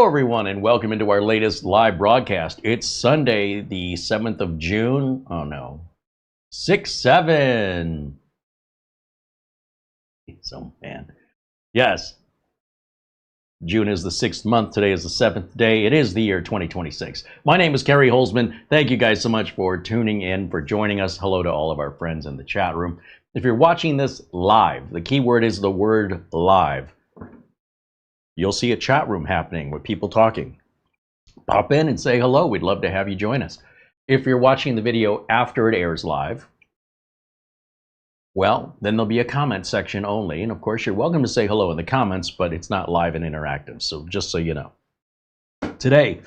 Hello, everyone, and welcome into our latest live broadcast. It's Sunday, the 7th of June. Oh, no. 6-7. So, man. Yes. June is the 6th month. Today is the 7th day. It is the year 2026. My name is CareyHolzman. Thank you guys so much for tuning in, for joining us. Hello to all of our friends in the chat room. If you're watching this live, the key word is the word live. You'll see a chat room happening with people talking. Pop in and say hello. We'd love to have you join us. If you're watching the video after it airs live, well, then there'll be a comment section only. And of course, you're welcome to say hello in the comments, but it's not live and interactive. So just so you know. Today,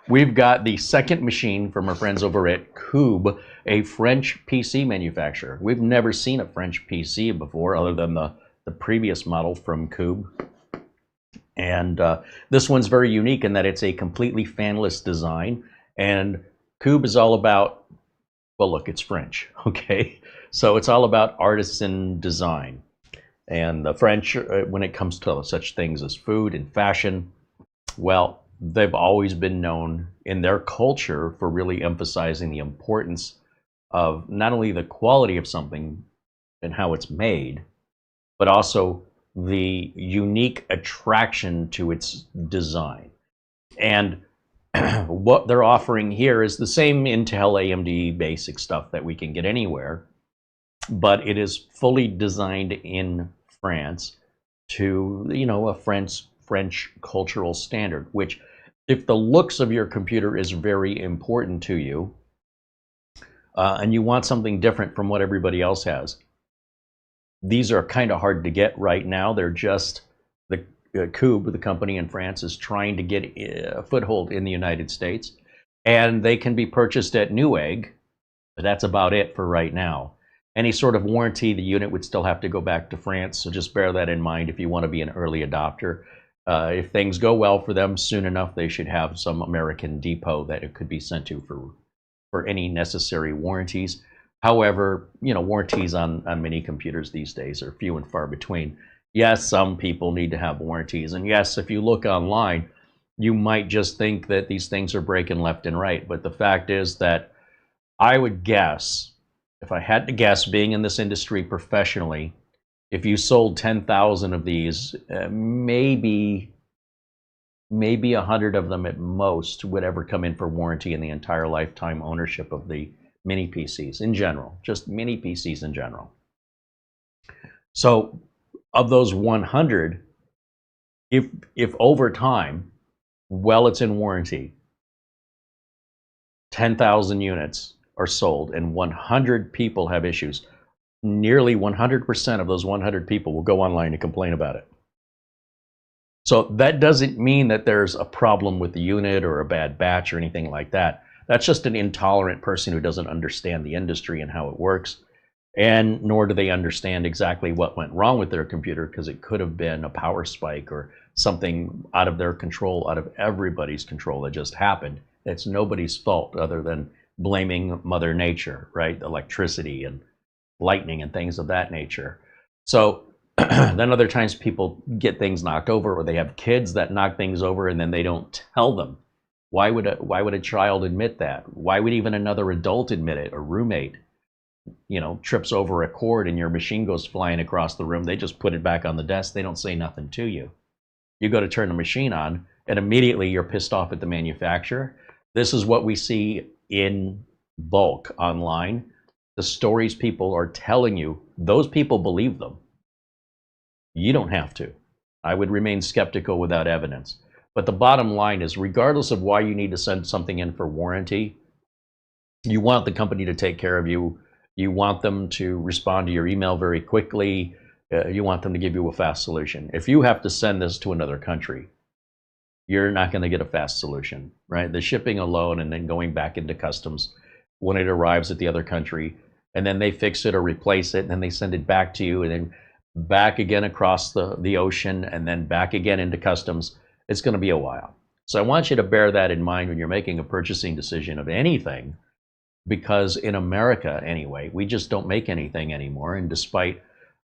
we've got the second machine from our friends over at Kubb, a French PC manufacturer. We've never seen a French PC before other than the previous model from Kubb. And this one's very unique in that it's a completely fanless design. And Kubb is all about, well, look, it's French, okay? So it's all about artisan design. And the French, when it comes to such things as food and fashion, well, they've always been known in their culture for really emphasizing the importance of not only the quality of something and how it's made, but also the unique attraction to its design. And what they're offering here is the same Intel AMD basic stuff that we can get anywhere, but it is fully designed in France to, you know, a French cultural standard, which if the looks of your computer is very important to you, and you want something different from what everybody else has, these are kind of hard to get right now. They're just, the Kubb, the company in France, is trying to get a foothold in the United States. And they can be purchased at Newegg, but that's about it for right now. Any sort of warranty, the unit would still have to go back to France. So just bear that in mind if you want to be an early adopter. If things go well for them, soon enough, they should have some American depot that it could be sent to for any necessary warranties. However, you know, warranties on many computers these days are few and far between. Yes, some people need to have warranties. And yes, if you look online, you might just think that these things are breaking left and right. But the fact is that I would guess, if I had to guess, being in this industry professionally, if you sold 10,000 of these, maybe 100 of them at most would ever come in for warranty in the entire lifetime ownership of the mini PCs in general, just mini PCs in general. So of those 100, if over time, while it's in warranty, 10,000 units are sold and 100 people have issues, nearly 100% of those 100 people will go online and complain about it. So that doesn't mean that there's a problem with the unit or a bad batch or anything like that. That's just an intolerant person who doesn't understand the industry and how it works, and nor do they understand exactly what went wrong with their computer, because it could have been a power spike or something out of their control, out of everybody's control that just happened. It's nobody's fault other than blaming Mother Nature, right? Electricity and lightning and things of that nature. So then other times people get things knocked over, or they have kids that knock things over and then they don't tell them. Why would a child admit that? Why would even another adult admit it? A roommate, you know, trips over a cord and your machine goes flying across the room. They just put it back on the desk. They don't say nothing to you. You go to turn the machine on and immediately you're pissed off at the manufacturer. This is what we see in bulk online. The stories people are telling you, those people believe them. You don't have to. I would remain skeptical without evidence. But the bottom line is, regardless of why you need to send something in for warranty, you want the company to take care of you. You want them to respond to your email very quickly. You want them to give you a fast solution. If you have to send this to another country, you're not going to get a fast solution, right? The shipping alone and then going back into customs when it arrives at the other country, and then they fix it or replace it, and then they send it back to you, and then back again across the ocean, and then back again into customs. It's going to be a while. So I want you to bear that in mind when you're making a purchasing decision of anything, because in America, anyway, we just don't make anything anymore. And despite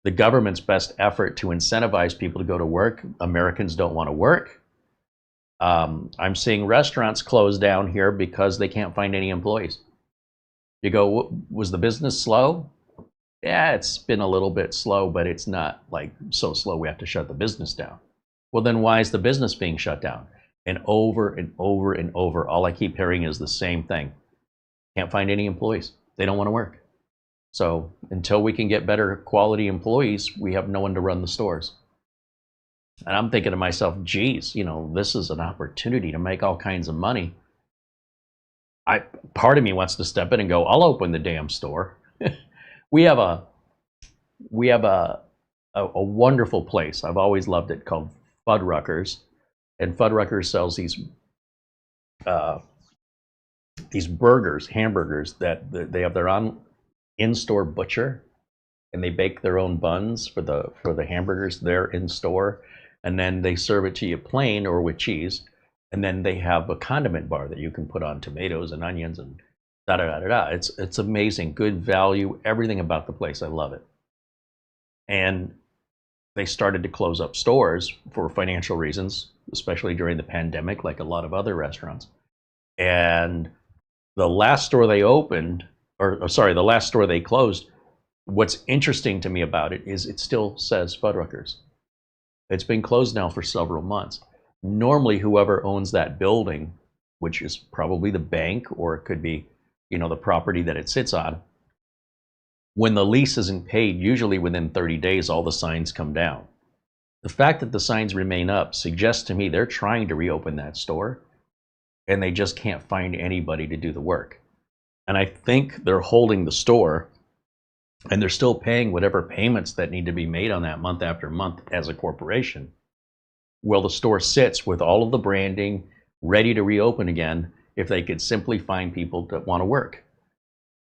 the government's best effort to incentivize people to go to work, Americans don't want to work. I'm seeing restaurants close down here because they can't find any employees. You go, was the business slow? Yeah, it's been a little bit slow, but it's not like so slow we have to shut the business down. Well, then why is the business being shut down? And over and over and over, all I keep hearing is the same thing. Can't find any employees. They don't want to work. So until we can get better quality employees, we have no one to run the stores. And I'm thinking to myself, geez, you know, this is an opportunity to make all kinds of money. Part of me wants to step in and go, I'll open the damn store. we have a wonderful place. I've always loved it, called Fuddruckers. And Fuddruckers sells these burgers, hamburgers, that they have their own in-store butcher, and they bake their own buns for the hamburgers there in store, and then they serve it to you plain or with cheese, and then they have a condiment bar that you can put on tomatoes and onions and da da da da da. It's amazing, good value, everything about the place. I love it. And they started to close up stores for financial reasons, especially during the pandemic, like a lot of other restaurants. And the last store they opened, the last store they closed, what's interesting to me about it is it still says Fuddruckers. It's been closed now for several months. Normally, whoever owns that building, which is probably the bank, or it could be, you know, the property that it sits on, when the lease isn't paid, usually within 30 days, all the signs come down. The fact that the signs remain up suggests to me they're trying to reopen that store, and they just can't find anybody to do the work. And I think they're holding the store, and they're still paying whatever payments that need to be made on that month after month as a corporation. Well, the store sits with all of the branding ready to reopen again if they could simply find people that want to work.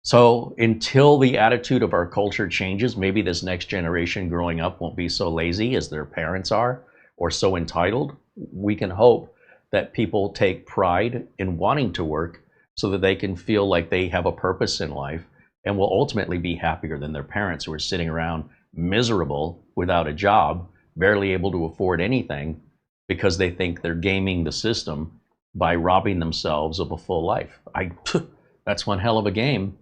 So until the attitude of our culture changes, maybe this next generation growing up won't be so lazy as their parents are, or so entitled. We can hope that people take pride in wanting to work so that they can feel like they have a purpose in life and will ultimately be happier than their parents, who are sitting around miserable without a job, barely able to afford anything, because they think they're gaming the system by robbing themselves of a full life. That's one hell of a game.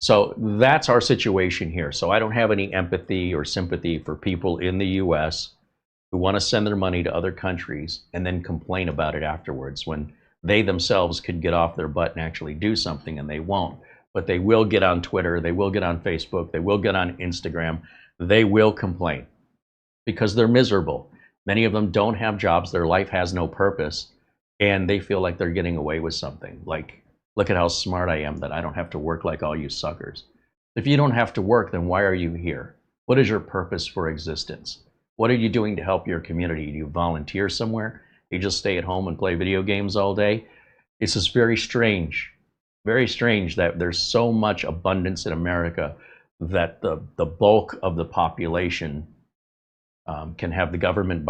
So that's our situation here. So I don't have any empathy or sympathy for people in the US who want to send their money to other countries and then complain about it afterwards, when they themselves could get off their butt and actually do something, and they won't. But they will get on Twitter, they will get on Facebook, they will get on Instagram, they will complain because they're miserable. Many of them don't have jobs, their life has no purpose, and they feel like they're getting away with something. Like, look at how smart I am that I don't have to work like all you suckers. If you don't have to work, then why are you here? What is your purpose for existence? What are you doing to help your community? Do you volunteer somewhere? You just stay at home and play video games all day? It's just very strange that there's so much abundance in America that the bulk of the population can have the government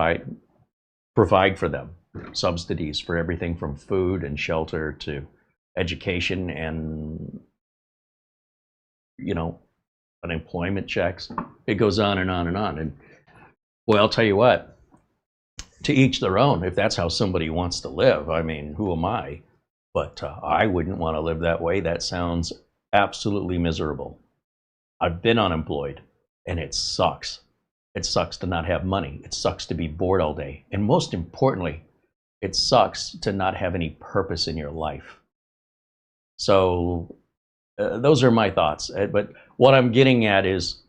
provide for them subsidies for everything from food and shelter to education and, you know, unemployment checks. It goes on and on and on. And well, I'll tell you what, to each their own. If that's how somebody wants to live, I mean, who am I? But I wouldn't want to live that way. That sounds absolutely miserable. I've been unemployed, and it sucks. It sucks to not have money. It sucks to be bored all day. And most importantly, it sucks to not have any purpose in your life. So those are my thoughts. But what I'm getting at is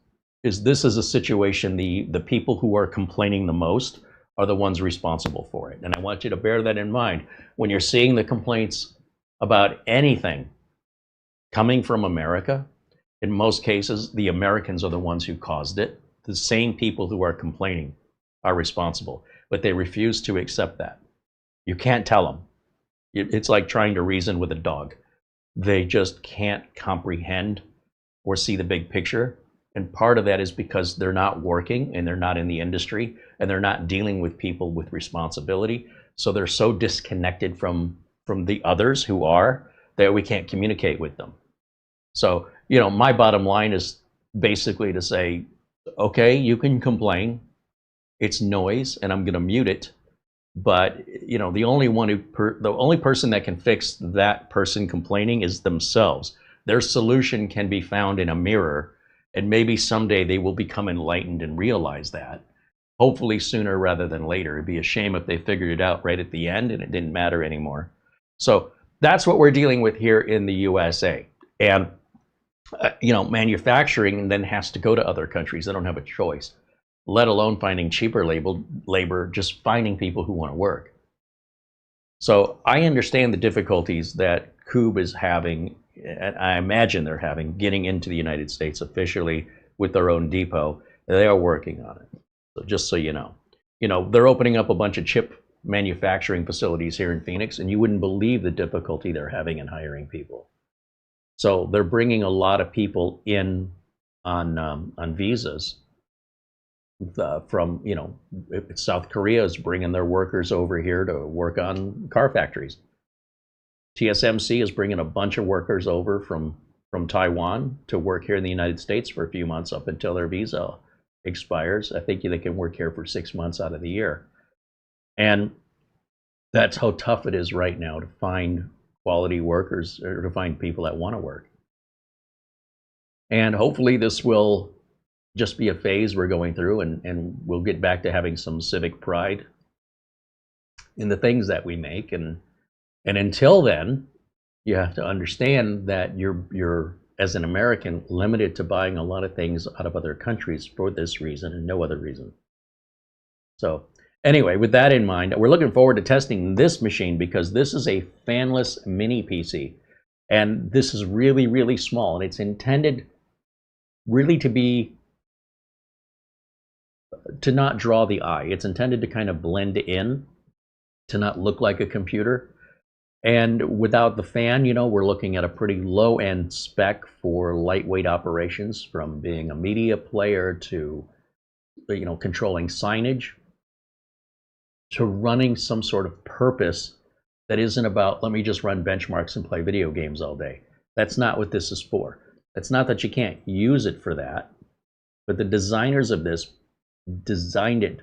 this is a situation, the people who are complaining the most are the ones responsible for it. And I want you to bear that in mind. When you're seeing the complaints about anything coming from America, in most cases, the Americans are the ones who caused it. The same people who are complaining are responsible, but they refuse to accept that. You can't tell them. It's like trying to reason with a dog. They just can't comprehend or see the big picture. And part of that is because they're not working and they're not in the industry and they're not dealing with people with responsibility. So they're so disconnected from the others who are that we can't communicate with them. So, you know, my bottom line is basically to say, okay, you can complain. It's noise and I'm going to mute it. But you know, the only person that can fix that person complaining is themselves. Their solution can be found in a mirror, and maybe someday they will become enlightened and realize that. Hopefully sooner rather than later. It'd be a shame if they figured it out right at the end and it didn't matter anymore. So that's what we're dealing with here in the USA. And you know, manufacturing then has to go to other countries. They don't have a choice, let alone finding cheaper labor, just finding people who want to work. So I understand the difficulties that Kubb is having, and I imagine they're having, getting into the United States officially with their own depot. They are working on it. So just so you know, they're opening up a bunch of chip manufacturing facilities here in Phoenix, and you wouldn't believe the difficulty they're having in hiring people. So they're bringing a lot of people in on visas from, you know, South Korea is bringing their workers over here to work on car factories. TSMC is bringing a bunch of workers over from Taiwan to work here in the United States for a few months up until their visa expires. I think they can work here for 6 months out of the year. And that's how tough it is right now to find quality workers or to find people that want to work. And hopefully this will just be a phase we're going through, and we'll get back to having some civic pride in the things that we make. And until then, you have to understand that you're as an American limited to buying a lot of things out of other countries for this reason and no other reason. So anyway, with that in mind, we're looking forward to testing this machine because this is a fanless mini PC. And this is really, really small, and it's intended really to not draw the eye. It's intended to kind of blend in, to not look like a computer. And without the fan, you know, we're looking at a pretty low-end spec for lightweight operations, from being a media player to, you know, controlling signage, to running some sort of purpose that isn't about, let me just run benchmarks and play video games all day. That's not what this is for. It's not that you can't use it for that, but the designers of this designed it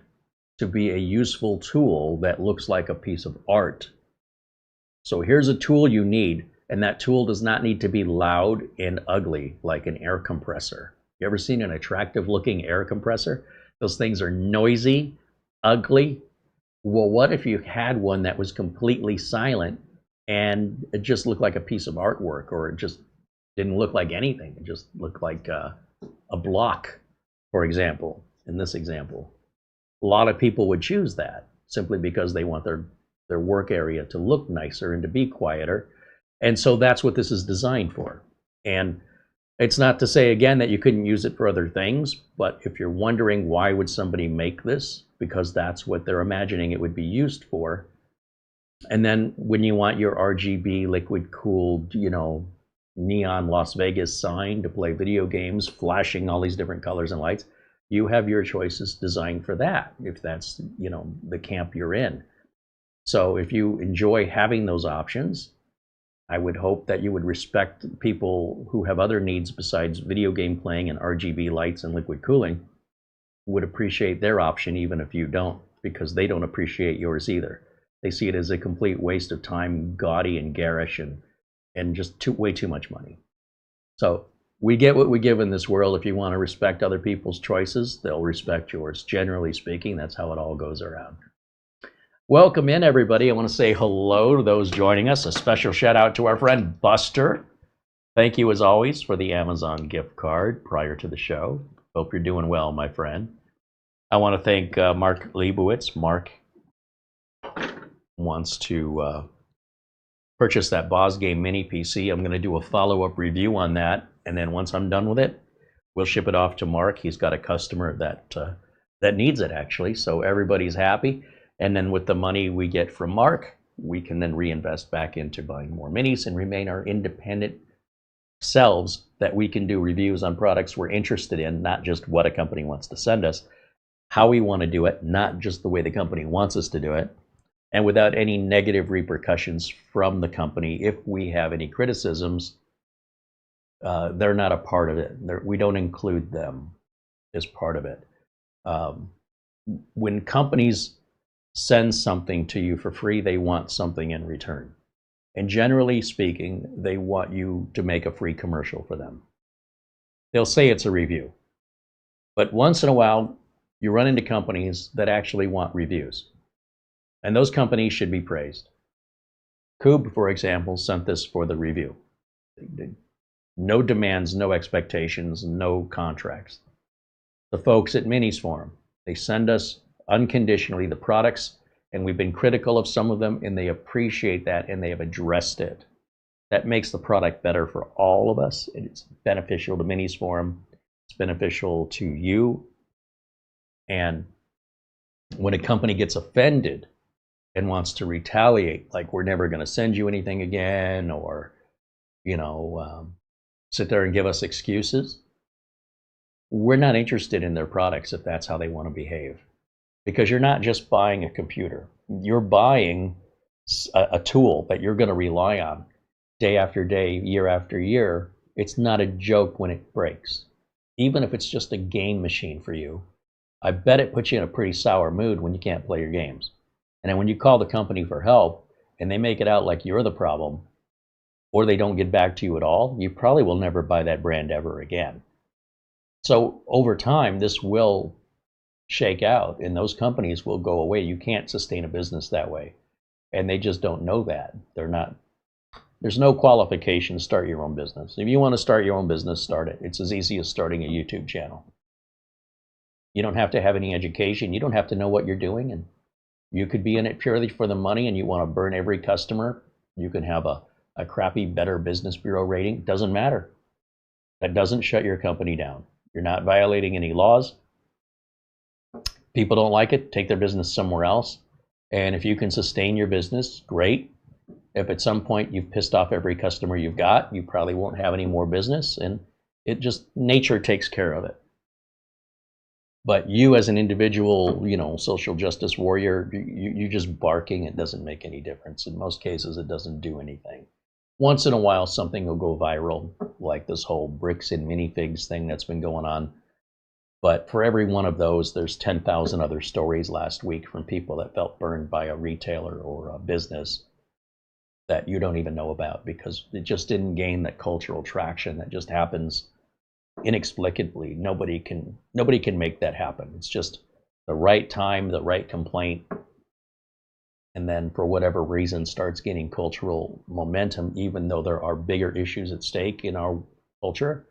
to be a useful tool that looks like a piece of art. So here's a tool you need, and that tool does not need to be loud and ugly like an air compressor. You ever seen an attractive looking air compressor? Those things are noisy, ugly. Well, what if you had one that was completely silent and it just looked like a piece of artwork, or it just didn't look like anything? It just looked like a block, for example, in this example. A lot of people would choose that simply because they want their work area to look nicer and to be quieter. And so that's what this is designed for. And it's not to say, again, that you couldn't use it for other things, but if you're wondering why would somebody make this, because that's what they're imagining it would be used for. And then when you want your RGB liquid cooled, you know, neon Las Vegas sign to play video games, flashing all these different colors and lights, you have your choices designed for that, if that's, you know, the camp you're in. So if you enjoy having those options, I would hope that you would respect people who have other needs besides video game playing and RGB lights and liquid cooling, would appreciate their option even if you don't, because they don't appreciate yours either. They see it as a complete waste of time, gaudy and garish, and just way too much money. So we get what we give in this world. If you want to respect other people's choices, they'll respect yours. Generally speaking, that's how it all goes around. Welcome in, everybody. I want to say hello to those joining us. A special shout out to our friend Buster. Thank you, as always, for the Amazon gift card prior to the show. Hope you're doing well, my friend. I want to thank Mark Leibowitz. Mark wants to purchase that Boss Game Mini PC. I'm going to do a follow-up review on that, and then once I'm done with it, we'll ship it off to Mark. He's got a customer that needs it, actually, so everybody's happy. And then with the money we get from Mark, we can then reinvest back into buying more minis and remain our independent selves, that we can do reviews on products we're interested in, not just what a company wants to send us, how we want to do it, not just the way the company wants us to do it, and without any negative repercussions from the company. If we have any criticisms, they're not a part of it. We don't include them as part of it. When companies sends something to you for free, they want something in return. And generally speaking, they want you to make a free commercial for them. They'll say it's a review. But once in a while, you run into companies that actually want reviews. And those companies should be praised. Kubb, for example, sent this for the review. No demands, no expectations, no contracts. The folks at Minis Forum, they send us unconditionally the products, and we've been critical of some of them, and they appreciate that, and they have addressed it. That makes the product better for all of us. It's beneficial to Minis Forum. It's beneficial to you. And when a company gets offended and wants to retaliate, like we're never going to send you anything again, or sit there and give us excuses, we're not interested in their products if that's how they want to behave. Because you're not just buying a computer. You're buying a tool that you're going to rely on day after day, year after year. It's not a joke when it breaks. Even if it's just a game machine for you, I bet it puts you in a pretty sour mood when you can't play your games. And then when you call the company for help and they make it out like you're the problem, or they don't get back to you at all, you probably will never buy that brand ever again. So over time, this will shake out and those companies will go away. You can't sustain a business that way. And they just don't know that. There's no qualification to start your own business. If you want to start your own business, start it. It's as easy as starting a YouTube channel. You don't have to have any education. You don't have to know what you're doing. And you could be in it purely for the money and you want to burn every customer. You can have a crappy Better Business Bureau rating. Doesn't matter. That doesn't shut your company down. You're not violating any laws. People don't like it, take their business somewhere else. And if you can sustain your business, great. If at some point you've pissed off every customer you've got, you probably won't have any more business, and it just, nature takes care of it. But you as an individual, social justice warrior, you just barking, it doesn't make any difference. In most cases, it doesn't do anything. Once in a while, something will go viral, like this whole bricks and minifigs thing that's been going on. But for every one of those, there's 10,000 other stories last week from people that felt burned by a retailer or a business that you don't even know about because it just didn't gain that cultural traction that just happens inexplicably. Nobody can make that happen. It's just the right time, the right complaint, and then for whatever reason starts gaining cultural momentum, even though there are bigger issues at stake in our culture.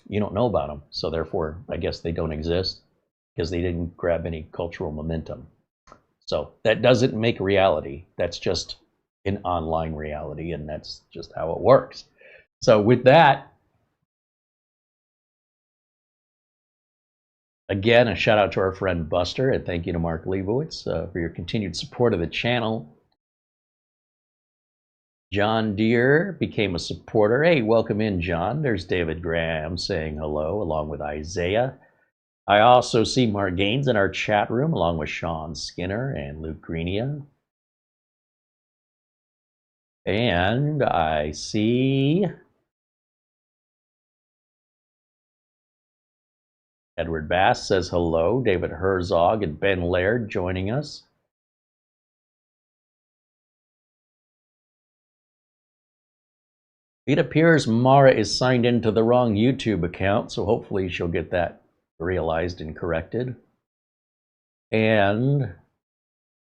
You don't know about them, so therefore I guess they don't exist because they didn't grab any cultural momentum. So that doesn't make reality. That's just an online reality, and that's just how it works. So with that, again, a shout out to our friend Buster, and thank you to Mark Leibowitz for your continued support of the channel. John Deere became a supporter. Hey, welcome in, John. There's David Graham saying hello, along with Isaiah. I also see Mark Gaines in our chat room, along with Sean Skinner and Luke Greenia. And I see Edward Bass says hello. David Herzog and Ben Laird joining us. It appears Mara is signed into the wrong YouTube account, so hopefully she'll get that realized and corrected. And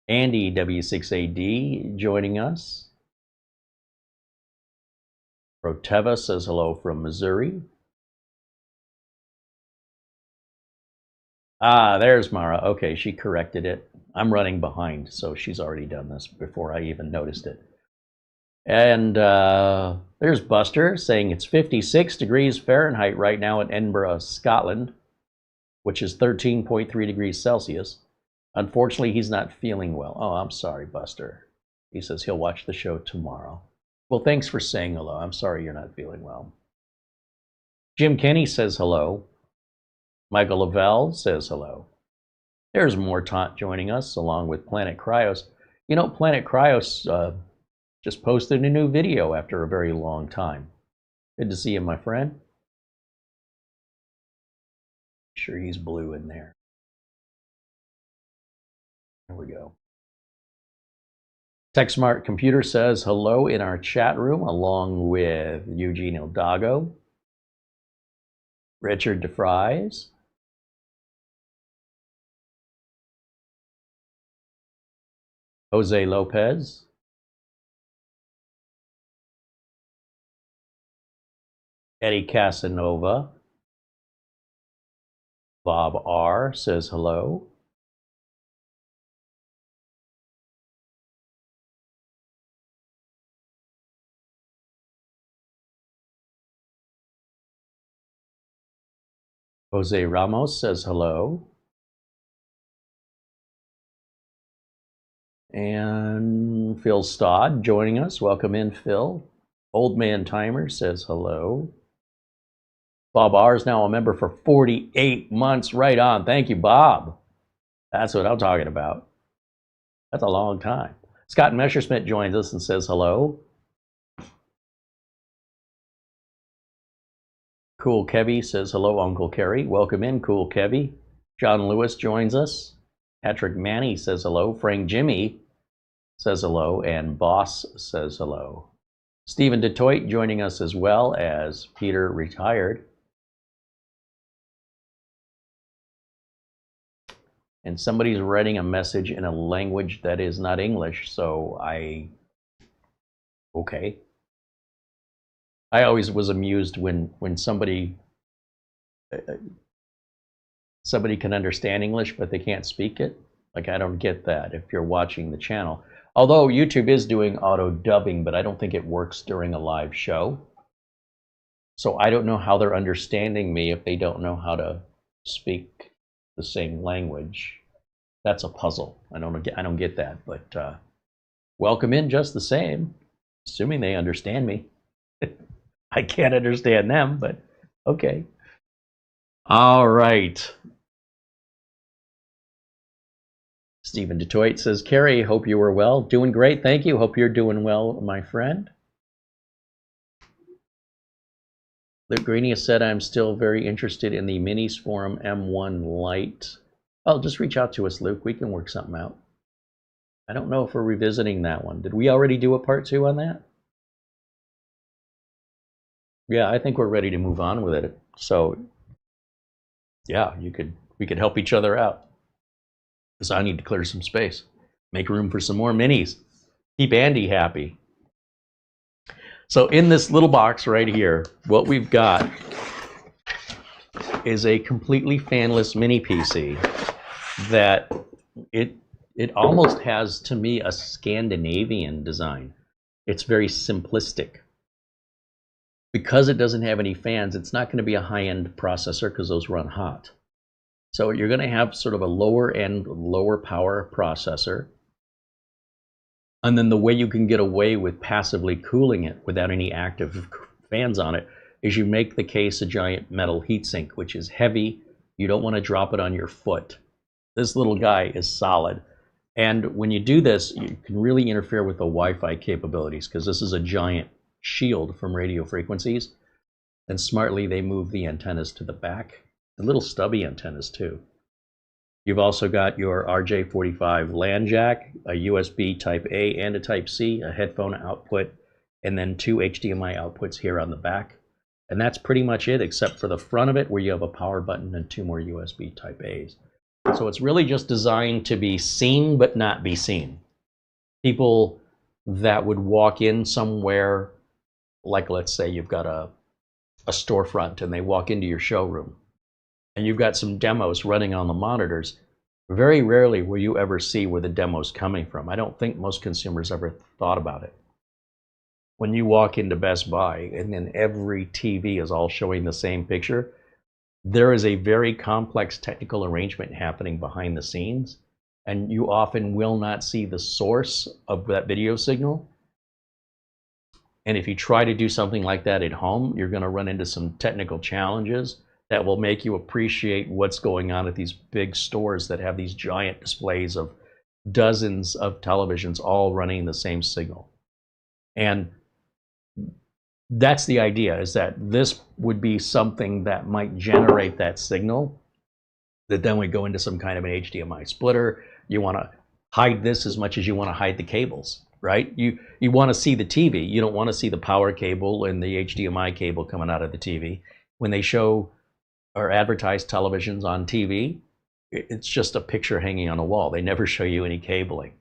Andy W6AD joining us. Roteva says hello from Missouri. Ah, there's Mara. Okay, she corrected it. I'm running behind, so she's already done this before I even noticed it. And there's Buster saying it's 56 degrees Fahrenheit right now in Edinburgh, Scotland, which is 13.3 degrees Celsius. Unfortunately, he's not feeling well. Oh, I'm sorry, Buster. He says he'll watch the show tomorrow. Well, thanks for saying hello. I'm sorry you're not feeling well. Jim Kenny says hello. Michael Lavelle says hello. There's Mortant joining us, along with Planet Cryos. Planet Cryos just posted a new video after a very long time. Good to see you, my friend. Sure, he's blue in there. There we go. TechSmart Computer says hello in our chat room, along with Eugene Ildago, Richard DeFries, Jose Lopez, Eddie Casanova, Bob R. says hello. Jose Ramos says hello. And Phil Stodd joining us. Welcome in, Phil. Old Man Timer says hello. Bob R is now a member for 48 months. Right on. Thank you, Bob. That's what I'm talking about. That's a long time. Scott Messerschmidt joins us and says hello. Cool Kevy says hello, Uncle Kerry. Welcome in, Cool Kevy. John Lewis joins us. Patrick Manny says hello. Frank Jimmy says hello. And Boss says hello. Stephen DeToit joining us as well as Peter Retired. And somebody's writing a message in a language that is not English, so okay. I always was amused when somebody can understand English, but they can't speak it. Like, I don't get that if you're watching the channel. Although YouTube is doing auto dubbing, but I don't think it works during a live show. So I don't know how they're understanding me if they don't know how to speak the same language. That's a puzzle. I don't get that, but welcome in just the same, assuming they understand me. I can't understand them, but okay. All right. Stephen DeToit says, Carey, hope you were well. Doing great, thank you. Hope you're doing well, my friend. Luke Greenia said, I'm still very interested in the Minis Forum M1 Lite. Oh, just reach out to us, Luke. We can work something out. I don't know if we're revisiting that one. Did we already do a part 2 on that? Yeah, I think we're ready to move on with it. So, yeah, we could help each other out. Because I need to clear some space. Make room for some more minis. Keep Andy happy. So in this little box right here, what we've got is a completely fanless mini PC that it almost has, to me, a Scandinavian design. It's very simplistic. Because it doesn't have any fans, it's not going to be a high-end processor because those run hot. So you're going to have sort of a lower-end, lower-power processor. And then the way you can get away with passively cooling it without any active fans on it is you make the case a giant metal heatsink, which is heavy. You don't want to drop it on your foot. This little guy is solid. And when you do this, you can really interfere with the Wi-Fi capabilities because this is a giant shield from radio frequencies. And smartly, they move the antennas to the back. The little stubby antennas, too. You've also got your RJ45 LAN jack, a USB Type A and a Type C, a headphone output, and then 2 HDMI outputs here on the back. And that's pretty much it, except for the front of it, where you have a power button and 2 more USB Type A's. So it's really just designed to be seen, but not be seen. People that would walk in somewhere, like let's say you've got a storefront and they walk into your showroom, and you've got some demos running on the monitors, very rarely will you ever see where the demo's coming from. I don't think most consumers ever thought about it. When you walk into Best Buy and then every TV is all showing the same picture, there is a very complex technical arrangement happening behind the scenes, and you often will not see the source of that video signal. And if you try to do something like that at home, you're going to run into some technical challenges that will make you appreciate what's going on at these big stores that have these giant displays of dozens of televisions all running the same signal. And that's the idea, is that this would be something that might generate that signal that then would go into some kind of an HDMI splitter. You want to hide this as much as you want to hide the cables, right? You want to see the TV. You don't want to see the power cable and the HDMI cable coming out of the TV. When they show or advertise televisions on TV, it's just a picture hanging on a wall. They never show you any cabling.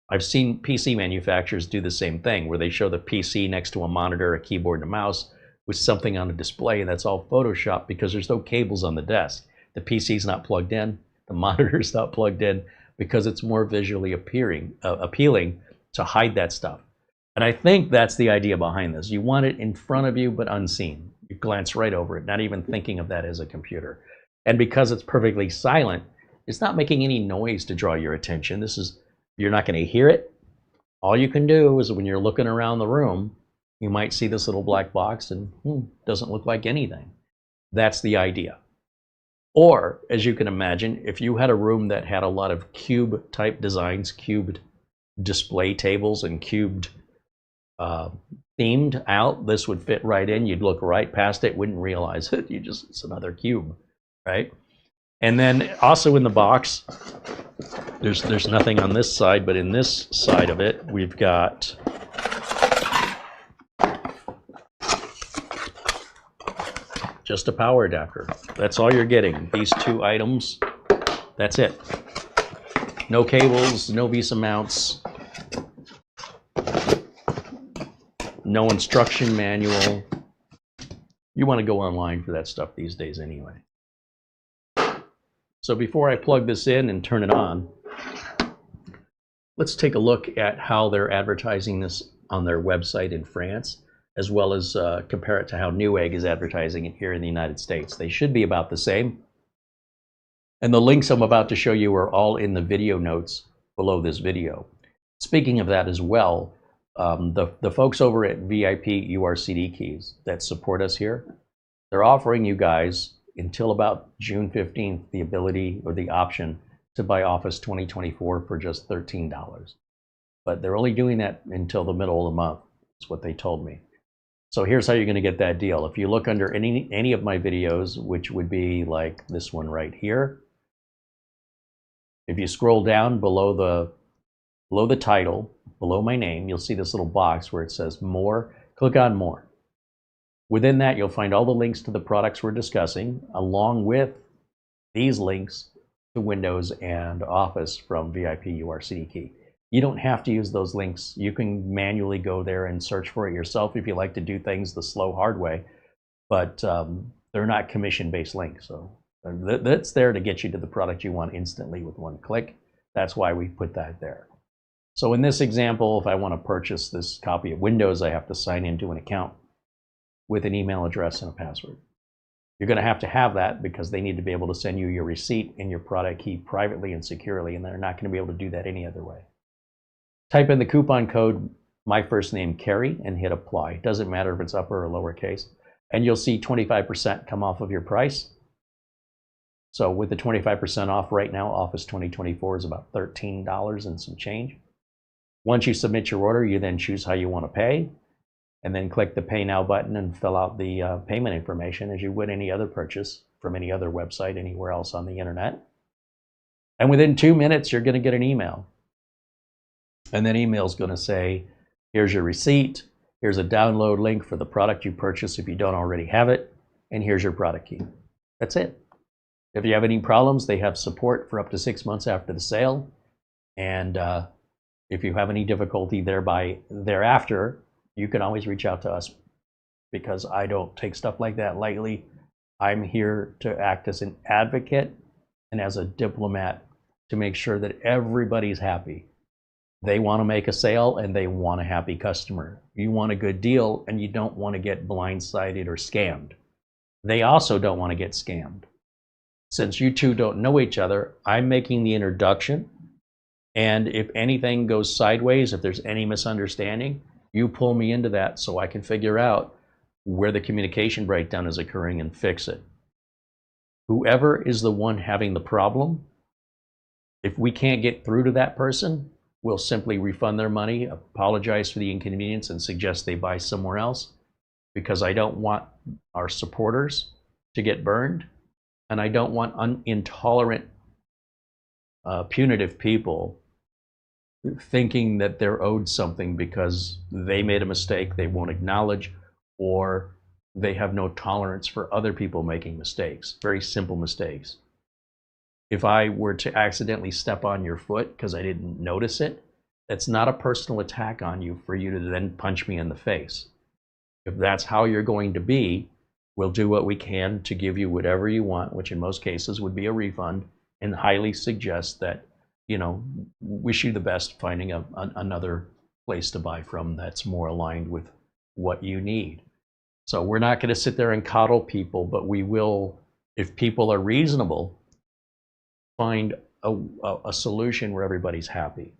I've seen PC manufacturers do the same thing, where they show the PC next to a monitor, a keyboard, and a mouse with something on a display, and that's all Photoshop because there's no cables on the desk. The PC's not plugged in, the monitor's not plugged in, because it's more visually appealing to hide that stuff. And I think that's the idea behind this. You want it in front of you, but unseen. You glance right over it, not even thinking of that as a computer. And because it's perfectly silent, it's not making any noise to draw your attention. You're not going to hear it. All you can do is when you're looking around the room, you might see this little black box and doesn't look like anything. That's the idea. Or, as you can imagine, if you had a room that had a lot of cube type designs, cubed display tables and cubed themed out, this would fit right in. You'd look right past it, wouldn't realize it. It's another cube, right? And then also in the box, there's nothing on this side, but in this side of it, we've got just a power adapter. That's all you're getting. These two items, that's it. No cables, no VESA mounts, no instruction manual. You want to go online for that stuff these days anyway. So before I plug this in and turn it on, let's take a look at how they're advertising this on their website in France, as well as compare it to how Newegg is advertising it here in the United States. They should be about the same. And the links I'm about to show you are all in the video notes below this video. Speaking of that as well, the folks over at VIP-URCDKEYs that support us here, they're offering you guys until about June 15th the ability or the option to buy Office 2024 for just $13. But they're only doing that until the middle of the month. That's what they told me. So here's how you're going to get that deal. If you look under any of my videos, which would be like this one right here, if you scroll down below the title, below my name, you'll see this little box where it says More. Click on More. Within that, you'll find all the links to the products we're discussing, along with these links to Windows and Office from VIP-URCDKEY. You don't have to use those links. You can manually go there and search for it yourself if you like to do things the slow, hard way. But they're not commission-based links. So that's there to get you to the product you want instantly with one click. That's why we put that there. So in this example, if I want to purchase this copy of Windows, I have to sign into an account with an email address and a password. You're going to have that because they need to be able to send you your receipt and your product key privately and securely, and they're not going to be able to do that any other way. Type in the coupon code, my first name, Carey, and hit apply. Doesn't matter if it's upper or lowercase. And you'll see 25% come off of your price. So with the 25% off right now, Office 2024 is about $13 and some change. Once you submit your order, you then choose how you want to pay, and then click the Pay Now button and fill out the payment information as you would any other purchase from any other website anywhere else on the internet. And within 2 minutes, you're going to get an email. And that email is going to say, here's your receipt, here's a download link for the product you purchased if you don't already have it, and here's your product key. That's it. If you have any problems, they have support for up to 6 months after the sale. And if you have any difficulty thereafter, you can always reach out to us, because I don't take stuff like that lightly. I'm here to act as an advocate and as a diplomat to make sure that everybody's happy. They want to make a sale and they want a happy customer. You want a good deal and you don't want to get blindsided or scammed. They also don't want to get scammed. Since you two don't know each other, I'm making the introduction. And if anything goes sideways, if there's any misunderstanding, you pull me into that so I can figure out where the communication breakdown is occurring and fix it. Whoever is the one having the problem, if we can't get through to that person, we'll simply refund their money, apologize for the inconvenience, and suggest they buy somewhere else, because I don't want our supporters to get burned, and I don't want intolerant, punitive people thinking that they're owed something because they made a mistake they won't acknowledge, or they have no tolerance for other people making mistakes, very simple mistakes. If I were to accidentally step on your foot because I didn't notice it, that's not a personal attack on you for you to then punch me in the face. If that's how you're going to be, we'll do what we can to give you whatever you want, which in most cases would be a refund, and highly suggest that, wish you the best finding another place to buy from that's more aligned with what you need. So we're not going to sit there and coddle people, but we will, if people are reasonable, find a solution where everybody's happy.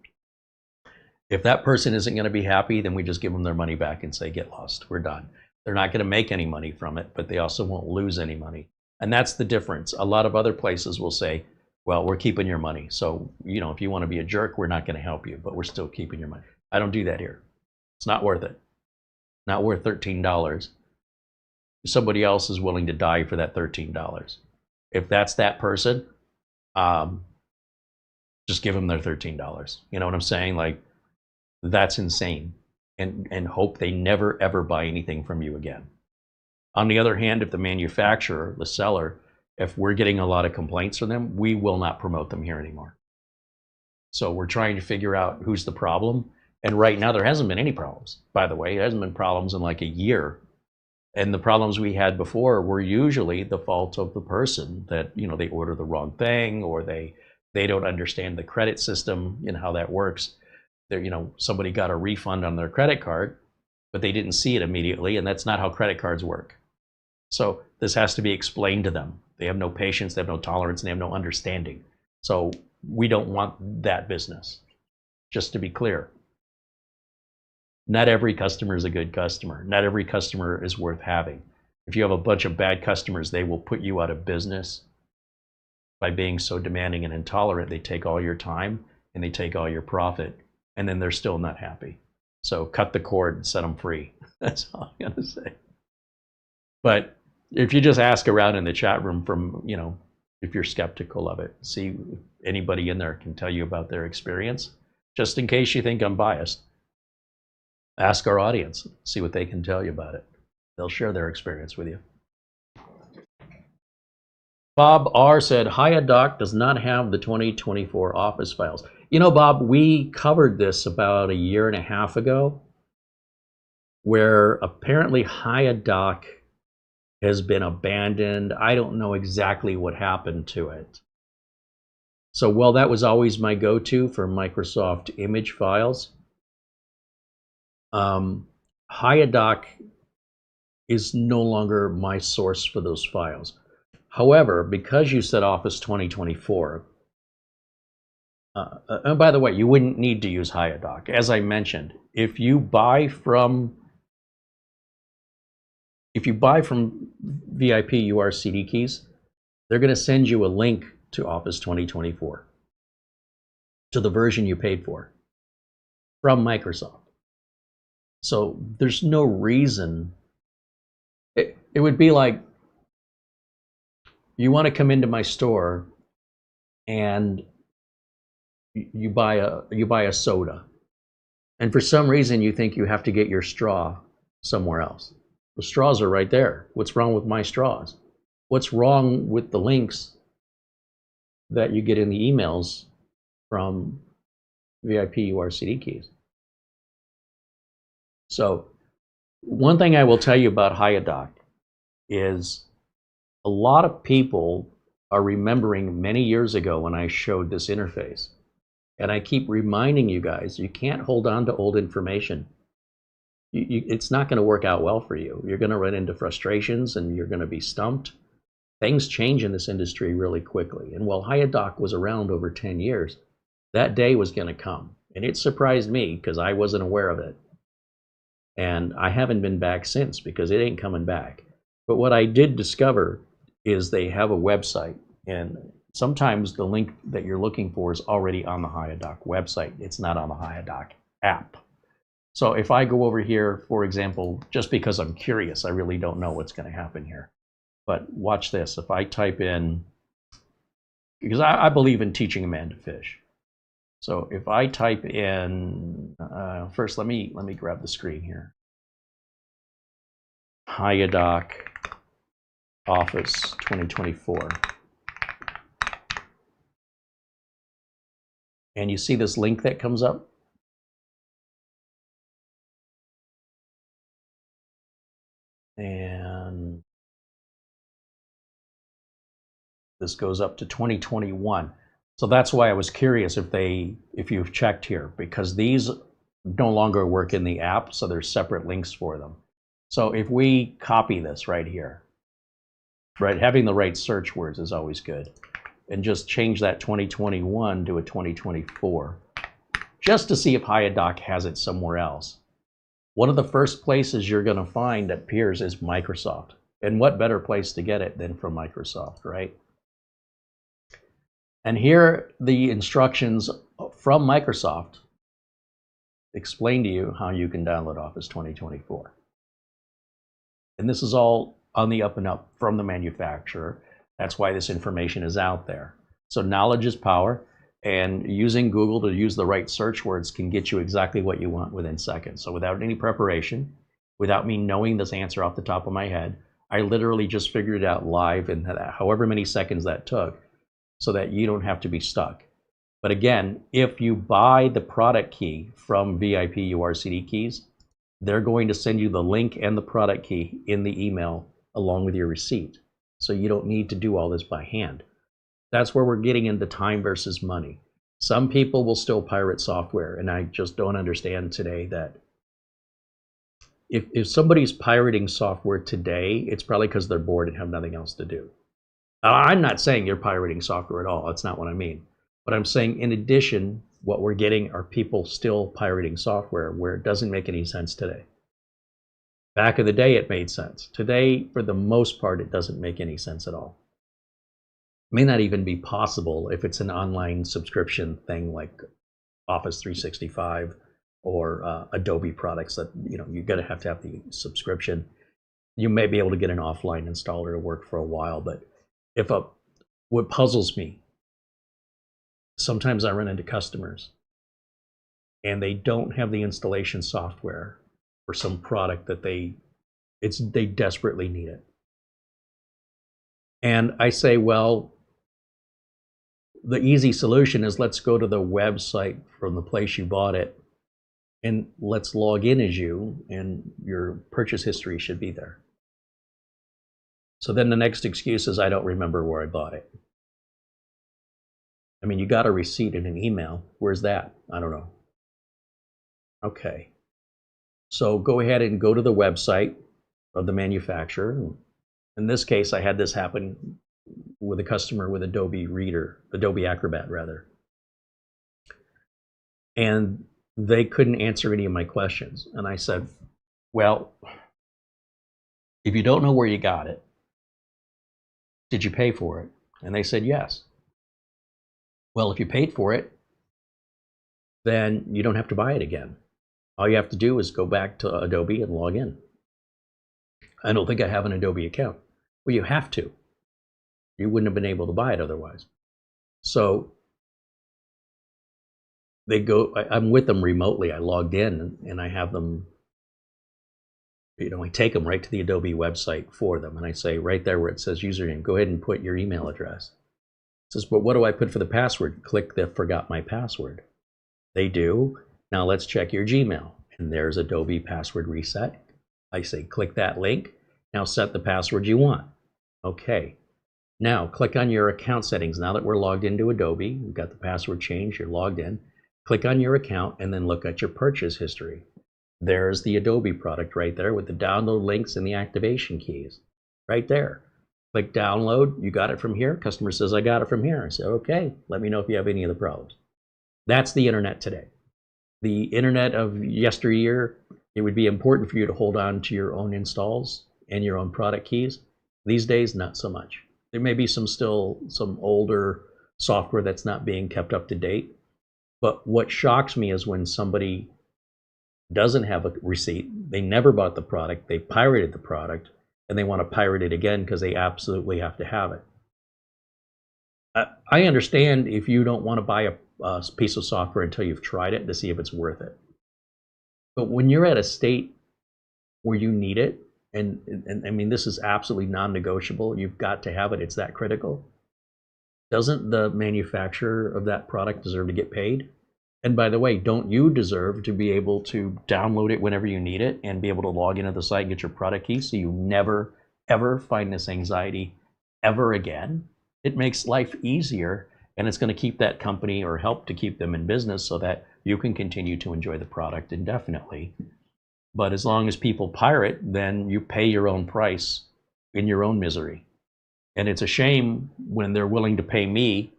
If that person isn't going to be happy, then we just give them their money back and say, get lost, we're done. They're not going to make any money from it, but they also won't lose any money. And that's the difference. A lot of other places will say, well, we're keeping your money. So, if you want to be a jerk, we're not going to help you, but we're still keeping your money. I don't do that here. It's not worth it. Not worth $13. Somebody else is willing to die for that $13. If that's that person, just give them their $13. You know what I'm saying? Like, that's insane. And hope they never ever buy anything from you again. On the other hand, if the manufacturer, the seller, if we're getting a lot of complaints from them, we will not promote them here anymore. So we're trying to figure out who's the problem. And right now there hasn't been any problems, by the way. There hasn't been problems in like a year. And the problems we had before were usually the fault of the person that, they order the wrong thing, or they don't understand the credit system and how that works. Somebody got a refund on their credit card, but they didn't see it immediately, and that's not how credit cards work. So this has to be explained to them. They have no patience, they have no tolerance, and they have no understanding. So we don't want that business, just to be clear. Not every customer is a good customer. Not every customer is worth having. If you have a bunch of bad customers, they will put you out of business by being so demanding and intolerant. They take all your time and they take all your profit, and then they're still not happy. So cut the cord and set them free. That's all I'm gonna say. But if you just ask around in the chat room from, if you're skeptical of it, see if anybody in there can tell you about their experience. Just in case you think I'm biased, ask our audience, see what they can tell you about it. They'll share their experience with you. Bob R said, HiyaDoc does not have the 2024 Office files. Bob, we covered this about a year and a half ago, where apparently HiyaDoc has been abandoned. I don't know exactly what happened to it. So while that was always my go-to for Microsoft image files, HiyaDoc is no longer my source for those files. However, because you said Office 2024, and by the way, you wouldn't need to use HiyaDoc. As I mentioned, if you buy from VIP-URCDKEYs, they're going to send you a link to Office 2024, to the version you paid for, from Microsoft. So there's no reason. It would be like, you want to come into my store and you buy a soda, and for some reason you think you have to get your straw somewhere else. The straws are right there. What's wrong with my straws? What's wrong with the links that you get in the emails from VIP-URCDKEYs? So one thing I will tell you about HiyaDoc is a lot of people are remembering many years ago when I showed this interface. And I keep reminding you guys, you can't hold on to old information. It's not going to work out well for you. You're going to run into frustrations and you're going to be stumped. Things change in this industry really quickly. And while HiyaDoc was around over 10 years, that day was going to come. And it surprised me because I wasn't aware of it. And I haven't been back since because it ain't coming back. But what I did discover is they have a website, and sometimes the link that you're looking for is already on the HiyaDoc website. It's not on the HiyaDoc app. So if I go over here, for example, just because I'm curious, I really don't know what's going to happen here. But watch this. If I type in, because I believe in teaching a man to fish. So if I type in, first let me grab the screen here. HiyaDoc Office 2024. And you see this link that comes up? And this goes up to 2021. So that's why I was curious if you've checked here, because these no longer work in the app, so there's separate links for them. So if we copy this right here, right, having the right search words is always good, and just change that 2021 to a 2024, just to see if HiyaDoc has it somewhere else. One of the first places you're going to find that appears is Microsoft. And what better place to get it than from Microsoft, right? And here the instructions from Microsoft explain to you how you can download Office 2024. And this is all on the up and up from the manufacturer. That's why this information is out there. So knowledge is power, and using Google to use the right search words can get you exactly what you want within seconds. So without any preparation, without me knowing this answer off the top of my head, I literally just figured it out live in however many seconds that took, so that you don't have to be stuck. But again, if you buy the product key from VIP-URCDKEYs, they're going to send you the link and the product key in the email along with your receipt. So you don't need to do all this by hand. That's where we're getting into time versus money. Some people will still pirate software, and I just don't understand today that if somebody's pirating software today, it's probably because they're bored and have nothing else to do. I'm not saying you're pirating software at all. That's not what I mean. But I'm saying, in addition, what we're getting are people still pirating software where it doesn't make any sense today. Back in the day, it made sense. Today, for the most part, it doesn't make any sense at all. It may not even be possible if it's an online subscription thing like Office 365 or Adobe products that you're going to have the subscription. You may be able to get an offline installer to work for a while, but what puzzles me, sometimes I run into customers and they don't have the installation software for some product that they desperately need it. And I say, well, the easy solution is let's go to the website from the place you bought it and let's log in as you, and your purchase history should be there. So then the next excuse is I don't remember where I bought it. I mean, you got a receipt in an email. Where's that? I don't know. Okay. So go ahead and go to the website of the manufacturer. In this case, I had this happen with a customer with Adobe Acrobat rather. And they couldn't answer any of my questions. And I said, well, if you don't know where you got it, did you pay for it? And they said yes. Well, if you paid for it, then you don't have to buy it again. All you have to do is go back to Adobe and log in. I don't think I have an Adobe account. Well, you have to. You wouldn't have been able to buy it otherwise. So they go, I'm with them remotely. I logged in and I have them, I take them right to the Adobe website for them. And I say right there where it says username, go ahead and put your email address. It says, but what do I put for the password? Click the forgot my password. They do. Now let's check your Gmail. And there's Adobe password reset. I say, click that link. Now set the password you want. Okay. Now click on your account settings. Now that we're logged into Adobe, we've got the password changed, you're logged in. Click on your account and then look at your purchase history. There's the Adobe product right there with the download links and the activation keys. Right there. Click download. You got it from here. Customer says, I got it from here. I say, okay, let me know if you have any of the problems. That's the internet today. The internet of yesteryear, it would be important for you to hold on to your own installs and your own product keys. These days, not so much. There may be some older software that's not being kept up to date. But what shocks me is when somebody doesn't have a receipt, they never bought the product, they pirated the product, and they want to pirate it again because they absolutely have to have it. I understand if you don't want to buy piece of software until you've tried it to see if it's worth it. But when you're at a state where you need it, and I mean, this is absolutely non-negotiable, you've got to have it, it's that critical, doesn't the manufacturer of that product deserve to get paid? And by the way, don't you deserve to be able to download it whenever you need it and be able to log into the site and get your product key so you never, ever find this anxiety ever again? It makes life easier, and it's going to keep that company or help to keep them in business so that you can continue to enjoy the product indefinitely. But as long as people pirate, then you pay your own price in your own misery. And it's a shame when they're willing to pay me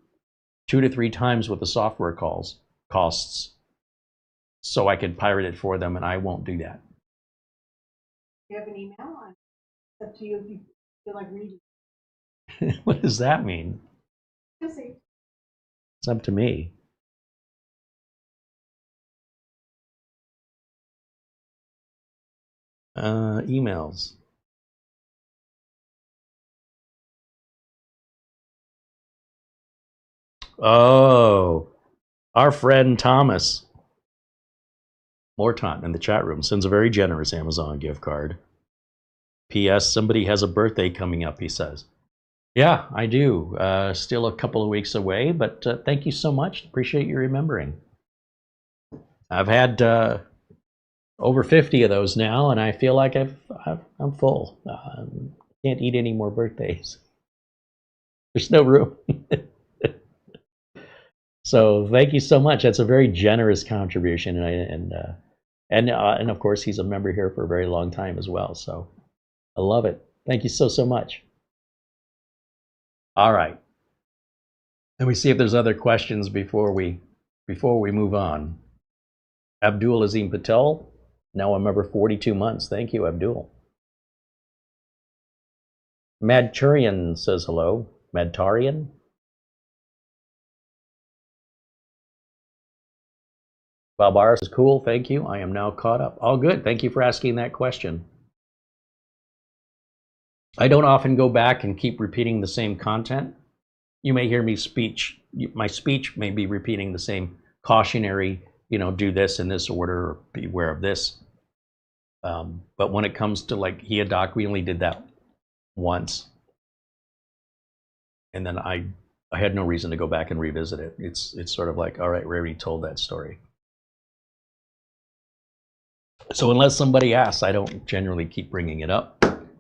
2 to 3 times what the software costs so I can pirate it for them, and I won't do that. You have an email on? It's up to you if you feel like reading. What does that mean? You'll see. It's up to me. Emails. Oh, our friend Thomas Morton in the chat room sends a very generous Amazon gift card. P.S. Somebody has a birthday coming up, he says. Yeah, I do. Still a couple of weeks away, but thank you so much. Appreciate you remembering. I've had over 50 of those now, and I feel like I'm full. Can't eat any more birthdays. There's no room. So thank you so much. That's a very generous contribution, and of course he's a member here for a very long time as well. So I love it. Thank you so much. All right. Let me see if there's other questions before we move on. Abdul Azim Patel, now a member 42 months. Thank you, Abdul. Madturian says hello. Madtarian. Balbaris is cool. Thank you. I am now caught up. All good. Thank you for asking that question. I don't often go back and keep repeating the same content. You may hear me my speech may be repeating the same cautionary, do this in this order, or beware of this. But when it comes to like HeaDoc, we only did that once. And then I had no reason to go back and revisit it. It's sort of like, all right, we already told that story. So unless somebody asks, I don't generally keep bringing it up.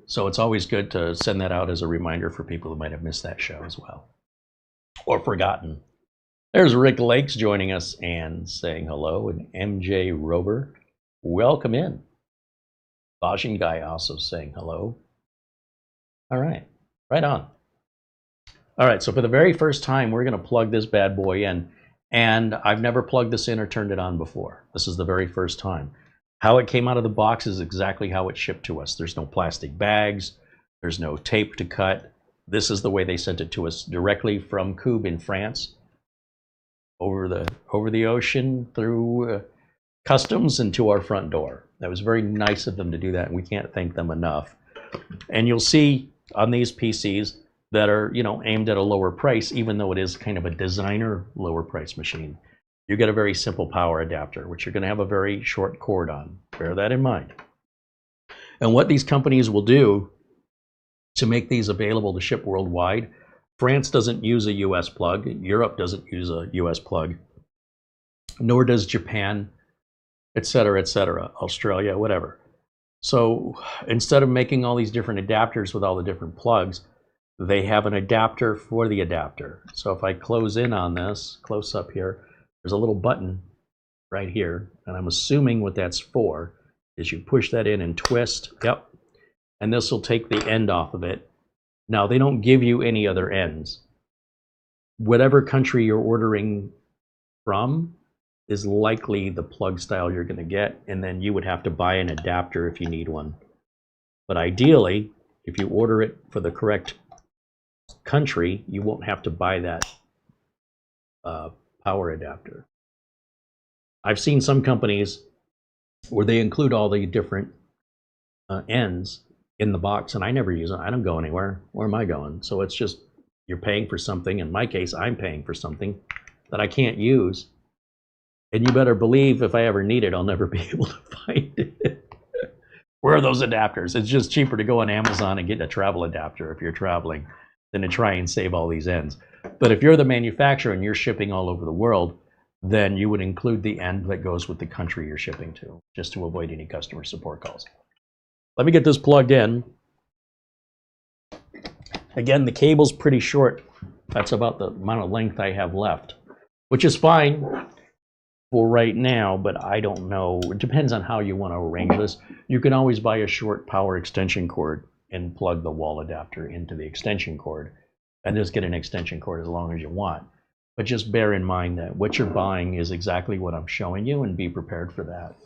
So it's always good to send that out as a reminder for people who might have missed that show as well, or forgotten. There's Rick Lakes joining us and saying hello, and MJ Rober, welcome in. Bajin Guy also saying hello. All right, right on. All right, so for the very first time, we're going to plug this bad boy in, and I've never plugged this in or turned it on before. This is the very first time. How it came out of the box is exactly how it shipped to us. There's no plastic bags. There's no tape to cut. This is the way they sent it to us directly from Kubb in France, over the ocean, through customs, and to our front door. That was very nice of them to do that, and we can't thank them enough. And you'll see on these PCs that are, aimed at a lower price, even though it is kind of a designer lower price machine, you get a very simple power adapter, which you're going to have a very short cord on. Bear that in mind. And what these companies will do to make these available to ship worldwide, France doesn't use a US plug, Europe doesn't use a US plug, nor does Japan, etc., Australia, whatever. So instead of making all these different adapters with all the different plugs, they have an adapter for the adapter. So if I close in on this, close up here, there's a little button right here, and I'm assuming what that's for is you push that in and twist, yep, and this will take the end off of it. Now, they don't give you any other ends. Whatever country you're ordering from is likely the plug style you're going to get, and then you would have to buy an adapter if you need one. But ideally, if you order it for the correct country, you won't have to buy that power adapter. I've seen some companies where they include all the different ends in the box, and I never use it. I don't go anywhere. Where am I going? So it's just, you're paying for something. In my case, I'm paying for something that I can't use. And you better believe if I ever need it, I'll never be able to find it. Where are those adapters? It's just cheaper to go on Amazon and get a travel adapter if you're traveling than to try and save all these ends. But if you're the manufacturer and you're shipping all over the world, then you would include the end that goes with the country you're shipping to, just to avoid any customer support calls. Let me get this plugged in. Again, the cable's pretty short. That's about the amount of length I have left, which is fine for right now, but I don't know. It depends on how you want to arrange this. You can always buy a short power extension cord and plug the wall adapter into the extension cord and just get an extension cord as long as you want. But just bear in mind that what you're buying is exactly what I'm showing you, and be prepared for that.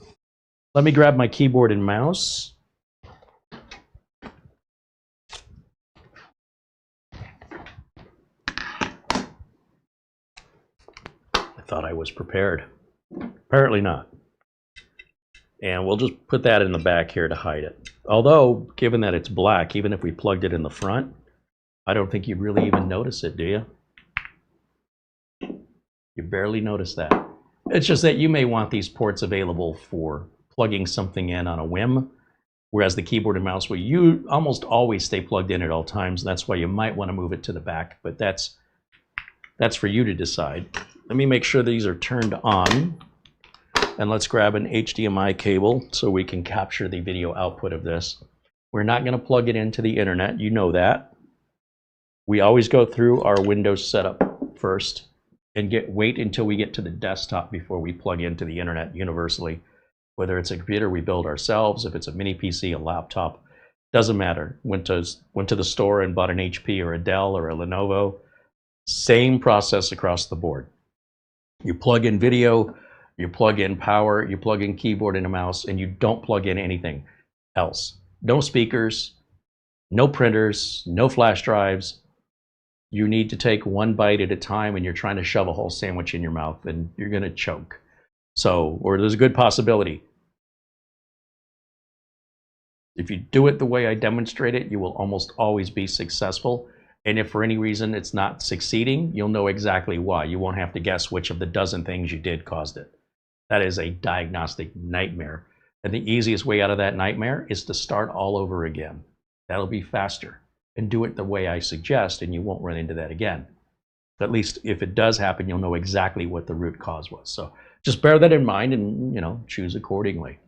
Let me grab my keyboard and mouse. I thought I was prepared. Apparently not. And we'll just put that in the back here to hide it. Although, given that it's black, even if we plugged it in the front, I don't think you'd really even notice it, do you? You barely notice that. It's just that you may want these ports available for plugging something in on a whim, whereas the keyboard and mouse will almost always stay plugged in at all times. And that's why you might want to move it to the back, but that's for you to decide. Let me make sure these are turned on, and let's grab an HDMI cable so we can capture the video output of this. We're not going to plug it into the internet, you know that. We always go through our Windows setup first and wait until we get to the desktop before we plug into the internet universally. Whether it's a computer we build ourselves, if it's a mini PC, a laptop, doesn't matter. Went to the store and bought an HP or a Dell or a Lenovo. Same process across the board. You plug in video, you plug in power, you plug in keyboard and a mouse, and you don't plug in anything else. No speakers, no printers, no flash drives. You need to take one bite at a time, and you're trying to shove a whole sandwich in your mouth, and you're going to choke. So, or there's a good possibility. If you do it the way I demonstrate it, you will almost always be successful. And if for any reason it's not succeeding, you'll know exactly why. You won't have to guess which of the dozen things you did caused it. That is a diagnostic nightmare. And the easiest way out of that nightmare is to start all over again. That'll be faster. And do it the way I suggest, and you won't run into that again. At least if it does happen, you'll know exactly what the root cause was. So just bear that in mind and, choose accordingly.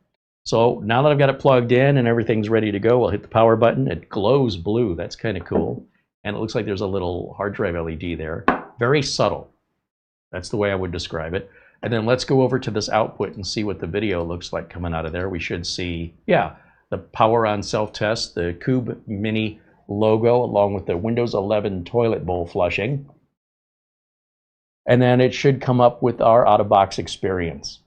So now that I've got it plugged in and everything's ready to go, I'll hit the power button. It glows blue. That's kind of cool. And it looks like there's a little hard drive LED there. Very subtle. That's the way I would describe it. And then let's go over to this output and see what the video looks like coming out of there. We should see, the power on self-test, the Kubb Mini logo, along with the Windows 11 toilet bowl flushing. And then it should come up with our out-of-box experience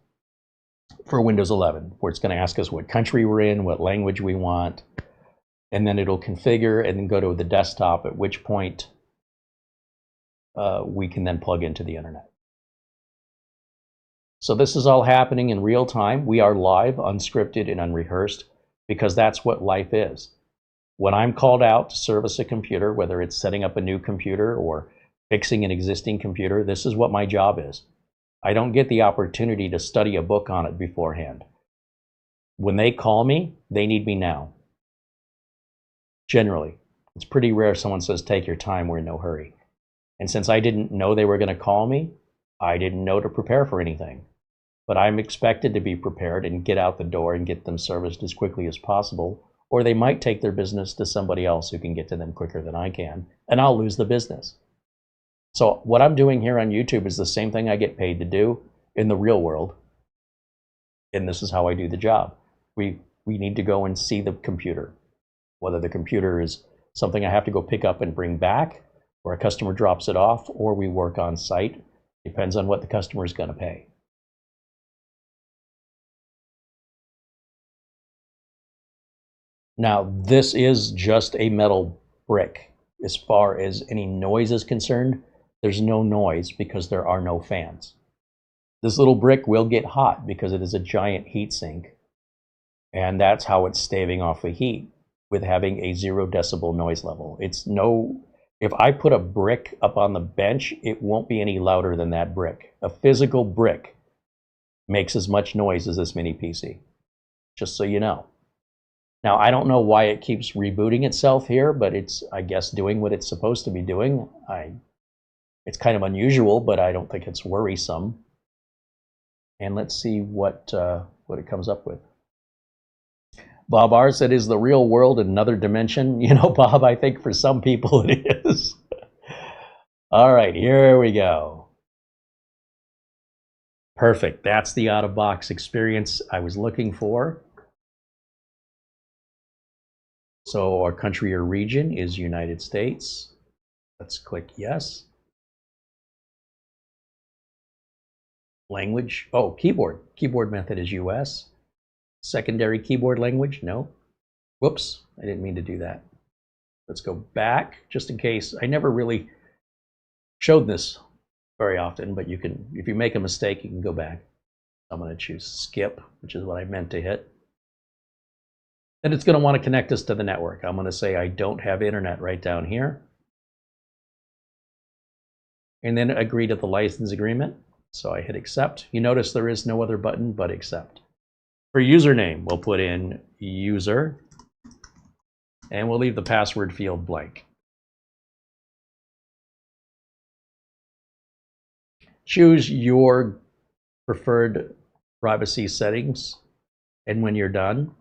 for Windows 11, where it's going to ask us what country we're in, what language we want, and then it'll configure and then go to the desktop, at which point we can then plug into the internet. So this is all happening in real time. We are live, unscripted, and unrehearsed, because that's what life is. When I'm called out to service a computer, whether it's setting up a new computer or fixing an existing computer, this is what my job is. I don't get the opportunity to study a book on it beforehand. When they call me, they need me now. Generally, it's pretty rare someone says, take your time, we're in no hurry. And since I didn't know they were going to call me, I didn't know to prepare for anything. But I'm expected to be prepared and get out the door and get them serviced as quickly as possible, or they might take their business to somebody else who can get to them quicker than I can, and I'll lose the business. So what I'm doing here on YouTube is the same thing I get paid to do in the real world, and this is how I do the job. We need to go and see the computer, whether the computer is something I have to go pick up and bring back, or a customer drops it off, or we work on site. Depends on what the customer is going to pay. Now, this is just a metal brick. As far as any noise is concerned, there's no noise because there are no fans. This little brick will get hot because it is a giant heat sink, and that's how it's staving off the heat, with having a 0 decibel noise level. It's no If I put a brick up on the bench, it won't be any louder than that brick. A physical brick makes as much noise as this mini PC, just so you know. Now, I don't know why it keeps rebooting itself here, but it's, I guess, doing what it's supposed to be doing. It's kind of unusual, but I don't think it's worrisome. And let's see what it comes up with. Bob R said, "Is the real world another dimension?" You know, Bob, I think for some people it is. All right, here we go. Perfect. That's the out-of-box experience I was looking for. So our country or region is United States. Let's click yes. Language, oh, keyboard. Keyboard method is US. Secondary keyboard language, no. Whoops, I didn't mean to do that. Let's go back, just in case. I never really showed this very often, but you can, if you make a mistake, you can go back. I'm going to choose skip, which is what I meant to hit. Then it's going to want to connect us to the network. I'm going to say I don't have internet right down here. And then agree to the license agreement. So I hit accept. You notice there is no other button but accept. For username, we'll put in user, and we'll leave the password field blank. Choose your preferred privacy settings, and when you're done,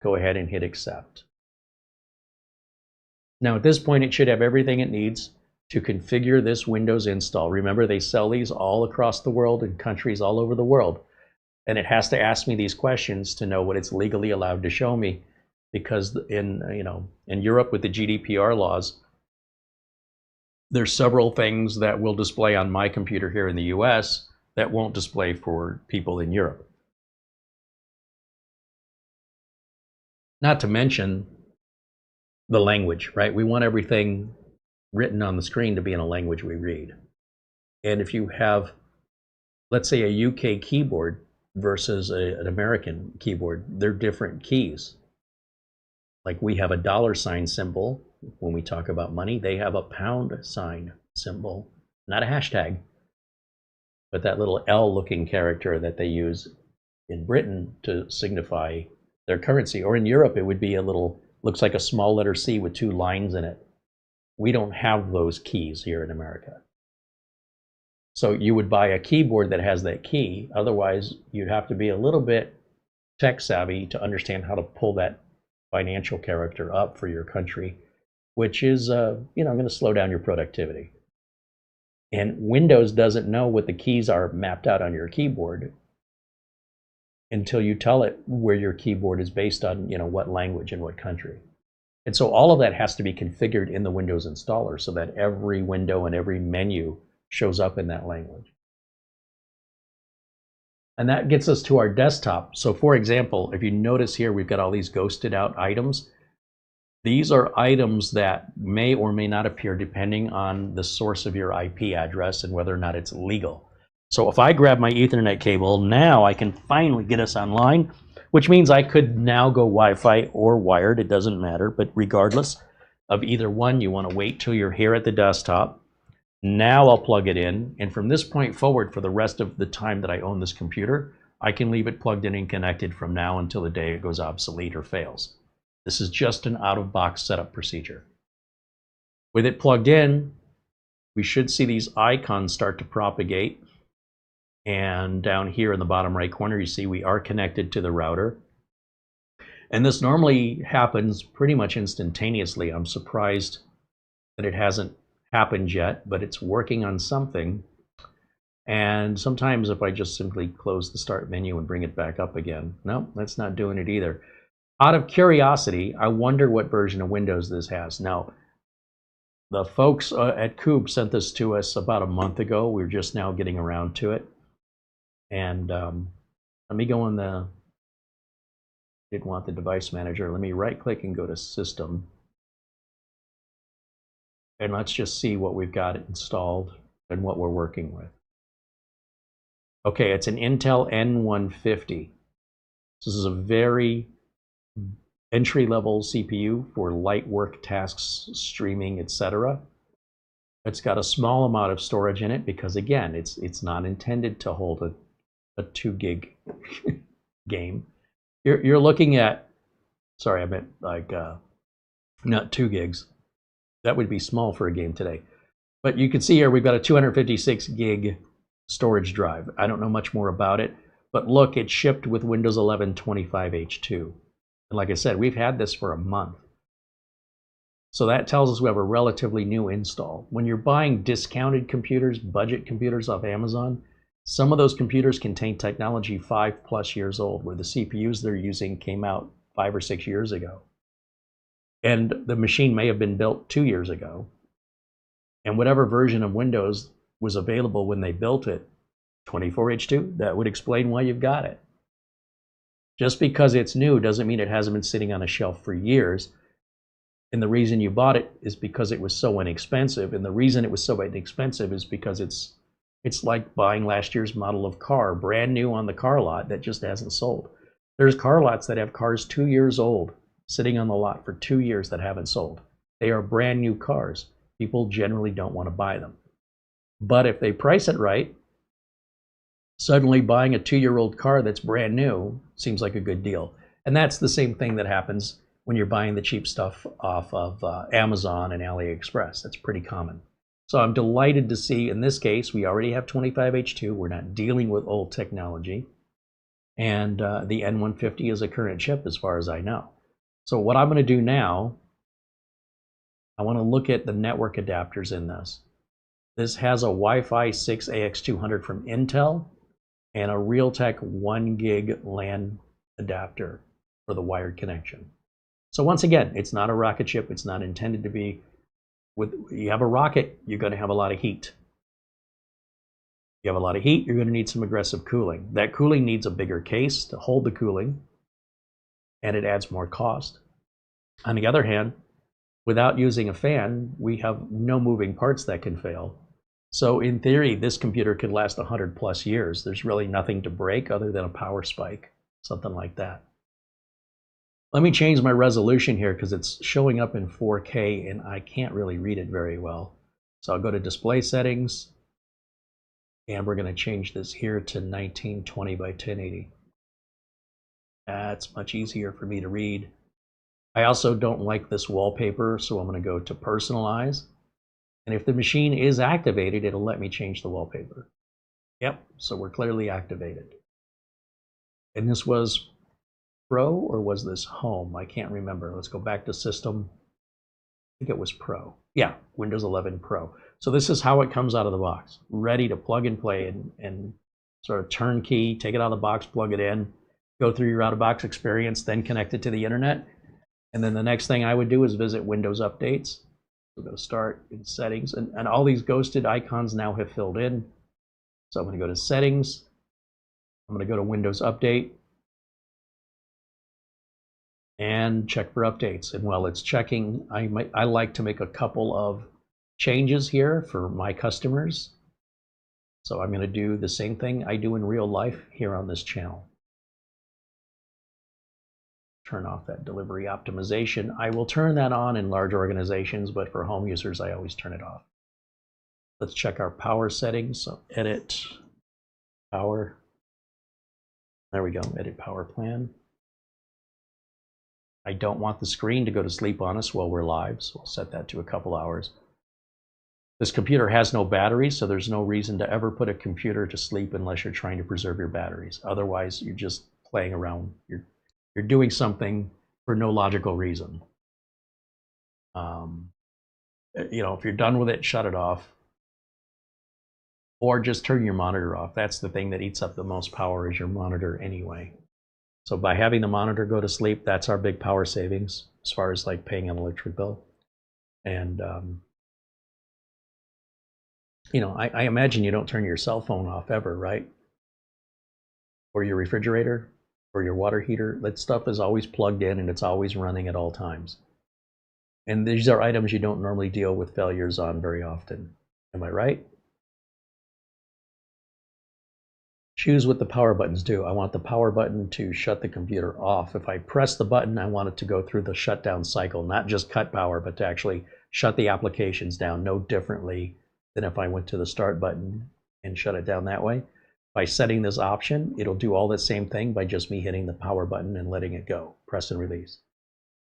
go ahead and hit accept. Now at this point, it should have everything it needs to configure this Windows install. Remember, they sell these all across the world in countries all over the world. And it has to ask me these questions to know what it's legally allowed to show me, because in Europe with the GDPR laws, there's several things that will display on my computer here in the US that won't display for people in Europe. Not to mention the language, right? We want everything written on the screen to be in a language we read. And if you have, let's say, a UK keyboard versus an American keyboard, they're different keys. Like we have a $ symbol when we talk about money, they have a £sign symbol, not a hashtag, but that little L looking character that they use in Britain to signify their currency. Or in Europe, it would be a little, looks like a small letter C with 2 lines in it. We don't have those keys here in America. So you would buy a keyboard that has that key. Otherwise, you'd have to be a little bit tech savvy to understand how to pull that financial character up for your country, which is, going to slow down your productivity. And Windows doesn't know what the keys are mapped out on your keyboard until you tell it where your keyboard is based on, what language and what country. And so all of that has to be configured in the Windows installer so that every window and every menu shows up in that language. And that gets us to our desktop. So for example, if you notice here, we've got all these ghosted out items. These are items that may or may not appear depending on the source of your IP address and whether or not it's legal. So if I grab my Ethernet cable, now I can finally get us online, which means I could now go Wi-Fi or wired, it doesn't matter, but regardless of either one, you want to wait till you're here at the desktop. Now I'll plug it in, and from this point forward, for the rest of the time that I own this computer, I can leave it plugged in and connected from now until the day it goes obsolete or fails. This is just an out-of-box setup procedure. With it plugged in, we should see these icons start to propagate. And down here in the bottom right corner, you see we are connected to the router. And this normally happens pretty much instantaneously. I'm surprised that it hasn't happened yet, but it's working on something. And sometimes if I just simply close the start menu and bring it back up again, no, that's not doing it either. Out of curiosity, I wonder what version of Windows this has. Now, the folks at Kubb sent this to us about a month ago. We're just now getting around to it. And let me go in the, didn't want the device manager. Let me right click and go to System. And let's just see what we've got installed and what we're working with. Okay, it's an Intel N150. This is a very entry-level CPU for light work tasks, streaming, etc. It's got a small amount of storage in it because, again, it's not intended to hold a 2 gig game. You're looking at, sorry, I meant like not 2 gigs. That would be small for a game today. But you can see here we've got a 256 gig storage drive. I don't know much more about it, but look, it's shipped with Windows 11 25H2. And like I said, we've had this for a month. So that tells us we have a relatively new install. When you're buying discounted computers, budget computers off Amazon, some of those computers contain technology 5+ years old, where the CPUs they're using came out 5 or 6 years ago. And the machine may have been built 2 years ago. And whatever version of Windows was available when they built it, 24H2, that would explain why you've got it. Just because it's new doesn't mean it hasn't been sitting on a shelf for years. And the reason you bought it is because it was so inexpensive. And the reason it was so inexpensive is because it's like buying last year's model of car, brand new on the car lot that just hasn't sold. There's car lots that have cars 2 years old, sitting on the lot for 2 years that haven't sold. They are brand new cars. People generally don't want to buy them. But if they price it right, suddenly buying a 2-year-old car that's brand new seems like a good deal. And that's the same thing that happens when you're buying the cheap stuff off of Amazon and AliExpress. That's pretty common. So I'm delighted to see, in this case, we already have 25H2. We're not dealing with old technology. And the N150 is a current chip as far as I know. So what I'm going to do now, I want to look at the network adapters in this. This has a Wi-Fi 6 AX200 from Intel and a Realtek 1 gig LAN adapter for the wired connection. So once again, it's not a rocket ship. It's not intended to be. You have a rocket, you're going to have a lot of heat. You have a lot of heat, you're going to need some aggressive cooling. That cooling needs a bigger case to hold the cooling, and it adds more cost. On the other hand, without using a fan, we have no moving parts that can fail. So in theory, this computer could last 100+ years. There's really nothing to break other than a power spike, something like that. Let me change my resolution here because it's showing up in 4K and I can't really read it very well. So I'll go to display settings and we're going to change this here to 1920 by 1080. That's much easier for me to read. I also don't like this wallpaper, so I'm going to go to personalize. And if the machine is activated, it'll let me change the wallpaper. Yep, so we're clearly activated. And this was Pro or was this Home? I can't remember. Let's go back to System. I think it was Pro. Yeah, Windows 11 Pro. So this is how it comes out of the box. Ready to plug and play and sort of turnkey, take it out of the box, plug it in, go through your out-of-box experience, then connect it to the internet. And then the next thing I would do is visit Windows Updates. We're going to start in Settings. And all these ghosted icons now have filled in. So I'm going to go to Settings. I'm going to go to Windows Update. And check for updates. And while it's checking, I like to make a couple of changes here for my customers. So I'm going to do the same thing I do in real life here on this channel. Turn off that delivery optimization. I will turn that on in large organizations, but for home users, I always turn it off. Let's check our power settings. So edit power. There we go, edit power plan. I don't want the screen to go to sleep on us while we're live, so I'll set that to a couple hours. This computer has no batteries, so there's no reason to ever put a computer to sleep unless you're trying to preserve your batteries. Otherwise, you're just playing around. You're doing something for no logical reason. You know, if you're done with it, shut it off. Or just turn your monitor off. That's the thing that eats up the most power, is your monitor anyway. So by having the monitor go to sleep, that's our big power savings as far as like paying an electric bill. And you know, I imagine you don't turn your cell phone off ever, right? Or your refrigerator or your water heater. That stuff is always plugged in and it's always running at all times. And these are items you don't normally deal with failures on very often. Am I right? choose what the power buttons do. I want the power button to shut the computer off. If I press the button, I want it to go through the shutdown cycle, not just cut power, but to actually shut the applications down no differently than if I went to the start button and shut it down that way. By setting this option, it'll do all the same thing by just me hitting the power button and letting it go. Press and release.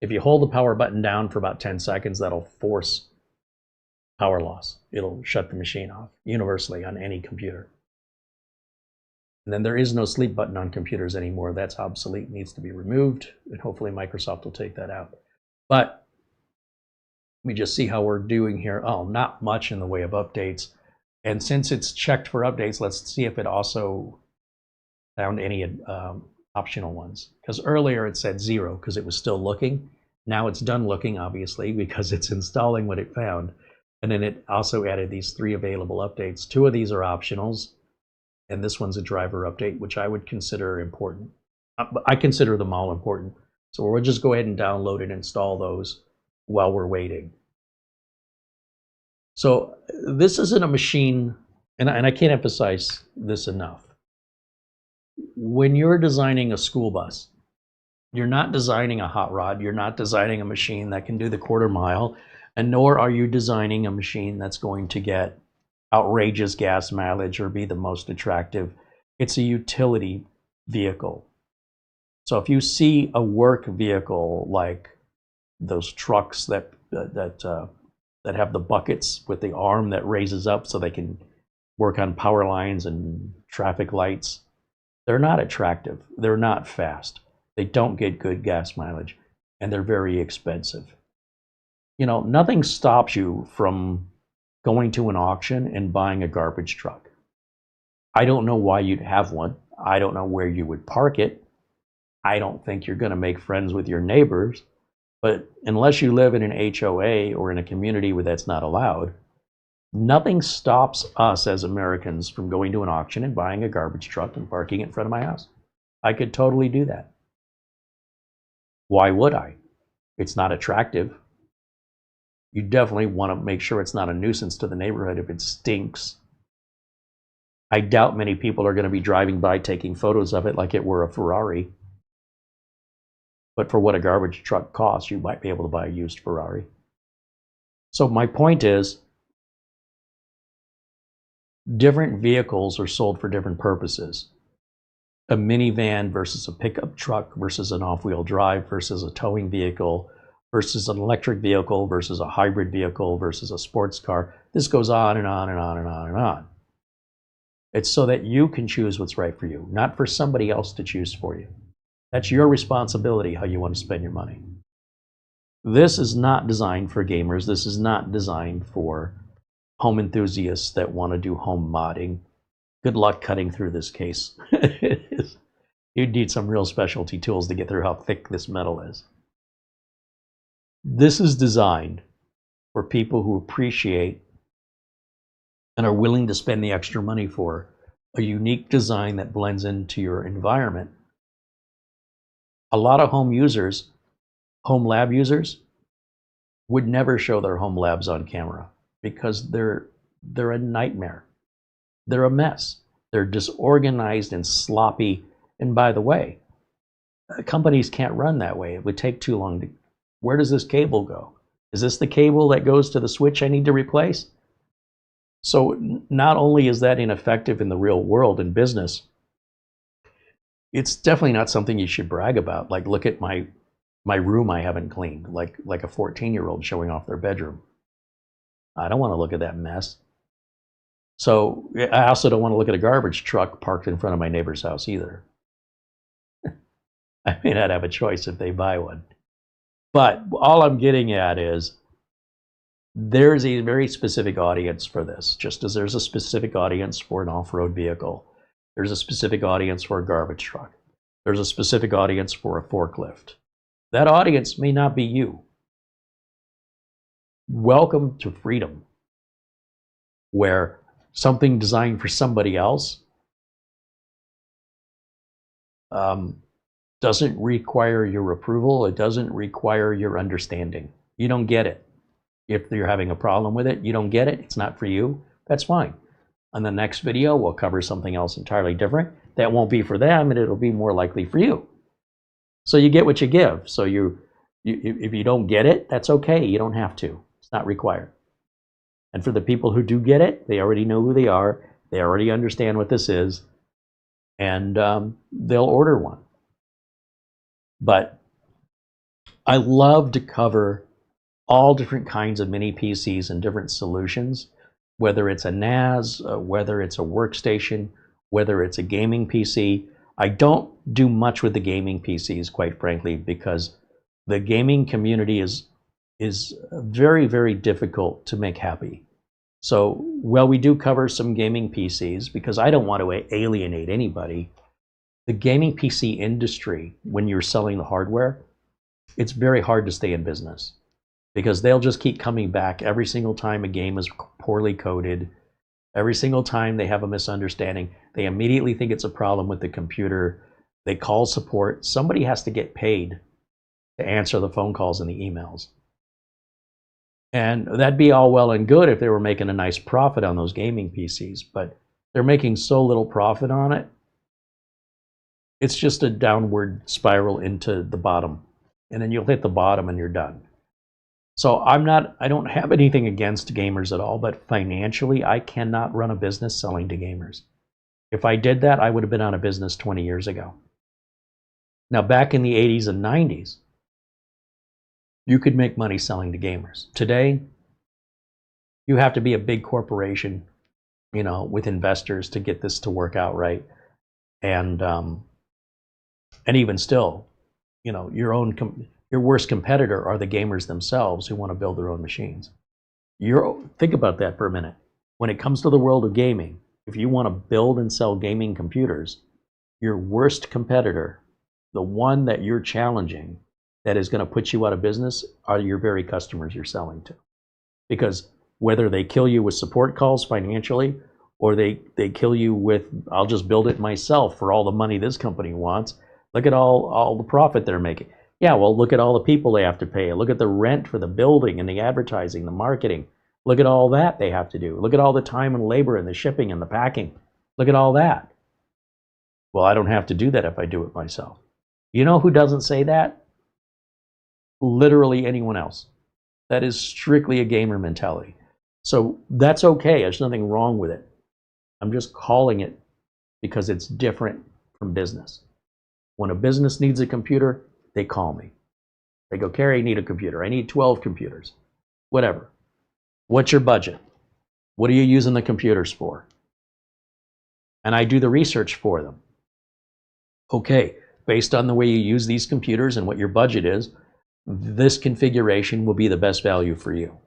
If you hold the power button down for about 10 seconds, that'll force power loss. It'll shut the machine off universally on any computer. And then there is no sleep button on computers anymore. That's obsolete, needs to be removed, and hopefully Microsoft will take that out. But let me just see how we're doing here. Oh, not much in the way of updates. And since it's checked for updates, let's see if it also found any optional ones. Because earlier it said 0 because it was still looking. Now it's done looking, obviously, because it's installing what it found. And then it also added these 3 available updates. 2 of these are optionals. And this one's a driver update, which I would consider important. I consider them all important. So we'll just go ahead and download and install those while we're waiting. So this isn't a machine, and I can't emphasize this enough. When you're designing a school bus, you're not designing a hot rod, you're not designing a machine that can do the quarter mile, and nor are you designing a machine that's going to get outrageous gas mileage or be the most attractive. It's a utility vehicle. So if you see a work vehicle like those trucks that have the buckets with the arm that raises up so they can work on power lines and traffic lights, they're not attractive. They're not fast. They don't get good gas mileage, and they're very expensive. You know, nothing stops you from going to an auction and buying a garbage truck. I don't know why you'd have one. I don't know where you would park it. I don't think you're going to make friends with your neighbors. But unless you live in an HOA or in a community where that's not allowed, nothing stops us as Americans from going to an auction and buying a garbage truck and parking it in front of my house. I could totally do that. Why would I? It's not attractive. You definitely want to make sure it's not a nuisance to the neighborhood if it stinks. I doubt many people are going to be driving by taking photos of it like it were a Ferrari. But for what a garbage truck costs, you might be able to buy a used Ferrari. So my point is, different vehicles are sold for different purposes. A minivan versus a pickup truck versus an off-wheel drive versus a towing vehicle versus an electric vehicle versus a hybrid vehicle versus a sports car. This goes on and on and on and on and on. It's so that you can choose what's right for you, not for somebody else to choose for you. That's your responsibility how you want to spend your money. This is not designed for gamers. This is not designed for home enthusiasts that want to do home modding. Good luck cutting through this case. You'd need some real specialty tools to get through how thick this metal is. This is designed for people who appreciate and are willing to spend the extra money for a unique design that blends into your environment. A lot of home users, home lab users, would never show their home labs on camera because they're a nightmare. They're a mess. They're disorganized and sloppy. And by the way, companies can't run that way. It would take too long to. Where does this cable go? Is this the cable that goes to the switch I need to replace? So not only is that ineffective in the real world in business, it's definitely not something you should brag about. Like, look at my room I haven't cleaned, like a 14-year-old showing off their bedroom. I don't want to look at that mess. So I also don't want to look at a garbage truck parked in front of my neighbor's house either. I may not have a choice if they buy one. But all I'm getting at is there's a very specific audience for this, just as there's a specific audience for an off-road vehicle. There's a specific audience for a garbage truck. There's a specific audience for a forklift. That audience may not be you. Welcome to freedom, where something designed for somebody else doesn't require your approval. It doesn't require your understanding. You don't get it. If you're having a problem with it, you don't get it, it's not for you, that's fine. On the next video, we'll cover something else entirely different. that won't be for them, and it'll be more likely for you. So you get what you give. So if you don't get it, that's okay. You don't have to. It's not required. And for the people who do get it, they already know who they are. They already understand what this is, and they'll order one. But I love to cover all different kinds of mini PCs and different solutions, whether it's a NAS, whether it's a workstation, whether it's a gaming PC. I don't do much with the gaming PCs, quite frankly, because the gaming community is very, very difficult to make happy. So, while we do cover some gaming PCs, because I don't want to alienate anybody, the gaming PC industry, when you're selling the hardware, it's very hard to stay in business because they'll just keep coming back every single time a game is poorly coded. Every single time they have a misunderstanding, they immediately think it's a problem with the computer. They call support. Somebody has to get paid to answer the phone calls and the emails. And that'd be all well and good if they were making a nice profit on those gaming PCs, but they're making so little profit on it. It's just a downward spiral into the bottom. And then you'll hit the bottom and you're done. So I don't have anything against gamers at all, but financially, I cannot run a business selling to gamers. If I did that, I would have been out of business 20 years ago. Now, back in the 80s and 90s, you could make money selling to gamers. Today, you have to be a big corporation, with investors to get this to work out right. And even still, your worst competitor are the gamers themselves who want to build their own machines. Think about that for a minute. When it comes to the world of gaming, if you want to build and sell gaming computers, your worst competitor, the one that you're challenging, that is going to put you out of business, are your very customers you're selling to. Because whether they kill you with support calls financially, or they kill you with, I'll just build it myself for all the money this company wants. Look at all the profit they're making. Yeah, well, look at all the people they have to pay. Look at the rent for the building and the advertising, the marketing. Look at all that they have to do. Look at all the time and labor and the shipping and the packing. Look at all that. Well, I don't have to do that if I do it myself. You know who doesn't say that? Literally anyone else. That is strictly a gamer mentality. So that's okay. There's nothing wrong with it. I'm just calling it because it's different from business. When a business needs a computer, they call me. They go, Carey, I need a computer. I need 12 computers. Whatever. What's your budget? What are you using the computers for? And I do the research for them. Okay, based on the way you use these computers and what your budget is, this configuration will be the best value for you.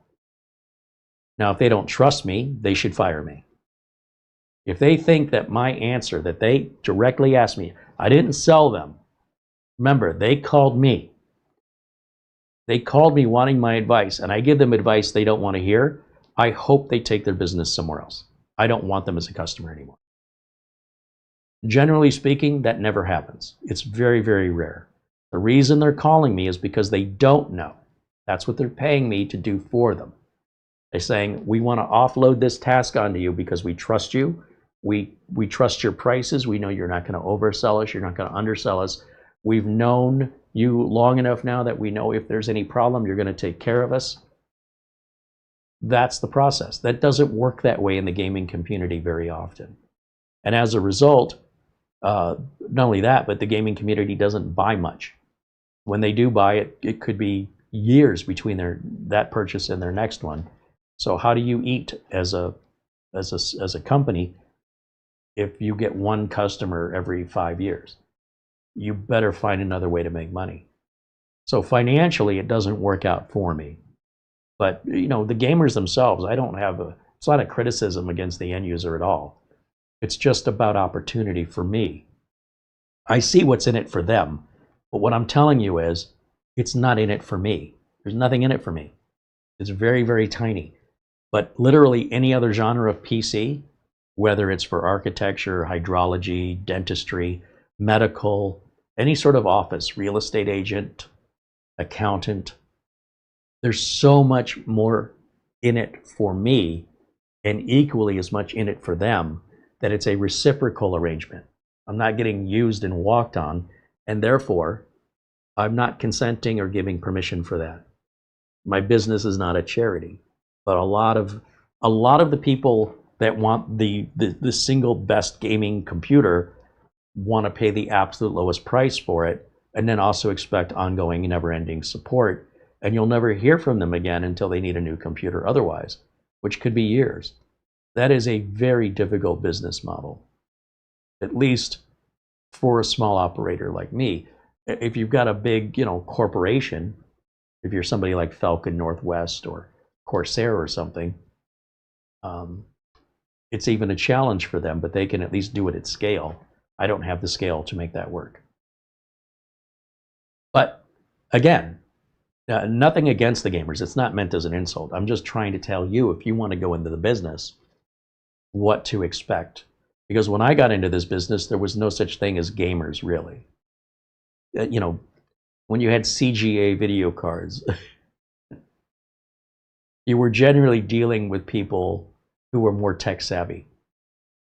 Now, if they don't trust me, they should fire me. If they think that my answer that they directly asked me, I didn't sell them. Remember, they called me. They called me wanting my advice, and I give them advice they don't want to hear. I hope they take their business somewhere else. I don't want them as a customer anymore. Generally speaking, that never happens. It's very, very rare. The reason they're calling me is because they don't know. That's what they're paying me to do for them. They're saying, we want to offload this task onto you because we trust you. We trust your prices. We know you're not going to oversell us. You're not going to undersell us. We've known you long enough now that we know if there's any problem, you're going to take care of us. That's the process. That doesn't work that way in the gaming community very often. And as a result, not only that, but the gaming community doesn't buy much. When they do buy it, it could be years between that purchase and their next one. So how do you eat as a company if you get one customer every 5 years? You better find another way to make money. So financially, it doesn't work out for me. But the gamers themselves, it's not a criticism against the end user at all. It's just about opportunity for me. I see what's in it for them, but what I'm telling you is, it's not in it for me. There's nothing in it for me. It's very, very tiny. But literally any other genre of PC, whether it's for architecture, hydrology, dentistry, medical, any sort of office, real estate agent, accountant, there's so much more in it for me and equally as much in it for them that it's a reciprocal arrangement. I'm not getting used and walked on, and therefore, I'm not consenting or giving permission for that. My business is not a charity, but a lot of the people that want the single best gaming computer want to pay the absolute lowest price for it, and then also expect ongoing, never-ending support. And you'll never hear from them again until they need a new computer otherwise, which could be years. That is a very difficult business model, at least for a small operator like me. If you've got a big, corporation, if you're somebody like Falcon Northwest or Corsair or something, it's even a challenge for them, but they can at least do it at scale. I don't have the scale to make that work. But again, nothing against the gamers. It's not meant as an insult. I'm just trying to tell you, if you want to go into the business, what to expect. Because when I got into this business, there was no such thing as gamers, really. When you had CGA video cards, you were generally dealing with people who were more tech savvy.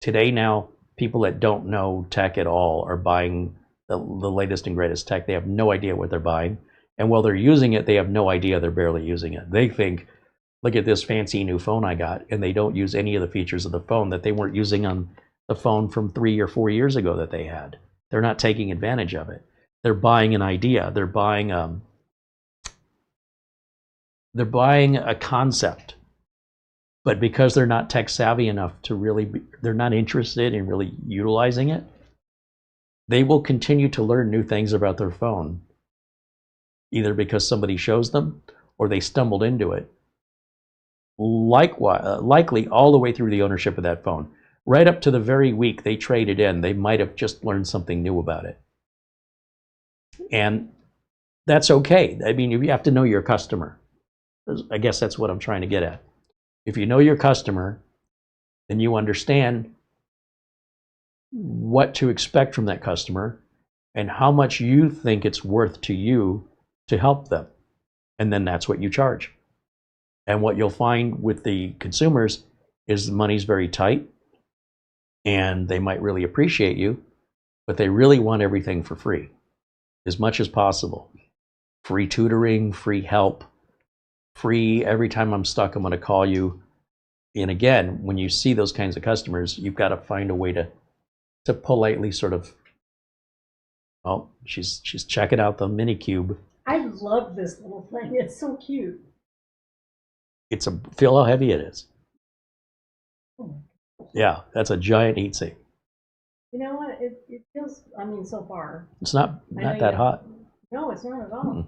Today now, people that don't know tech at all are buying the latest and greatest tech. They have no idea what they're buying. And while they're using it, they have no idea they're barely using it. They think, look at this fancy new phone I got, and they don't use any of the features of the phone that they weren't using on the phone from 3 or 4 years ago that they had. They're not taking advantage of it. They're buying an idea. They're buying a concept. But because they're not tech savvy enough to really they're not interested in really utilizing it, they will continue to learn new things about their phone, either because somebody shows them or they stumbled into it. Likely all the way through the ownership of that phone. Right up to the very week they traded in, they might have just learned something new about it. And that's okay. I mean, you have to know your customer. I guess that's what I'm trying to get at. If you know your customer, then you understand what to expect from that customer and how much you think it's worth to you to help them. And then that's what you charge. And what you'll find with the consumers is the money's very tight, and they might really appreciate you, but they really want everything for free, as much as possible. Free tutoring, free help, free every time I'm stuck, I'm going to call you. And again, when you see those kinds of customers, you've got to find a way to politely sort of, well, she's checking out the mini cube. I love this little thing. It's so cute. Feel how heavy it is. Yeah, that's a giant heatsink. You know what? It feels, I mean, so far. It's not that hot. No, it's not at all.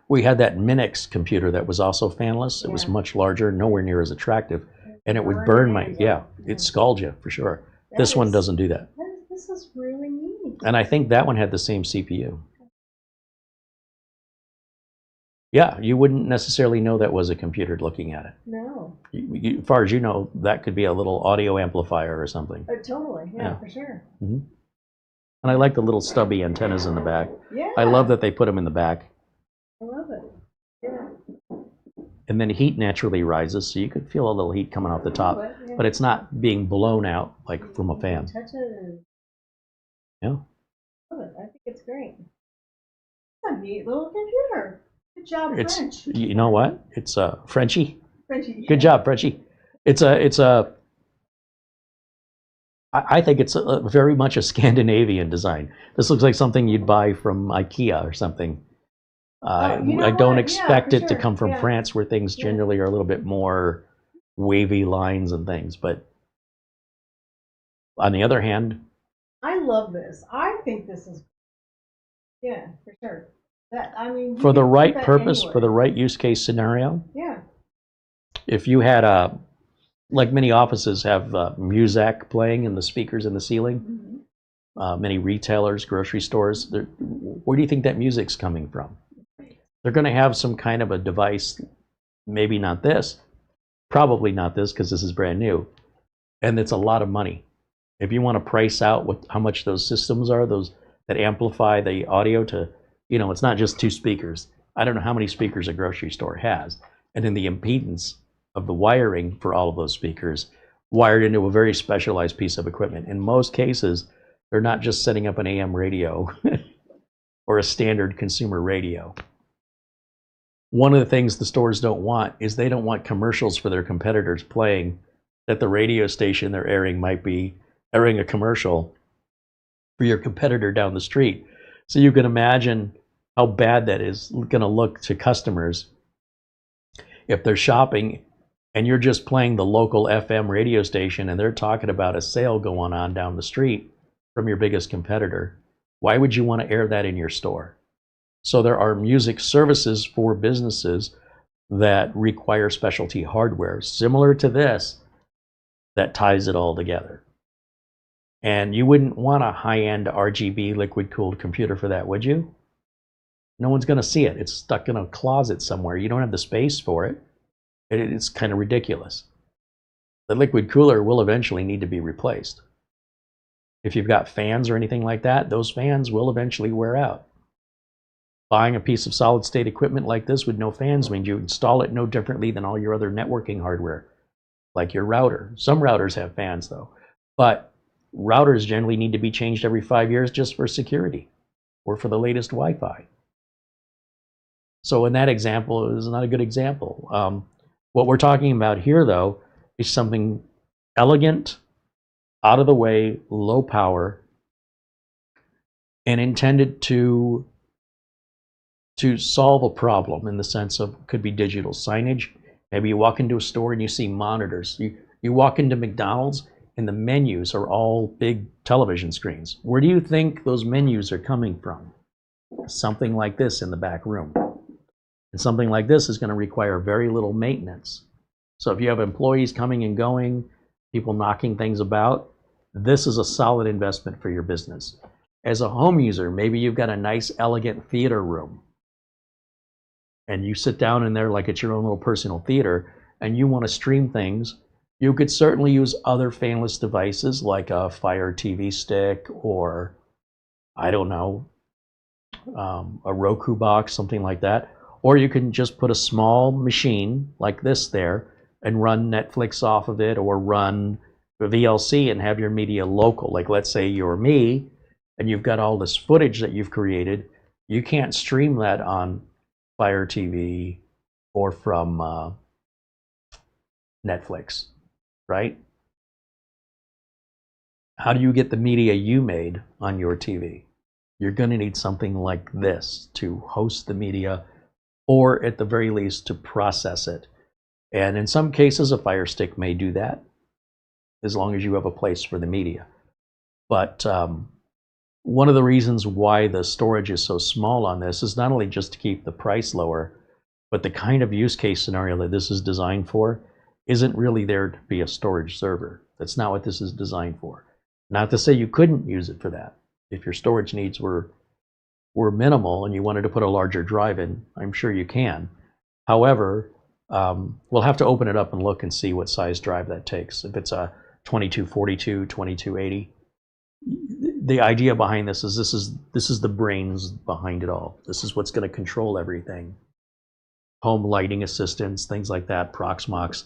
We had that Minix computer that was also fanless. It was much larger, nowhere near as attractive, and it would burn my, it scald you for sure. This one doesn't do that. This is really neat. And I think that one had the same CPU. Yeah, you wouldn't necessarily know that was a computer looking at it. No. As far as you know, that could be a little audio amplifier or something. Totally, yeah, for sure. Mm-hmm. And I like the little stubby antennas in the back. Yeah. I love that they put them in the back. I love it. Yeah. And then heat naturally rises, so you could feel a little heat coming off the top, but it's not being blown out like from a fan. Touch it. Yeah. I love it. I think it's great. It's a neat little computer. Good job, French. You know what? It's Frenchy. Frenchy. Yeah. Good job, Frenchy. I think it's very much a Scandinavian design. This looks like something you'd buy from IKEA or something. I don't expect it to come from France, where things generally are a little bit more wavy lines and things. But on the other hand, I love this. I think this is, for sure. For the right purpose, for the right use case scenario. Yeah. If you had like many offices have music playing in the speakers in the ceiling, many retailers, grocery stores, where do you think that music's coming from? They're going to have some kind of a device, maybe not this, probably not this because this is brand new, and it's a lot of money. If you want to price out how much those systems are, those that amplify the audio to, it's not just 2 speakers. I don't know how many speakers a grocery store has, and then the impedance of the wiring for all of those speakers wired into a very specialized piece of equipment. In most cases, they're not just setting up an AM radio or a standard consumer radio. One of the things the stores don't want is they don't want commercials for their competitors playing, that the radio station they're airing might be airing a commercial for your competitor down the street. So you can imagine how bad that is going to look to customers if they're shopping and you're just playing the local FM radio station and they're talking about a sale going on down the street from your biggest competitor. Why would you want to air that in your store? So there are music services for businesses that require specialty hardware similar to this that ties it all together. And you wouldn't want a high-end RGB liquid-cooled computer for that, would you? No one's going to see it. It's stuck in a closet somewhere. You don't have the space for it. It's kind of ridiculous. The liquid cooler will eventually need to be replaced. If you've got fans or anything like that, those fans will eventually wear out. Buying a piece of solid-state equipment like this with no fans means you install it no differently than all your other networking hardware, like your router. Some routers have fans, though. But routers generally need to be changed every 5 years just for security or for the latest Wi-Fi. So in that example, it is not a good example. What we're talking about here, though, is something elegant, out of the way, low power, and intended to solve a problem in the sense of could be digital signage. Maybe you walk into a store and you see monitors. You walk into McDonald's and the menus are all big television screens. Where do you think those menus are coming from? Something like this in the back room. And something like this is going to require very little maintenance. So if you have employees coming and going, people knocking things about, this is a solid investment for your business. As a home user, maybe you've got a nice, elegant theater room. And you sit down in there like it's your own little personal theater, and you want to stream things. You could certainly use other fanless devices like a Fire TV stick or, I don't know, a Roku box, something like that. Or you can just put a small machine like this there and run Netflix off of it, or run VLC and have your media local. Like let's say you're me and you've got all this footage that you've created. You can't stream that on Fire TV or from Netflix, right? How do you get the media you made on your TV? You're going to need something like this to host the media, or at the very least to process it. And in some cases, a Fire Stick may do that, as long as you have a place for the media. But one of the reasons why the storage is so small on this is not only just to keep the price lower, but the kind of use case scenario that this is designed for isn't really there to be a storage server. That's not what this is designed for. Not to say you couldn't use it for that. If your storage needs were minimal and you wanted to put a larger drive in, I'm sure you can. However, we'll have to open it up and look and see what size drive that takes. If it's a 2242, 2280. The idea behind this is this is the brains behind it all. This is what's going to control everything. Home lighting assistance, things like that, Proxmox.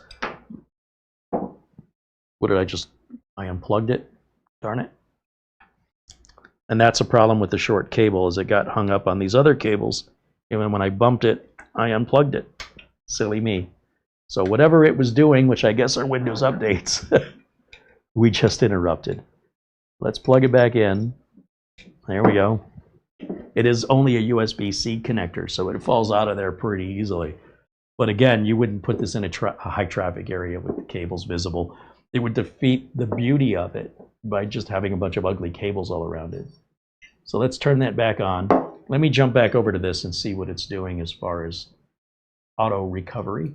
What did I unplugged it? Darn it. And that's a problem with the short cable, is it got hung up on these other cables. And when I bumped it, I unplugged it. Silly me. So whatever it was doing, which I guess are Windows updates, we just interrupted. Let's plug it back in. There we go. It is only a USB-C connector, so it falls out of there pretty easily. But again, you wouldn't put this in a high traffic area with the cables visible. It would defeat the beauty of it by just having a bunch of ugly cables all around it. So let's turn that back on. Let me jump back over to this and see what it's doing as far as auto recovery.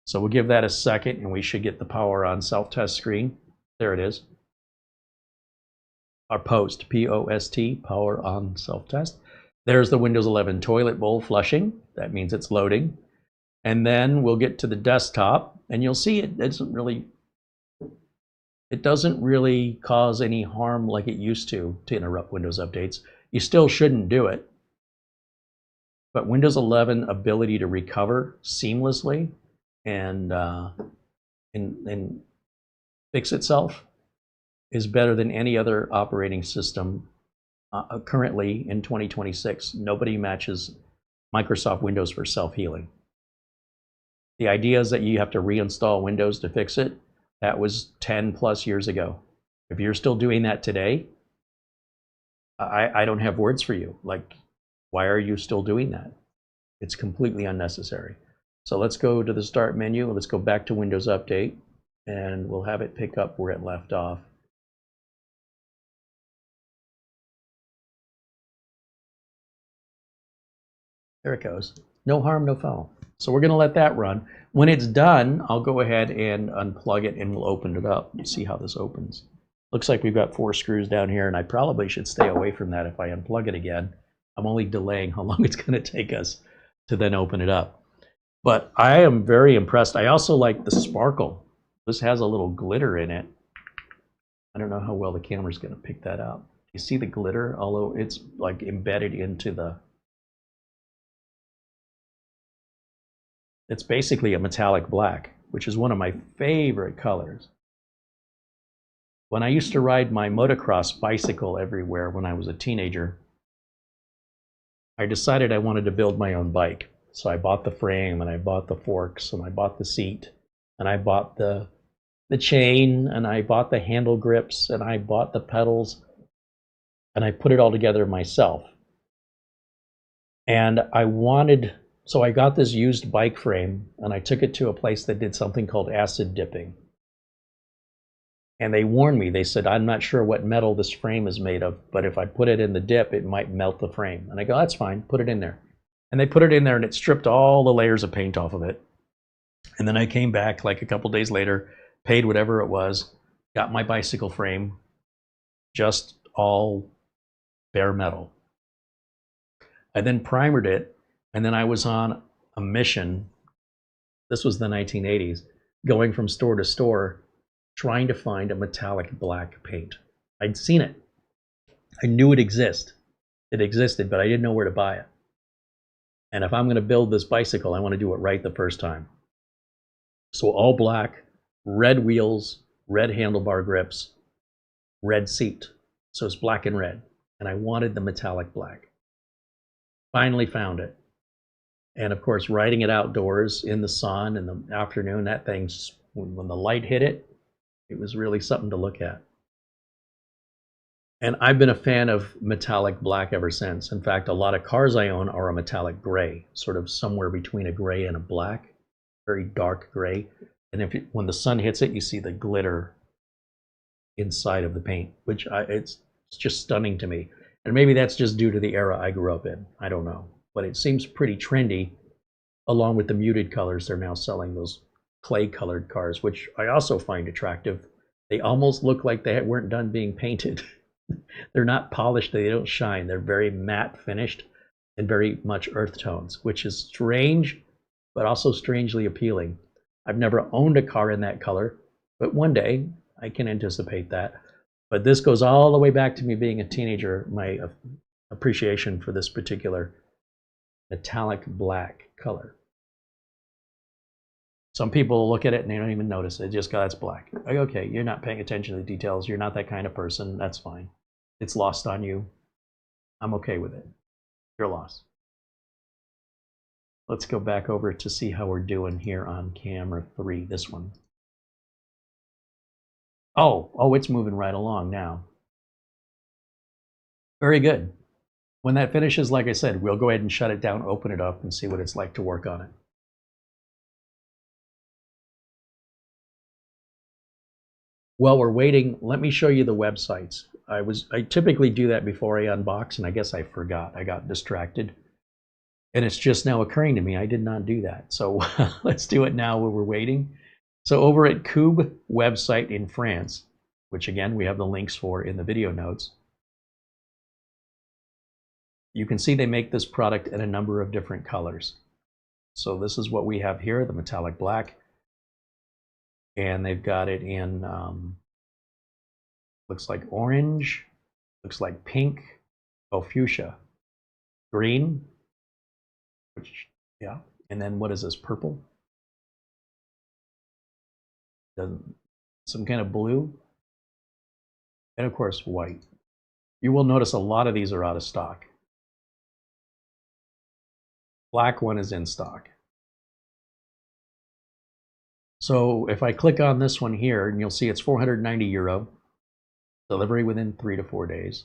So we'll give that a second and we should get the power on self-test screen. There it is. Our post, P-O-S-T, power on self-test. There's the Windows 11 toilet bowl flushing. That means it's loading. And then we'll get to the desktop and you'll see it doesn't really cause any harm like it used to interrupt Windows updates. You still shouldn't do it. But Windows 11 ability to recover seamlessly and fix itself is better than any other operating system currently in 2026. Nobody matches Microsoft Windows for self-healing. The idea is that you have to reinstall Windows to fix it. That was 10 plus years ago. If you're still doing that today, I don't have words for you. Like, why are you still doing that? It's completely unnecessary. So let's go to the start menu. Let's go back to Windows Update, and we'll have it pick up where it left off. There it goes. No harm, no foul. So we're going to let that run. When it's done, I'll go ahead and unplug it and we'll open it up and see how this opens. Looks like we've got 4 screws down here, and I probably should stay away from that if I unplug it again. I'm only delaying how long it's going to take us to then open it up. But I am very impressed. I also like the sparkle. This has a little glitter in it. I don't know how well the camera's going to pick that up. You see the glitter, although it's like embedded into the... It's basically a metallic black, which is one of my favorite colors. When I used to ride my motocross bicycle everywhere when I was a teenager, I decided I wanted to build my own bike. So I bought the frame, and I bought the forks, and I bought the seat, and I bought the chain, and I bought the handle grips, and I bought the pedals, and I put it all together myself. And so I got this used bike frame, and I took it to a place that did something called acid dipping. And they warned me. They said, I'm not sure what metal this frame is made of, but if I put it in the dip, it might melt the frame. And I go, that's fine, put it in there. And they put it in there, and it stripped all the layers of paint off of it. And then I came back like a couple days later, paid whatever it was, got my bicycle frame, just all bare metal. I then primered it, and then I was on a mission. This was the 1980s, going from store to store, trying to find a metallic black paint. I'd seen it. I knew it existed, but I didn't know where to buy it. And if I'm going to build this bicycle, I want to do it right the first time. So all black, red wheels, red handlebar grips, red seat. So it's black and red. And I wanted the metallic black. Finally found it. And of course, riding it outdoors in the sun in the afternoon, that thing, when the light hit it, it was really something to look at. And I've been a fan of metallic black ever since. In fact, a lot of cars I own are a metallic gray, sort of somewhere between a gray and a black, very dark gray. And when the sun hits it, you see the glitter inside of the paint, which it's just stunning to me. And maybe that's just due to the era I grew up in. I don't know. But it seems pretty trendy, along with the muted colors. They're now selling those clay-colored cars, which I also find attractive. They almost look like they weren't done being painted. They're not polished, they don't shine. They're very matte finished and very much earth tones, which is strange, but also strangely appealing. I've never owned a car in that color, but one day I can anticipate that. But this goes all the way back to me being a teenager, my appreciation for this particular metallic black color. Some people look at it and they don't even notice it. Just go, it's black. Like, okay, you're not paying attention to the details. You're not that kind of person. That's fine. It's lost on you. I'm okay with it. Your loss. Let's go back over to see how we're doing here on camera 3, this one. Oh, it's moving right along now. Very good. When that finishes, like I said, we'll go ahead and shut it down, open it up, and see what it's like to work on it. While we're waiting, let me show you the websites. I typically do that before I unbox, and I guess I forgot. I got distracted. And it's just now occurring to me, I did not do that. So let's do it now while we're waiting. So over at Kubb website in France, which again, we have the links for in the video notes, you can see they make this product in a number of different colors. So this is what we have here, the metallic black. And they've got it in, looks like orange, looks like pink, fuchsia, green, which, yeah. And then what is this, purple? Doesn't some kind of blue, and of course white. You will notice a lot of these are out of stock. Black one is in stock. So if I click on this one here, and you'll see it's 490 euro, delivery within 3 to 4 days.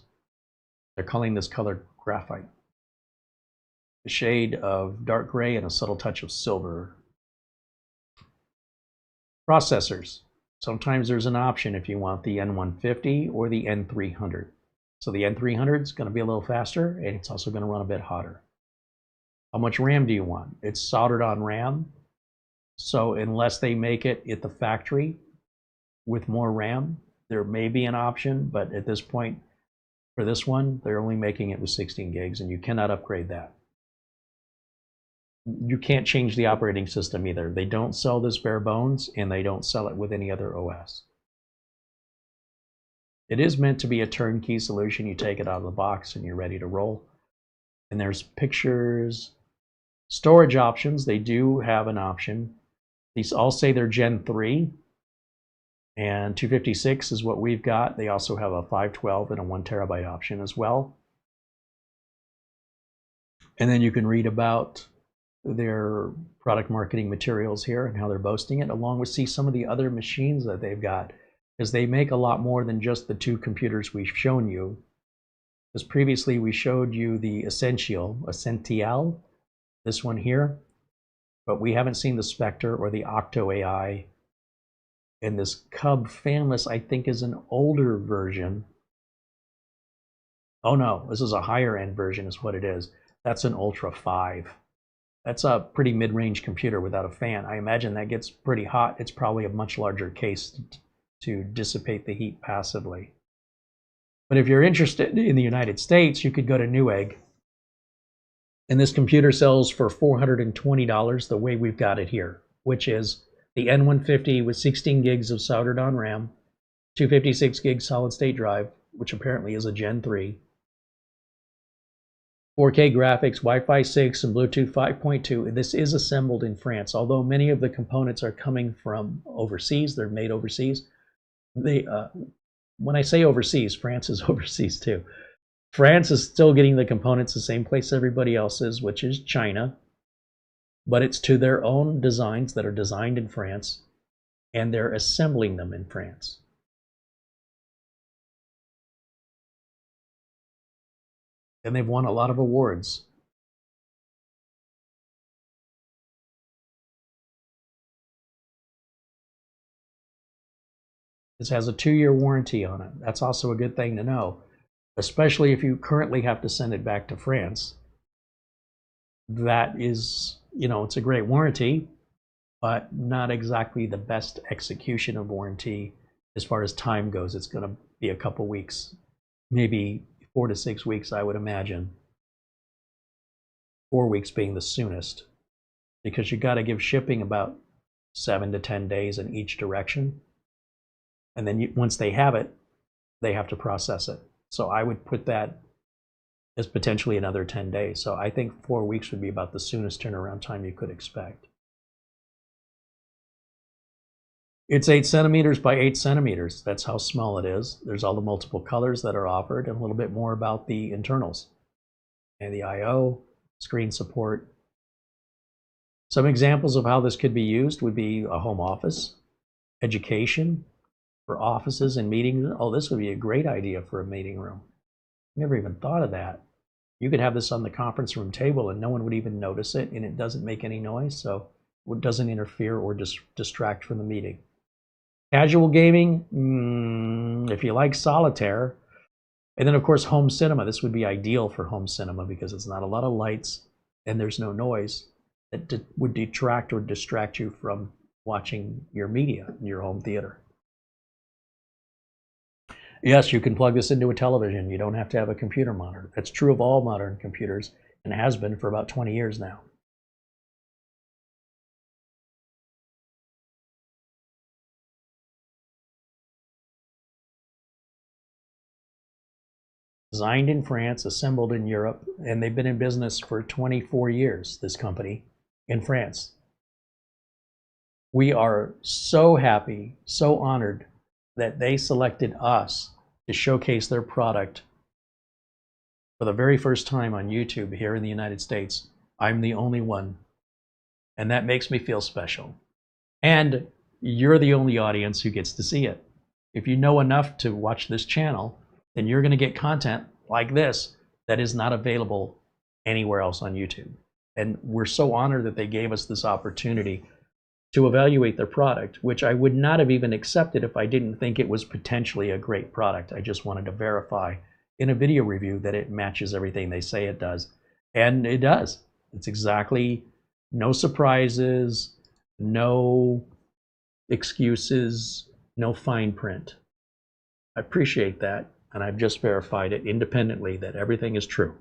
They're calling this color graphite. A shade of dark gray and a subtle touch of silver. Processors. Sometimes there's an option if you want the N150 or the N300. So the N300 is going to be a little faster, and it's also going to run a bit hotter. How much RAM do you want? It's soldered on RAM. So unless they make it at the factory with more RAM, there may be an option, but at this point, for this one, they're only making it with 16 gigs, and you cannot upgrade that. You can't change the operating system either. They don't sell this bare bones, and they don't sell it with any other OS. It is meant to be a turnkey solution. You take it out of the box, and you're ready to roll. And there's pictures, storage options. They do have an option. These all say they're Gen 3, and 256 is what we've got. They also have a 512 and a 1 terabyte option as well. And then you can read about their product marketing materials here and how they're boasting it, along with see some of the other machines that they've got, because they make a lot more than just the two computers we've shown you. Because previously we showed you the Essential, this one here, but we haven't seen the Spectre or the Octo AI. And this Kubb Fanless, I think, is an older version. Oh no, this is a higher end version is what it is. That's an Ultra 5. That's a pretty mid-range computer without a fan. I imagine that gets pretty hot. It's probably a much larger case to dissipate the heat passively. But if you're interested in the United States, you could go to Newegg. And this computer sells for $420 the way we've got it here, which is the N150 with 16 gigs of soldered on RAM, 256 gig solid state drive, which apparently is a Gen 3, 4K graphics, Wi-Fi 6, and Bluetooth 5.2. This is assembled in France, although many of the components are coming from overseas. They're made overseas. When I say overseas, France is overseas too. France is still getting the components the same place everybody else is, which is China. But it's to their own designs that are designed in France, and they're assembling them in France. And they've won a lot of awards. This has a 2-year warranty on it. That's also a good thing to know, especially if you currently have to send it back to France. That is, you know, it's a great warranty, but not exactly the best execution of warranty as far as time goes. It's going to be a couple weeks, maybe 4 to 6 weeks, I would imagine. 4 weeks being the soonest, because you got to give shipping about 7 to 10 days in each direction. And then once they have it, they have to process it. So I would put that as potentially another 10 days. So I think 4 weeks would be about the soonest turnaround time you could expect. It's 8 centimeters by 8 centimeters. That's how small it is. There's all the multiple colors that are offered, and a little bit more about the internals and the I/O, screen support. Some examples of how this could be used would be a home office, education, for offices and meetings. Oh, this would be a great idea for a meeting room. Never even thought of that. You could have this on the conference room table and no one would even notice it, and it doesn't make any noise, so it doesn't interfere or distract from the meeting. Casual gaming, if you like solitaire. And then of course home cinema. This would be ideal for home cinema because it's not a lot of lights and there's no noise that would detract or distract you from watching your media in your home theater. Yes, you can plug this into a television. You don't have to have a computer monitor. That's true of all modern computers and has been for about 20 years now. Designed in France, assembled in Europe, and they've been in business for 24 years, this company, in France. We are so happy, so honored that they selected us to showcase their product for the very first time on YouTube here in the United States. I'm the only one, and that makes me feel special. And you're the only audience who gets to see it. If you know enough to watch this channel, then you're going to get content like this that is not available anywhere else on YouTube. And we're so honored that they gave us this opportunity to evaluate their product, which I would not have even accepted if I didn't think it was potentially a great product. I just wanted to verify in a video review that it matches everything they say it does. And it does. It's exactly, no surprises, no excuses, no fine print. I appreciate that, and I've just verified it independently that everything is true.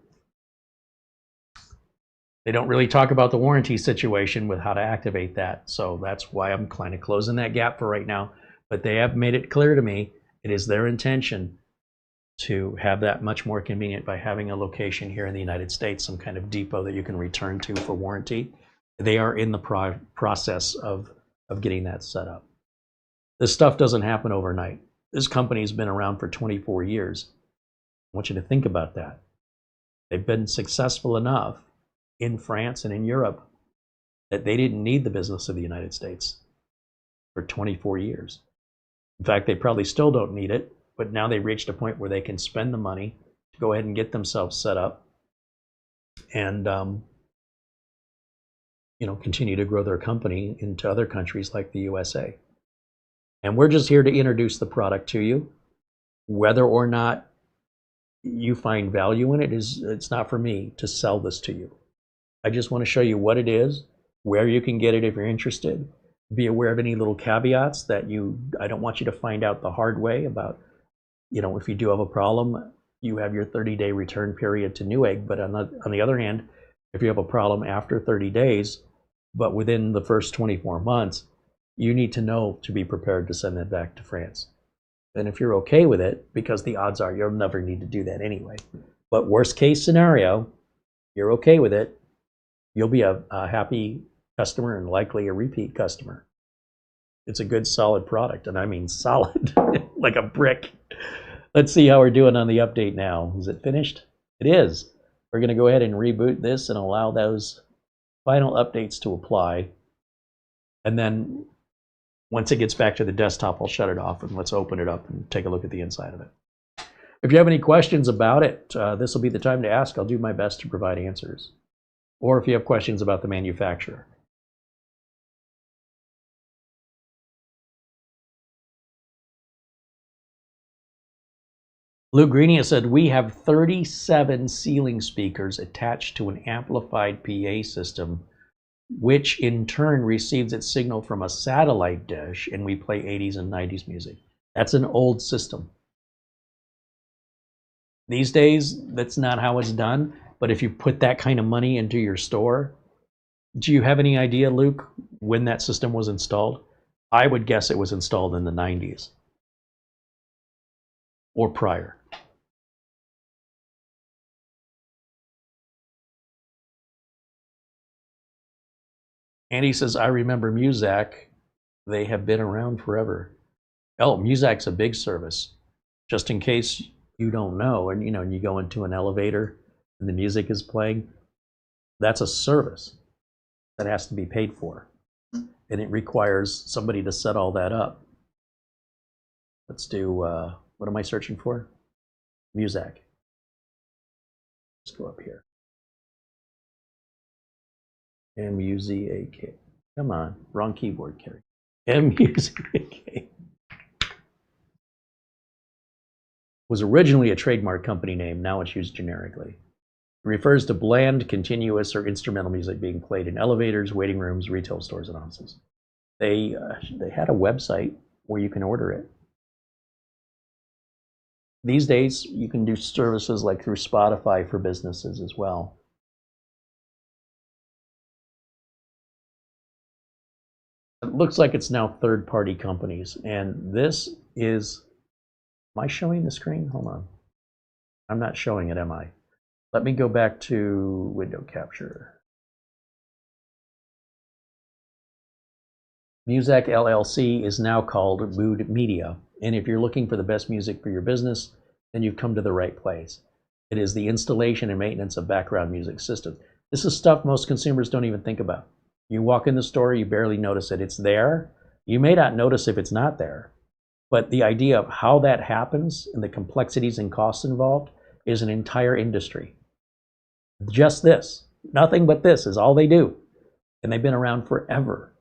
They don't really talk about the warranty situation with how to activate that, so that's why I'm kind of closing that gap for right now. But they have made it clear to me it is their intention to have that much more convenient by having a location here in the United States, some kind of depot that you can return to for warranty. They are in the process of getting that set up. This stuff doesn't happen overnight. This company's been around for 24 years. I want you to think about that. They've been successful enough in France and in Europe that they didn't need the business of the United States for 24 years. In fact, they probably still don't need it, but now they've reached a point where they can spend the money to go ahead and get themselves set up and continue to grow their company into other countries like the USA. And we're just here to introduce the product to you. Whether or not you find value in it, it's not for me to sell this to you. I just want to show you what it is, where you can get it if you're interested. Be aware of any little caveats that I don't want you to find out the hard way about, if you do have a problem, you have your 30-day return period to Newegg. But on the other hand, if you have a problem after 30 days, but within the first 24 months, you need to know to be prepared to send that back to France. And if you're okay with it, because the odds are you'll never need to do that anyway. But worst case scenario, you're okay with it, you'll be a happy customer and likely a repeat customer. It's a good, solid product, and I mean solid, like a brick. Let's see how we're doing on the update now. Is it finished? It is. We're going to go ahead and reboot this and allow those final updates to apply. And then once it gets back to the desktop, I'll shut it off and let's open it up and take a look at the inside of it. If you have any questions about it, this will be the time to ask. I'll do my best to provide answers. Or if you have questions about the manufacturer. Lou Greenia said, we have 37 ceiling speakers attached to an amplified PA system, which in turn receives its signal from a satellite dish, and we play 80s and 90s music. That's an old system. These days, that's not how it's done. But if you put that kind of money into your store, do you have any idea, Luke, when that system was installed? I would guess it was installed in the 90s or prior. Andy says, I remember Muzak. They have been around forever. Oh, Muzak's a big service. Just in case you don't know, and you go into an elevator and the music is playing, that's a service that has to be paid for. And it requires somebody to set all that up. Let's do, what am I searching for? Muzak. Let's go up here. M-U-Z-A-K. Come on, wrong keyboard, Carey. M-U-Z-A-K. Was originally a trademark company name, now it's used generically. It refers to bland, continuous, or instrumental music being played in elevators, waiting rooms, retail stores, and offices. They had a website where you can order it. These days, you can do services like through Spotify for businesses as well. It looks like it's now third-party companies, and this is, am I showing the screen? Hold on. I'm not showing it, am I? Let me go back to window capture. Muzak LLC is now called Mood Media, And if you're looking for the best music for your business, then you've come to the right place. It is the installation and maintenance of background music systems. This is stuff most consumers don't even think about. You walk in the store, you barely notice it. It's there. You may not notice if it's not there, but the idea of how that happens and the complexities and costs involved is an entire industry. Just this, nothing but this is all they do. And they've been around forever.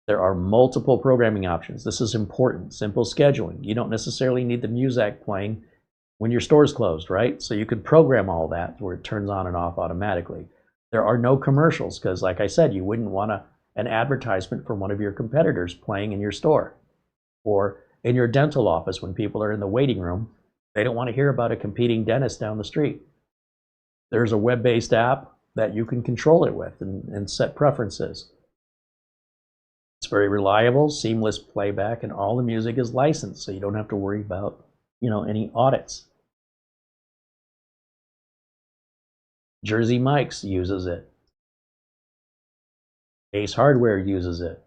There are multiple programming options. This is important. Simple scheduling. You don't necessarily need the music playing when your store's closed, right? So you could program all that where it turns on and off automatically. There are no commercials because, like I said, you wouldn't want an advertisement from one of your competitors playing in your store or in your dental office when people are in the waiting room. They don't want to hear about a competing dentist down the street. There's a web-based app that you can control it with and set preferences. It's very reliable, seamless playback, and all the music is licensed, so you don't have to worry about, any audits. Jersey Mike's uses it. Ace Hardware uses it.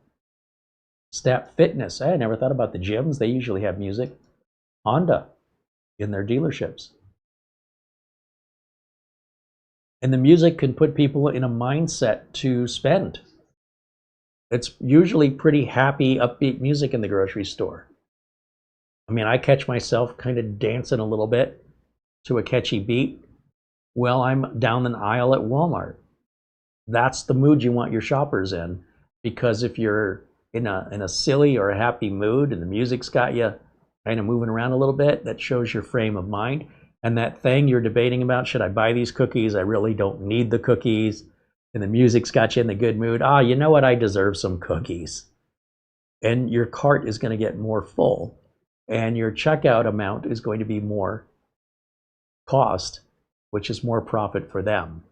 Step Fitness. I never thought about the gyms. They usually have music. Honda in their dealerships. And the music can put people in a mindset to spend. It's usually pretty happy, upbeat music in the grocery store. I mean, I catch myself kind of dancing a little bit to a catchy beat while I'm down an aisle at Walmart. That's the mood you want your shoppers in, because if you're in a silly or a happy mood and the music's got you kind of moving around a little bit, that shows your frame of mind. And that thing you're debating about, should I buy these cookies? I really don't need the cookies. And the music's got you in the good mood. You know what? I deserve some cookies. And your cart is going to get more full. And your checkout amount is going to be more cost, which is more profit for them.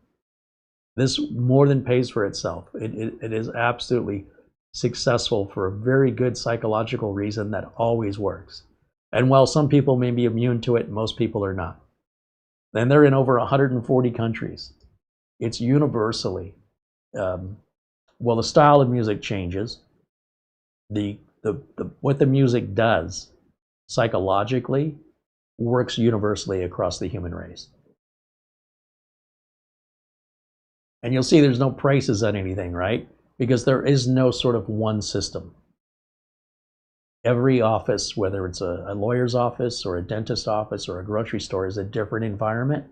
This more than pays for itself. It is absolutely successful for a very good psychological reason that always works. And while some people may be immune to it, most people are not. And they're in over 140 countries. It's universally, well, the style of music changes. What the music does psychologically works universally across the human race. And you'll see there's no prices on anything, right? Because there is no sort of one system. Every office, whether it's a lawyer's office or a dentist office or a grocery store, is a different environment.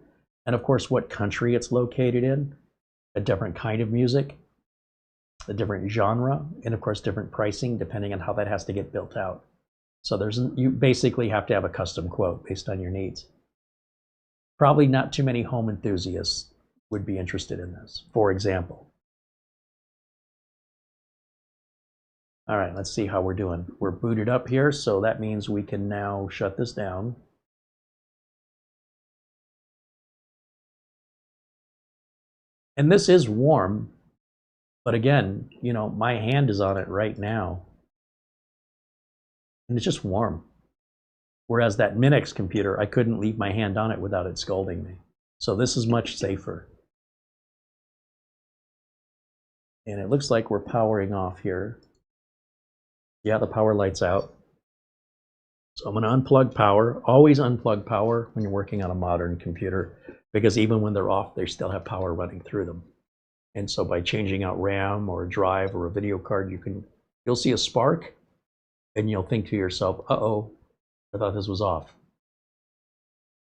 And of course, what country it's located in, a different kind of music, a different genre, and of course, different pricing depending on how that has to get built out. So you basically have to have a custom quote based on your needs. Probably not too many home enthusiasts would be interested in this, for example. All right, let's see how we're doing. We're booted up here, so that means we can now shut this down. And this is warm, but again, my hand is on it right now. And it's just warm. Whereas that Minix computer, I couldn't leave my hand on it without it scolding me. So this is much safer. And it looks like we're powering off here. Yeah, the power light's out. So I'm going to unplug power. Always unplug power when you're working on a modern computer, because even when they're off, they still have power running through them. And so by changing out RAM or a drive or a video card, you'll see a spark and you'll think to yourself, uh-oh, I thought this was off.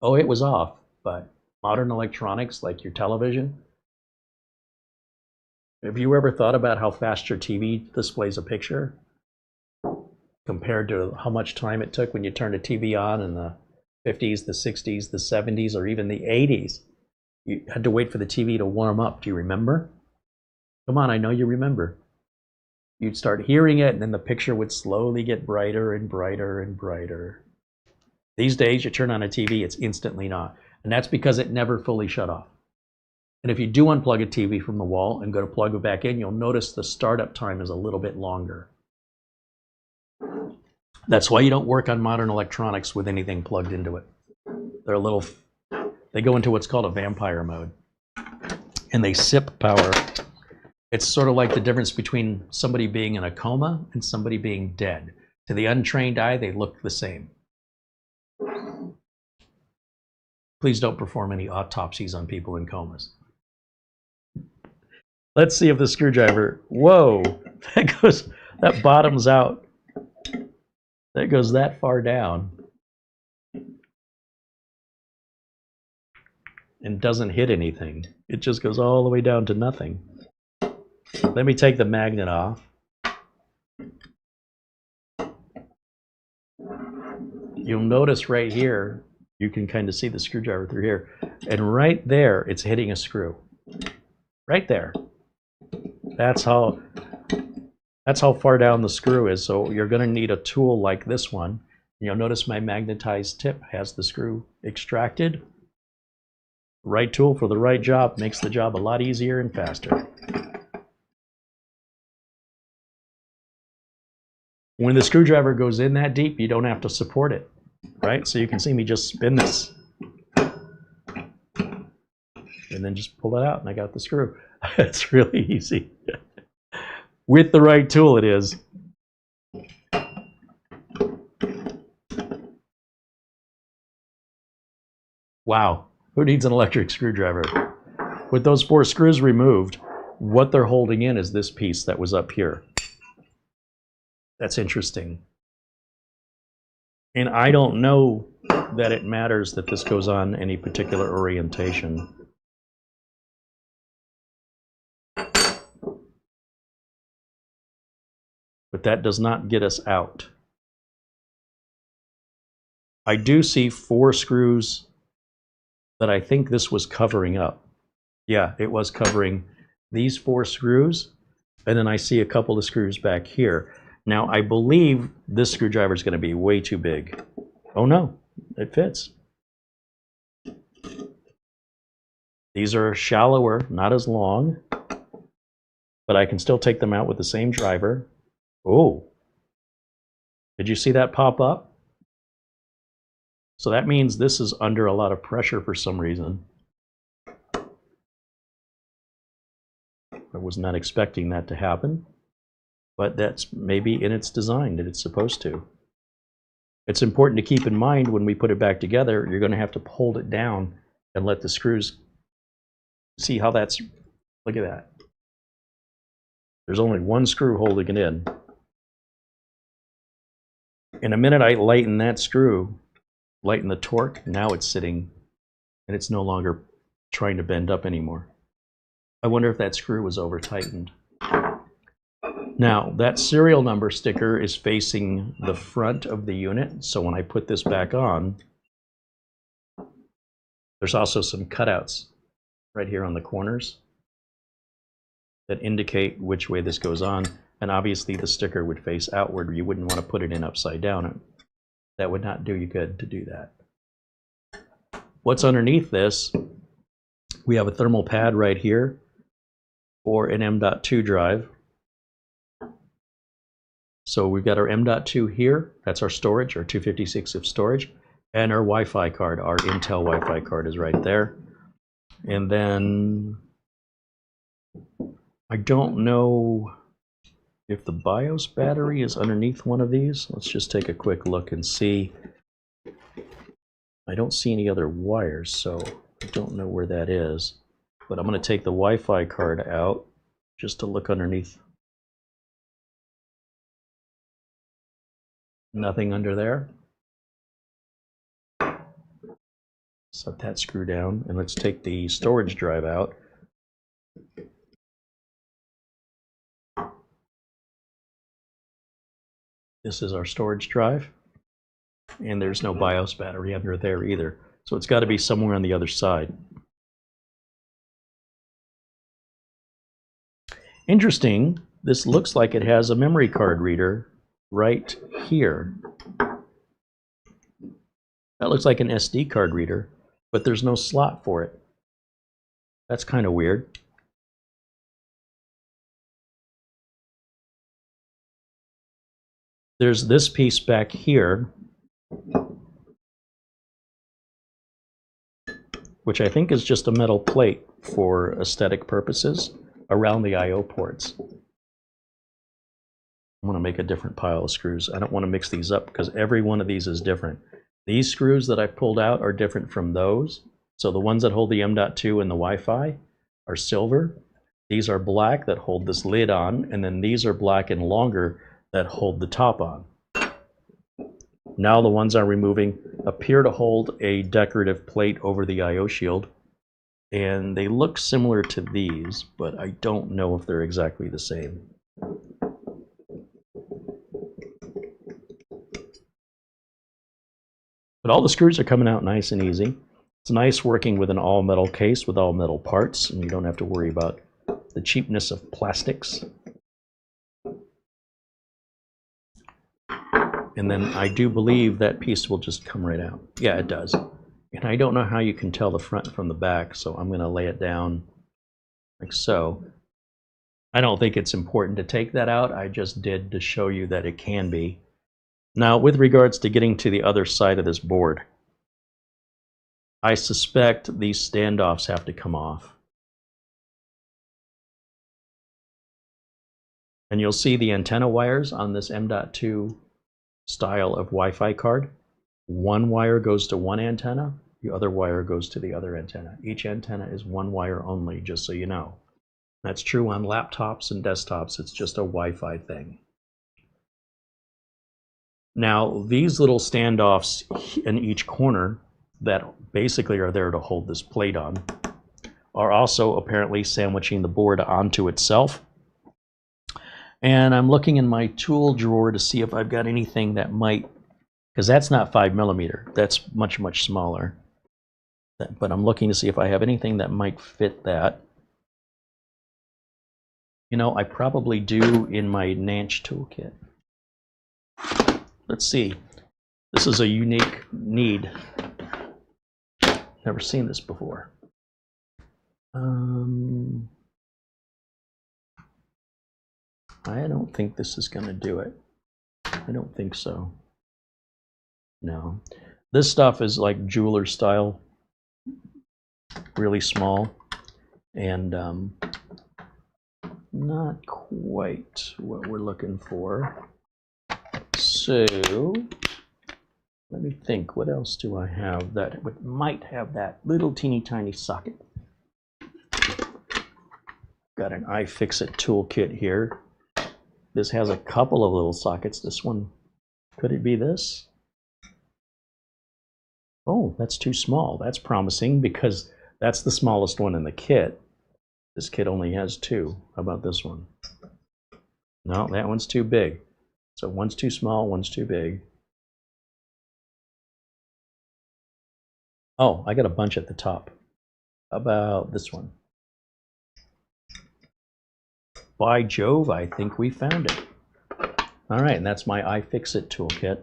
Oh, it was off, but modern electronics like your television, have you ever thought about how fast your TV displays a picture compared to how much time it took when you turned a TV on in the 50s, the 60s, the 70s, or even the 80s? You had to wait for the TV to warm up. Do you remember? Come on, I know you remember. You'd start hearing it, and then the picture would slowly get brighter and brighter and brighter. These days, you turn on a TV, it's instantly not. And that's because it never fully shut off. And if you do unplug a TV from the wall and go to plug it back in, you'll notice the startup time is a little bit longer. That's why you don't work on modern electronics with anything plugged into it. They go into what's called a vampire mode. And they sip power. It's sort of like the difference between somebody being in a coma and somebody being dead. To the untrained eye, they look the same. Please don't perform any autopsies on people in comas. Let's see if the screwdriver, whoa, that bottoms out. That goes that far down. And doesn't hit anything. It just goes all the way down to nothing. Let me take the magnet off. You'll notice right here, you can kind of see the screwdriver through here. And right there, it's hitting a screw. Right there. That's how far down the screw is. So you're going to need a tool like this one. You'll notice my magnetized tip has the screw extracted. Right tool for the right job makes the job a lot easier and faster. When the screwdriver goes in that deep, you don't have to support it, right? So you can see me just spin this. And then just pull it out and I got the screw. It's really easy. With the right tool, it is. Wow, who needs an electric screwdriver? With those 4 screws removed, what they're holding in is this piece that was up here. That's interesting. And I don't know that it matters that this goes on any particular orientation. But that does not get us out. I do see 4 screws that I think this was covering up. Yeah, it was covering these 4 screws, and then I see a couple of screws back here. Now, I believe this screwdriver is going to be way too big. Oh no, it fits. These are shallower, not as long, but I can still take them out with the same driver. Oh, did you see that pop up? So that means this is under a lot of pressure for some reason. I was not expecting that to happen, but that's maybe in its design that it's supposed to. It's important to keep in mind when we put it back together, you're going to have to hold it down and let the screws see how that's, look at that. There's only 1 screw holding it in. In a minute I lighten that screw, lighten the torque, now it's sitting and it's no longer trying to bend up anymore. I wonder if that screw was over tightened. Now that serial number sticker is facing the front of the unit, so when I put this back on, there's also some cutouts right here on the corners that indicate which way this goes on. And obviously the sticker would face outward. You wouldn't want to put it in upside down. That would not do you good to do that. What's underneath this? We have a thermal pad right here for an M.2 drive. So we've got our M.2 here. That's our storage, our 256 of storage. And our Wi-Fi card, our Intel Wi-Fi card is right there. And then I don't know if the BIOS battery is underneath one of these. Let's just take a quick look and see. I don't see any other wires, so I don't know where that is. But I'm going to take the Wi-Fi card out just to look underneath. Nothing under there. Set that screw down, and let's take the storage drive out. This is our storage drive, and there's no BIOS battery under there either. So it's got to be somewhere on the other side. Interesting, this looks like it has a memory card reader right here. That looks like an SD card reader, but there's no slot for it. That's kind of weird. There's this piece back here, which I think is just a metal plate for aesthetic purposes around the I/O ports. I'm going to make a different pile of screws. I don't want to mix these up because every one of these is different. These screws that I pulled out are different from those. So the ones that hold the M.2 and the Wi-Fi are silver. These are black that hold this lid on, and then these are black and longer that hold the top on. Now the ones I'm removing appear to hold a decorative plate over the I/O shield, and they look similar to these, but I don't know if they're exactly the same. But all the screws are coming out nice and easy. It's nice working with an all-metal case with all-metal parts, and you don't have to worry about the cheapness of plastics. And then I do believe that piece will just come right out. Yeah, it does. And I don't know how you can tell the front from the back, so I'm going to lay it down like so. I don't think it's important to take that out. I just did to show you that it can be. Now, with regards to getting to the other side of this board, I suspect these standoffs have to come off. And you'll see the antenna wires on this M.2 style of Wi-Fi card. One wire goes to one antenna, the other wire goes to the other antenna. Each antenna is one wire only, just so you know. That's true on laptops and desktops. It's just a Wi-Fi thing. Now, these little standoffs in each corner that basically are there to hold this plate on are also apparently sandwiching the board onto itself. And I'm looking in my tool drawer to see if I've got anything that might, because that's not 5mm, that's much, much smaller. But I'm looking to see if I have anything that might fit that. You know, I probably do in my Nanch toolkit. Let's see. This is a unique need. Never seen this before. I don't think this is going to do it. I don't think so. No. This stuff is like jeweler style, really small, and not quite what we're looking for. So, let me think, what else do I have that might have that little teeny tiny socket? Got an iFixit toolkit here. This has a couple of little sockets. This one, could it be this? Oh, that's too small. That's promising because that's the smallest one in the kit. This kit only has two. How about this one? No, that one's too big. So one's too small, one's too big. Oh, I got a bunch at the top. How about this one? By Jove, I think we found it. All right, and that's my iFixit toolkit.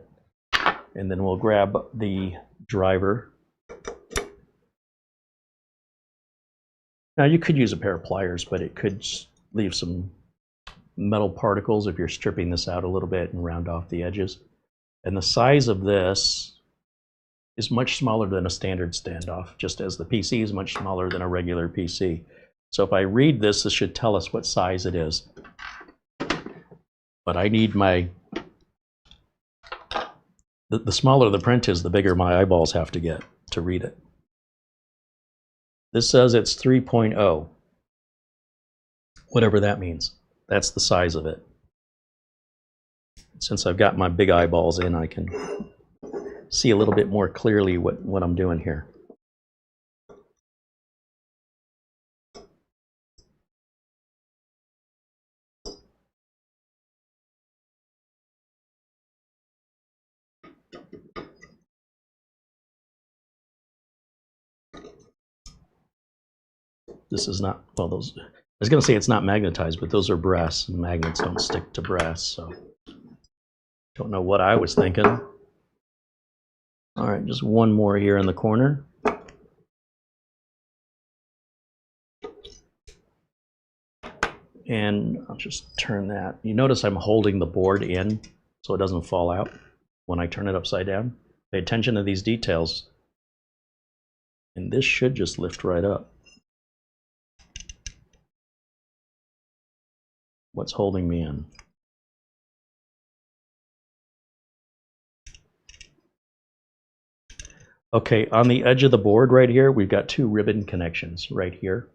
And then we'll grab the driver. Now you could use a pair of pliers, but it could leave some metal particles if you're stripping this out a little bit and round off the edges. And the size of this is much smaller than a standard standoff, just as the PC is much smaller than a regular PC. So if I read this, this should tell us what size it is. But I need my... The smaller the print is, the bigger my eyeballs have to get to read it. This says it's 3.0. Whatever that means. That's the size of it. Since I've got my big eyeballs in, I can see a little bit more clearly what I'm doing here. This is not, well, those, I was going to say it's not magnetized, but those are brass, and magnets don't stick to brass, so don't know what I was thinking. All right, just one more here in the corner. And I'll just turn that. You notice I'm holding the board in so it doesn't fall out when I turn it upside down. Pay attention to these details. And this should just lift right up. What's holding me in? Okay, on the edge of the board right here, we've got two ribbon connections right here.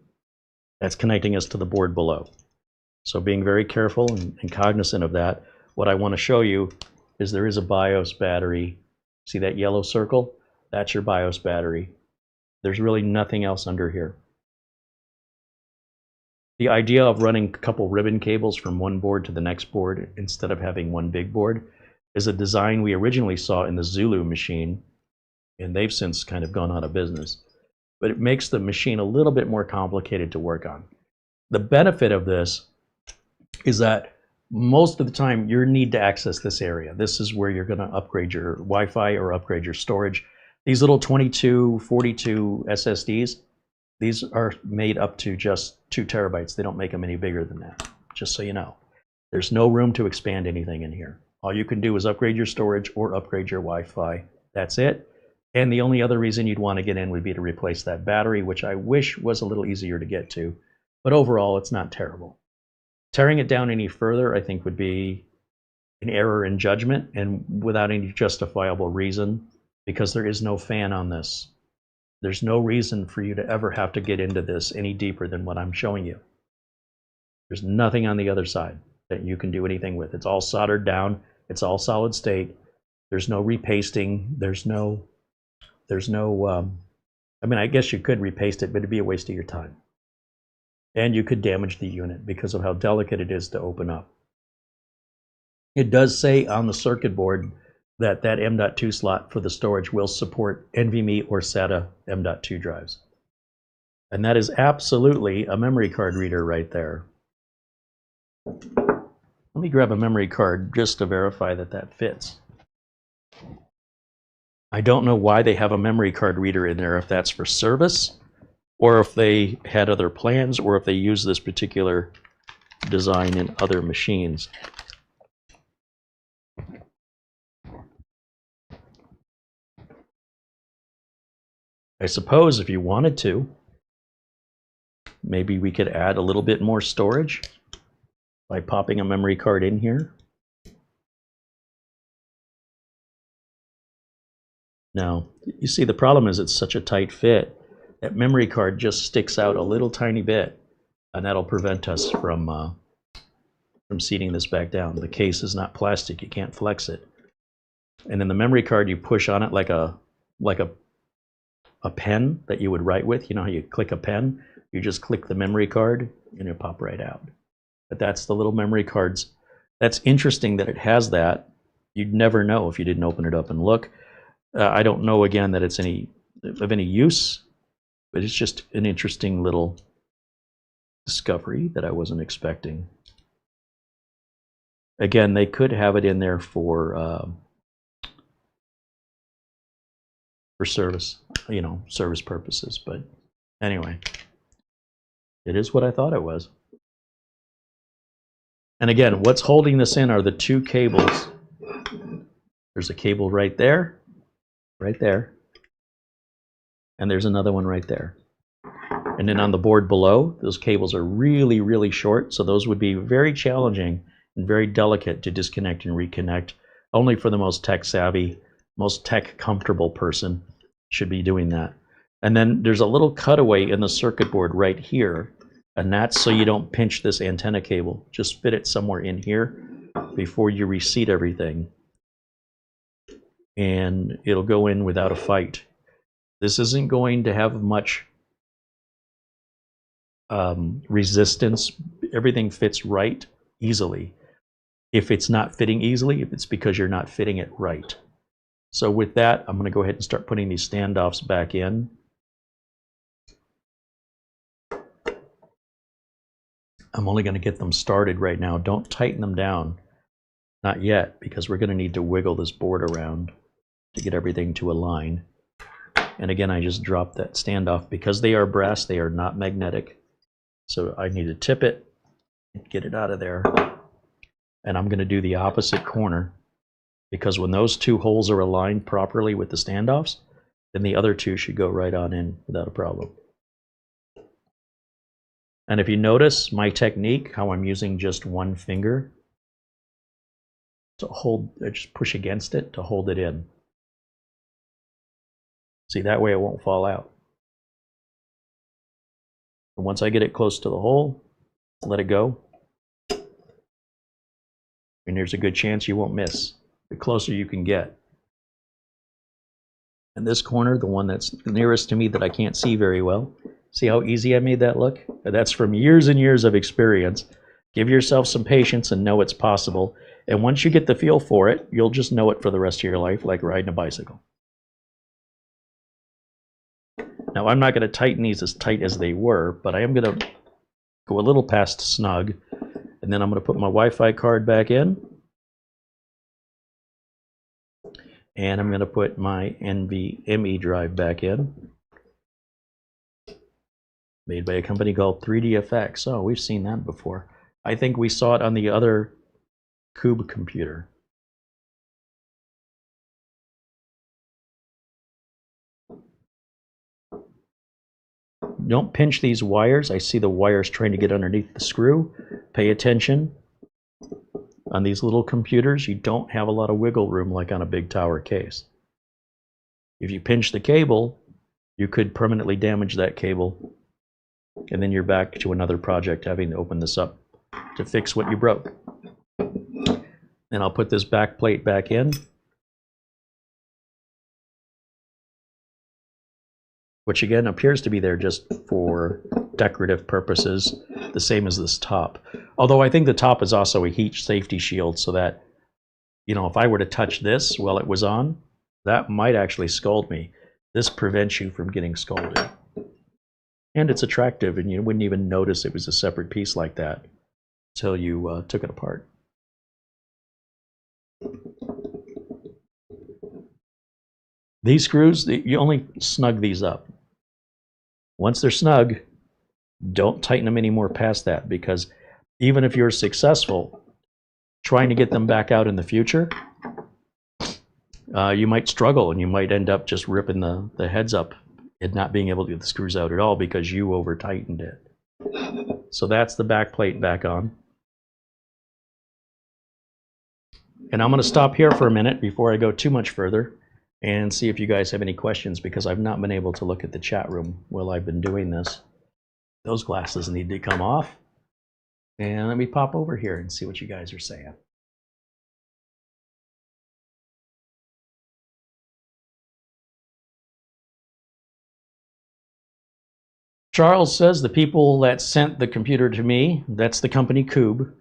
That's connecting us to the board below. So being very careful and cognizant of that, what I want to show you is there is a BIOS battery. See that yellow circle? That's your BIOS battery. There's really nothing else under here. The idea of running a couple ribbon cables from one board to the next board instead of having one big board is a design we originally saw in the Zulu machine, and they've since kind of gone out of business. But it makes the machine a little bit more complicated to work on. The benefit of this is that most of the time you need to access this area. This is where you're going to upgrade your Wi-Fi or upgrade your storage. These little 22, 42 SSDs, these are made up to just 2 terabytes. They don't make them any bigger than that, just so you know. There's no room to expand anything in here. All you can do is upgrade your storage or upgrade your Wi-Fi. That's it. And the only other reason you'd want to get in would be to replace that battery, which I wish was a little easier to get to. But overall, it's not terrible. Tearing it down any further, I think, would be an error in judgment and without any justifiable reason, because there is no fan on this. There's no reason for you to ever have to get into this any deeper than what I'm showing you. There's nothing on the other side that you can do anything with. It's all soldered down. It's all solid state. There's no repasting. There's no, I mean, I guess you could repaste it, but it'd be a waste of your time. And you could damage the unit because of how delicate it is to open up. It does say on the circuit board that that M.2 slot for the storage will support NVMe or SATA M.2 drives. And that is absolutely a memory card reader right there. Let me grab a memory card just to verify that that fits. I don't know why they have a memory card reader in there, if that's for service, or if they had other plans, or if they use this particular design in other machines. I suppose if you wanted to, maybe we could add a little bit more storage by popping a memory card in here. Now, you see, the problem is it's such a tight fit. That memory card just sticks out a little tiny bit, and that'll prevent us from seating this back down. The case is not plastic; you can't flex it. And then the memory card, you push on it like a pen that you would write with. You know how you click a pen? You just click the memory card, and it'll pop right out. But that's the little memory cards. That's interesting that it has that. You'd never know if you didn't open it up and look. I don't know, again, that it's of any use, but it's just an interesting little discovery that I wasn't expecting. Again, they could have it in there for service, you know, service purposes. But anyway, it is what I thought it was. And again, what's holding this in are the 2 cables. There's a cable right there. Right there, and there's another one right there. And then on the board below, those cables are really, really short, so those would be very challenging and very delicate to disconnect and reconnect. Only for the most tech savvy, most tech comfortable person should be doing that. And then there's a little cutaway in the circuit board right here, and that's so you don't pinch this antenna cable. Just fit it somewhere in here before you reseat everything, and it'll go in without a fight. This isn't going to have much resistance. Everything fits right easily. If it's not fitting easily, it's because you're not fitting it right. So with that, I'm going to go ahead and start putting these standoffs back in. I'm only going to get them started right now. Don't tighten them down. Not yet, because we're going to need to wiggle this board around to get everything to align. And again, I just dropped that standoff. Because they are brass, they are not magnetic. So I need to tip it and get it out of there. And I'm going to do the opposite corner, because when those 2 holes are aligned properly with the standoffs, then the other 2 should go right on in without a problem. And if you notice my technique, how I'm using just 1 finger to hold, I just push against it to hold it in. See, that way it won't fall out. And once I get it close to the hole, let it go. And there's a good chance you won't miss. The closer you can get. And this corner, the one that's nearest to me that I can't see very well, see how easy I made that look? That's from years and years of experience. Give yourself some patience and know it's possible. And once you get the feel for it, you'll just know it for the rest of your life, like riding a bicycle. Now, I'm not going to tighten these as tight as they were, but I am going to go a little past snug. And then I'm going to put my Wi-Fi card back in. And I'm going to put my NVMe drive back in. Made by a company called 3DFX. Oh, we've seen that before. I think we saw it on the other Kubb computer. Don't pinch these wires. I see the wires trying to get underneath the screw. Pay attention. On these little computers, you don't have a lot of wiggle room like on a big tower case. If you pinch the cable, you could permanently damage that cable, and then you're back to another project having to open this up to fix what you broke. And I'll put this back plate back in, which again appears to be there just for decorative purposes, the same as this top. Although I think the top is also a heat safety shield, so that, you know, if I were to touch this while it was on, that might actually scald me. This prevents you from getting scalded. And it's attractive, and you wouldn't even notice it was a separate piece like that until you took it apart. These screws, you only snug these up. Once they're snug, don't tighten them anymore past that, because even if you're successful trying to get them back out in the future, you might struggle and you might end up just ripping the heads up and not being able to get the screws out at all because you over tightened it. So that's the back plate back on. And I'm going to stop here for a minute before I go too much further and see if you guys have any questions, because I've not been able to look at the chat room while I've been doing this. Those glasses need to come off. And let me pop over here and see what you guys are saying. Charles says the people that sent the computer to me, that's the company Kubb,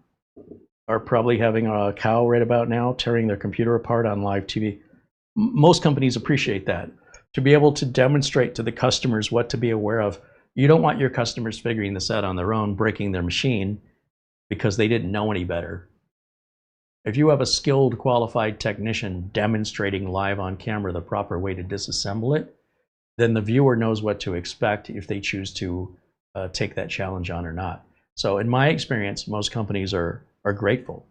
are probably having a cow right about now, tearing their computer apart on live TV. Most companies appreciate that. To be able to demonstrate to the customers what to be aware of. You don't want your customers figuring this out on their own, breaking their machine because they didn't know any better. If you have a skilled, qualified technician demonstrating live on camera the proper way to disassemble it, then the viewer knows what to expect if they choose to take that challenge on or not. So in my experience, most companies are grateful.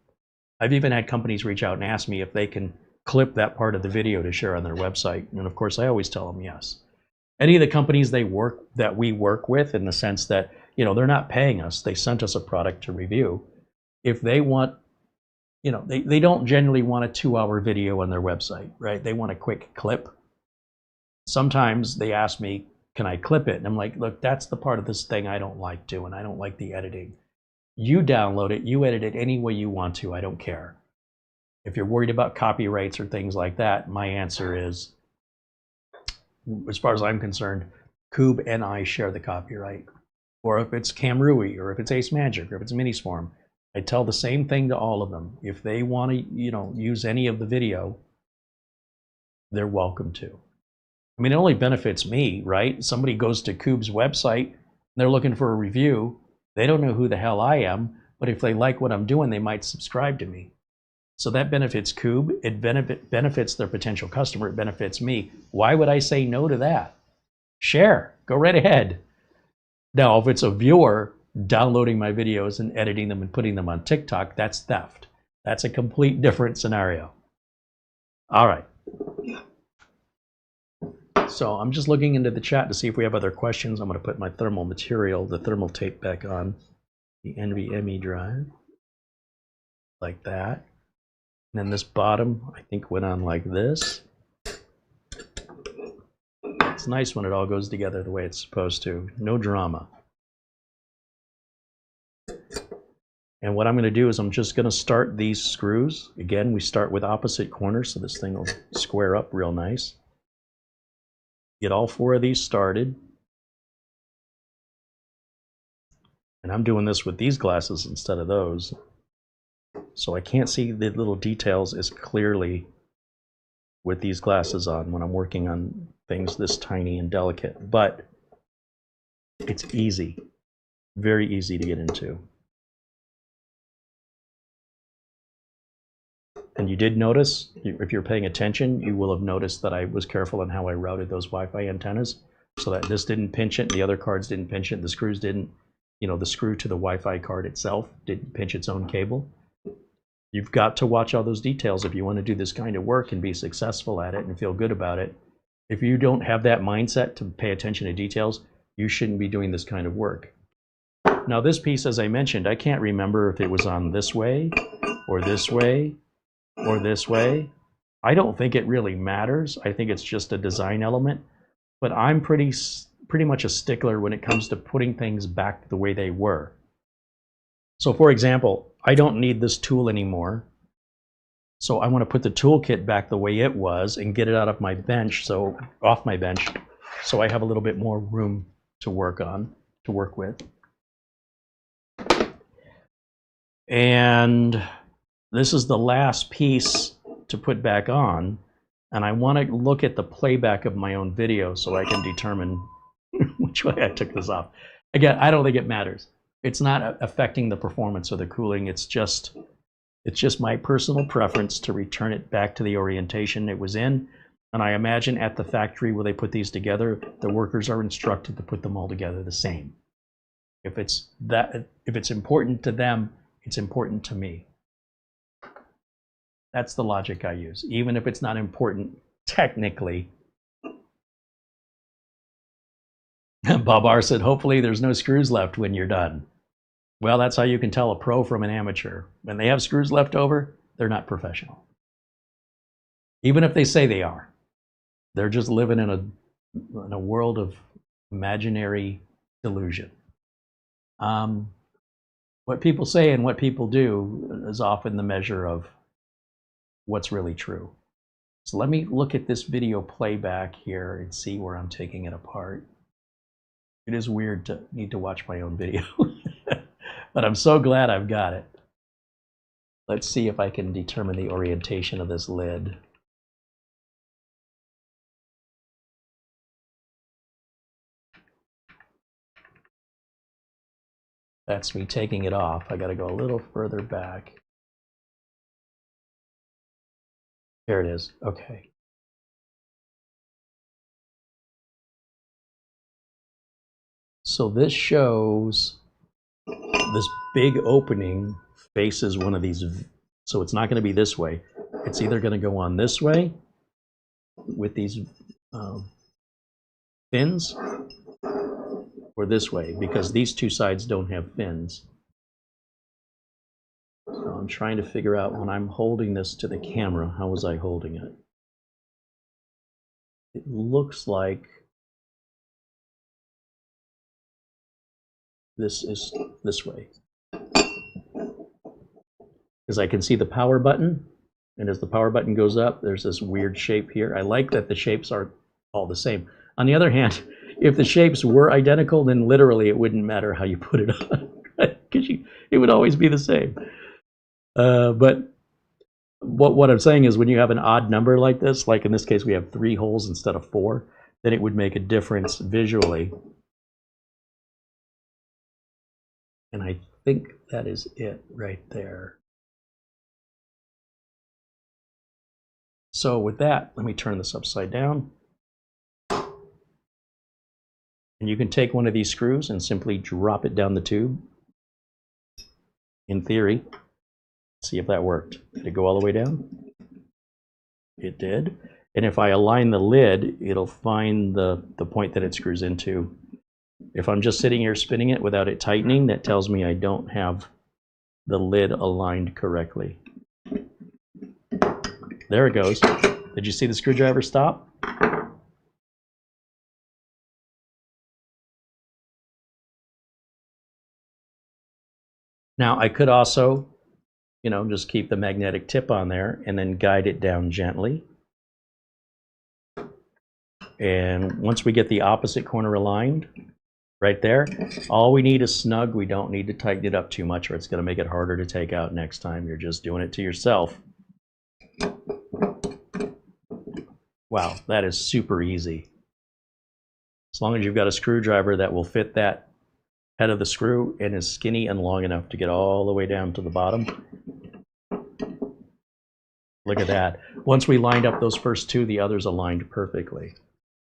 I've even had companies reach out and ask me if they can clip that part of the video to share on their website. And of course, I always tell them yes. Any of the companies that we work with, in the sense that, you know, they're not paying us, they sent us a product to review. If they want, you know, they don't generally want a 2-hour video on their website, right? They want a quick clip. Sometimes they ask me, can I clip it? And I'm like, look, that's the part of this thing I don't like doing. I don't like the editing. You download it, you edit it any way you want to, I don't care. If you're worried about copyrights or things like that, my answer is, as far as I'm concerned, Kubb and I share the copyright. Or if it's Camrui, or if it's Ace Magic, or if it's Miniswarm, I tell the same thing to all of them. If they want to, you know, use any of the video, they're welcome to. I mean, it only benefits me, right? Somebody goes to Kubb's website, and they're looking for a review. They don't know who the hell I am, but if they like what I'm doing, they might subscribe to me. So that benefits Kubb, it benefits their potential customer, it benefits me. Why would I say no to that? Share, go right ahead. Now, if it's a viewer downloading my videos and editing them and putting them on TikTok, that's theft. That's a complete different scenario. All right. So I'm just looking into the chat to see if we have other questions. I'm going to put my thermal material, the thermal tape, back on the NVMe drive, like that. And then this bottom, I think, went on like this. It's nice when it all goes together the way it's supposed to. No drama. And what I'm going to do is I'm just going to start these screws. Again, we start with opposite corners, so this thing will square up real nice. Get all 4 of these started. And I'm doing this with these glasses instead of those. So I can't see the little details as clearly with these glasses on when I'm working on things this tiny and delicate. But it's easy. Very easy to get into. And you did notice, if you're paying attention, you will have noticed that I was careful in how I routed those Wi-Fi antennas so that this didn't pinch it, the other cards didn't pinch it, the screws didn't, you know, the screw to the Wi-Fi card itself didn't pinch its own cable. You've got to watch all those details if you want to do this kind of work and be successful at it and feel good about it. If you don't have that mindset to pay attention to details, you shouldn't be doing this kind of work. Now this piece, as I mentioned, I can't remember if it was on this way or this way or this way. I don't think it really matters. I think it's just a design element. But I'm pretty much a stickler when it comes to putting things back the way they were. So for example, I don't need this tool anymore. So I want to put the toolkit back the way it was and get it out of my bench, so off my bench, so I have a little bit more room to work with. And this is the last piece to put back on, and I want to look at the playback of my own video so I can determine which way I took this off. Again, I don't think it matters. It's not affecting the performance or the cooling. It's just my personal preference to return it back to the orientation it was in. And I imagine at the factory where they put these together, the workers are instructed to put them all together the same. If it's important to them, it's important to me. That's the logic I use, even if it's not important technically. Bob R said, hopefully there's no screws left when you're done. Well, that's how you can tell a pro from an amateur. When they have screws left over, they're not professional. Even if they say they are. They're just living in a world of imaginary delusion. What people say and what people do is often the measure of what's really true. So let me look at this video playback here and see where I'm taking it apart. It is weird to need to watch my own video, but I'm so glad I've got it. Let's see if I can determine the orientation of this lid. That's me taking it off. I got to go a little further back. There it is. Okay. So this shows this big opening faces one of these. So it's not going to be this way. It's either going to go on this way with these fins, or this way, because these two sides don't have fins. So I'm trying to figure out, when I'm holding this to the camera, how was I holding it? It looks like this is this way. Because I can see the power button, and as the power button goes up, there's this weird shape here. I like that the shapes are all the same. On the other hand, if the shapes were identical, then literally it wouldn't matter how you put it on, because it would always be the same. But what I'm saying is, when you have an odd number like this, like in this case we have 3 holes instead of 4, then it would make a difference visually. And I think that is it right there. So with that, let me turn this upside down. And you can take one of these screws and simply drop it down the tube. In theory, see if that worked. Did it go all the way down? It did. And if I align the lid, it'll find the point that it screws into. If I'm just sitting here spinning it without it tightening, that tells me I don't have the lid aligned correctly. There it goes. Did you see the screwdriver stop? Now I could also, you know, just keep the magnetic tip on there and then guide it down gently. And once we get the opposite corner aligned, right there, all we need is snug. We don't need to tighten it up too much or it's going to make it harder to take out next time. You're just doing it to yourself. Wow, that is super easy. As long as you've got a screwdriver that will fit that head of the screw and is skinny and long enough to get all the way down to the bottom. Look at that. Once we lined up those first two, the others aligned perfectly.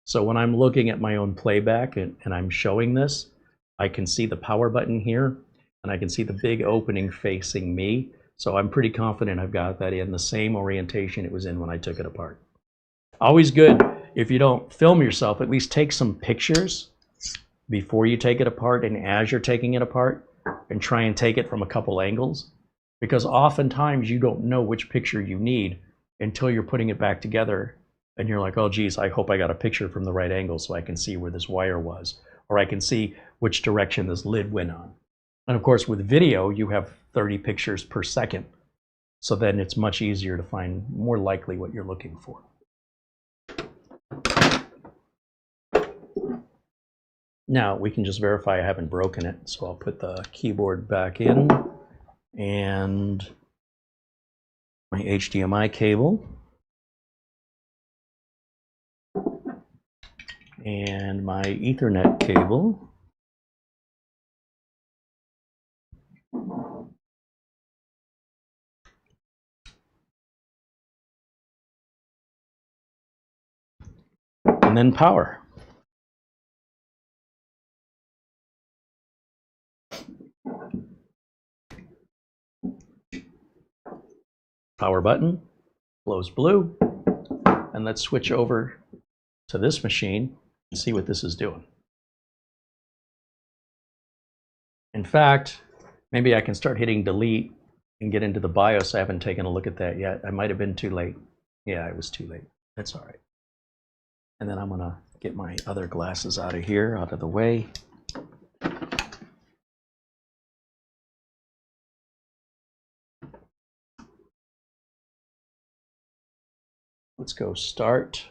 So when I'm looking at my own playback and I'm showing this, I can see the power button here and I can see the big opening facing me. So I'm pretty confident I've got that in the same orientation it was in when I took it apart. Always good if you don't film yourself, at least take some pictures before you take it apart and as you're taking it apart, and try and take it from a couple angles, because oftentimes you don't know which picture you need until you're putting it back together and you're like, oh geez, I hope I got a picture from the right angle so I can see where this wire was, or I can see which direction this lid went on. And of course with video you have 30 pictures per second, so then it's much easier to find more likely what you're looking for. Now we can just verify I haven't broken it, so I'll put the keyboard back in and my HDMI cable and my Ethernet cable. And then power. Power button glows blue, and let's switch over to this machine and see what this is doing. In fact, maybe I can start hitting delete and get into the BIOS. I haven't taken a look at that yet. I might have been too late. Yeah, I was too late. That's all right. And then I'm gonna get my other glasses out of here, out of the way. Let's go start,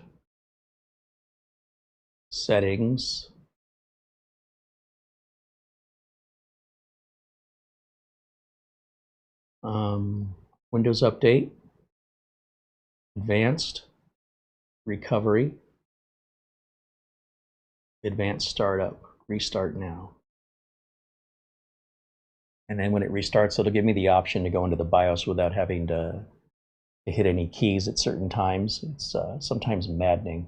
settings, Windows Update, Advanced, Recovery, Advanced Startup, Restart Now. And then when it restarts, it'll give me the option to go into the BIOS without having to hit any keys at certain times. It's sometimes maddening.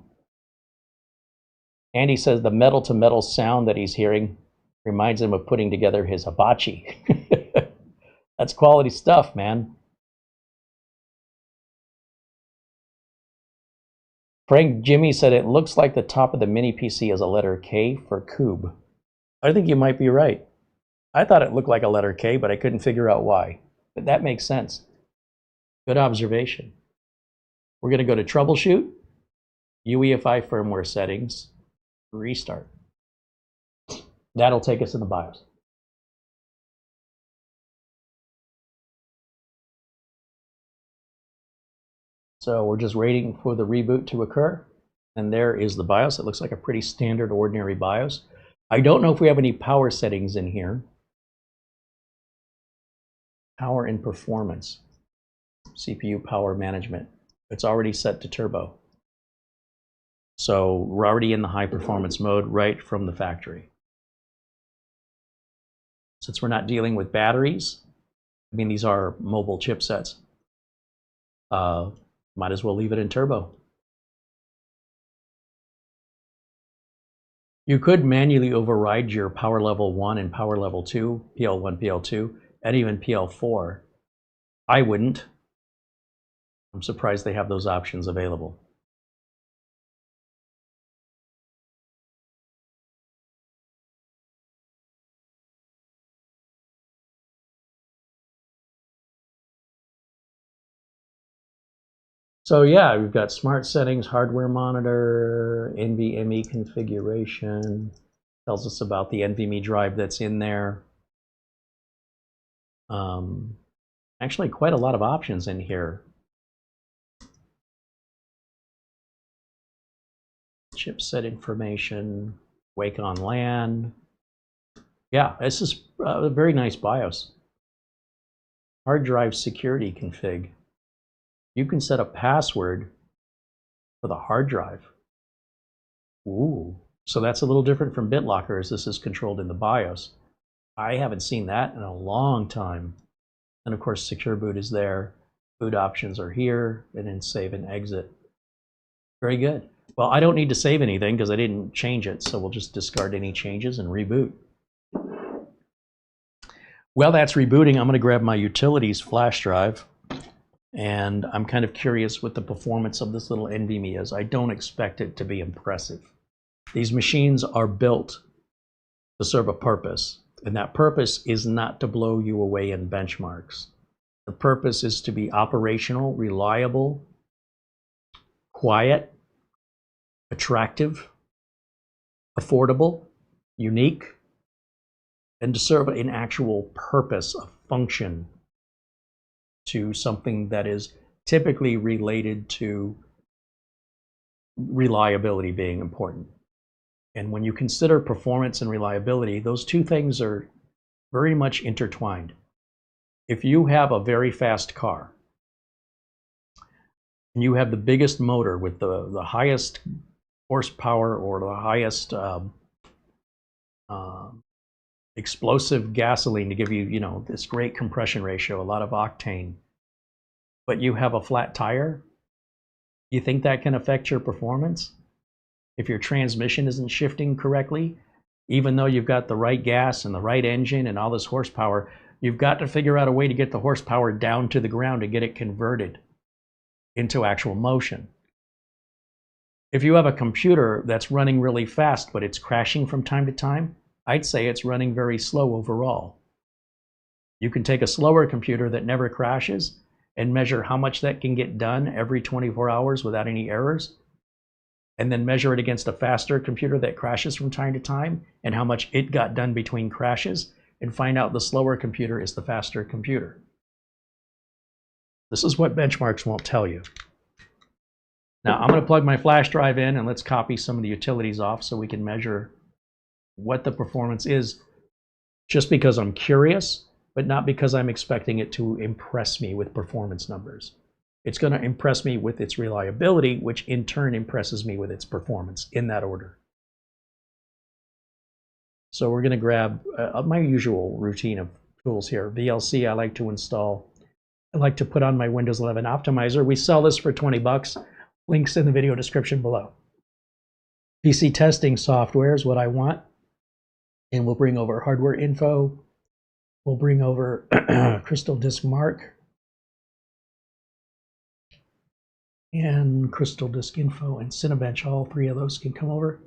Andy says the metal-to-metal sound that he's hearing reminds him of putting together his hibachi. That's quality stuff, man. Frank Jimmy said it looks like the top of the mini PC is a letter K for Kubb. I think you might be right. I thought it looked like a letter K, but I couldn't figure out why. But that makes sense. Good observation. We're going to go to Troubleshoot, UEFI firmware settings, restart. That'll take us in the BIOS. So we're just waiting for the reboot to occur. And there is the BIOS. It looks like a pretty standard, ordinary BIOS. I don't know if we have any power settings in here. Power and performance. CPU power management. It's already set to turbo. So we're already in the high performance mode right from the factory. Since we're not dealing with batteries, I mean, these are mobile chipsets, might as well leave it in turbo. You could manually override your power level 1 and power level 2, PL1, PL2, and even PL4. I wouldn't. I'm surprised they have those options available. So yeah, we've got smart settings, hardware monitor, NVMe configuration, tells us about the NVMe drive that's in there. Actually, quite a lot of options in here. Chipset information, wake on LAN. Yeah, this is a very nice BIOS. Hard drive security config. You can set a password for the hard drive. Ooh, so that's a little different from BitLocker, as this is controlled in the BIOS. I haven't seen that in a long time. And of course, Secure Boot is there. Boot options are here, and then save and exit. Very good. Well, I don't need to save anything because I didn't change it, so we'll just discard any changes and reboot. While that's rebooting, I'm going to grab my utilities flash drive, and I'm kind of curious what the performance of this little NVMe is. I don't expect it to be impressive. These machines are built to serve a purpose, and that purpose is not to blow you away in benchmarks. The purpose is to be operational, reliable, quiet, attractive, affordable, unique, and to serve an actual purpose, a function to something that is typically related to reliability being important. And when you consider performance and reliability, those two things are very much intertwined. If you have a very fast car, and you have the biggest motor with the highest horsepower or the highest explosive gasoline to give you, you know, this great compression ratio, a lot of octane, but you have a flat tire, you think that can affect your performance? If your transmission isn't shifting correctly, even though you've got the right gas and the right engine and all this horsepower, you've got to figure out a way to get the horsepower down to the ground to get it converted into actual motion. If you have a computer that's running really fast, but it's crashing from time to time, I'd say it's running very slow overall. You can take a slower computer that never crashes and measure how much that can get done every 24 hours without any errors, and then measure it against a faster computer that crashes from time to time and how much it got done between crashes, and find out the slower computer is the faster computer. This is what benchmarks won't tell you. Now I'm going to plug my flash drive in, and let's copy some of the utilities off so we can measure what the performance is, just because I'm curious, but not because I'm expecting it to impress me with performance numbers. It's going to impress me with its reliability, which in turn impresses me with its performance, in that order. So we're going to grab my usual routine of tools here. VLC I like to install. I like to put on my Windows 11 optimizer. We sell this for 20 bucks. Links in the video description below. PC testing software is what I want. And we'll bring over hardware info. We'll bring over Crystal Disk Mark. And Crystal Disk Info and Cinebench, all three of those can come over.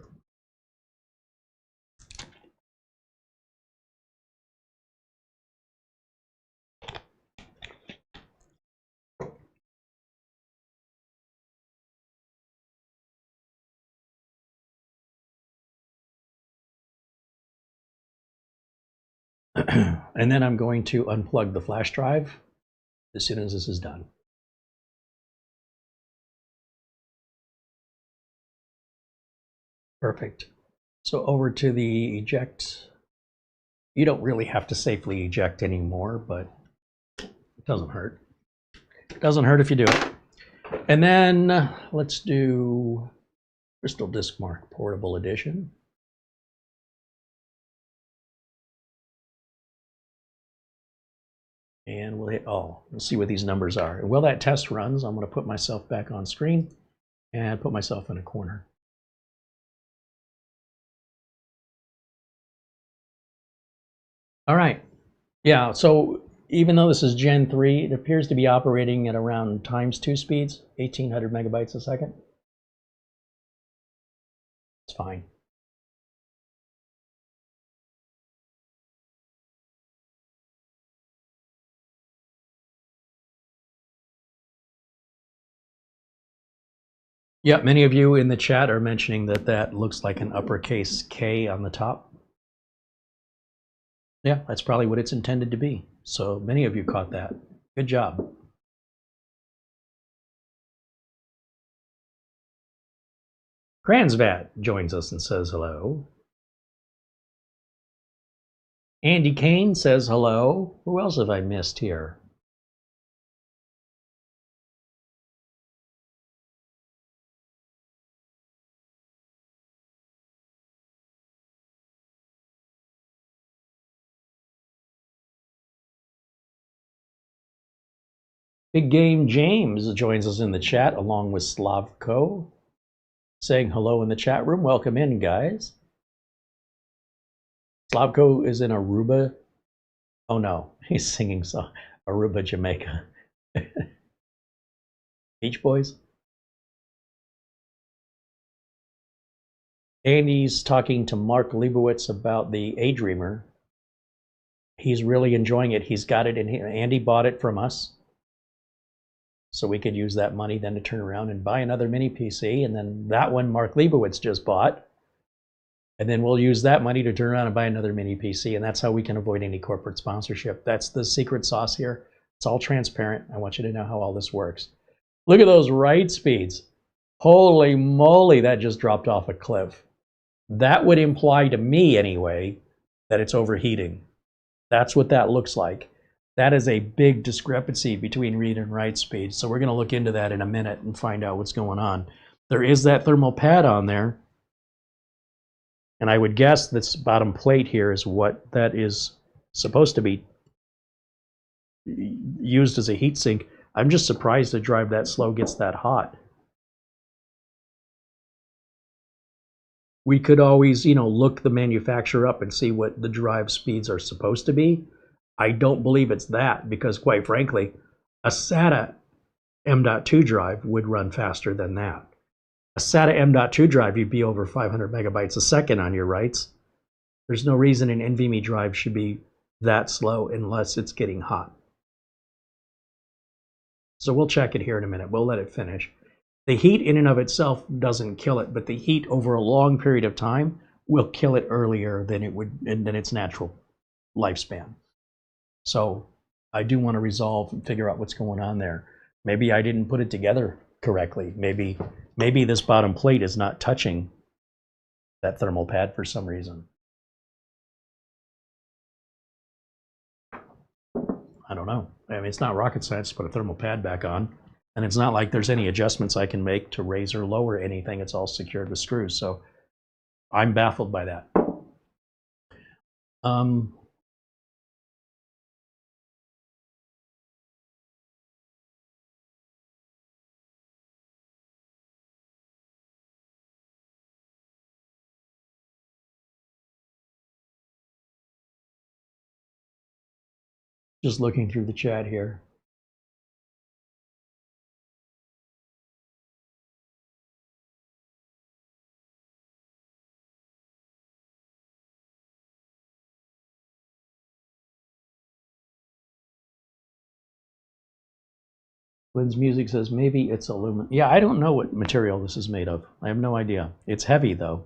And then I'm going to unplug the flash drive as soon as this is done. Perfect. So over to the eject. You don't really have to safely eject anymore, but it doesn't hurt. It doesn't hurt if you do it. And then let's do Crystal Disk Mark Portable Edition. And we'll hit all. We'll see what these numbers are. And while that test runs, I'm going to put myself back on screen and put myself in a corner. All right. Yeah, so even though this is Gen 3, it appears to be operating at around ×2 speeds, 1800 megabytes a second. It's fine. Yeah, many of you in the chat are mentioning that that looks like an uppercase K on the top. Yeah, that's probably what it's intended to be. So many of you caught that. Good job. Kransvat joins us and says hello. Andy Kane says hello. Who else have I missed here? Big Game James joins us in the chat along with Slavko, saying hello in the chat room. Welcome in, guys. Slavko is in Aruba. Oh no, he's singing song. Aruba, Jamaica. Beach Boys. Andy's talking to Mark Leibowitz about the A Dreamer. He's really enjoying it. He's got it in here. Andy bought it from us, so we could use that money then to turn around and buy another mini PC, and then that one Mark Leibowitz just bought, and then we'll use that money to turn around and buy another mini PC, and that's how we can avoid any corporate sponsorship. That's the secret sauce here. It's all transparent. I want you to know how all this works. Look at those write speeds. Holy moly, that just dropped off a cliff. That would imply to me anyway that it's overheating. That's what that looks like. That is a big discrepancy between read and write speed. So we're going to look into that in a minute and find out what's going on. There is that thermal pad on there. And I would guess this bottom plate here is what that is supposed to be used as a heatsink. I'm just surprised the drive that slow gets that hot. We could always, look the manufacturer up and see what the drive speeds are supposed to be. I don't believe it's that, because quite frankly, a SATA M.2 drive would run faster than that. A SATA M.2 drive, you'd be over 500 megabytes a second on your writes. There's no reason an NVMe drive should be that slow unless it's getting hot. So we'll check it here in a minute. We'll let it finish. The heat in and of itself doesn't kill it, but the heat over a long period of time will kill it earlier than it would than its natural lifespan. So I do want to resolve and figure out what's going on there. Maybe I didn't put it together correctly. Maybe this bottom plate is not touching that thermal pad for some reason. I don't know. I mean, it's not rocket science to put a thermal pad back on. And it's not like there's any adjustments I can make to raise or lower anything. It's all secured with screws. So I'm baffled by that. Just looking through the chat here. Lynn's Music says maybe it's aluminum. Yeah, I don't know what material this is made of. I have no idea. It's heavy though.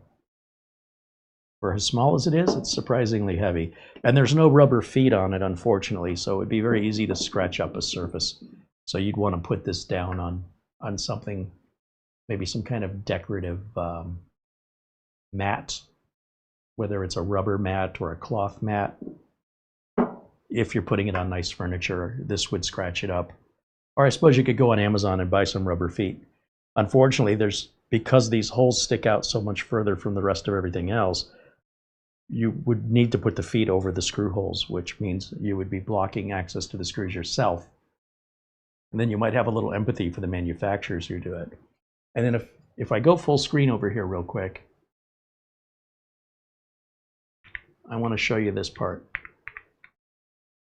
For as small as it is, it's surprisingly heavy. And there's no rubber feet on it, unfortunately, so it'd be very easy to scratch up a surface. So you'd want to put this down on something, maybe some kind of decorative mat, whether it's a rubber mat or a cloth mat. If you're putting it on nice furniture, this would scratch it up. Or I suppose you could go on Amazon and buy some rubber feet. Unfortunately, because these holes stick out so much further from the rest of everything else, you would need to put the feet over the screw holes, which means you would be blocking access to the screws yourself. And then you might have a little empathy for the manufacturers who do it. And then if I go full screen over here real quick, I want to show you this part.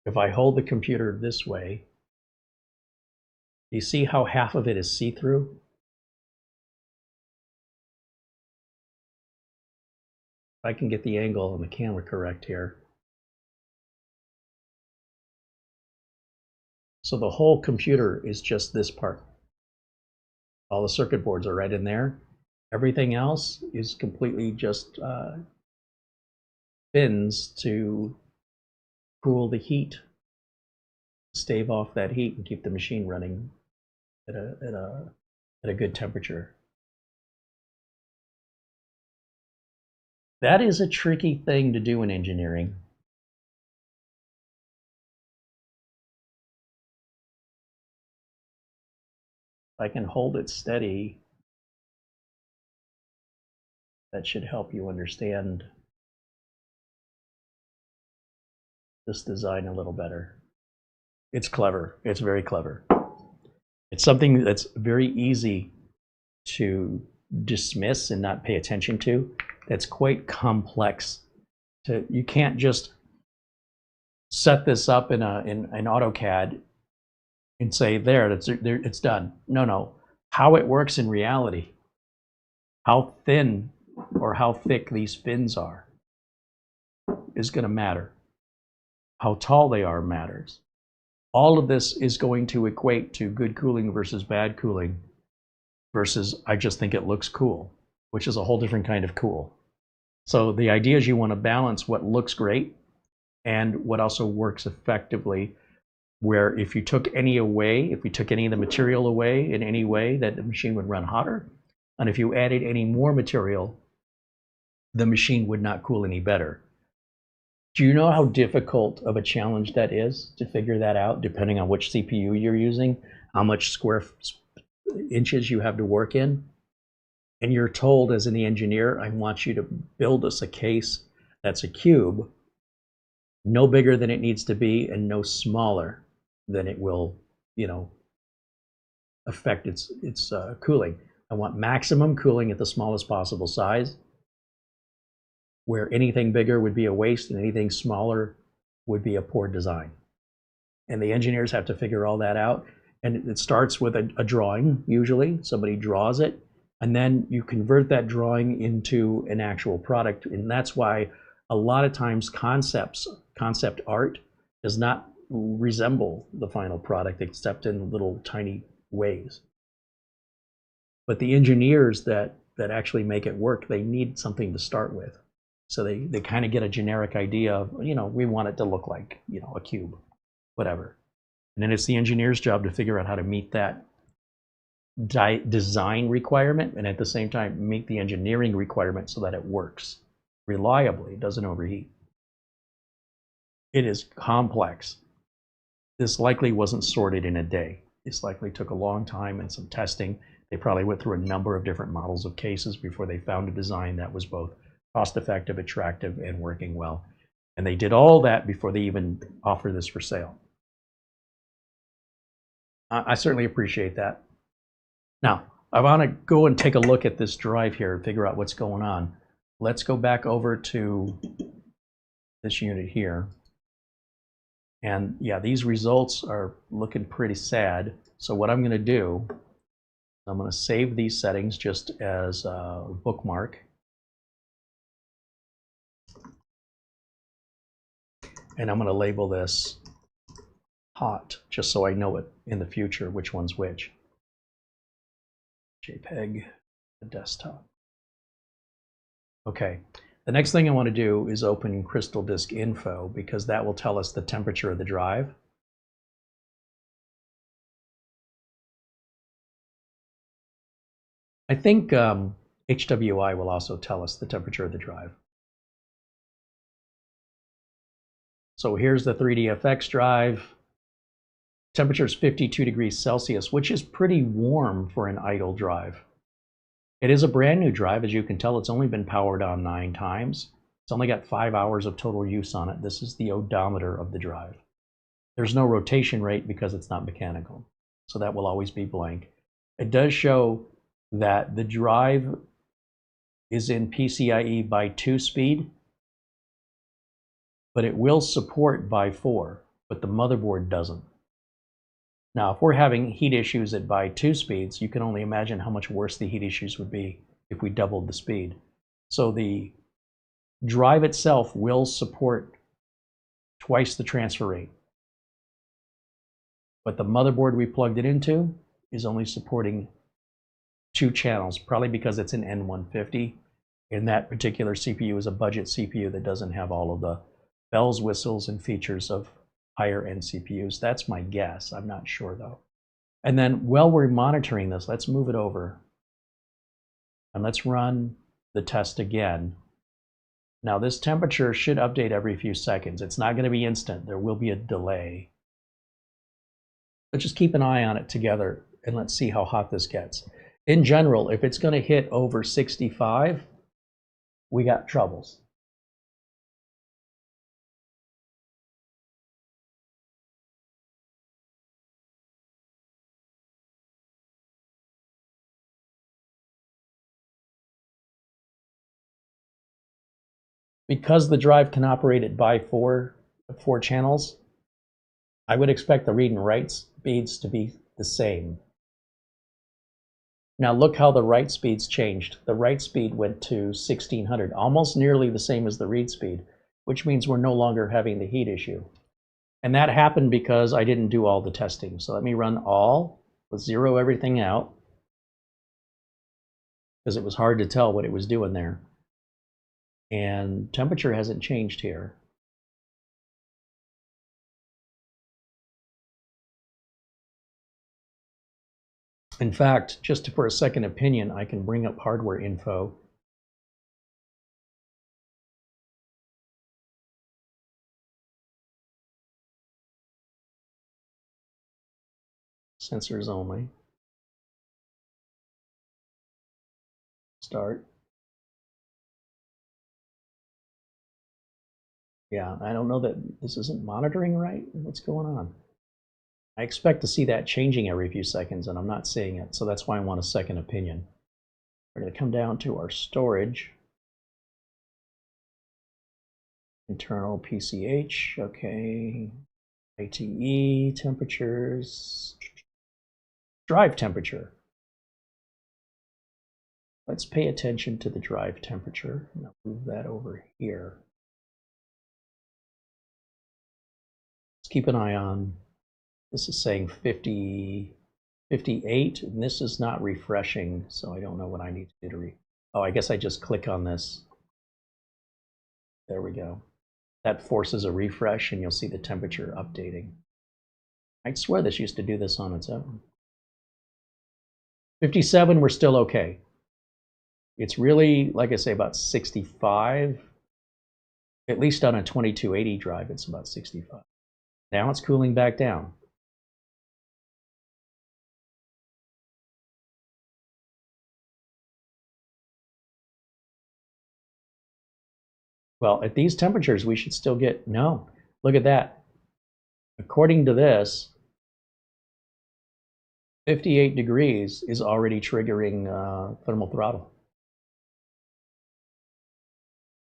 If I hold the computer this way, you see how half of it is see-through? If I can get the angle on the camera correct here. So the whole computer is just this part. All the circuit boards are right in there. Everything else is completely just fins to cool the heat stave off that heat and keep the machine running at a good temperature. That is a tricky thing to do in engineering. If I can hold it steady, that should help you understand this design a little better. It's clever. It's very clever. It's something that's very easy to dismiss and not pay attention to. That's quite complex. You can't just set this up in AutoCAD and say, there, it's done. No. How it works in reality, how thin or how thick these fins are, is going to matter. How tall they are matters. All of this is going to equate to good cooling versus bad cooling versus I just think it looks cool, which is a whole different kind of cool. So the idea is you want to balance what looks great and what also works effectively, where if you took any away, if we took any of the material away in any way, that the machine would run hotter. And if you added any more material, the machine would not cool any better. Do you know how difficult of a challenge that is to figure that out, depending on which CPU you're using, how much square inches you have to work in? And you're told as an engineer, I want you to build us a case that's a cube, no bigger than it needs to be and no smaller than it will, affect its cooling. I want maximum cooling at the smallest possible size, where anything bigger would be a waste and anything smaller would be a poor design. And the engineers have to figure all that out. And it starts with a drawing, usually. Somebody draws it, and then you convert that drawing into an actual product. And that's why a lot of times concept art does not resemble the final product except in little tiny ways. But the engineers that actually make it work, they need something to start with. So they kind of get a generic idea of, we want it to look like, a cube, whatever. And then it's the engineer's job to figure out how to meet that design requirement and at the same time meet the engineering requirement so that it works reliably, doesn't overheat. It is complex. This likely wasn't sorted in a day. This likely took a long time and some testing. They probably went through a number of different models of cases before they found a design that was both cost-effective, attractive, and working well. And they did all that before they even offered this for sale. I certainly appreciate that. Now, I want to go and take a look at this drive here and figure out what's going on. Let's go back over to this unit here. And yeah, these results are looking pretty sad. So what I'm going to do, I'm going to save these settings just as a bookmark. And I'm going to label this hot, just so I know it in the future, which one's which. JPEG, the desktop. Okay, the next thing I want to do is open Crystal Disk Info, because that will tell us the temperature of the drive. I think HWI will also tell us the temperature of the drive. So here's the 3DFX drive. Temperature is 52 degrees Celsius, which is pretty warm for an idle drive. It is a brand new drive. As you can tell, it's only been powered on 9 times. It's only got 5 hours of total use on it. This is the odometer of the drive. There's no rotation rate because it's not mechanical, so that will always be blank. It does show that the drive is in PCIe by 2 speed, but it will support by 4, but the motherboard doesn't. Now, if we're having heat issues at by 2 speeds, you can only imagine how much worse the heat issues would be if we doubled the speed. So the drive itself will support twice the transfer rate. But the motherboard we plugged it into is only supporting 2 channels, probably because it's an N150. And that particular CPU is a budget CPU that doesn't have all of the bells, whistles, and features of higher end CPUs. That's my guess. I'm not sure though. And then while we're monitoring this, let's move it over. And let's run the test again. Now this temperature should update every few seconds. It's not going to be instant. There will be a delay. But just keep an eye on it together and let's see how hot this gets. In general, if it's going to hit over 65, we got troubles. Because the drive can operate at by four channels, I would expect the read and write speeds to be the same. Now look how the write speeds changed. The write speed went to 1600, almost nearly the same as the read speed, which means we're no longer having the heat issue. And that happened because I didn't do all the testing. So let me run all, let's zero everything out, because it was hard to tell what it was doing there. And temperature hasn't changed here. In fact, just for a second opinion, I can bring up hardware info. Sensors only. Start. Yeah, I don't know that this isn't monitoring right. What's going on? I expect to see that changing every few seconds, and I'm not seeing it, so that's why I want a second opinion. We're going to come down to our storage. Internal PCH, okay. ITE, temperatures. Drive temperature. Let's pay attention to the drive temperature. I'll move that over here. Let's keep an eye on, this is saying 50, 58, and this is not refreshing, so I don't know what I need to do to oh, I guess I just click on this. There we go. That forces a refresh and you'll see the temperature updating. I'd swear this used to do this on its own. 57, we're still okay. It's really, like I say, about 65. At least on a 2280 drive, it's about 65. Now it's cooling back down. Well, at these temperatures, we should still get, no, look at that. According to this, 58 degrees is already triggering thermal throttle.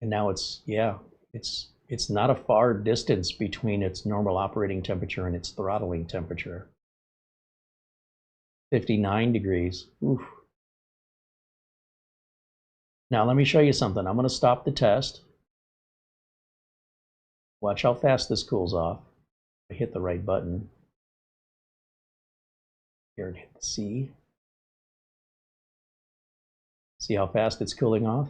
And now it's, yeah, it's not a far distance between its normal operating temperature and its throttling temperature. 59 degrees. Oof. Now let me show you something. I'm going to stop the test. Watch how fast this cools off. I hit the right button. Here and hit the C. See how fast it's cooling off?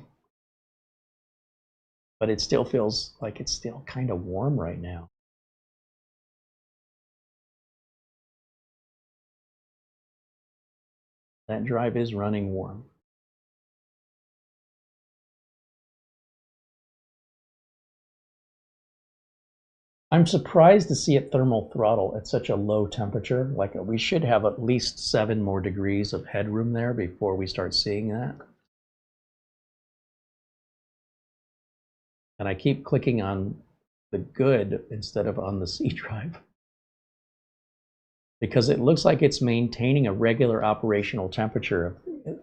But it still feels like it's still kind of warm right now. That drive is running warm. I'm surprised to see it thermal throttle at such a low temperature. Like we should have at least 7 more degrees of headroom there before we start seeing that. And I keep clicking on the good instead of on the C drive, because it looks like it's maintaining a regular operational temperature of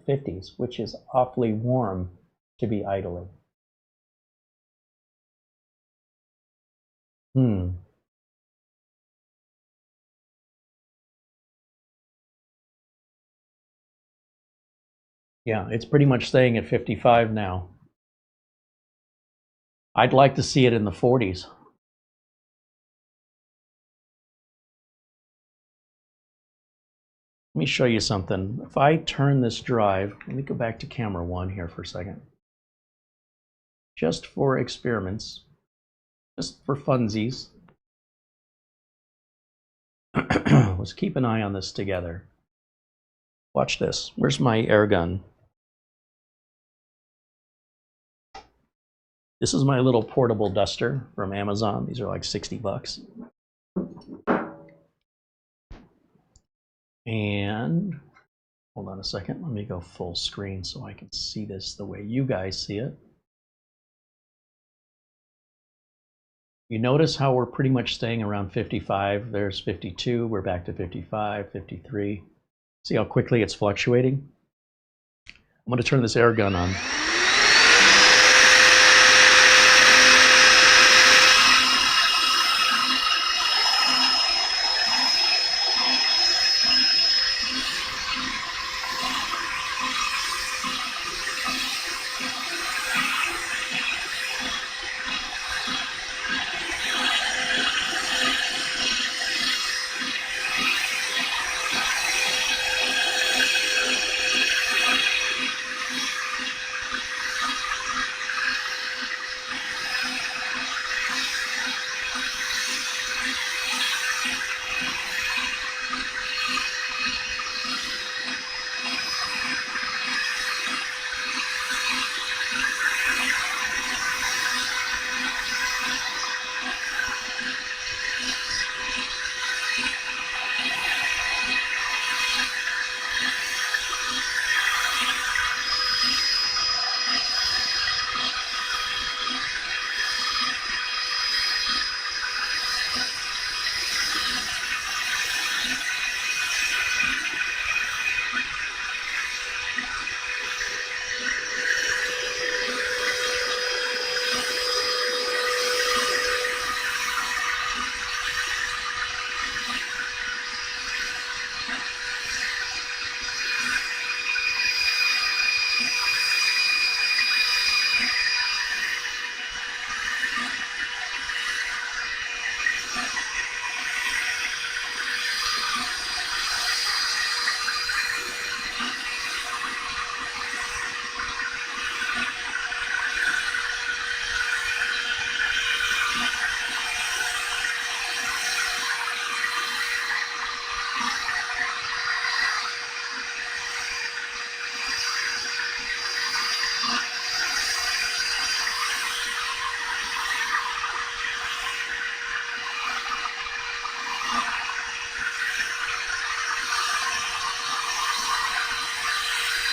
50s, which is awfully warm to be idling. Yeah, it's pretty much staying at 55 now. I'd like to see it in the 40s. Let me show you something. If I turn this drive, let me go back to camera 1 here for a second. Just for experiments, just for funsies. Let's keep an eye on this together. Watch this. Where's my air gun? This is my little portable duster from Amazon. These are like 60 bucks. And hold on a second. Let me go full screen so I can see this the way you guys see it. You notice how we're pretty much staying around 55. There's 52. We're back to 55, 53. See how quickly it's fluctuating? I'm going to turn this air gun on.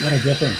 What a difference.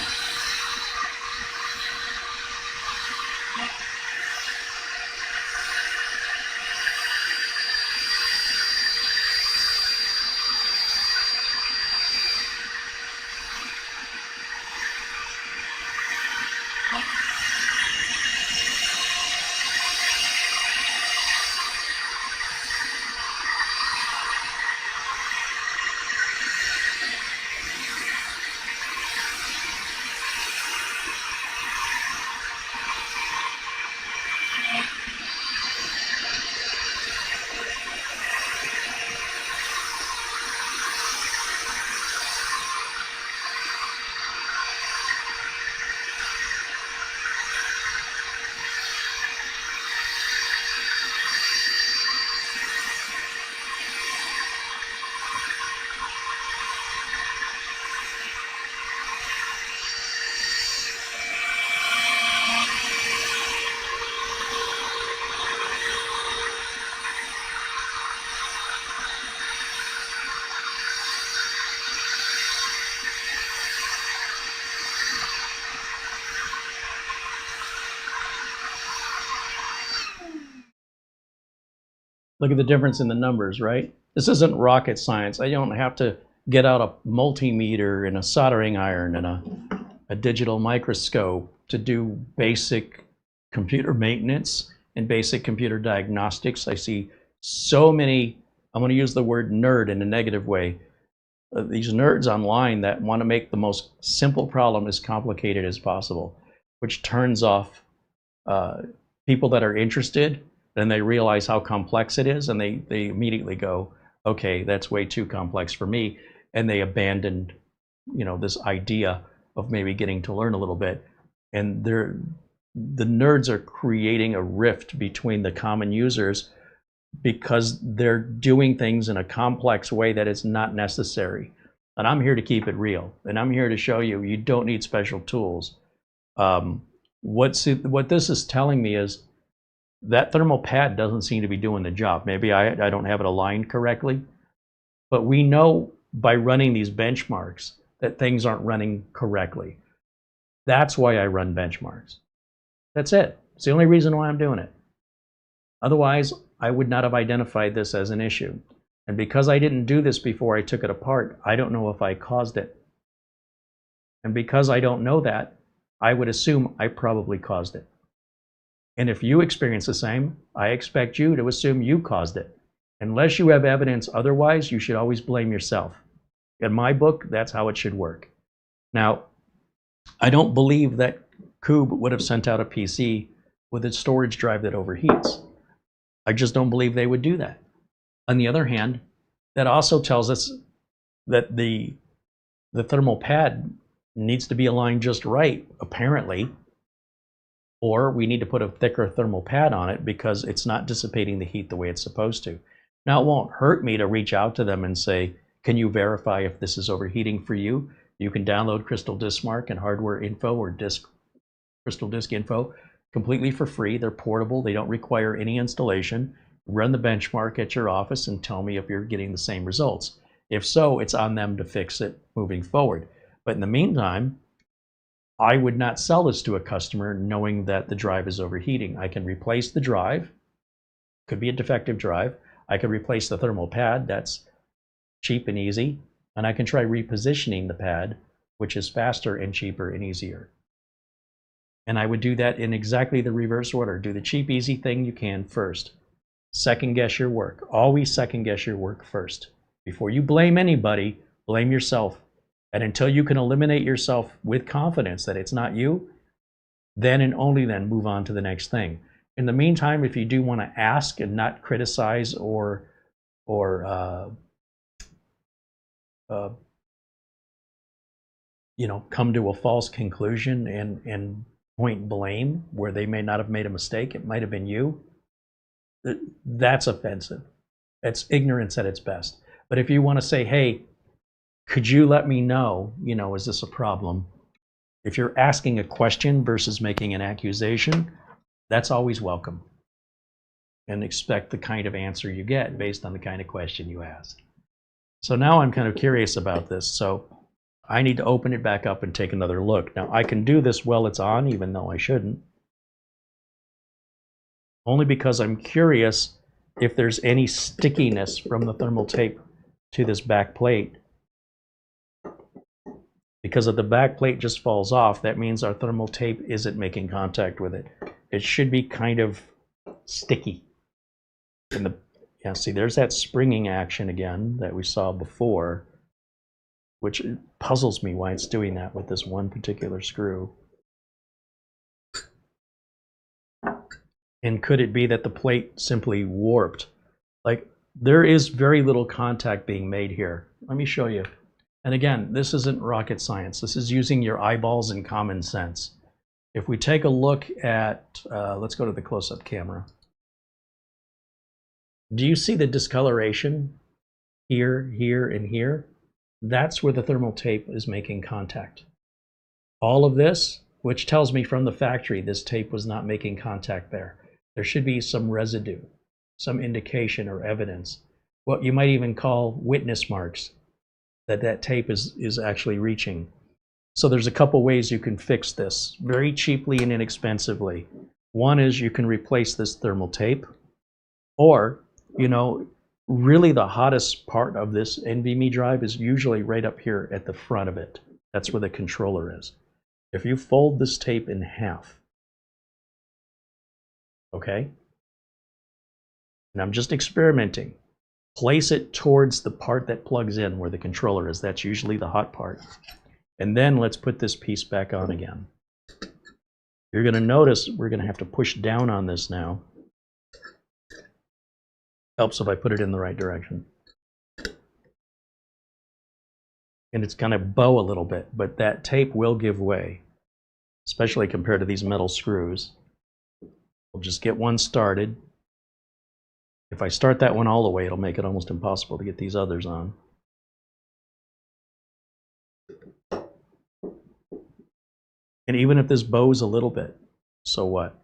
Look at the difference in the numbers, right? This isn't rocket science. I don't have to get out a multimeter and a soldering iron and a digital microscope to do basic computer maintenance and basic computer diagnostics. I see so many, I'm going to use the word nerd in a negative way, these nerds online that want to make the most simple problem as complicated as possible, which turns off people that are interested. Then they realize how complex it is, and they immediately go, okay, that's way too complex for me, and they abandoned, this idea of maybe getting to learn a little bit. And the nerds are creating a rift between the common users because they're doing things in a complex way that is not necessary. And I'm here to keep it real. And I'm here to show you, you don't need special tools. What this is telling me is that thermal pad doesn't seem to be doing the job. Maybe I don't have it aligned correctly, but we know by running these benchmarks that things aren't running correctly. That's why I run benchmarks. That's it. It's the only reason why I'm doing it. Otherwise, I would not have identified this as an issue. And because I didn't do this before I took it apart, I don't know if I caused it. And because I don't know that, I would assume I probably caused it. And if you experience the same, I expect you to assume you caused it. Unless you have evidence otherwise, you should always blame yourself. In my book, that's how it should work. Now, I don't believe that Kubb would have sent out a PC with a storage drive that overheats. I just don't believe they would do that. On the other hand, that also tells us that the thermal pad needs to be aligned just right, apparently, or we need to put a thicker thermal pad on it because it's not dissipating the heat the way it's supposed to. Now, it won't hurt me to reach out to them and say, can you verify if this is overheating for you? You can download Crystal Disk Mark and Hardware Info or Crystal Disk Info completely for free. They're portable. They don't require any installation. Run the benchmark at your office and tell me if you're getting the same results. If so, it's on them to fix it moving forward. But in the meantime, I would not sell this to a customer knowing that the drive is overheating. I can replace the drive. Could be a defective drive. I could replace the thermal pad. That's cheap and easy. And I can try repositioning the pad, which is faster and cheaper and easier. And I would do that in exactly the reverse order. Do the cheap, easy thing you can first. Second guess your work. Always second guess your work first. Before you blame anybody, blame yourself. And until you can eliminate yourself with confidence that it's not you, then and only then move on to the next thing. In the meantime, if you do want to ask and not criticize or come to a false conclusion and point blame where they may not have made a mistake, it might have been you, that's offensive. It's ignorance at its best. But if you want to say, hey, could you let me know, is this a problem? If you're asking a question versus making an accusation, that's always welcome. And expect the kind of answer you get based on the kind of question you ask. So now I'm kind of curious about this. So I need to open it back up and take another look. Now I can do this while it's on, even though I shouldn't. Only because I'm curious if there's any stickiness from the thermal tape to this back plate. Because if the back plate just falls off, that means our thermal tape isn't making contact with it. It should be kind of sticky. See, there's that springing action again that we saw before, which puzzles me why it's doing that with this one particular screw. And could it be that the plate simply warped? Like, there is very little contact being made here. Let me show you. And again, this isn't rocket science. This is using your eyeballs and common sense. If we take a look at, let's go to the close-up camera. Do you see the discoloration here, here, and here? That's where the thermal tape is making contact. All of this, which tells me from the factory this tape was not making contact there. There should be some residue, some indication or evidence, what you might even call witness marks, that tape is actually reaching. So there's a couple ways you can fix this very cheaply and inexpensively. One is you can replace this thermal tape, or, really the hottest part of this NVMe drive is usually right up here at the front of it. That's where the controller is. If you fold this tape in half, okay, and I'm just experimenting, place it towards the part that plugs in where the controller is. That's usually the hot part. And then let's put this piece back on again. You're going to notice we're going to have to push down on this now. Helps if I put it in the right direction. And it's going to bow a little bit, but that tape will give way, especially compared to these metal screws. We'll just get one started. If I start that one all the way, it'll make it almost impossible to get these others on. And even if this bows a little bit, so what?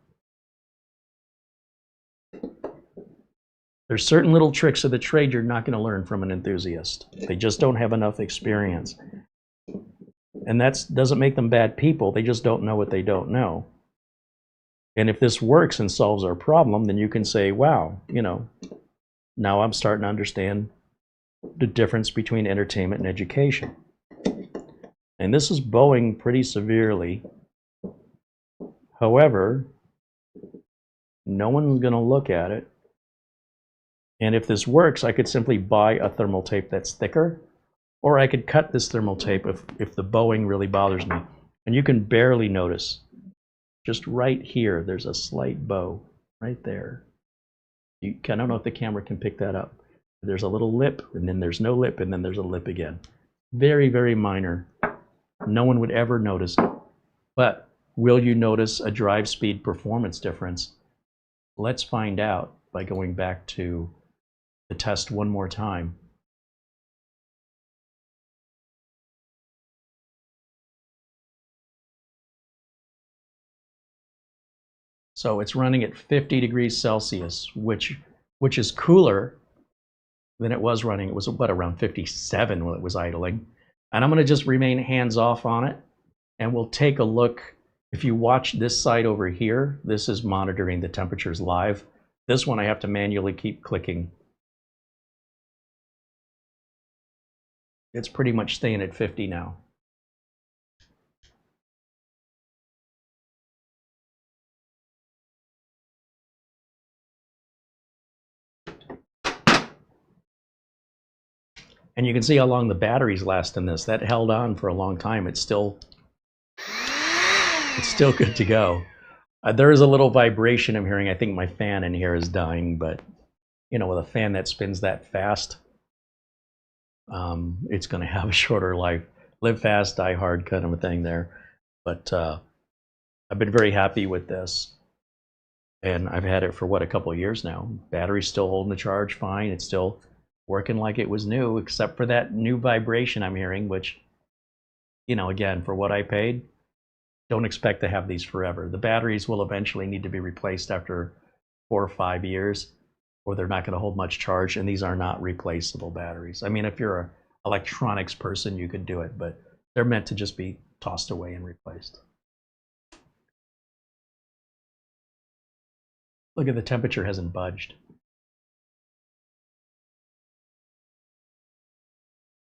There's certain little tricks of the trade you're not going to learn from an enthusiast. They just don't have enough experience. And that doesn't make them bad people. They just don't know what they don't know. And if this works and solves our problem, then you can say, wow, you know, now I'm starting to understand the difference between entertainment and education. And this is bowing pretty severely. However, no one's going to look at it. And if this works, I could simply buy a thermal tape that's thicker, or I could cut this thermal tape if the bowing really bothers me. And you can barely notice. Just right here, there's a slight bow right there. I don't know if the camera can pick that up. There's a little lip, and then there's no lip, and then there's a lip again. Very, very minor. No one would ever notice it. But will you notice a drive speed performance difference? Let's find out by going back to the test one more time. So it's running at 50 degrees Celsius, which is cooler than it was running. It was what, around 57 when it was idling. And I'm going to just remain hands off on it, and we'll take a look. If you watch this side over here, this is monitoring the temperatures live. This one I have to manually keep clicking. It's pretty much staying at 50 now. And you can see how long the batteries last in this. That held on for a long time. It's still good to go. There is a little vibration I'm hearing. I think my fan in here is dying, but you know, with a fan that spins that fast, it's going to have a shorter life. Live fast, die hard kind of a thing there. But I've been very happy with this. And I've had it for, what, a couple of years now. Battery's still holding the charge fine. It's still working like it was new, except for that new vibration I'm hearing, which, you know, again, for what I paid, don't expect to have these forever. The batteries will eventually need to be replaced after 4 or 5 years, or they're not going to hold much charge, and these are not replaceable batteries. I mean, if you're an electronics person, you could do it, but they're meant to just be tossed away and replaced. Look at the temperature hasn't budged.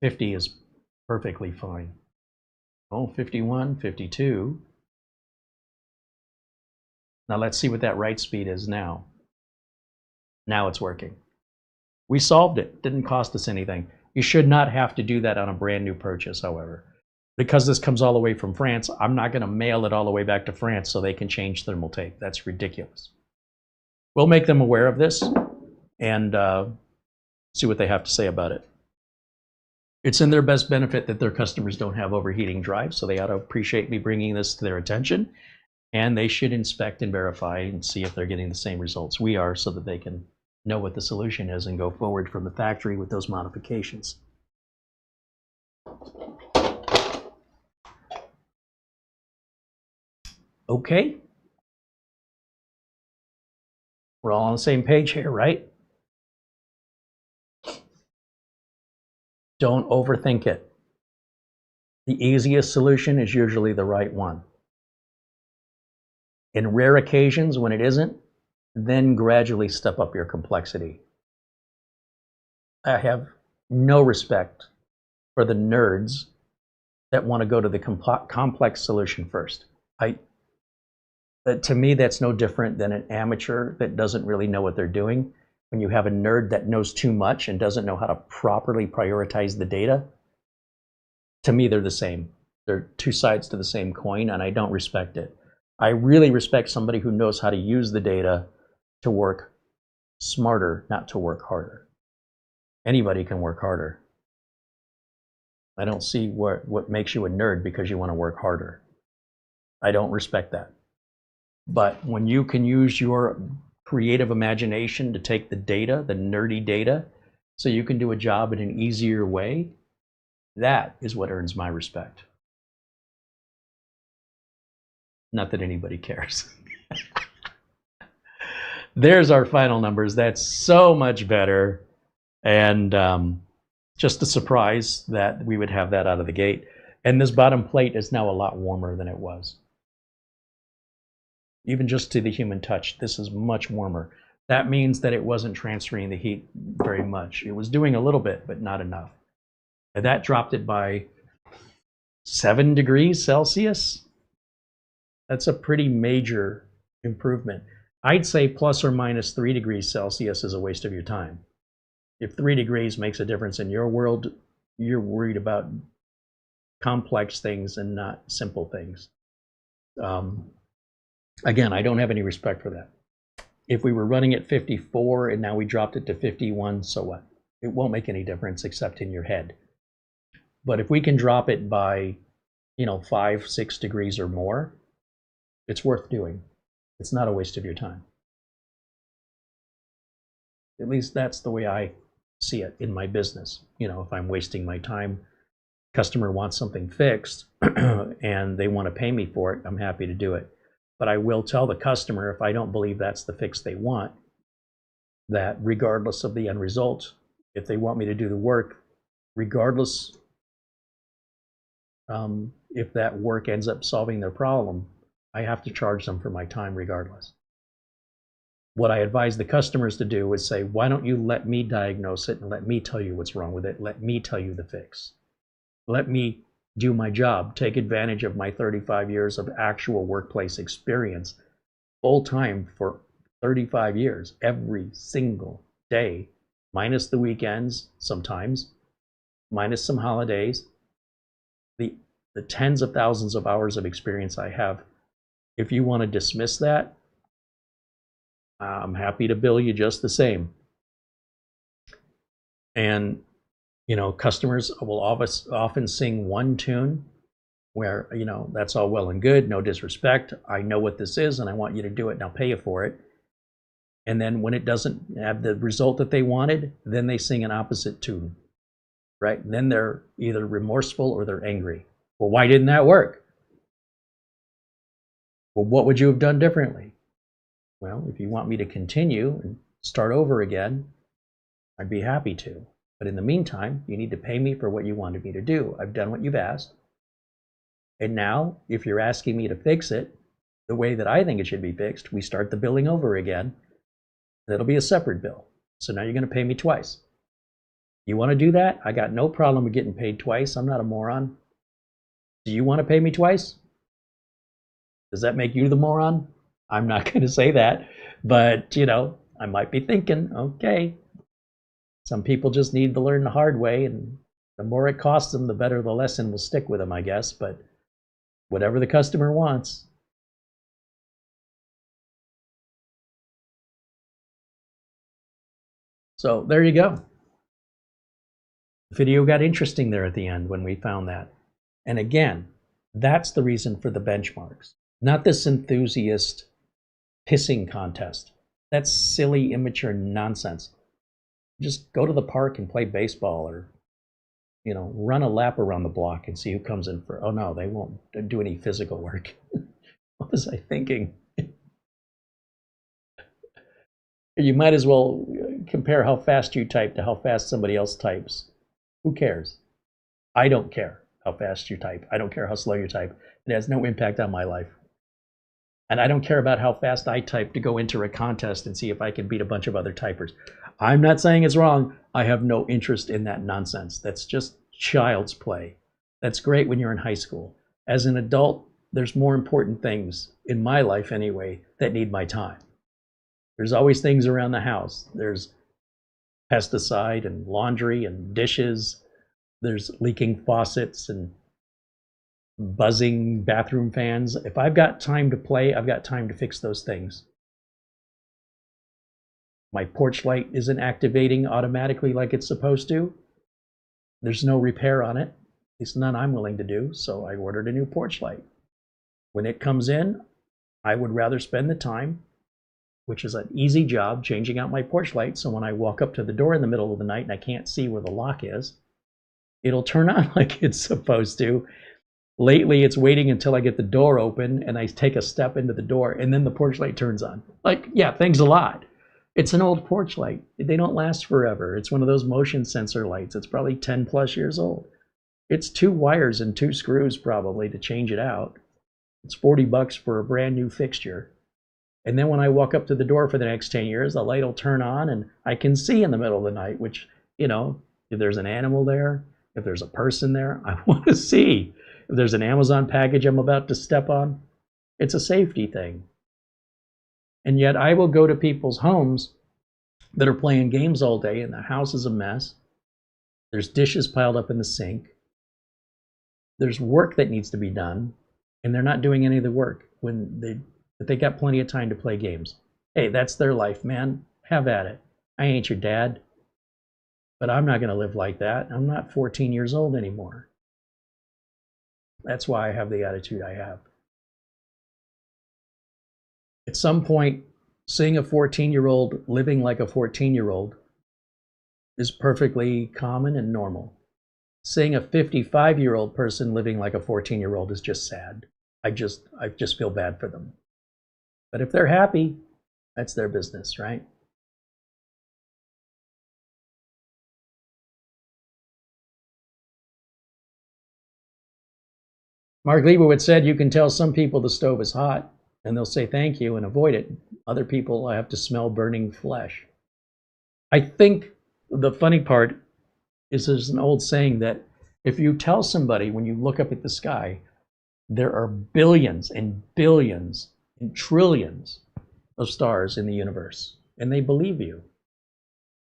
50 is perfectly fine. Oh, 51, 52. Now let's see what that write speed is now. Now it's working. We solved it. Didn't cost us anything. You should not have to do that on a brand new purchase, however. Because this comes all the way from France, I'm not going to mail it all the way back to France so they can change thermal tape. That's ridiculous. We'll make them aware of this and see what they have to say about it. It's in their best benefit that their customers don't have overheating drives, so they ought to appreciate me bringing this to their attention. And they should inspect and verify and see if they're getting the same results we are, so that they can know what the solution is and go forward from the factory with those modifications. Okay. We're all on the same page here, right? Don't overthink it. The easiest solution is usually the right one. In rare occasions when it isn't, then gradually step up your complexity. I have no respect for the nerds that want to go to the complex solution first. To me, that's no different than an amateur that doesn't really know what they're doing. When you have a nerd that knows too much and doesn't know how to properly prioritize the data, to me, they're the same. They're two sides to the same coin, and I don't respect it. I really respect somebody who knows how to use the data to work smarter, not to work harder. Anybody can work harder. I don't see what makes you a nerd because you want to work harder. I don't respect that. But when you can use your creative imagination to take the data, the nerdy data, so you can do a job in an easier way, that is what earns my respect. Not that anybody cares. There's our final numbers. That's so much better. And just a surprise that we would have that out of the gate. And this bottom plate is now a lot warmer than it was. Even just to the human touch, this is much warmer. That means that it wasn't transferring the heat very much. It was doing a little bit, but not enough. And that dropped it by 7 degrees Celsius. That's a pretty major improvement. I'd say plus or minus 3 degrees Celsius is a waste of your time. If 3 degrees makes a difference in your world, you're worried about complex things and not simple things. Again, I don't have any respect for that. If we were running at 54 and now we dropped it to 51, so what? It won't make any difference except in your head. But if we can drop it by, 5, 6 degrees or more, it's worth doing. It's not a waste of your time. At least that's the way I see it in my business. If I'm wasting my time, customer wants something fixed and they want to pay me for it, I'm happy to do it. But I will tell the customer, if I don't believe that's the fix they want, that regardless of the end result, if they want me to do the work, regardless if that work ends up solving their problem, I have to charge them for my time regardless. What I advise the customers to do is say, why don't you let me diagnose it and let me tell you what's wrong with it. Let me tell you the fix. Let me do my job. Take advantage of my 35 years of actual workplace experience, full time for 35 years, every single day, minus the weekends sometimes, minus some holidays. The tens of thousands of hours of experience I have. If you want to dismiss that, I'm happy to bill you just the same. And, customers will often sing one tune where, that's all well and good, no disrespect. I know what this is and I want you to do it and I'll pay you for it. And then when it doesn't have the result that they wanted, then they sing an opposite tune, right? And then they're either remorseful or they're angry. Well, why didn't that work? Well, what would you have done differently? Well, if you want me to continue and start over again, I'd be happy to. But in the meantime, you need to pay me for what you wanted me to do. I've done what you've asked. And now, if you're asking me to fix it the way that I think it should be fixed, we start the billing over again. That'll be a separate bill. So now you're going to pay me twice. You want to do that? I got no problem with getting paid twice. I'm not a moron. Do you want to pay me twice? Does that make you the moron? I'm not going to say that, but I might be thinking, okay, some people just need to learn the hard way, and the more it costs them, the better the lesson will stick with them, I guess. But whatever the customer wants. So there you go. The video got interesting there at the end when we found that. And again, that's the reason for the benchmarks, not this enthusiast pissing contest. That's silly, immature nonsense. Just go to the park and play baseball, or run a lap around the block and see who comes in for. Oh no, they won't do any physical work. What was I thinking? You might as well compare how fast you type to how fast somebody else types. Who cares? I don't care how fast you type. I don't care how slow you type. It has no impact on my life. And I don't care about how fast I type to go enter a contest and see if I can beat a bunch of other typers. I'm not saying it's wrong. I have no interest in that nonsense. That's just child's play. That's great when you're in high school. As an adult, there's more important things, in my life anyway, that need my time. There's always things around the house. There's pesticide and laundry and dishes. There's leaking faucets and buzzing bathroom fans. If I've got time to play, I've got time to fix those things. My porch light isn't activating automatically like it's supposed to. There's no repair on it. At least none I'm willing to do, so I ordered a new porch light. When it comes in, I would rather spend the time which is an easy job, changing out my porch light. So when I walk up to the door in the middle of the night and I can't see where the lock is, it'll turn on like it's supposed to. Lately, it's waiting until I get the door open and I take a step into the door, and then the porch light turns on. Like, yeah, thanks a lot. It's an old porch light. They don't last forever. It's one of those motion sensor lights. It's probably 10 plus years old. It's 2 wires and 2 screws probably to change it out. It's $40 for a brand new fixture. And then when I walk up to the door for the next 10 years, the light will turn on and I can see in the middle of the night, which, you know, if there's an animal there, if there's a person there, I want to see. If there's an Amazon package I'm about to step on, it's a safety thing. And yet I will go to people's homes that are playing games all day and the house is a mess. There's dishes piled up in the sink. There's work that needs to be done, and they're not doing any of the work when they got plenty of time to play games. Hey, that's their life, man. Have at it. I ain't your dad, but I'm not going to live like that. I'm not 14 years old anymore. That's why I have the attitude I have. At some point, seeing a 14-year-old living like a 14-year-old is perfectly common and normal. Seeing a 55-year-old person living like a 14-year-old is just sad. I just feel bad for them. But if they're happy, that's their business, right? Mark Leibowitz said you can tell some people the stove is hot and they'll say thank you and avoid it. Other people have to smell burning flesh. I think the funny part is there's an old saying that if you tell somebody when you look up at the sky, there are billions and billions and trillions of stars in the universe, and they believe you.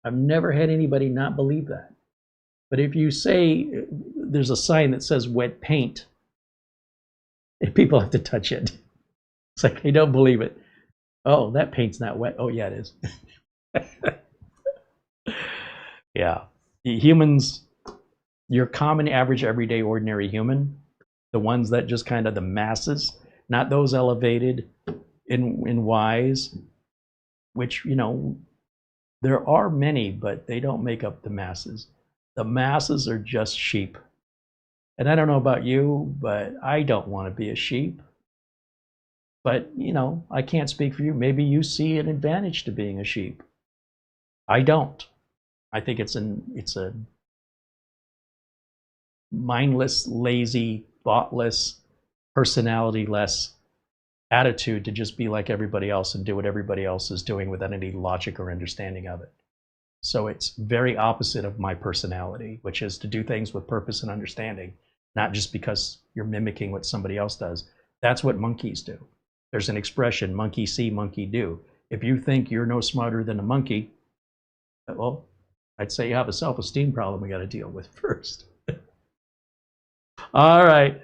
I've never had anybody not believe that. But if you say there's a sign that says wet paint, and people have to touch it. It's like they don't believe it. Oh, that paint's not wet. Oh, yeah, it is. Yeah. Humans, your common, average, everyday, ordinary human, the ones that just kind of the masses, not those elevated in wise, which, you know, there are many, but they don't make up the masses. The masses are just sheep. And I don't know about you, but I don't want to be a sheep. But, you know, I can't speak for you. Maybe you see an advantage to being a sheep. I don't. I think it's a mindless, lazy, thoughtless, personality-less attitude to just be like everybody else and do what everybody else is doing without any logic or understanding of it. So it's very opposite of my personality, which is to do things with purpose and understanding, not just because you're mimicking what somebody else does. That's what monkeys do. There's an expression, monkey see, monkey do. If you think you're no smarter than a monkey, well, I'd say you have a self-esteem problem we got to deal with first. All right,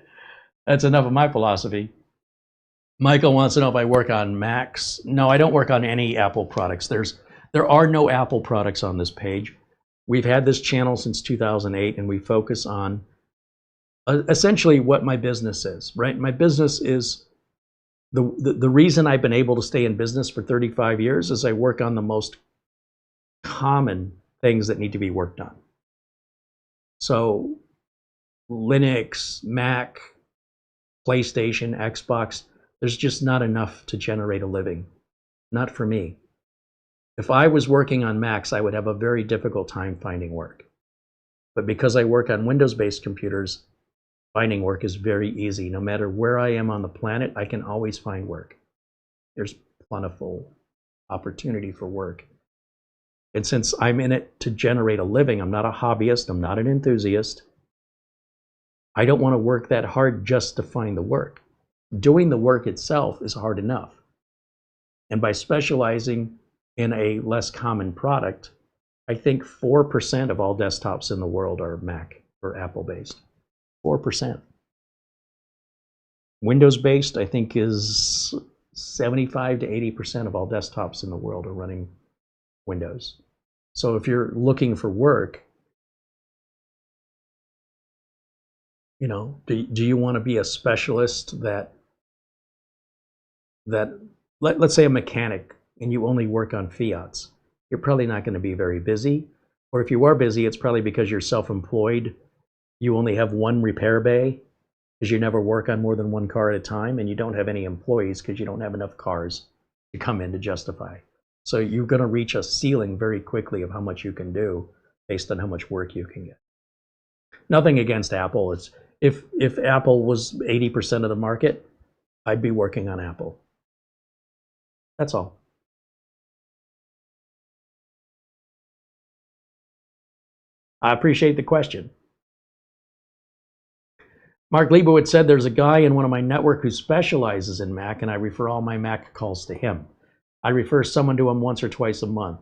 that's enough of my philosophy. Michael wants to know if I work on Macs. No, I don't work on any Apple products. There are no Apple products on this page. We've had this channel since 2008, and we focus on essentially what my business is, right? My business is the reason I've been able to stay in business for 35 years is I work on the most common things that need to be worked on. So Linux, Mac, PlayStation, Xbox, there's just not enough to generate a living. Not for me. If I was working on Macs, I would have a very difficult time finding work. But because I work on Windows-based computers, finding work is very easy. No matter where I am on the planet, I can always find work. There's plentiful opportunity for work. And since I'm in it to generate a living, I'm not a hobbyist, I'm not an enthusiast. I don't want to work that hard just to find the work. Doing the work itself is hard enough. And by specializing in a less common product, I think 4% of all desktops in the world are Mac or Apple-based. 4%. Windows-based, I think, is 75 to 80% of all desktops in the world are running Windows. So if you're looking for work, you know, do you want to be a specialist that let's say a mechanic and you only work on Fiats, you're probably not going to be very busy. Or if you are busy, it's probably because you're self-employed. You only have one repair bay because you never work on more than one car at a time, and you don't have any employees because you don't have enough cars to come in to justify. So you're going to reach a ceiling very quickly of how much you can do based on how much work you can get. Nothing against Apple. It's if Apple was 80% of the market, I'd be working on Apple. That's all. I appreciate the question. Mark Leibowitz said there's a guy in one of my network who specializes in Mac, and I refer all my Mac calls to him. I refer someone to him once or twice a month.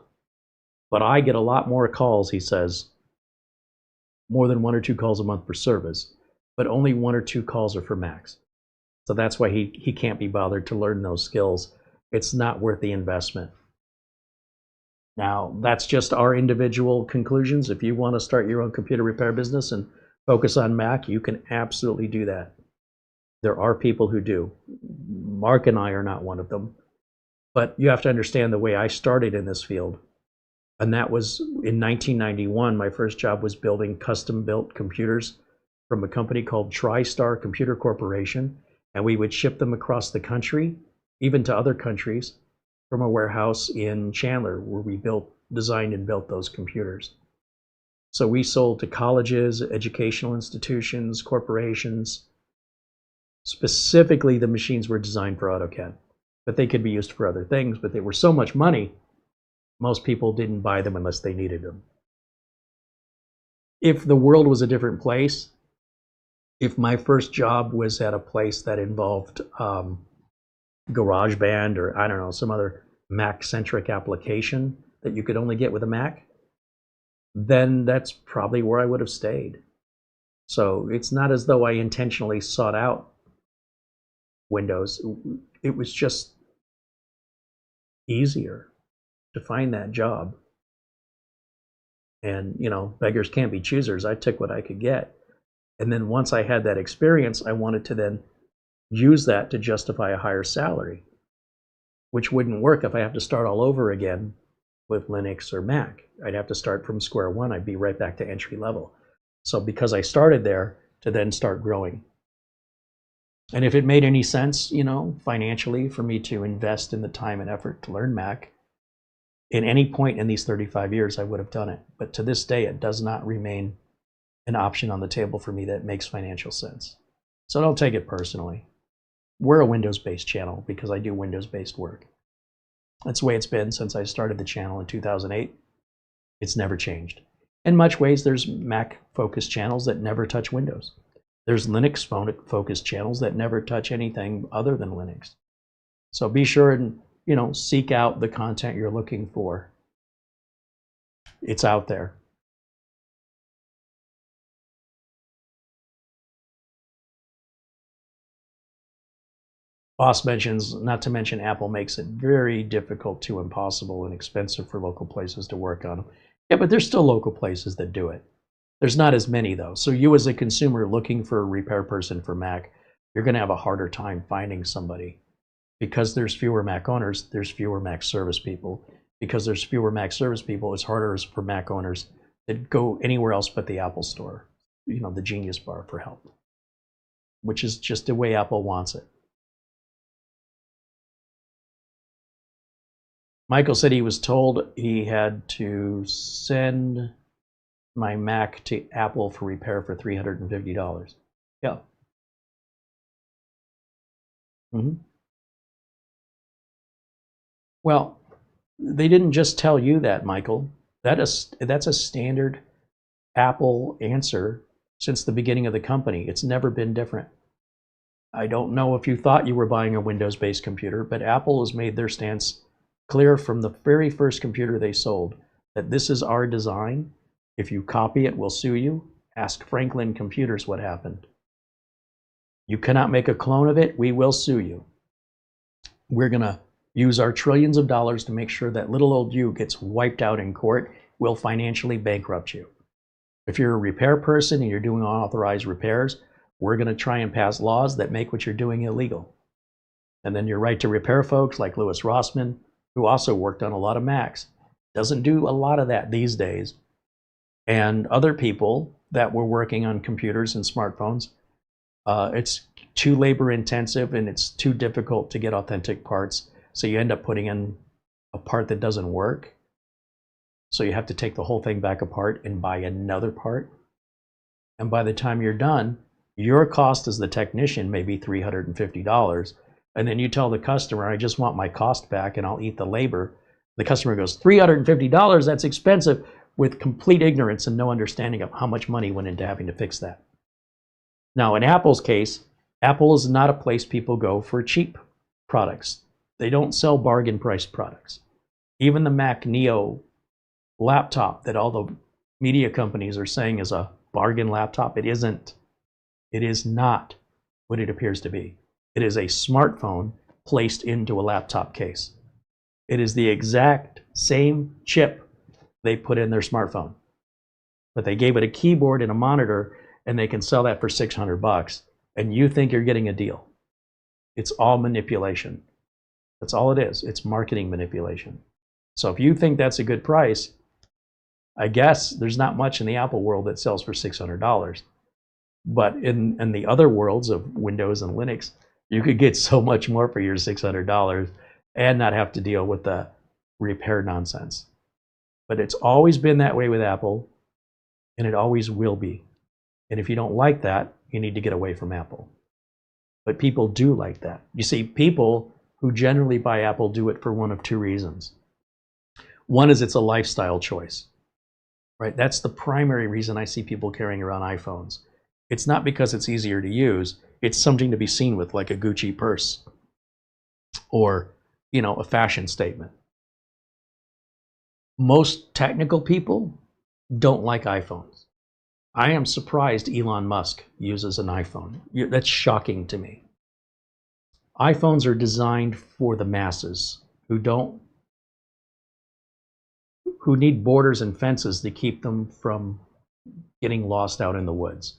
But I get a lot more calls, he says, more than 1 or 2 calls a month per service, but only 1 or 2 calls are for Macs. So that's why he can't be bothered to learn those skills. It's not worth the investment. Now, that's just our individual conclusions. If you want to start your own computer repair business and focus on Mac, you can absolutely do that. There are people who do. Mark and I are not one of them. But you have to understand the way I started in this field. And that was in 1991. My first job was building custom-built computers from a company called TriStar Computer Corporation. And we would ship them across the country, even to other countries, from a warehouse in Chandler, where we designed and built those computers. So we sold to colleges, educational institutions, corporations. Specifically, the machines were designed for AutoCAD, but they could be used for other things. But they were so much money, most people didn't buy them unless they needed them. If the world was a different place, if my first job was at a place that involved GarageBand or, I don't know, some other Mac-centric application that you could only get with a Mac, then that's probably where I would have stayed. So it's not as though I intentionally sought out Windows. It was just easier to find that job. And, you know, beggars can't be choosers. I took what I could get. And then once I had that experience, I wanted to then use that to justify a higher salary, which wouldn't work if I have to start all over again with Linux or Mac. I'd have to start from square one. I'd be right back to entry level. So because I started there, to then start growing. And if it made any sense, you know, financially for me to invest in the time and effort to learn Mac, in any point in these 35 years, I would have done it. But to this day, it does not remain an option on the table for me that makes financial sense. So don't take it personally. We're a Windows-based channel because I do Windows-based work. That's the way it's been since I started the channel in 2008. It's never changed. In much ways, there's Mac-focused channels that never touch Windows. There's Linux-focused channels that never touch anything other than Linux. So be sure and, you know, seek out the content you're looking for. It's out there. Boss mentions, not to mention Apple makes it very difficult to impossible and expensive for local places to work on them. Yeah, but there's still local places that do it. There's not as many though. So you as a consumer looking for a repair person for Mac, you're going to have a harder time finding somebody. Because there's fewer Mac owners, there's fewer Mac service people. Because there's fewer Mac service people, it's harder for Mac owners to go anywhere else but the Apple Store, you know, the Genius Bar for help, which is just the way Apple wants it. Michael said he was told he had to send my Mac to Apple for repair for $350. Yeah. Well, they didn't just tell you that, Michael. That's a standard Apple answer since the beginning of the company. It's never been different. I don't know if you thought you were buying a Windows-based computer, but Apple has made their stance clear from the very first computer they sold that this is our design. If you copy it, we'll sue you. Ask Franklin Computers what happened. You cannot make a clone of it, we will sue you. We're going to use our trillions of dollars to make sure that little old you gets wiped out in court. We'll financially bankrupt you. If you're a repair person and you're doing unauthorized repairs, we're going to try and pass laws that make what you're doing illegal. And then your right to repair folks like Louis Rossmann, who also worked on a lot of Macs, doesn't do a lot of that these days. And other people that were working on computers and smartphones, it's too labor intensive and it's too difficult to get authentic parts. So you end up putting in a part that doesn't work. So you have to take the whole thing back apart and buy another part. And by the time you're done, your cost as the technician may be $350. And then you tell the customer, I just want my cost back and I'll eat the labor. The customer goes, $350, that's expensive, with complete ignorance and no understanding of how much money went into having to fix that. Now, in Apple's case, Apple is not a place people go for cheap products. They don't sell bargain priced products. Even the Mac Neo laptop that all the media companies are saying is a bargain laptop, it isn't. It is not what it appears to be. It is a smartphone placed into a laptop case. It is the exact same chip they put in their smartphone, but they gave it a keyboard and a monitor, and they can sell that for $600, and you think you're getting a deal. It's all manipulation. That's all it is. It's marketing manipulation. So if you think that's a good price, I guess there's not much in the Apple world that sells for $600. But in the other worlds of Windows and Linux, you could get so much more for your $600 and not have to deal with the repair nonsense. But it's always been that way with Apple, and it always will be. And if you don't like that, you need to get away from Apple. But people do like that. You see, people who generally buy Apple do it for one of two reasons. One is it's a lifestyle choice, right? That's the primary reason I see people carrying around iPhones. It's not because it's easier to use. It's something to be seen with, like a Gucci purse or, you know, a fashion statement. Most technical people don't like iPhones. I am surprised Elon Musk uses an iPhone. That's shocking to me. iPhones are designed for the masses who need borders and fences to keep them from getting lost out in the woods.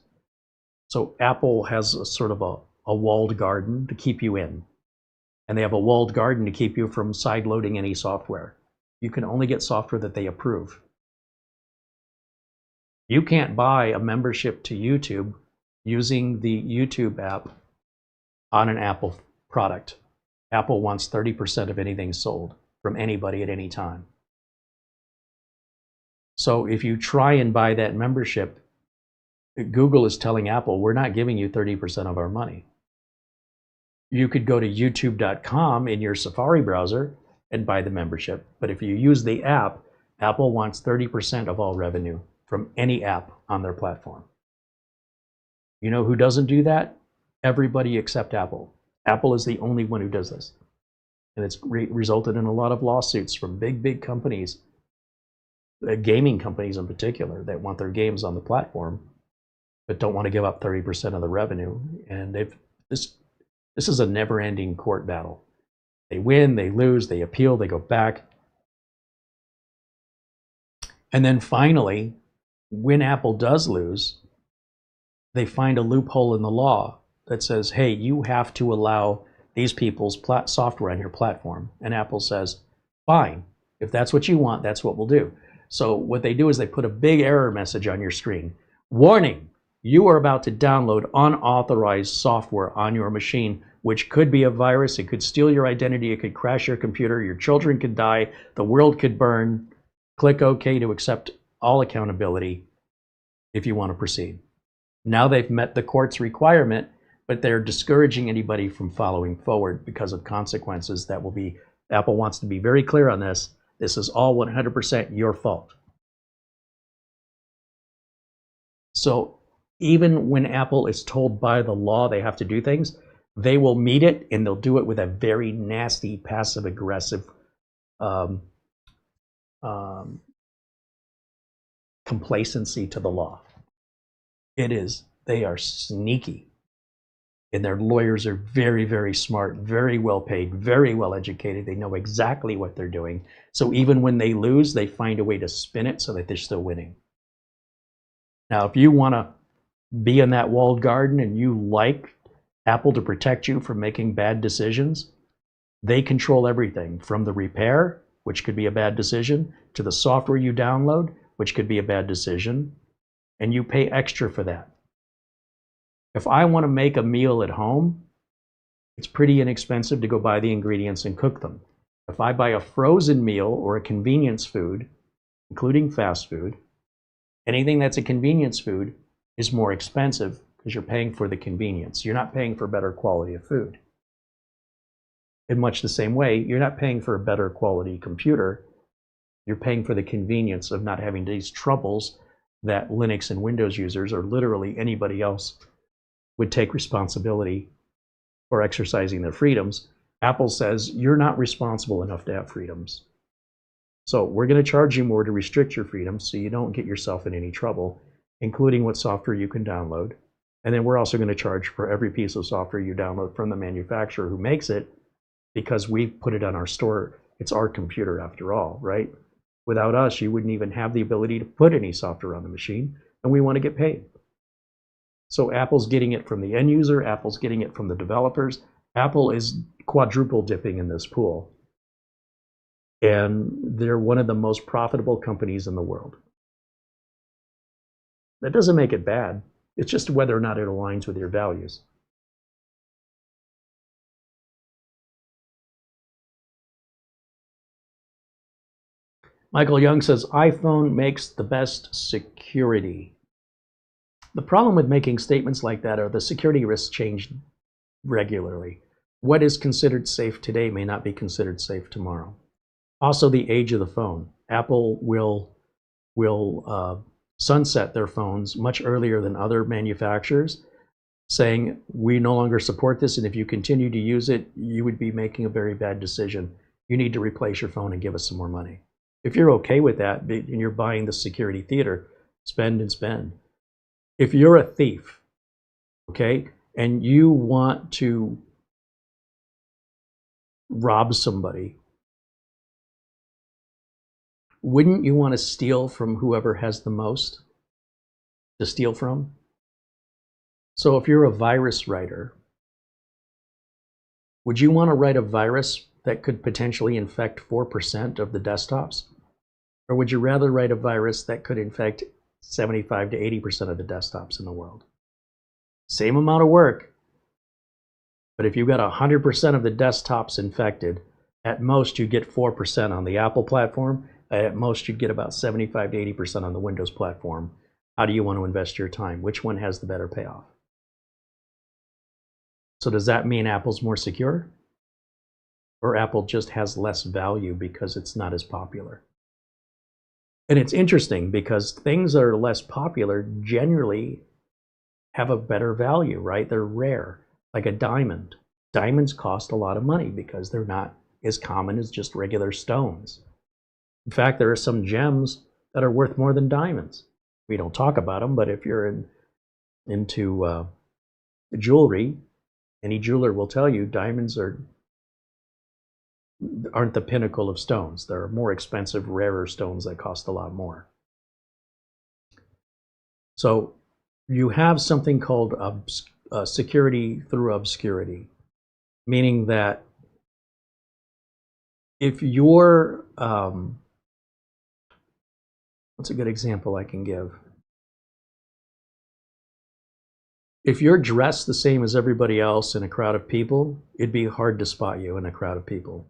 So Apple has a sort of a walled garden to keep you in. And they have a walled garden to keep you from side-loading any software. You can only get software that they approve. You can't buy a membership to YouTube using the YouTube app on an Apple product. Apple wants 30% of anything sold from anybody at any time. So if you try and buy that membership, Google is telling Apple, we're not giving you 30% of our money. You could go to youtube.com in your Safari browser and buy the membership. But if you use the app, Apple wants 30% of all revenue from any app on their platform. You know who doesn't do that? Everybody except Apple. Apple is the only one who does this. And it's resulted in a lot of lawsuits from big companies, gaming companies in particular, that want their games on the platform, but don't want to give up 30% of the revenue. And this is a never-ending court battle. They win, they lose, they appeal, they go back. And then finally, when Apple does lose, they find a loophole in the law that says, hey, you have to allow these people's software on your platform. And Apple says, fine, if that's what you want, that's what we'll do. So what they do is they put a big error message on your screen. Warning, you are about to download unauthorized software on your machine, which could be a virus, it could steal your identity, it could crash your computer, your children could die, the world could burn. Click OK to accept all accountability if you want to proceed. Now they've met the court's requirement, but they're discouraging anybody from following forward because of consequences that will be, Apple wants to be very clear on this. This is all 100% your fault. So even when Apple is told by the law they have to do things, they will meet it, and they'll do it with a very nasty, passive-aggressive complacency to the law. They are sneaky. And their lawyers are very smart, very well paid, very well educated. They know exactly what they're doing. So even when they lose, they find a way to spin it so that they're still winning. Now, if you want to be in that walled garden and you like Apple to protect you from making bad decisions, They control everything from the repair, which could be a bad decision, to the software you download, which could be a bad decision, and you pay extra for that. If I want to make a meal at home, it's pretty inexpensive to go buy the ingredients and cook them. If I buy a frozen meal or a convenience food, including fast food, anything that's a convenience food is more expensive because you're paying for the convenience. You're not paying for better quality of food. In much the same way, you're not paying for a better quality computer. You're paying for the convenience of not having these troubles that Linux and Windows users, or literally anybody else, would take responsibility for exercising their freedoms. Apple says you're not responsible enough to have freedoms. So we're going to charge you more to restrict your freedoms so you don't get yourself in any trouble, including what software you can download. And then we're also going to charge for every piece of software you download from the manufacturer who makes it, because we put it on our store. It's our computer after all, right? Without us, you wouldn't even have the ability to put any software on the machine, and we want to get paid. So Apple's getting it from the end user, Apple's getting it from the developers. Apple is quadruple dipping in this pool. And they're one of the most profitable companies in the world. That doesn't make it bad. It's just whether or not it aligns with your values. Michael Young says, iPhone makes the best security. The problem with making statements like that are the security risks change regularly. What is considered safe today may not be considered safe tomorrow. Also, the age of the phone. Apple will sunset their phones much earlier than other manufacturers, saying we no longer support this, and if you continue to use it, you would be making a very bad decision. You need to replace your phone and give us some more money. If you're okay with that and you're buying the security theater, spend and spend. If you're a thief, okay, and you want to rob somebody, wouldn't you want to steal from whoever has the most to steal from? So if you're a virus writer, would you want to write a virus that could potentially infect 4% of the desktops? Or would you rather write a virus that could infect 75 to 80% of the desktops in the world? Same amount of work, but if you've got 100% of the desktops infected, at most you get 4% on the Apple platform. At most you'd get about 75 to 80% on the Windows platform. How do you want to invest your time? Which one has the better payoff? So does that mean Apple's more secure? Or Apple just has less value because it's not as popular? And it's interesting because things that are less popular generally have a better value, right? They're rare, like a diamond. Diamonds cost a lot of money because they're not as common as just regular stones. In fact, there are some gems that are worth more than diamonds. We don't talk about them, but if you're into jewelry, any jeweler will tell you diamonds aren't the pinnacle of stones. There are more expensive, rarer stones that cost a lot more. So you have something called security through obscurity, meaning that if you're, what's a good example I can give? If you're dressed the same as everybody else in a crowd of people, it'd be hard to spot you in a crowd of people.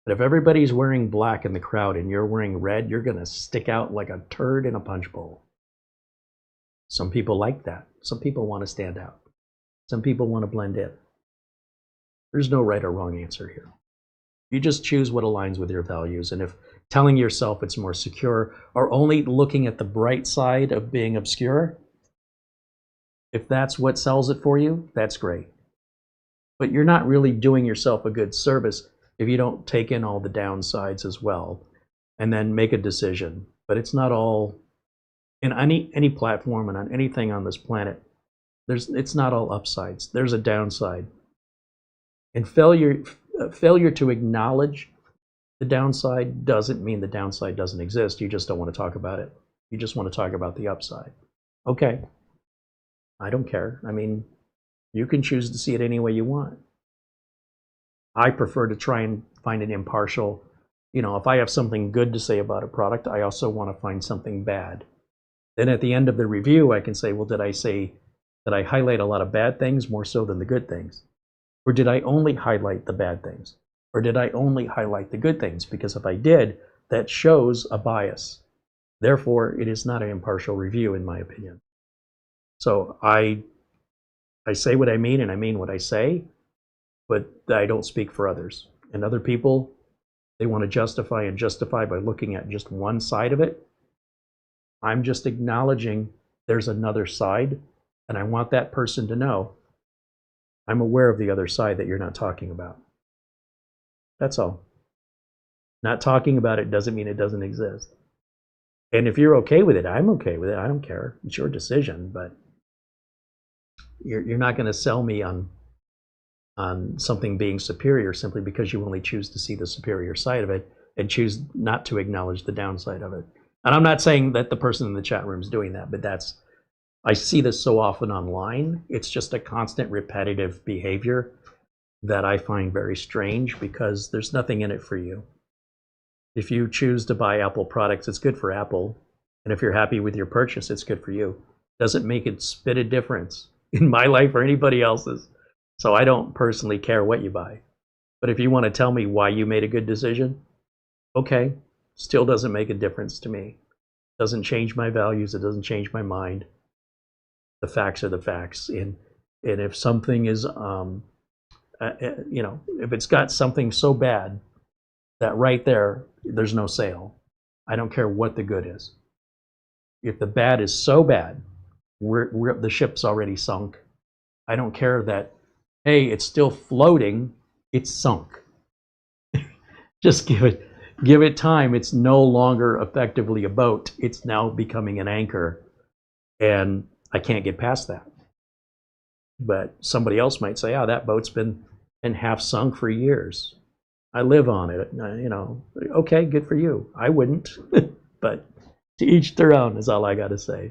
But if everybody's wearing black in the crowd and you're wearing red, you're going to stick out like a turd in a punch bowl. Some people like that. Some people want to stand out. Some people want to blend in. There's no right or wrong answer here. You just choose what aligns with your values. And if telling yourself it's more secure or only looking at the bright side of being obscure, if that's what sells it for you, that's great. But you're not really doing yourself a good service if you don't take in all the downsides as well and then make a decision. But it's not all, in any platform and on anything on this planet, it's not all upsides. There's a downside. And failure to acknowledge the downside doesn't mean the downside doesn't exist. You just don't want to talk about it. You just want to talk about the upside. Okay, I don't care. I mean, you can choose to see it any way you want. I prefer to try and find an impartial, if I have something good to say about a product, I also want to find something bad. Then at the end of the review, I can say, well, did I highlight a lot of bad things more so than the good things? Or did I only highlight the bad things? Or did I only highlight the good things? Because if I did, that shows a bias. Therefore, it is not an impartial review, in my opinion. So I say what I mean, and I mean what I say, but I don't speak for others. And other people, they want to justify by looking at just one side of it. I'm just acknowledging there's another side, and I want that person to know I'm aware of the other side that you're not talking about. That's all. Not talking about it doesn't mean it doesn't exist. And if you're okay with it, I'm okay with it. I don't care. It's your decision, but you're not going to sell me on something being superior simply because you only choose to see the superior side of it and choose not to acknowledge the downside of it. And I'm not saying that the person in the chat room is doing that, but I see this so often online. It's just a constant repetitive behavior that I find very strange because there's nothing in it for you. If you choose to buy Apple products, it's good for Apple. And if you're happy with your purchase, it's good for you. Doesn't make it spit a difference in my life or anybody else's. So I don't personally care what you buy. But if you want to tell me why you made a good decision, okay, still doesn't make a difference to me. Doesn't change my values. It doesn't change my mind. The facts are the facts. And if something is, if it's got something so bad that right there's no sale. I don't care what the good is. If the bad is so bad, the ship's already sunk. I don't care that, hey, it's still floating, it's sunk. Just give it time. It's no longer effectively a boat. It's now becoming an anchor. And I can't get past that. But somebody else might say, oh, that boat's been half sunk for years. I live on it, okay, good for you. I wouldn't, but to each their own is all I got to say.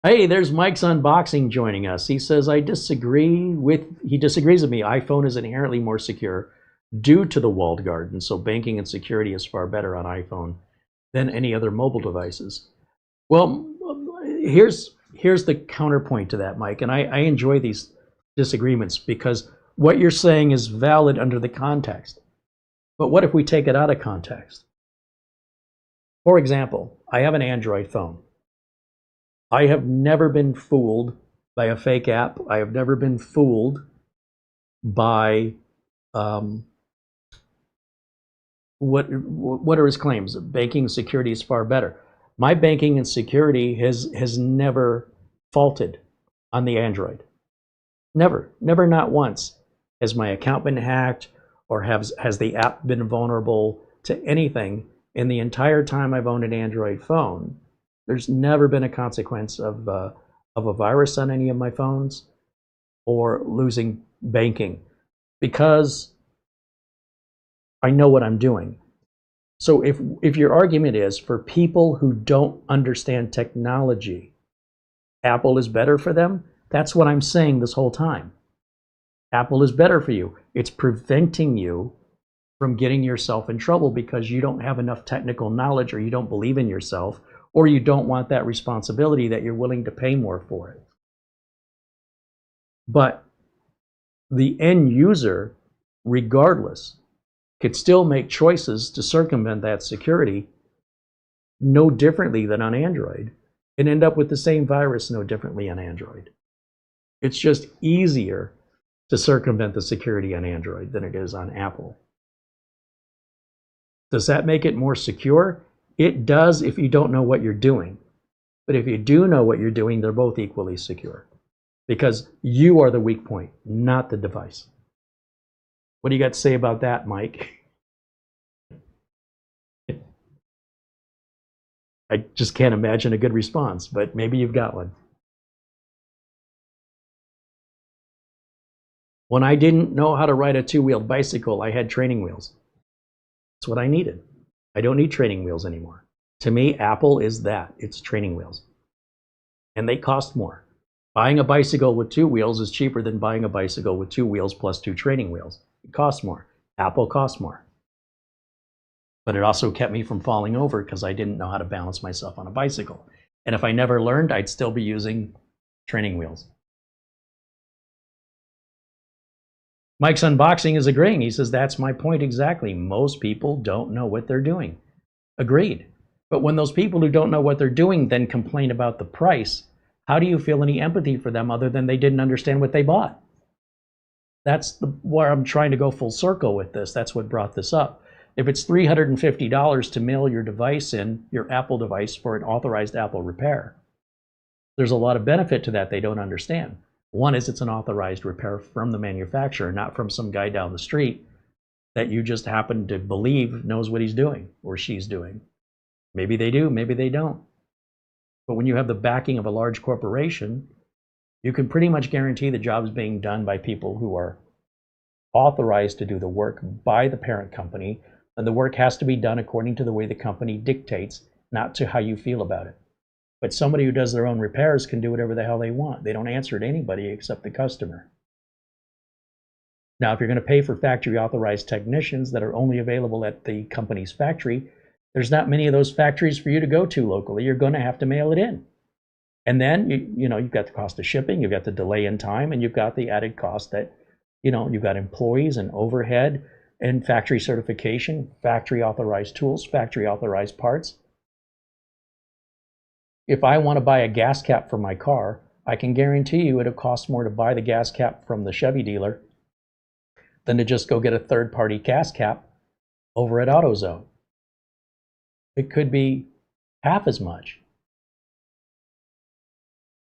Hey, there's Mike's Unboxing joining us. He says, he disagrees with me. iPhone is inherently more secure due to the walled garden, so banking and security is far better on iPhone than any other mobile devices. Well, here's the counterpoint to that, Mike, and I enjoy these disagreements because what you're saying is valid under the context. But what if we take it out of context? For example, I have an Android phone. I have never been fooled by a fake app. I have never been fooled by what are his claims? Banking security is far better. My banking and security has never faulted on the Android. Never, not once has my account been hacked or has the app been vulnerable to anything in the entire time I've owned an Android phone. There's never been a consequence of a virus on any of my phones or losing banking because I know what I'm doing. So if your argument is for people who don't understand technology, Apple is better for them, that's what I'm saying this whole time. Apple is better for you. It's preventing you from getting yourself in trouble because you don't have enough technical knowledge or you don't believe in yourself or you don't want that responsibility that you're willing to pay more for it. But the end user, regardless, could still make choices to circumvent that security no differently than on Android and end up with the same virus no differently on Android. It's just easier to circumvent the security on Android than it is on Apple. Does that make it more secure? It does if you don't know what you're doing. But if you do know what you're doing, they're both equally secure because you are the weak point, not the device. What do you got to say about that, Mike? I just can't imagine a good response, but maybe you've got one. When I didn't know how to ride a two-wheeled bicycle, I had training wheels. That's what I needed. I don't need training wheels anymore. To me, Apple is that. It's training wheels. And they cost more. Buying a bicycle with 2 wheels is cheaper than buying a bicycle with 2 wheels plus 2 training wheels. It costs more. Apple costs more. But it also kept me from falling over because I didn't know how to balance myself on a bicycle. And if I never learned, I'd still be using training wheels. Mike's Unboxing is agreeing. He says, that's my point exactly. Most people don't know what they're doing. Agreed. But when those people who don't know what they're doing then complain about the price, how do you feel any empathy for them other than they didn't understand what they bought? That's where I'm trying to go full circle with this. That's what brought this up. If it's $350 to mail your device in, your Apple device, for an authorized Apple repair, there's a lot of benefit to that they don't understand. One is it's an authorized repair from the manufacturer, not from some guy down the street that you just happen to believe knows what he's doing or she's doing. Maybe they do, maybe they don't. But when you have the backing of a large corporation, you can pretty much guarantee the job is being done by people who are authorized to do the work by the parent company, and the work has to be done according to the way the company dictates, not to how you feel about it. But somebody who does their own repairs can do whatever the hell they want. They don't answer to anybody except the customer. Now, if you're going to pay for factory authorized technicians that are only available at the company's factory, there's not many of those factories for you to go to locally. You're going to have to mail it in. And then, you've got the cost of shipping, you've got the delay in time, and you've got the added cost that, you've got employees and overhead and factory certification, factory authorized tools, factory authorized parts. If I want to buy a gas cap for my car, I can guarantee you it'll cost more to buy the gas cap from the Chevy dealer than to just go get a third-party gas cap over at AutoZone. It could be half as much.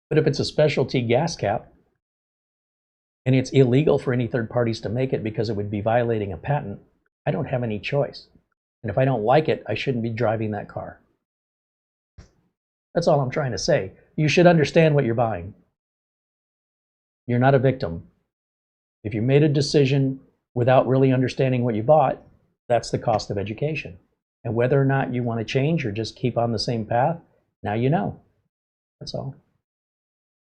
But if it's a specialty gas cap, and it's illegal for any third parties to make it because it would be violating a patent, I don't have any choice. And if I don't like it, I shouldn't be driving that car. That's all I'm trying to say. You should understand what you're buying. You're not a victim. If you made a decision without really understanding what you bought, that's the cost of education. And whether or not you want to change or just keep on the same path, now you know. That's all.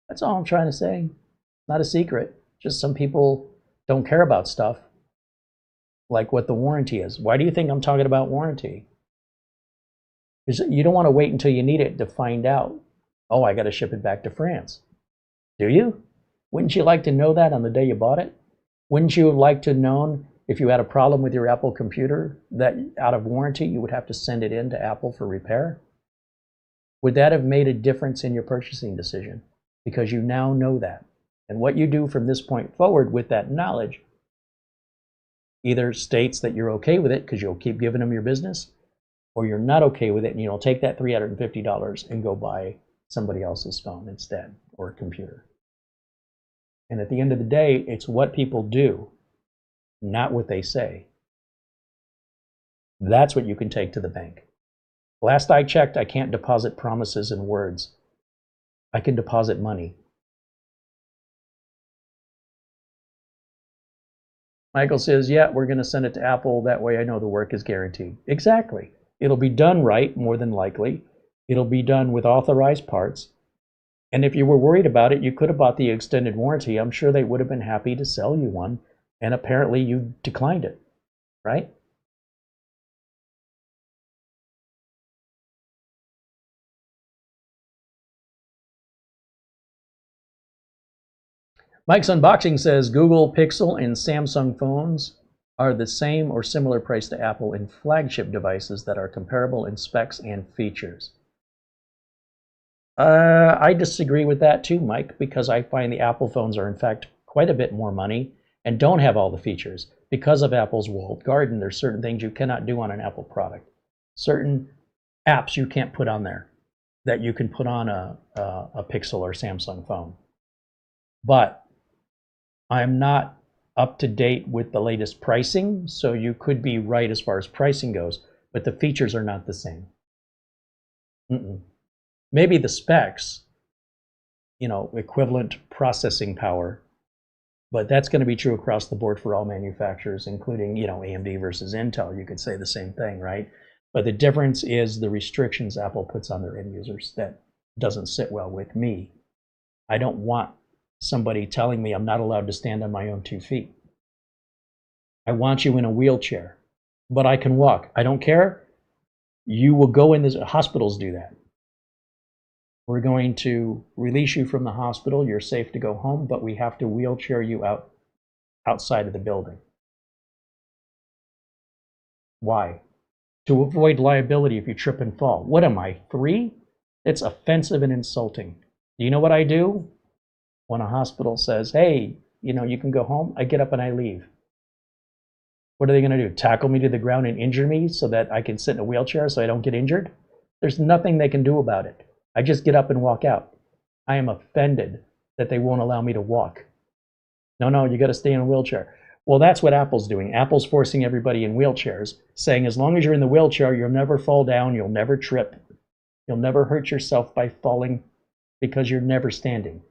That's all I'm trying to say. Not a secret. Just some people don't care about stuff like what the warranty is. Why do you think I'm talking about warranty? Because you don't want to wait until you need it to find out, oh, I got to ship it back to France. Do you? Wouldn't you like to know that on the day you bought it? Wouldn't you have liked to have known if you had a problem with your Apple computer that out of warranty you would have to send it in to Apple for repair? Would that have made a difference in your purchasing decision? Because you now know that. And what you do from this point forward with that knowledge either states that you're okay with it because you'll keep giving them your business, or you're not okay with it and you'll take that $350 and go buy somebody else's phone instead, or a computer. And at the end of the day, it's what people do, not what they say. That's what you can take to the bank. Last I checked, I can't deposit promises in words. I can deposit money. Michael says, yeah, we're going to send it to Apple. That way I know the work is guaranteed. Exactly. It'll be done right, more than likely. It'll be done with authorized parts. And if you were worried about it, you could have bought the extended warranty. I'm sure they would have been happy to sell you one. And apparently you declined it, right? Mike's Unboxing says Google Pixel and Samsung phones are the same or similar price to Apple in flagship devices that are comparable in specs and features. I disagree with that too, Mike, because I find the Apple phones are in fact quite a bit more money and don't have all the features. Because of Apple's walled garden, there's certain things you cannot do on an Apple product. Certain apps you can't put on there that you can put on a Pixel or Samsung phone. But I'm not up to date with the latest pricing, so you could be right as far as pricing goes, but the features are not the same. Maybe the specs, equivalent processing power, but that's going to be true across the board for all manufacturers, including, AMD versus Intel. You could say the same thing, right? But the difference is the restrictions Apple puts on their end users that doesn't sit well with me. I don't want somebody telling me I'm not allowed to stand on my own 2 feet. I want you in a wheelchair, but I can walk. I don't care. You will go in this, hospitals do that. We're going to release you from the hospital. You're safe to go home, but we have to wheelchair you outside of the building. Why? To avoid liability if you trip and fall. What am I, 3? It's offensive and insulting. Do you know what I do? When a hospital says, hey, you can go home, I get up and I leave. What are they going to do? Tackle me to the ground and injure me so that I can sit in a wheelchair so I don't get injured? There's nothing they can do about it. I just get up and walk out. I am offended that they won't allow me to walk. No, you got to stay in a wheelchair. Well, that's what Apple's doing. Apple's forcing everybody in wheelchairs, saying as long as you're in the wheelchair, you'll never fall down, you'll never trip, you'll never hurt yourself by falling because you're never standing.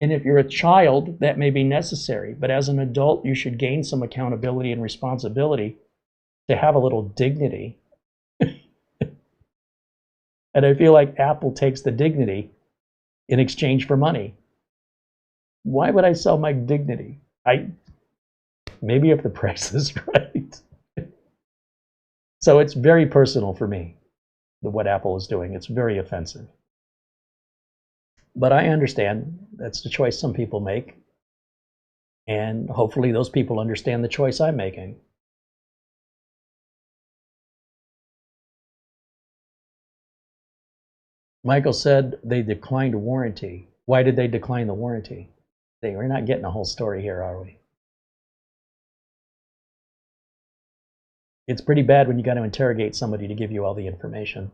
And if you're a child, that may be necessary, but as an adult, you should gain some accountability and responsibility to have a little dignity. And I feel like Apple takes the dignity in exchange for money. Why would I sell my dignity? Maybe if the price is right. So it's very personal for me, what Apple is doing. It's very offensive. But I understand that's the choice some people make. And hopefully those people understand the choice I'm making. Michael said they declined a warranty. Why did they decline the warranty? We're not getting a whole story here, are we? It's pretty bad when you got to interrogate somebody to give you all the information,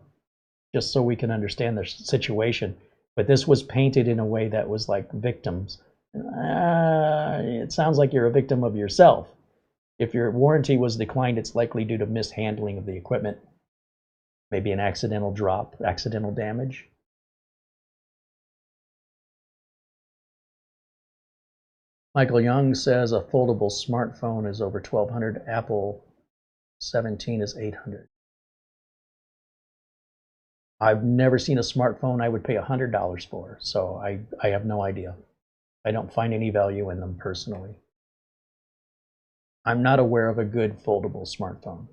just so we can understand their situation. But this was painted in a way that was like victims. It sounds like you're a victim of yourself. If your warranty was declined, it's likely due to mishandling of the equipment. Maybe an accidental drop, accidental damage. Michael Young says a foldable smartphone is over $1,200. Apple 17 is $800. I've never seen a smartphone I would pay $100 for, so I have no idea. I don't find any value in them personally. I'm not aware of a good foldable smartphone.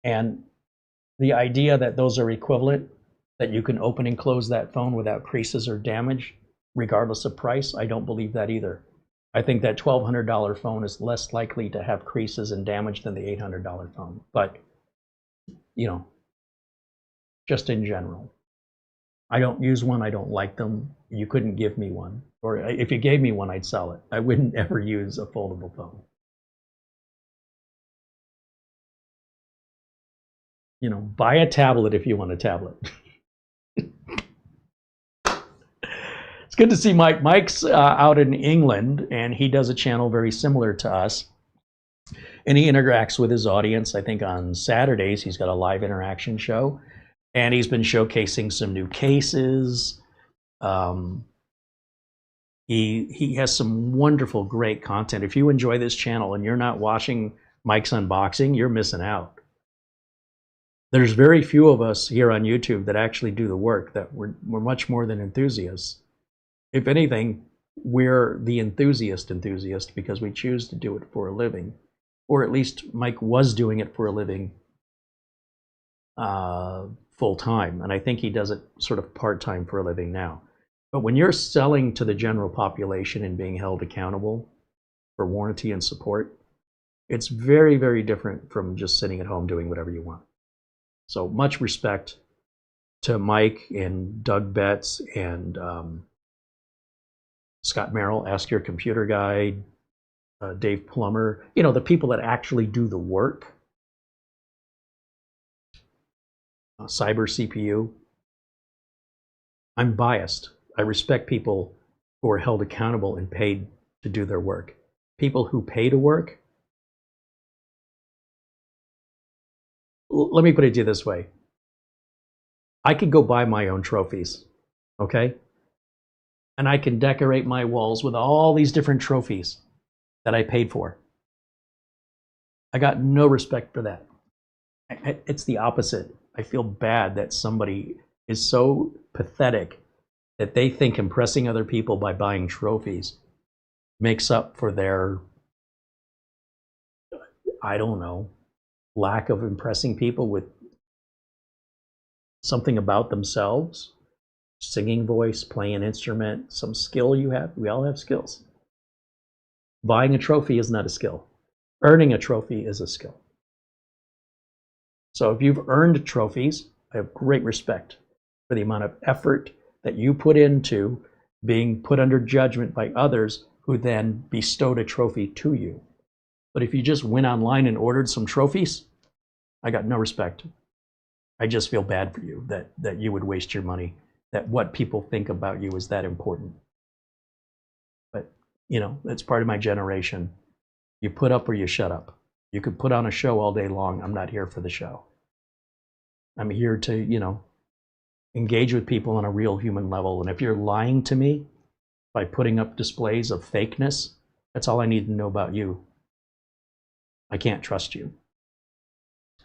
And the idea that those are equivalent, that you can open and close that phone without creases or damage, regardless of price, I don't believe that either. I think that $1,200 phone is less likely to have creases and damage than the $800 phone. But, just in general. I don't use one, I don't like them. You couldn't give me one. Or if you gave me one, I'd sell it. I wouldn't ever use a foldable phone. Buy a tablet if you want a tablet. It's good to see Mike. Mike's out in England, and he does a channel very similar to us. And he interacts with his audience. I think on Saturdays, he's got a live interaction show. And he's been showcasing some new cases. He has some wonderful, great content. If you enjoy this channel and you're not watching Mike's unboxing, you're missing out. There's very few of us here on YouTube that actually do the work, that we're much more than enthusiasts. If anything, we're the enthusiast because we choose to do it for a living. Or at least Mike was doing it for a living full time. And I think he does it sort of part-time for a living now. But when you're selling to the general population and being held accountable for warranty and support, it's very, very different from just sitting at home doing whatever you want. So much respect to Mike and Doug Betts and Scott Merrill, Ask Your Computer Guy, Dave Plummer, the people that actually do the work. Cyber CPU. I'm biased. I respect people who are held accountable and paid to do their work. People who pay to work, let me put it to you this way. I could go buy my own trophies, okay? And I can decorate my walls with all these different trophies that I paid for. I got no respect for that. It's the opposite. I feel bad that somebody is so pathetic that they think impressing other people by buying trophies makes up for their, I don't know, lack of impressing people with something about themselves, singing voice, playing an instrument, some skill you have. We all have skills. Buying a trophy is not a skill. Earning a trophy is a skill. So if you've earned trophies, I have great respect for the amount of effort that you put into being put under judgment by others who then bestowed a trophy to you. But if you just went online and ordered some trophies, I got no respect. I just feel bad for you that you would waste your money, that what people think about you is that important. But, you know, that's part of my generation. You put up or you shut up. You could put on a show all day long. I'm not here for the show. I'm here to, you know, engage with people on a real human level. And if you're lying to me by putting up displays of fakeness, that's all I need to know about you. I can't trust you.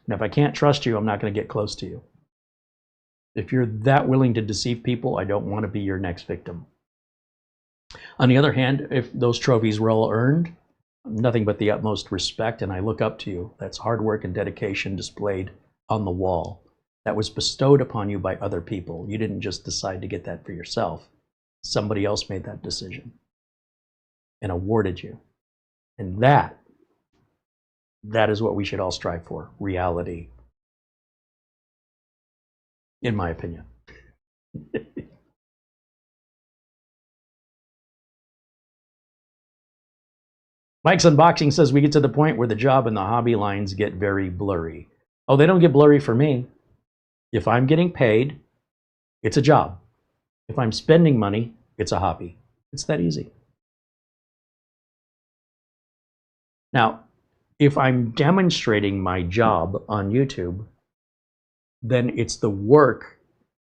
And if I can't trust you, I'm not going to get close to you. If you're that willing to deceive people, I don't want to be your next victim. On the other hand, if those trophies were all earned, nothing but the utmost respect, and I look up to you. That's hard work and dedication displayed on the wall. That was bestowed upon you by other people. You didn't just decide to get that for yourself. Somebody else made that decision and awarded you. And that is what we should all strive for, reality, in my opinion. Mike's Unboxing says we get to the point where the job and the hobby lines get very blurry. Oh, they don't get blurry for me. If I'm getting paid, it's a job. If I'm spending money, it's a hobby. It's that easy. Now, if I'm demonstrating my job on YouTube, then it's the work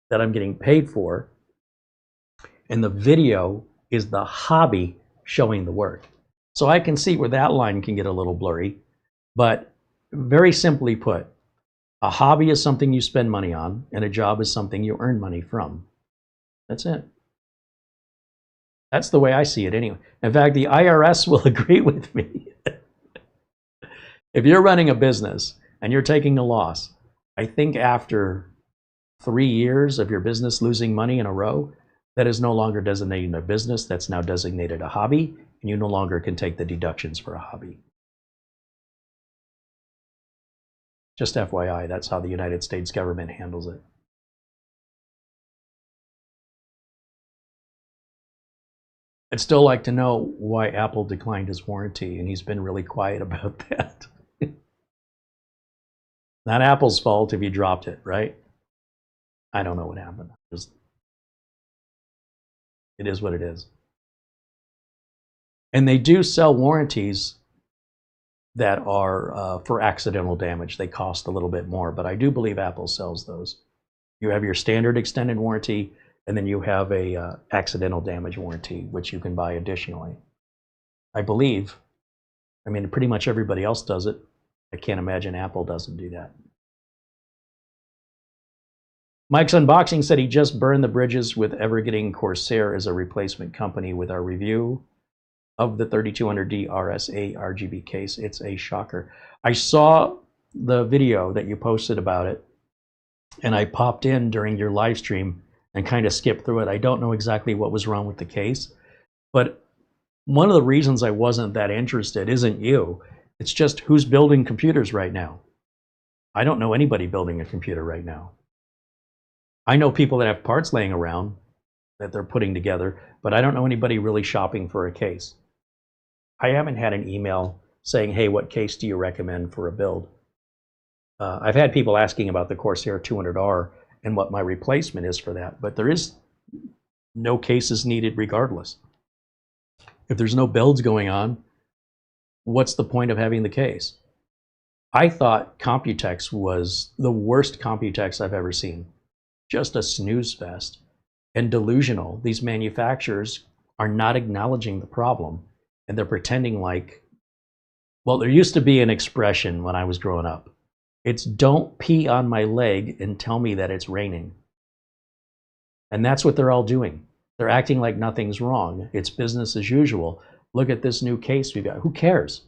that I'm getting paid for, and the video is the hobby showing the work. So I can see where that line can get a little blurry, but very simply put, a hobby is something you spend money on, and a job is something you earn money from. That's it. That's the way I see it anyway. In fact, the IRS will agree with me. If you're running a business and you're taking a loss, I think after 3 years of your business losing money in a row, that is no longer designated a business, that's now designated a hobby, and you no longer can take the deductions for a hobby. Just FYI, that's how the United States government handles it. I'd still like to know why Apple declined his warranty, and he's been really quiet about that. Not Apple's fault if you dropped it, right? I don't know what happened. It is what it is. And they do sell warranties that are for accidental damage. They cost a little bit more, but I do believe Apple sells those. You have your standard extended warranty, and then you have a accidental damage warranty, which you can buy additionally. I believe. I mean, pretty much everybody else does it. I can't imagine Apple doesn't do that. Mike's Unboxing said he just burned the bridges with ever getting Corsair as a replacement company with our review of the 3200D RSA RGB case. It's a shocker. I saw the video that you posted about it, and I popped in during your live stream and kind of skipped through it. I don't know exactly what was wrong with the case, but one of the reasons I wasn't that interested isn't you. It's just who's building computers right now. I don't know anybody building a computer right now. I know people that have parts laying around that they're putting together, but I don't know anybody really shopping for a case. I haven't had an email saying, hey, what case do you recommend for a build? I've had people asking about the Corsair 200R and what my replacement is for that, but there is no cases needed regardless. If there's no builds going on, what's the point of having the case? I thought Computex was the worst Computex I've ever seen. Just a snooze fest and delusional. These manufacturers are not acknowledging the problem, and they're pretending like, well, there used to be an expression when I was growing up. It's don't pee on my leg and tell me that it's raining. And that's what they're all doing. They're acting like nothing's wrong. It's business as usual. Look at this new case we've got. Who cares?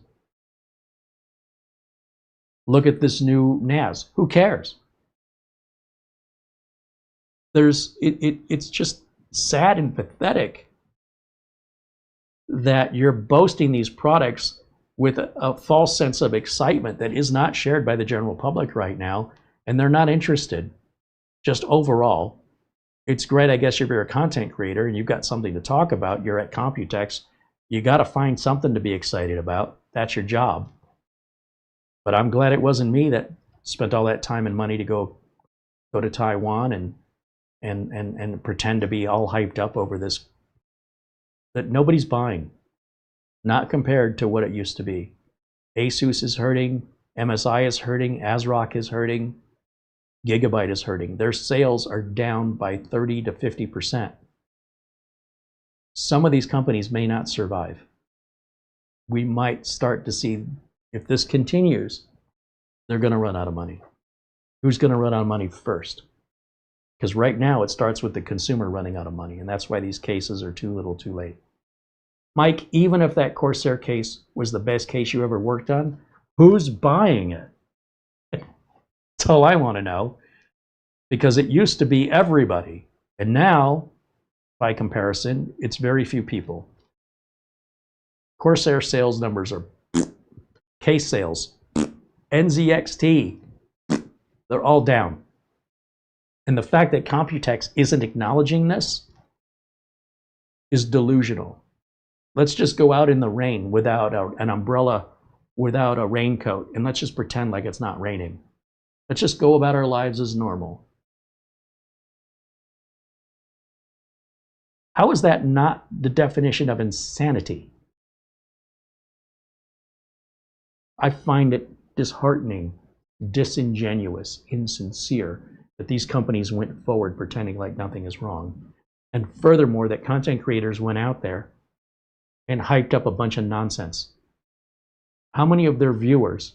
Look at this new NAS. Who cares? It's just sad and pathetic that you're boasting these products with a false sense of excitement that is not shared by the general public right now, and they're not interested. Just overall, it's great, I guess, if you're a content creator and you've got something to talk about, you're at Computex, you got to find something to be excited about. That's your job. But I'm glad it wasn't me that spent all that time and money to go to Taiwan and pretend to be all hyped up over this that nobody's buying. Not compared to what it used to be. Asus is hurting, MSI is hurting, ASRock is hurting, Gigabyte is hurting. Their sales are down by 30 to 50%. Some of these companies may not survive. We might start to see, if this continues, they're going to run out of money. Who's going to run out of money first? Because right now it starts with the consumer running out of money, and that's why these cases are too little too late. Mike, even if that Corsair case was the best case you ever worked on, who's buying it? That's all I want to know. Because it used to be everybody, and now, by comparison, it's very few people. Corsair sales numbers are case sales, NZXT, they're all down. And the fact that Computex isn't acknowledging this is delusional. Let's just go out in the rain without an umbrella, without a raincoat, and let's just pretend like it's not raining. Let's just go about our lives as normal. How is that not the definition of insanity? I find it disheartening, disingenuous, insincere that these companies went forward pretending like nothing is wrong. And furthermore, that content creators went out there and hyped up a bunch of nonsense. How many of their viewers,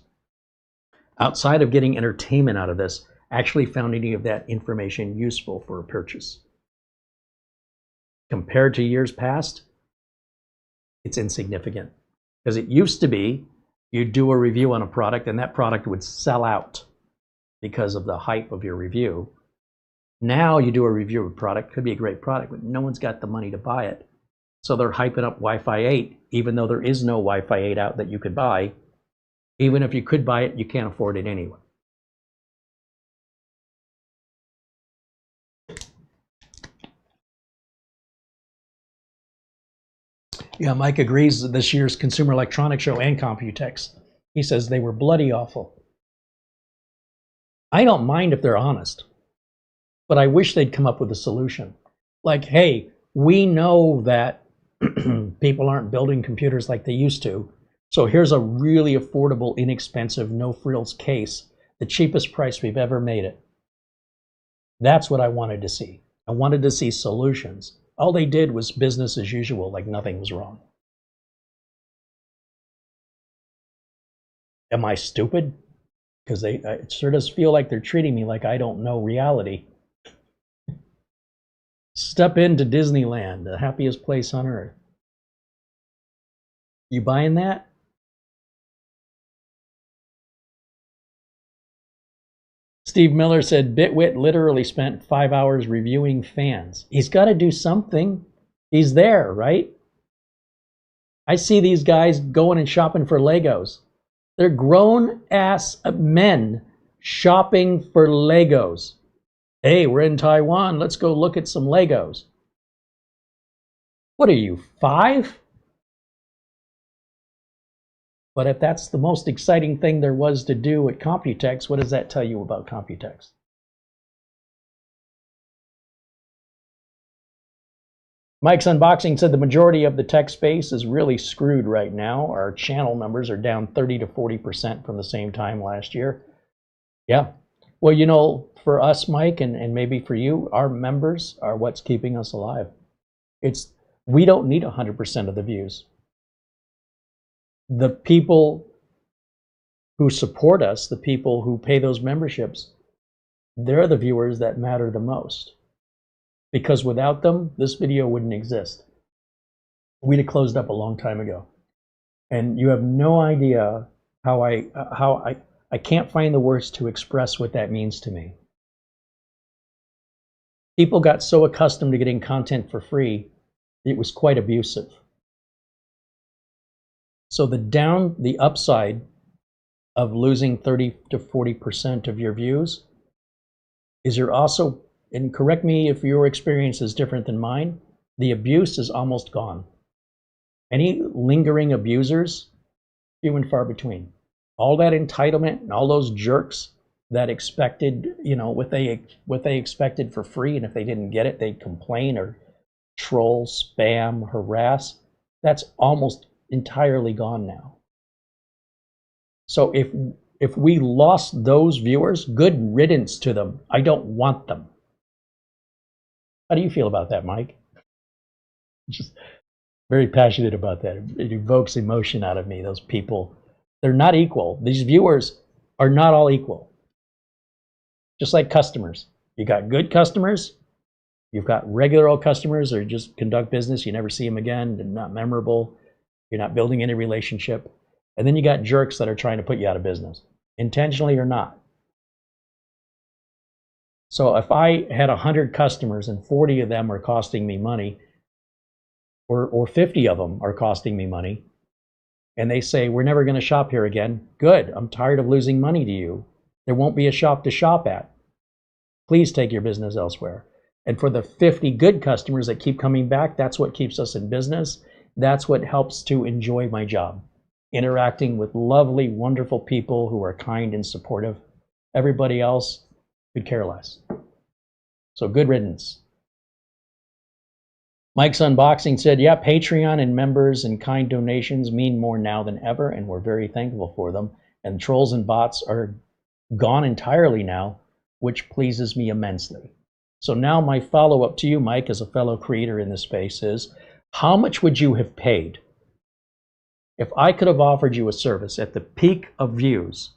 outside of getting entertainment out of this, actually found any of that information useful for a purchase? Compared to years past, it's insignificant. Because it used to be, you'd do a review on a product and that product would sell out because of the hype of your review. Now you do a review of a product, could be a great product, but no one's got the money to buy it. So they're hyping up Wi-Fi 8, even though there is no Wi-Fi 8 out that you could buy. Even if you could buy it, you can't afford it anyway. Yeah, Mike agrees that this year's Consumer Electronics Show and Computex, he says they were bloody awful. I don't mind if they're honest, but I wish they'd come up with a solution. Like, hey, we know that people aren't building computers like they used to, so here's a really affordable, inexpensive, no-frills case, the cheapest price we've ever made it. That's what I wanted to see. I wanted to see solutions. All they did was business as usual, like nothing was wrong. Am I stupid? Because it sure does feel like they're treating me like I don't know reality. Step into Disneyland, the happiest place on earth. You buying that? Steve Miller said Bitwit literally spent 5 hours reviewing fans. He's got to do something. He's there, right? I see these guys going and shopping for Legos. They're grown-ass men shopping for Legos. Hey, we're in Taiwan. Let's go look at some Legos. What are you, 5? But if that's the most exciting thing there was to do at Computex, what does that tell you about Computex? Mike's Unboxing said the majority of the tech space is really screwed right now. Our channel numbers are down 30 to 40% from the same time last year. Yeah. Well, you know, for us, Mike, and maybe for you, our members are what's keeping us alive. We don't need 100% of the views. The people who support us, the people who pay those memberships, they're the viewers that matter the most. because without them, this video wouldn't exist. We'd have closed up a long time ago. And you have no idea how I can't find the words to express what that means to me. People got so accustomed to getting content for free, it was quite abusive. So the upside of losing 30 to 40% of your views is you're also, and correct me if your experience is different than mine, the abuse is almost gone. Any lingering abusers, few and far between. All that entitlement and all those jerks that expected, you know, what they expected for free, and if they didn't get it, they'd complain or troll, spam, harass. That's almost entirely gone now. So if we lost those viewers, good riddance to them. I don't want them. How do you feel about that, Mike? Just very passionate about that. It evokes emotion out of me. Those people, they're not equal. These viewers are not all equal. Just like customers. You got good customers, you've got regular old customers or just conduct business, you never see them again, they're not memorable, you're not building any relationship. And then you got jerks that are trying to put you out of business, intentionally or not. So if I had 100 customers and 40 of them are costing me money, or 50 of them are costing me money, and they say, we're never going to shop here again, good, I'm tired of losing money to you. There won't be a shop to shop at. Please take your business elsewhere. And for the 50 good customers that keep coming back, that's what keeps us in business. That's what helps to enjoy my job. Interacting with lovely, wonderful people who are kind and supportive. Everybody else could care less. So good riddance. Mike's Unboxing said, yeah, Patreon and members and kind donations mean more now than ever, and we're very thankful for them. And trolls and bots are gone entirely now, which pleases me immensely. So now my follow-up to you, Mike, as a fellow creator in this space is, how much would you have paid if I could have offered you a service at the peak of views,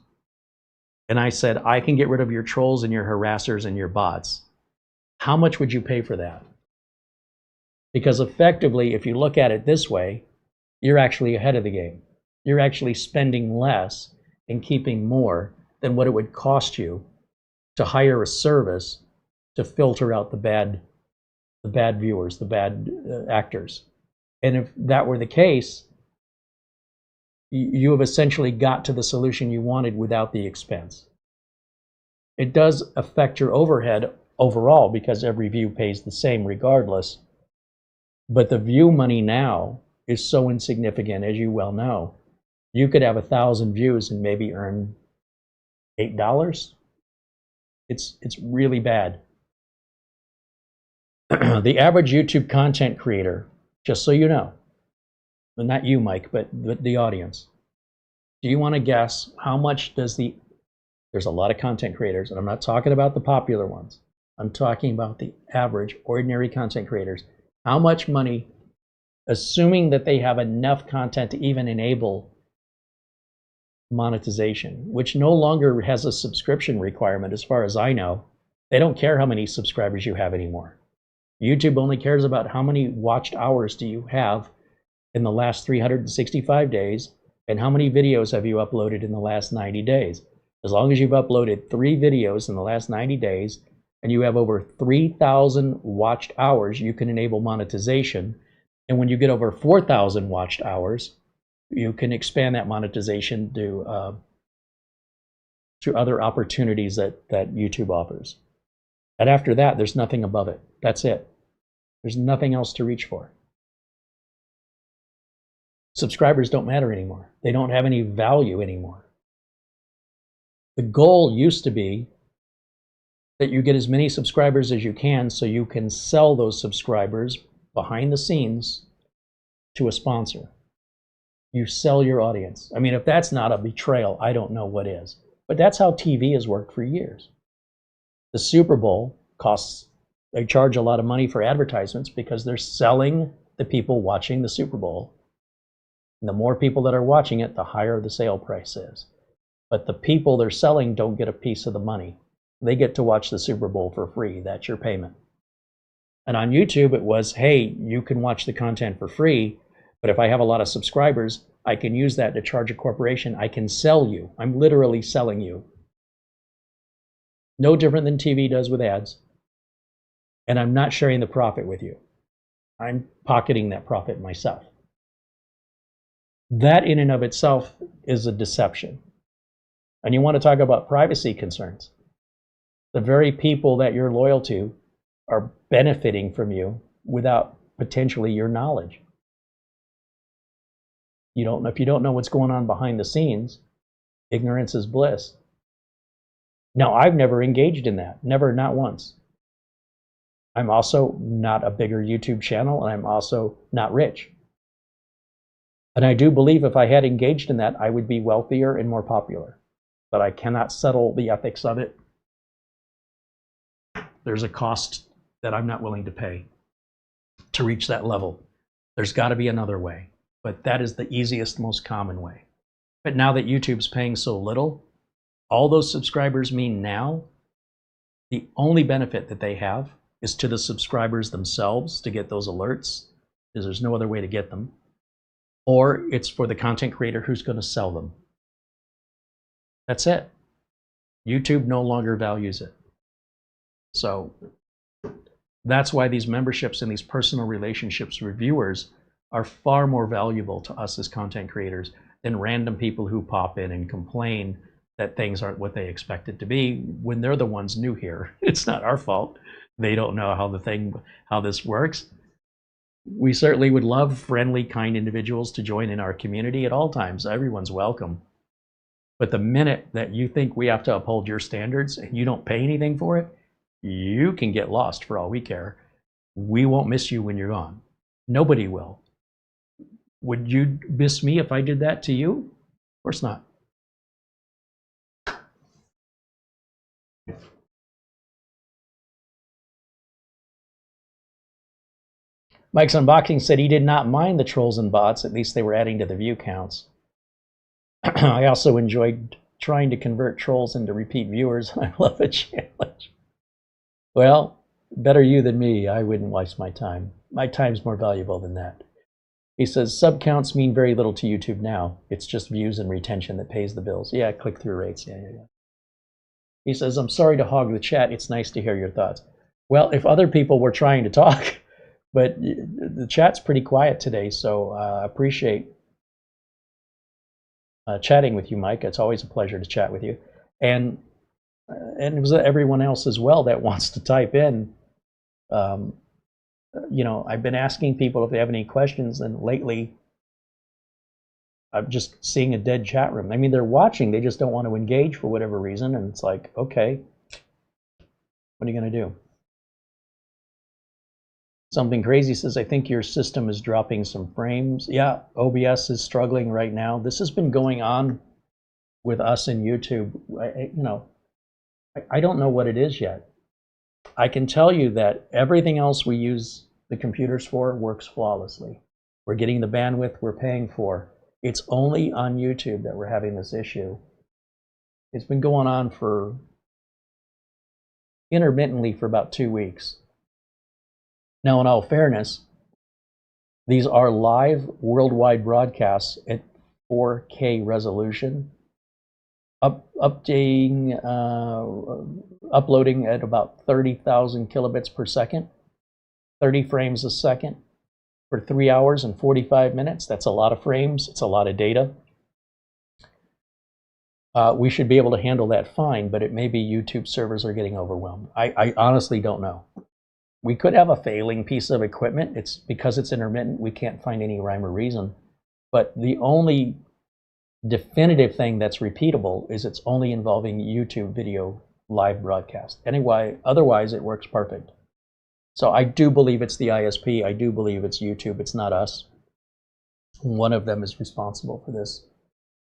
and I said, I can get rid of your trolls and your harassers and your bots? How much would you pay for that? Because effectively, if you look at it this way, you're actually ahead of the game. You're actually spending less and keeping more than what it would cost you to hire a service to filter out the bad viewers, the bad actors. And if that were the case, you have essentially got to the solution you wanted without the expense. It does affect your overhead overall because every view pays the same regardless. But the view money now is so insignificant, as you well know. You could have 1,000 views and maybe earn $8. It's really bad. The average YouTube content creator, just so you know, well, not you, Mike, but the audience. Do you want to guess how much does there's a lot of content creators, and I'm not talking about the popular ones. I'm talking about the average, ordinary content creators. How much money, assuming that they have enough content to even enable monetization, which no longer has a subscription requirement as far as I know. They don't care how many subscribers you have anymore. YouTube only cares about how many watched hours do you have in the last 365 days and how many videos have you uploaded in the last 90 days. As long as you've uploaded 3 videos in the last 90 days and you have over 3,000 watched hours, you can enable monetization. And when you get over 4,000 watched hours, you can expand that monetization to other opportunities that YouTube offers. And after that, there's nothing above it. That's it. There's nothing else to reach for. Subscribers don't matter anymore. They don't have any value anymore. The goal used to be that you get as many subscribers as you can so you can sell those subscribers behind the scenes to a sponsor. You sell your audience. I mean, if that's not a betrayal, I don't know what is. But that's how TV has worked for years. The Super Bowl costs, they charge a lot of money for advertisements because they're selling the people watching the Super Bowl. And the more people that are watching it, the higher the sale price is. But the people they're selling don't get a piece of the money. They get to watch the Super Bowl for free. That's your payment. And on YouTube, it was, hey, you can watch the content for free, but if I have a lot of subscribers, I can use that to charge a corporation. I can sell you. I'm literally selling you. No different than TV does with ads. And I'm not sharing the profit with you. I'm pocketing that profit myself. That in and of itself is a deception. And you want to talk about privacy concerns. The very people that you're loyal to are benefiting from you without potentially your knowledge. If you don't know what's going on behind the scenes, ignorance is bliss. Now, I've never engaged in that. Never, not once. I'm also not a bigger YouTube channel, and I'm also not rich. And I do believe if I had engaged in that, I would be wealthier and more popular. But I cannot settle the ethics of it. There's a cost that I'm not willing to pay to reach that level. There's got to be another way. But that is the easiest, most common way. But now that YouTube's paying so little, all those subscribers mean now the only benefit that they have is to the subscribers themselves to get those alerts, because there's no other way to get them. Or it's for the content creator who's going to sell them. That's it. YouTube no longer values it. So that's why these memberships and these personal relationships with viewers are far more valuable to us as content creators than random people who pop in and complain that things aren't what they expect it to be when they're the ones new here. It's not our fault. They don't know how this works. We certainly would love friendly, kind individuals to join in our community at all times. Everyone's welcome. But the minute that you think we have to uphold your standards and you don't pay anything for it, you can get lost for all we care. We won't miss you when you're gone. Nobody will. Would you miss me if I did that to you? Of course not. Mike's Unboxing said he did not mind the trolls and bots. At least they were adding to the view counts. I also enjoyed trying to convert trolls into repeat viewers. I love a challenge. Well, better you than me. I wouldn't waste my time. My time's more valuable than that. He says, sub counts mean very little to YouTube now. It's just views and retention that pays the bills. Yeah, click-through rates. Yeah. He says, I'm sorry to hog the chat. It's nice to hear your thoughts. Well, if other people were trying to talk, but the chat's pretty quiet today, so I appreciate chatting with you, Mike. It's always a pleasure to chat with you. And it was everyone else as well that wants to type in. I've been asking people if they have any questions, and lately I'm just seeing a dead chat room. I mean, they're watching, they just don't want to engage for whatever reason, and it's like, okay, what are you going to do? Something Crazy says, I think your system is dropping some frames. Yeah, OBS is struggling right now. This has been going on with us in YouTube. I don't know what it is yet. I can tell you that everything else we use the computers for works flawlessly. We're getting the bandwidth we're paying for. It's only on YouTube that we're having this issue. It's been going on for intermittently for about 2 weeks. Now, in all fairness, these are live worldwide broadcasts at 4K resolution, uploading at about 30,000 kilobits per second, 30 frames a second for 3 hours and 45 minutes. That's a lot of frames. It's a lot of data. We should be able to handle that fine, but it may be YouTube servers are getting overwhelmed. I honestly don't know. We could have a failing piece of equipment. It's because it's intermittent. We can't find any rhyme or reason. But the only definitive thing that's repeatable is it's only involving YouTube video live broadcast. Anyway, otherwise it works perfect. So I do believe it's the ISP. I do believe it's YouTube. It's not us. One of them is responsible for this.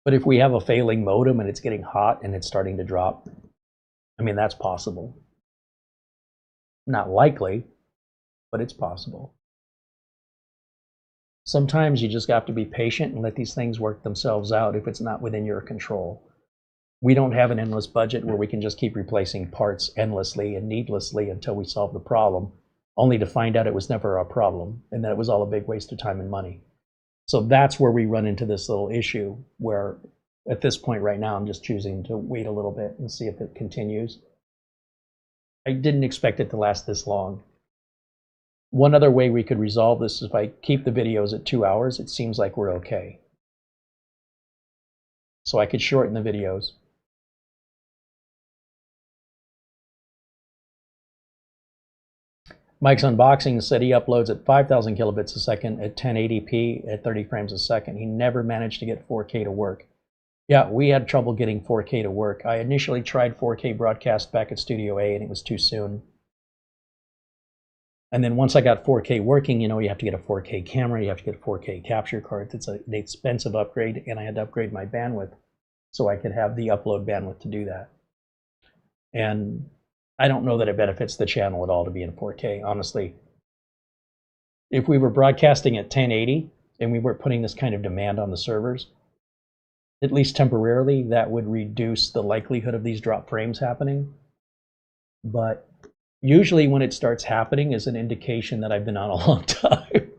But if we have a failing modem and it's getting hot and it's starting to drop, I mean, that's possible. Not likely, but it's possible. Sometimes you just have to be patient and let these things work themselves out if it's not within your control. We don't have an endless budget where we can just keep replacing parts endlessly and needlessly until we solve the problem. only to find out it was never a problem and that it was all a big waste of time and money. So that's where we run into this little issue where at this point right now, I'm just choosing to wait a little bit and see if it continues. I didn't expect it to last this long. One other way we could resolve this is if I keep the videos at 2 hours, it seems like we're okay. So I could shorten the videos. Mike's Unboxing said he uploads at 5,000 kilobits a second at 1080p at 30 frames a second. He never managed to get 4K to work. Yeah, we had trouble getting 4K to work. I initially tried 4K broadcast back at Studio A and it was too soon. And then once I got 4K working, you know, you have to get a 4K camera, you have to get a 4K capture card. It's an expensive upgrade, and I had to upgrade my bandwidth so I could have the upload bandwidth to do that. And I don't know that it benefits the channel at all to be in 4K, honestly. If we were broadcasting at 1080 and we weren't putting this kind of demand on the servers, at least temporarily, that would reduce the likelihood of these drop frames happening. But usually when it starts happening is an indication that I've been on a long time.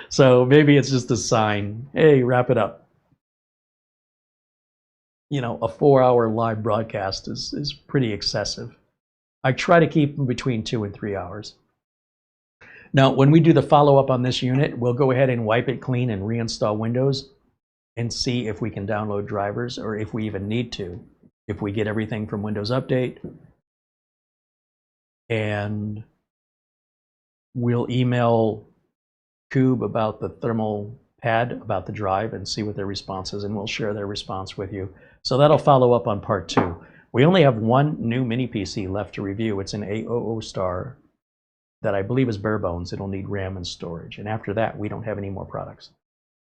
So maybe it's just a sign, hey, wrap it up. You know, a 4-hour live broadcast is pretty excessive. I try to keep them between 2 and 3 hours. Now, when we do the follow-up on this unit, we'll go ahead and wipe it clean and reinstall Windows and see if we can download drivers or if we even need to. If we get everything from Windows Update, and we'll email Kubb about the thermal pad, about the drive, and see what their response is, and we'll share their response with you. So that'll follow up on part 2. We only have one new mini PC left to review. It's an A00 star that I believe is bare bones. It'll need RAM and storage. And after that, we don't have any more products.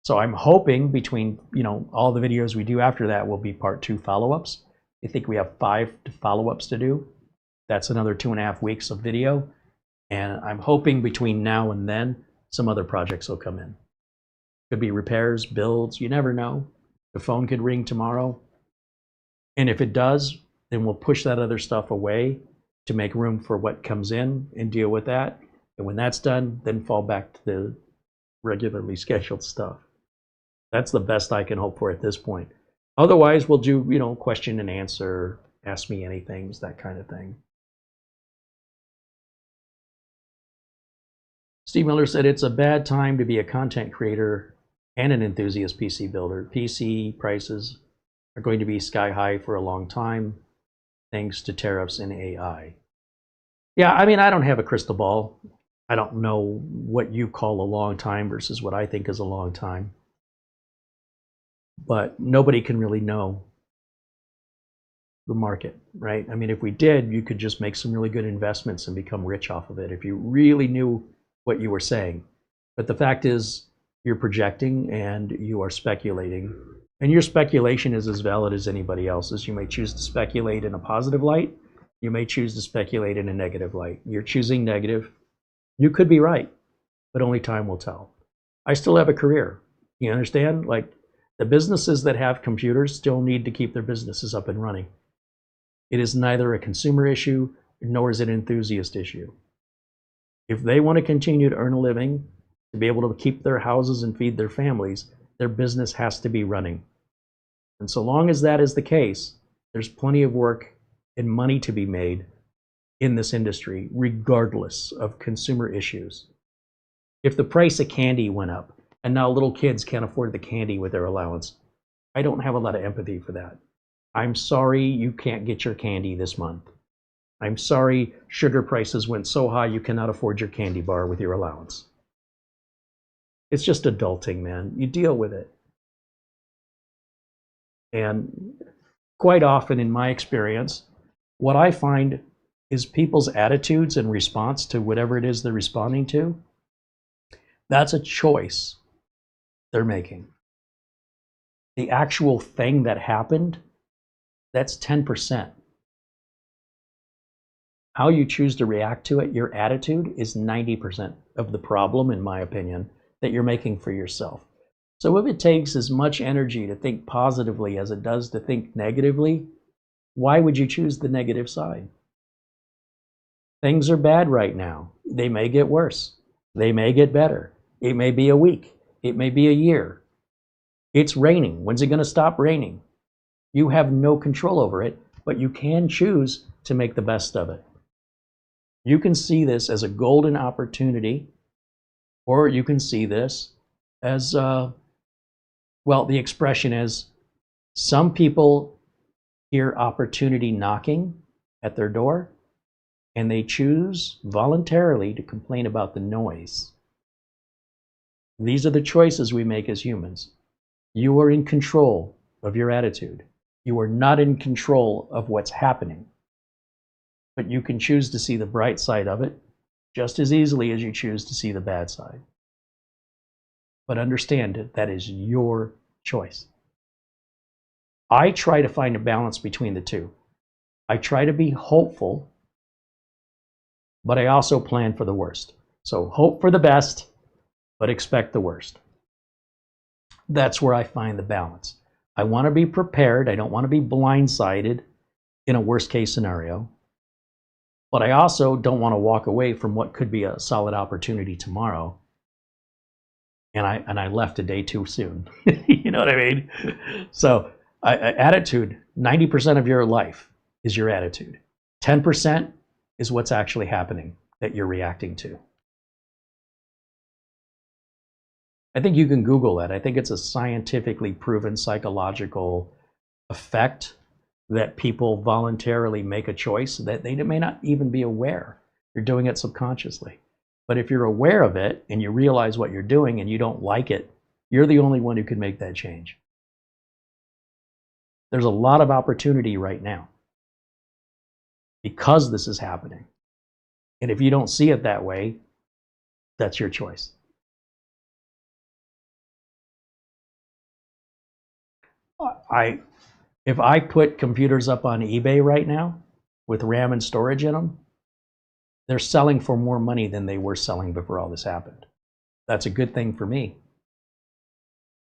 So I'm hoping between, you know, all the videos we do after that will be part 2 follow-ups. I think we have 5 follow-ups to do. That's another 2.5 weeks of video. And I'm hoping between now and then, some other projects will come in. Could be repairs, builds, you never know. The phone could ring tomorrow. And if it does, then we'll push that other stuff away to make room for what comes in and deal with that. And when that's done, then fall back to the regularly scheduled stuff. That's the best I can hope for at this point. Otherwise, we'll do, you know, question and answer, ask me anything, that kind of thing. Steve Miller said it's a bad time to be a content creator and an enthusiast PC builder. PC prices are going to be sky high for a long time, thanks to tariffs and AI. Yeah, I mean, I don't have a crystal ball. I don't know what you call a long time versus what I think is a long time. But nobody can really know the market, right? I mean, if we did, you could just make some really good investments and become rich off of it if you really knew what you were saying. But the fact is, you're projecting and you are speculating. And your speculation is as valid as anybody else's. You may choose to speculate in a positive light. You may choose to speculate in a negative light. You're choosing negative. You could be right, but only time will tell. I still have a career. You understand? Like, the businesses that have computers still need to keep their businesses up and running. It is neither a consumer issue, nor is it an enthusiast issue. If they want to continue to earn a living, to be able to keep their houses and feed their families, their business has to be running. And so long as that is the case, there's plenty of work and money to be made in this industry, regardless of consumer issues. If the price of candy went up, and now little kids can't afford the candy with their allowance, I don't have a lot of empathy for that. I'm sorry you can't get your candy this month. I'm sorry sugar prices went so high you cannot afford your candy bar with your allowance. It's just adulting, man. You deal with it. And quite often in my experience, what I find is people's attitudes in response to whatever it is they're responding to, that's a choice they're making. The actual thing that happened, that's 10%. How you choose to react to it, your attitude, is 90% of the problem, in my opinion, that you're making for yourself. So if it takes as much energy to think positively as it does to think negatively, why would you choose the negative side? Things are bad right now. They may get worse. They may get better. It may be a week. It may be a year. It's raining. When's it going to stop raining? You have no control over it, but you can choose to make the best of it. You can see this as a golden opportunity, or you can see this as, well, the expression is, some people hear opportunity knocking at their door, and they choose voluntarily to complain about the noise. These are the choices we make as humans. You are in control of your attitude. You are not in control of what's happening. But you can choose to see the bright side of it just as easily as you choose to see the bad side. But understand that is your choice. I try to find a balance between the two. I try to be hopeful, but I also plan for the worst. So hope for the best, but expect the worst. That's where I find the balance. I want to be prepared. I don't want to be blindsided in a worst case scenario. But I also don't want to walk away from what could be a solid opportunity tomorrow. And I left a day too soon. You know what I mean? So attitude, 90% of your life is your attitude. 10% is what's actually happening that you're reacting to. I think you can Google that. I think it's a scientifically proven psychological effect that people voluntarily make a choice that they may not even be aware. You're doing it subconsciously. But if you're aware of it and you realize what you're doing and you don't like it, you're the only one who can make that change. There's a lot of opportunity right now because this is happening. And if you don't see it that way, that's your choice. If I put computers up on eBay right now with RAM and storage in them, they're selling for more money than they were selling before all this happened. That's a good thing for me.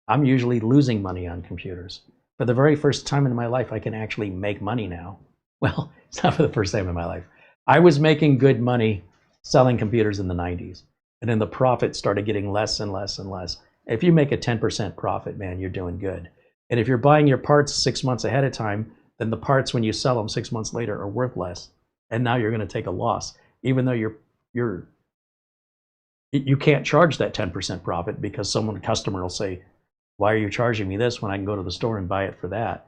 I'm usually losing money on computers. For the very first time in my life, I can actually make money now. Well, it's not for the first time in my life. I was making good money selling computers in the 90s, and then the profit started getting less and less and less. If you make a 10% profit, man, you're doing good. And if you're buying your parts 6 months ahead of time, then the parts, when you sell them 6 months later, are worth less. And now you're going to take a loss, even though you can't charge that 10% profit because a customer will say, why are you charging me this when I can go to the store and buy it for that?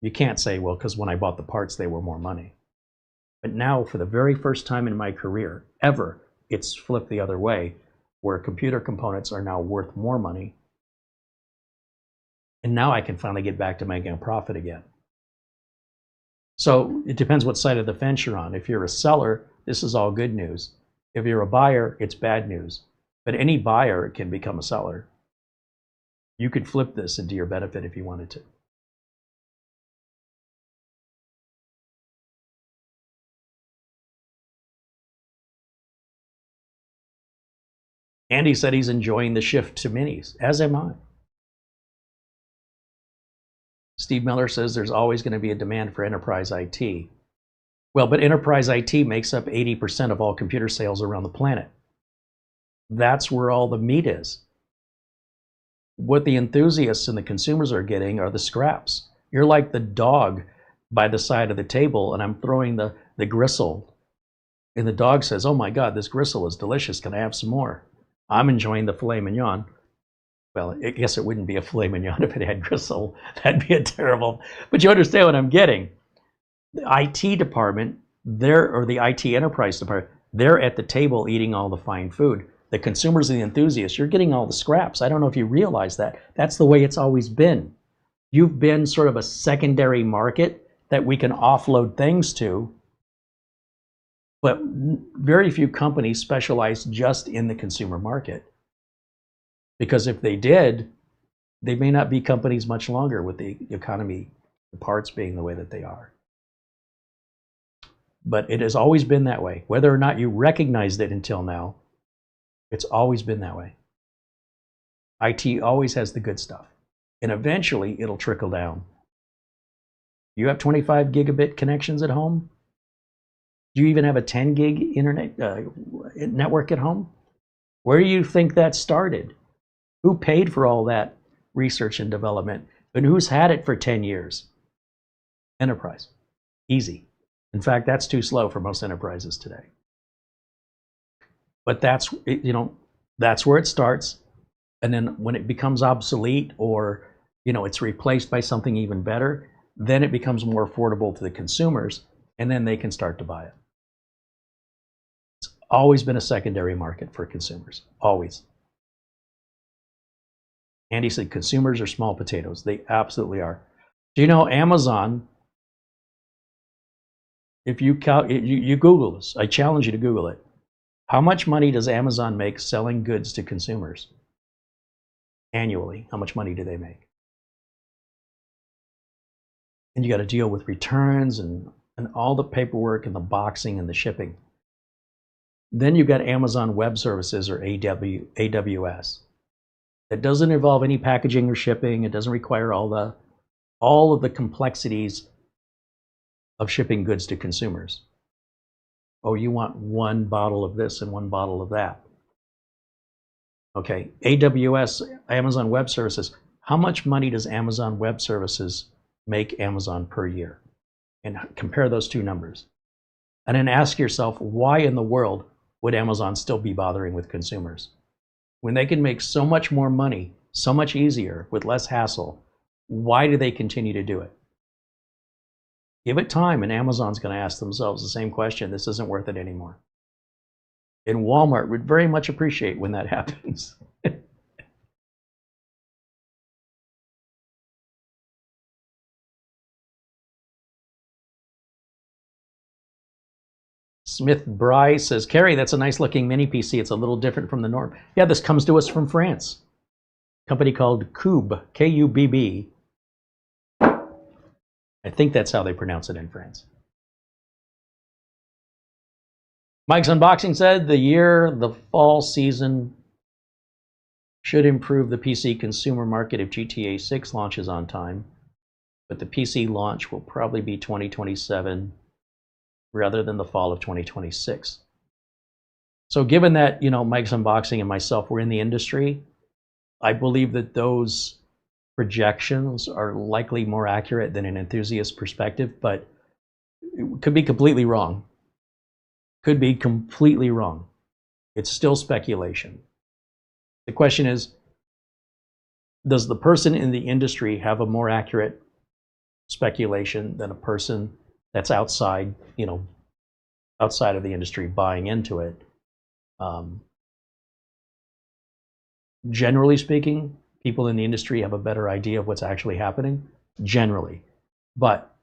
You can't say, well, because when I bought the parts, they were more money. But now, for the very first time in my career, ever, it's flipped the other way, where computer components are now worth more money. And now I can finally get back to making a profit again. So it depends what side of the fence you're on. If you're a seller, this is all good news. If you're a buyer, it's bad news. But any buyer can become a seller. You could flip this into your benefit if you wanted to. Andy said he's enjoying the shift to minis, as am I. Steve Miller says there's always going to be a demand for enterprise IT. Well, but enterprise IT makes up 80% of all computer sales around the planet. That's where all the meat is. What the enthusiasts and the consumers are getting are the scraps. You're like the dog by the side of the table, and I'm throwing the gristle. And the dog says, oh my God, this gristle is delicious. Can I have some more? I'm enjoying the filet mignon. Well, I guess it wouldn't be a filet mignon if it had gristle. That'd be a terrible, but you understand what I'm getting. The IT department, or the IT enterprise department, they're at the table eating all the fine food. The consumers and the enthusiasts, you're getting all the scraps. I don't know if you realize that. That's the way it's always been. You've been sort of a secondary market that we can offload things to, but very few companies specialize just in the consumer market. Because if they did, they may not be companies much longer with the economy, the parts being the way that they are. But it has always been that way. Whether or not you recognized it until now, it's always been that way. IT always has the good stuff. And eventually, it'll trickle down. You have 25 gigabit connections at home? Do you even have a 10 gig internet network at home? Where do you think that started? Who paid for all that research and development? And who's had it for 10 years? Enterprise. Easy. In fact, that's too slow for most enterprises today. But that's, that's where it starts. And then when it becomes obsolete, or it's replaced by something even better, then it becomes more affordable to the consumers, and then they can start to buy it. It's always been a secondary market for consumers. Always. Andy said consumers are small potatoes. They absolutely are. Do you know Amazon, if you Google this, I challenge you to Google it. How much money does Amazon make selling goods to consumers? Annually, how much money do they make? And you got to deal with returns and all the paperwork and the boxing and the shipping. Then you've got Amazon Web Services, or AWS. It doesn't involve any packaging or shipping. It doesn't require all of the complexities of shipping goods to consumers. Oh, you want one bottle of this and one bottle of that. Okay, AWS, Amazon Web Services. How much money does Amazon Web Services make Amazon per year? And compare those two numbers. And then ask yourself, why in the world would Amazon still be bothering with consumers? When they can make so much more money, so much easier, with less hassle, why do they continue to do it? Give it time, and Amazon's going to ask themselves the same question. This isn't worth it anymore. And Walmart would very much appreciate when that happens. Smith Bryce says, Carey, that's a nice looking mini PC. It's a little different from the norm. Yeah, this comes to us from France. A company called Kubb, K-U-B-B. I think that's how they pronounce it in France. Mike's Unboxing said, the fall season should improve the PC consumer market if GTA 6 launches on time. But the PC launch will probably be 2027 rather than the fall of 2026. So given that, Mike's Unboxing and myself were in the industry, I believe that those projections are likely more accurate than an enthusiast perspective, but it could be completely wrong. Could be completely wrong. It's still speculation. The question is, does the person in the industry have a more accurate speculation than a person that's outside, outside of the industry buying into it? Generally speaking, people in the industry have a better idea of what's actually happening, generally. But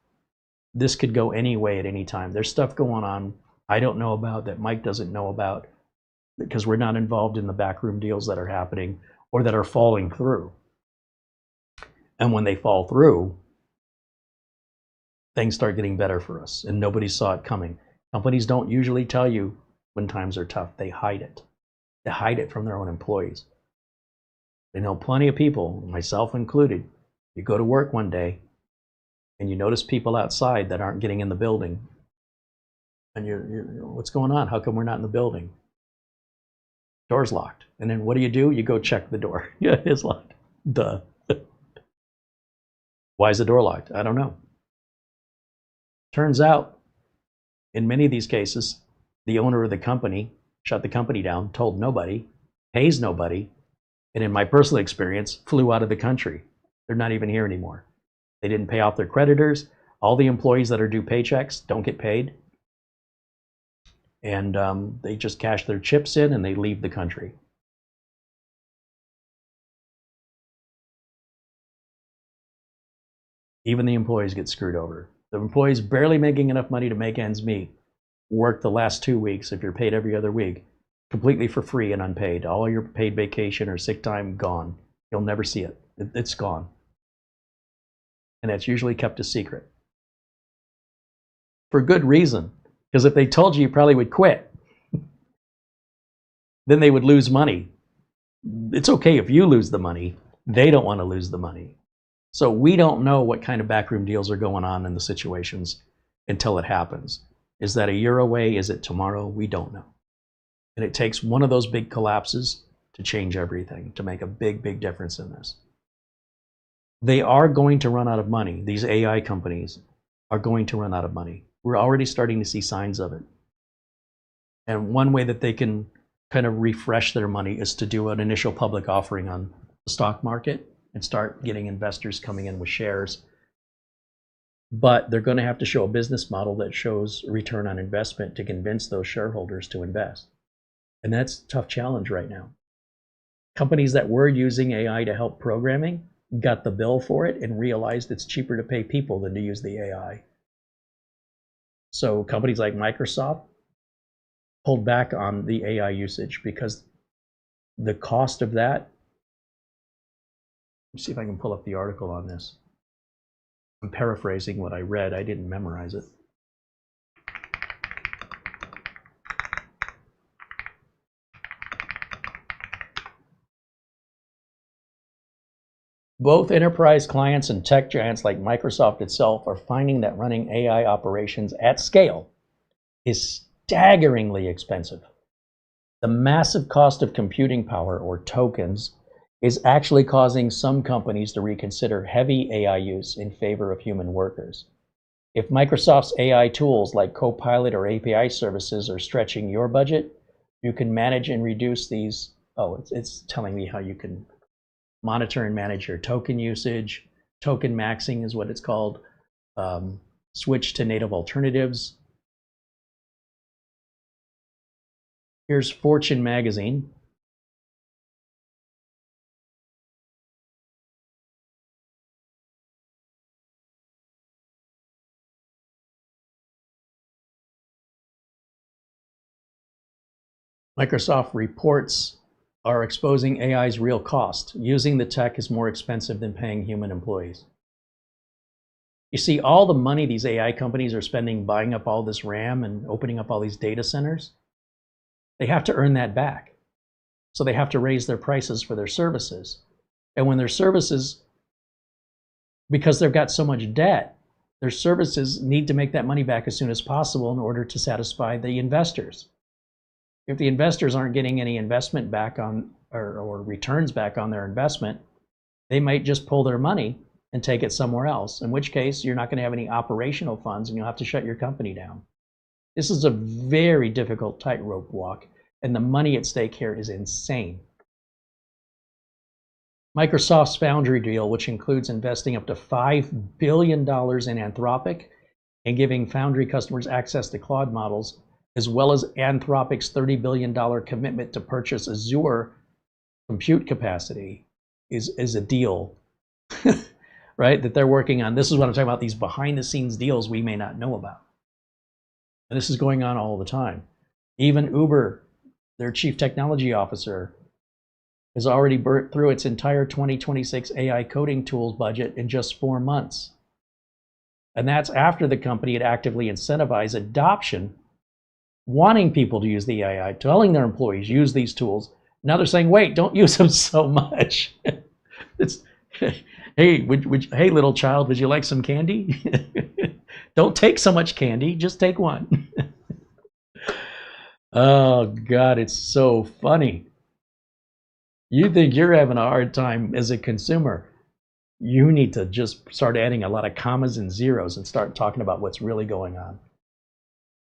this could go any way at any time. There's stuff going on I don't know about, that Mike doesn't know about, because we're not involved in the backroom deals that are happening or that are falling through. And when they fall through, things start getting better for us, and nobody saw it coming. Companies don't usually tell you when times are tough. They hide it. They hide it from their own employees. They know plenty of people, myself included. You go to work one day and you notice people outside that aren't getting in the building. And you're what's going on? How come we're not in the building? Door's locked. And then what do? You go check the door. Yeah, it's locked. Duh. Why is the door locked? I don't know. Turns out, in many of these cases, the owner of the company shut the company down, told nobody, pays nobody, and in my personal experience, flew out of the country. They're not even here anymore. They didn't pay off their creditors. All the employees that are due paychecks don't get paid. And they just cash their chips in and they leave the country. Even the employees get screwed over. The employees barely making enough money to make ends meet work the last 2 weeks, if you're paid every other week, completely for free and unpaid. All your paid vacation or sick time gone. You'll never see it. It's gone. And that's usually kept a secret. For good reason. Because if they told you, you probably would quit. Then they would lose money. It's okay if you lose the money. They don't want to lose the money. So we don't know what kind of backroom deals are going on in the situations until it happens. Is that a year away? Is it tomorrow? We don't know. And it takes one of those big collapses to change everything, to make a big, big difference in this. They are going to run out of money. These AI companies are going to run out of money. We're already starting to see signs of it. And one way that they can kind of refresh their money is to do an initial public offering on the stock market and start getting investors coming in with shares. But they're going to have to show a business model that shows return on investment to convince those shareholders to invest. And that's a tough challenge right now. Companies that were using AI to help programming got the bill for it and realized it's cheaper to pay people than to use the AI. So companies like Microsoft pulled back on the AI usage because the cost of that. Let me see if I can pull up the article on this. I'm paraphrasing what I read. I didn't memorize it. Both enterprise clients and tech giants like Microsoft itself are finding that running AI operations at scale is staggeringly expensive. The massive cost of computing power, or tokens, is actually causing some companies to reconsider heavy AI use in favor of human workers. If Microsoft's AI tools like Copilot or API services are stretching your budget, you can manage and reduce these. Oh, it's telling me how you can monitor and manage your token usage. Token maxing is what it's called. Switch to native alternatives. Here's Fortune magazine. Microsoft reports are exposing AI's real cost. Using the tech is more expensive than paying human employees. You see, all the money these AI companies are spending buying up all this RAM and opening up all these data centers, they have to earn that back. So they have to raise their prices for their services. And when their services, because they've got so much debt, their services need to make that money back as soon as possible in order to satisfy the investors. If the investors aren't getting any investment back on, or returns back on their investment, they might just pull their money and take it somewhere else, in which case you're not going to have any operational funds and you'll have to shut your company down. This is a very difficult tightrope walk, and the money at stake here is insane. Microsoft's Foundry deal, which includes investing up to $5 billion in Anthropic and giving Foundry customers access to Claude models, as well as Anthropic's $30 billion commitment to purchase Azure compute capacity, is a deal, right, that they're working on. This is what I'm talking about, these behind-the-scenes deals we may not know about. And this is going on all the time. Even Uber, their chief technology officer, has already burnt through its entire 2026 AI coding tools budget in just 4 months. And that's after the company had actively incentivized adoption, wanting people to use the AI, telling their employees, use these tools. Now they're saying, wait, don't use them so much. It's, hey, hey, little child, would you like some candy? Don't take so much candy, just take one. Oh, God, it's so funny. You think you're having a hard time as a consumer. You need to just start adding a lot of commas and zeros and start talking about what's really going on.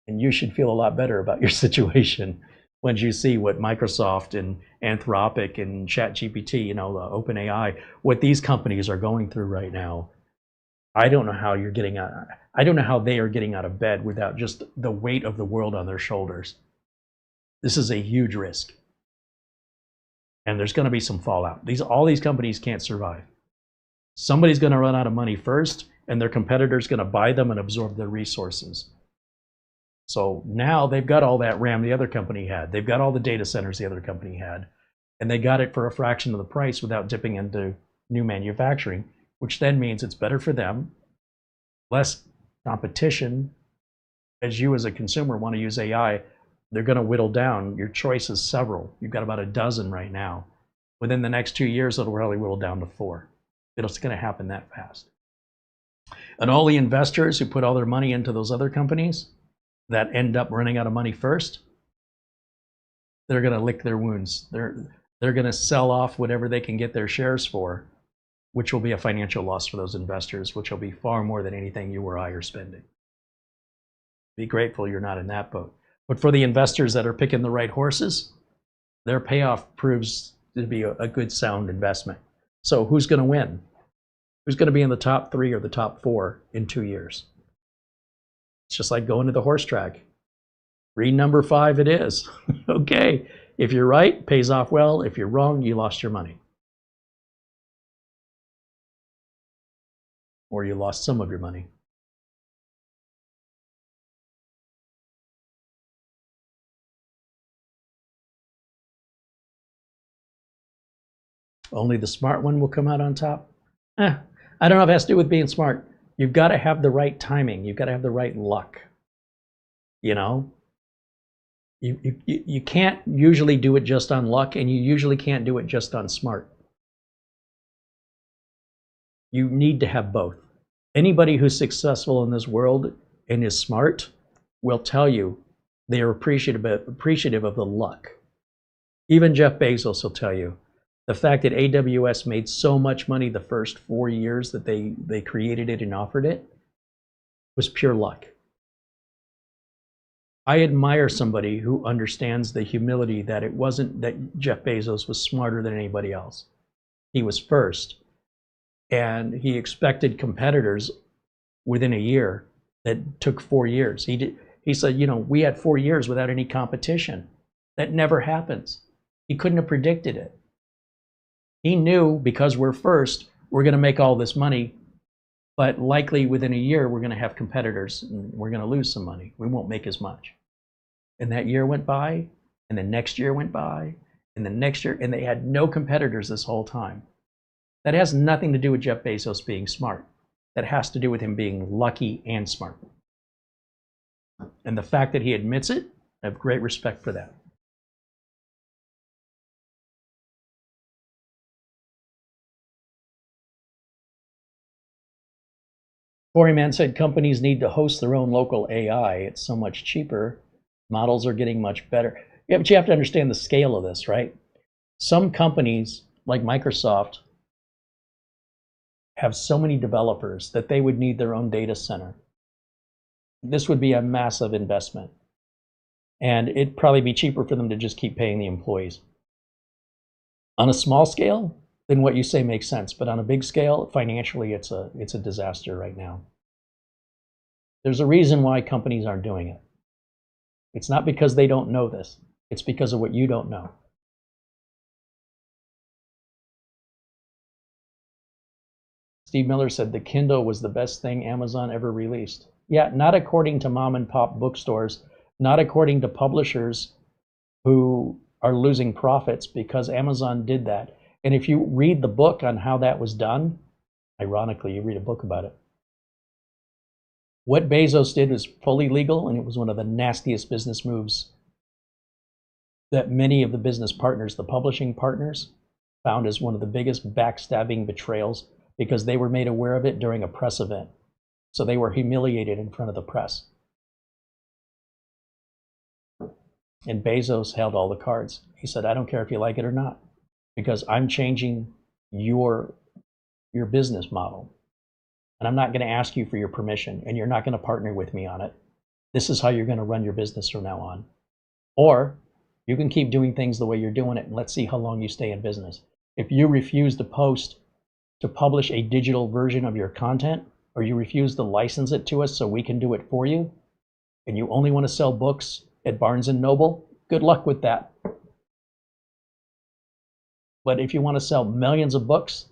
And you should feel a lot better about your situation when you see what Microsoft and Anthropic and ChatGPT, you know, OpenAI, what these companies are going through right now. I don't know how you're getting out. I don't know how they are getting out of bed without just the weight of the world on their shoulders. This is a huge risk. And there's going to be some fallout. All these companies can't survive. Somebody's going to run out of money first, and their competitor's going to buy them and absorb their resources. So now they've got all that RAM the other company had. They've got all the data centers the other company had. And they got it for a fraction of the price without dipping into new manufacturing, which then means it's better for them, less competition. As you as a consumer want to use AI, they're going to whittle down your choices several. You've got about a dozen right now. Within the next 2 years, it'll really whittle down to 4. It's going to happen that fast. And all the investors who put all their money into those other companies, that end up running out of money first, they're going to lick their wounds. They're going to sell off whatever they can get their shares for, which will be a financial loss for those investors, which will be far more than anything you or I are spending. Be grateful you're not in that boat. But for the investors that are picking the right horses, their payoff proves to be a good, sound investment. So who's going to win? Who's going to be in the top 3 or the top 4 in 2 years? It's just like going to the horse track. Read number 5 it is. Okay, if you're right, pays off well. If you're wrong, you lost your money. Or you lost some of your money. Only the smart one will come out on top? I don't know if it has to do with being smart. You've got to have the right timing. You've got to have the right luck. You know? You can't usually do it just on luck, and you usually can't do it just on smart. You need to have both. Anybody who's successful in this world and is smart will tell you they are appreciative of the luck. Even Jeff Bezos will tell you the fact that AWS made so much money the first 4 years that they created it and offered it was pure luck. I admire somebody who understands the humility that it wasn't that Jeff Bezos was smarter than anybody else. He was first, and he expected competitors within a year that took 4 years. He said, you know, we had 4 years without any competition. That never happens. He couldn't have predicted it. He knew because we're first, we're going to make all this money, but likely within a year, we're going to have competitors and we're going to lose some money. We won't make as much. And that year went by, and the next year went by, and the next year, and they had no competitors this whole time. That has nothing to do with Jeff Bezos being smart. That has to do with him being lucky and smart. And the fact that he admits it, I have great respect for that. Coreyman said companies need to host their own local AI. It's so much cheaper. Models are getting much better. Yeah, but you have to understand the scale of this, right? Some companies, like Microsoft, have so many developers that they would need their own data center. This would be a massive investment. And it'd probably be cheaper for them to just keep paying the employees. On a small scale, then what you say makes sense. But on a big scale, financially, it's a disaster right now. There's a reason why companies aren't doing it. It's not because they don't know this. It's because of what you don't know. Steve Miller said the Kindle was the best thing Amazon ever released. Yeah, not according to mom and pop bookstores, not according to publishers who are losing profits because Amazon did that. And if you read the book on how that was done, ironically, you read a book about it. What Bezos did was fully legal, and it was one of the nastiest business moves that many of the business partners, the publishing partners, found as one of the biggest backstabbing betrayals because they were made aware of it during a press event. So they were humiliated in front of the press. And Bezos held all the cards. He said, I don't care if you like it or not, because I'm changing your business model. And I'm not going to ask you for your permission, and you're not going to partner with me on it. This is how you're going to run your business from now on. Or you can keep doing things the way you're doing it, and let's see how long you stay in business. If you refuse to publish a digital version of your content, or you refuse to license it to us so we can do it for you, and you only want to sell books at Barnes & Noble, good luck with that. But if you want to sell millions of books,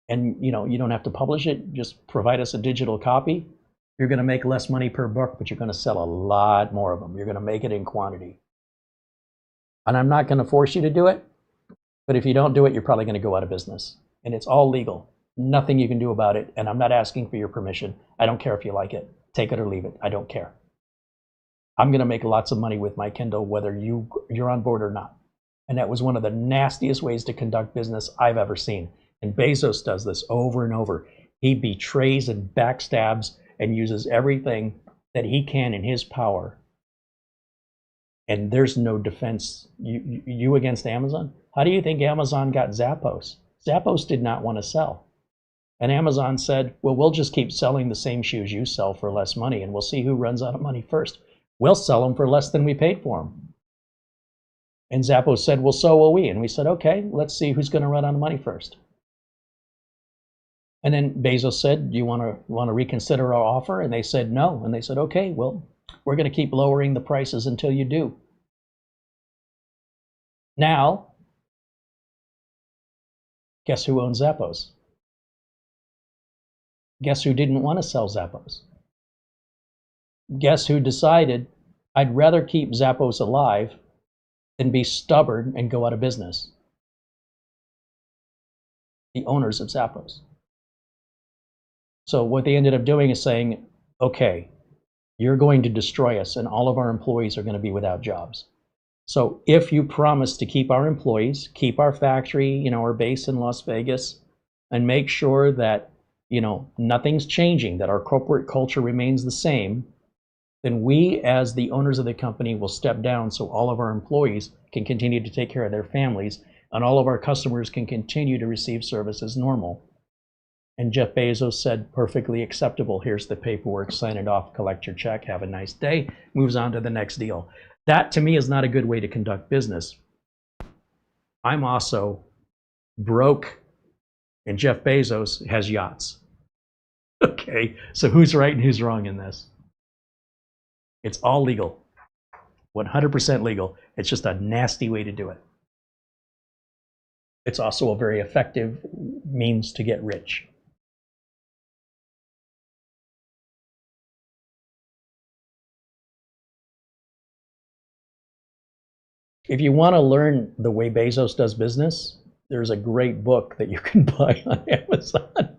and you don't have to publish it, just provide us a digital copy, you're going to make less money per book, but you're going to sell a lot more of them. You're going to make it in quantity. And I'm not going to force you to do it, but if you don't do it, you're probably going to go out of business. And it's all legal. Nothing you can do about it, and I'm not asking for your permission. I don't care if you like it. Take it or leave it. I don't care. I'm going to make lots of money with my Kindle, whether you're on board or not. And that was one of the nastiest ways to conduct business I've ever seen. And Bezos does this over and over. He betrays and backstabs and uses everything that he can in his power, and there's no defense, you against Amazon? How do you think Amazon got Zappos? Zappos did not want to sell. And Amazon said, well, we'll just keep selling the same shoes you sell for less money, and we'll see who runs out of money first. We'll sell them for less than we paid for them. And Zappos said, well, so will we. And we said, okay, let's see who's going to run out of money first. And then Bezos said, do you want to reconsider our offer? And they said no. And they said, okay, well, we're going to keep lowering the prices until you do. Now, guess who owns Zappos? Guess who didn't want to sell Zappos? Guess who decided, I'd rather keep Zappos alive than be stubborn and go out of business? The owners of Zappos. So what they ended up doing is saying, okay, you're going to destroy us and all of our employees are going to be without jobs. So if you promise to keep our employees, keep our factory, our base in Las Vegas, and make sure that, nothing's changing, that our corporate culture remains the same, then we as the owners of the company will step down so all of our employees can continue to take care of their families and all of our customers can continue to receive service as normal. And Jeff Bezos said, perfectly acceptable. Here's the paperwork, sign it off, collect your check, have a nice day, moves on to the next deal. That to me is not a good way to conduct business. I'm also broke and Jeff Bezos has yachts. Okay, so who's right and who's wrong in this? It's all legal, 100% legal. It's just a nasty way to do it. It's also a very effective means to get rich. If you want to learn the way Bezos does business, there's a great book that you can buy on Amazon.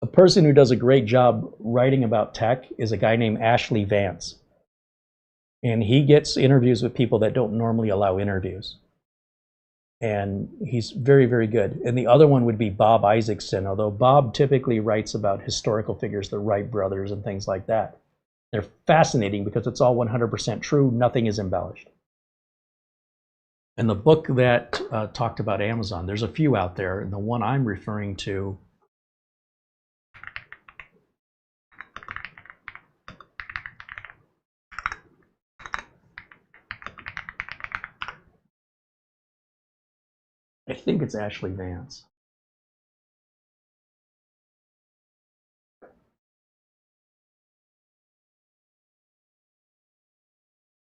A person who does a great job writing about tech is a guy named Ashley Vance. And he gets interviews with people that don't normally allow interviews. And he's very, very good. And the other one would be Bob Isaacson, although Bob typically writes about historical figures, the Wright brothers and things like that. They're fascinating because it's all 100% true. Nothing is embellished. And the book that talked about Amazon, there's a few out there. And the one I'm referring to I think it's Ashley Vance.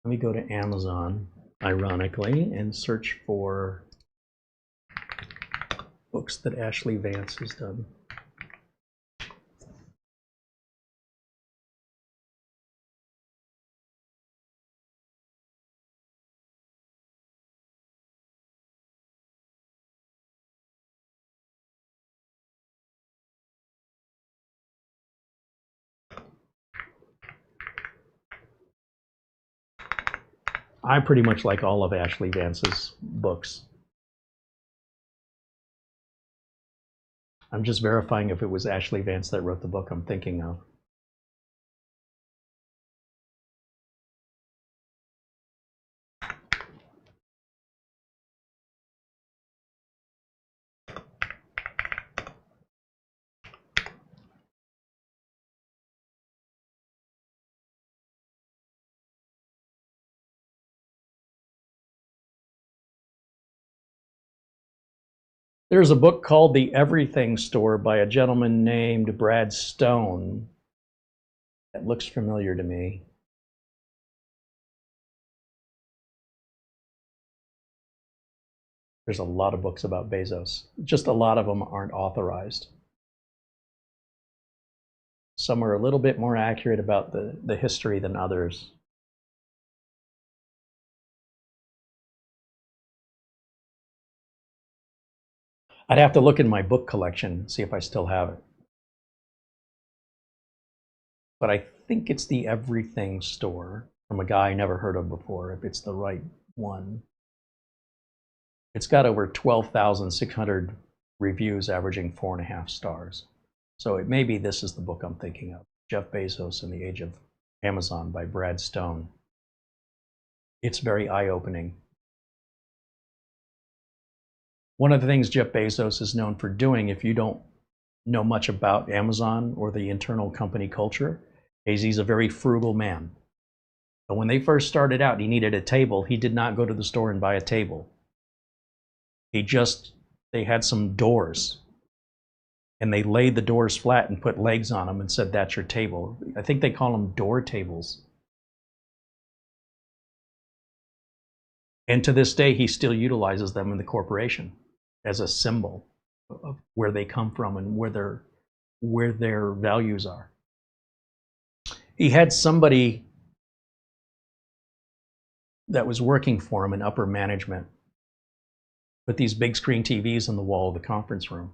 Let me go to Amazon, ironically, and search for books that Ashley Vance has done. I pretty much like all of Ashley Vance's books. I'm just verifying if it was Ashley Vance that wrote the book I'm thinking of. There's a book called The Everything Store by a gentleman named Brad Stone. That looks familiar to me. There's a lot of books about Bezos. Just a lot of them aren't authorized. Some are a little bit more accurate about the history than others. I'd have to look in my book collection and see if I still have it. But I think it's The Everything Store from a guy I never heard of before, if it's the right one. It's got over 12,600 reviews, averaging 4.5 stars. So it may be this is the book I'm thinking of, Jeff Bezos and the Age of Amazon by Brad Stone. It's very eye-opening. One of the things Jeff Bezos is known for doing, if you don't know much about Amazon or the internal company culture, is he's a very frugal man. But when they first started out, he needed a table. He did not go to the store and buy a table. They had some doors, and they laid the doors flat and put legs on them and said, that's your table. I think they call them door tables. And to this day, he still utilizes them in the corporation as a symbol of where they come from and where their values are. He had somebody that was working for him in upper management with these big screen TVs on the wall of the conference room.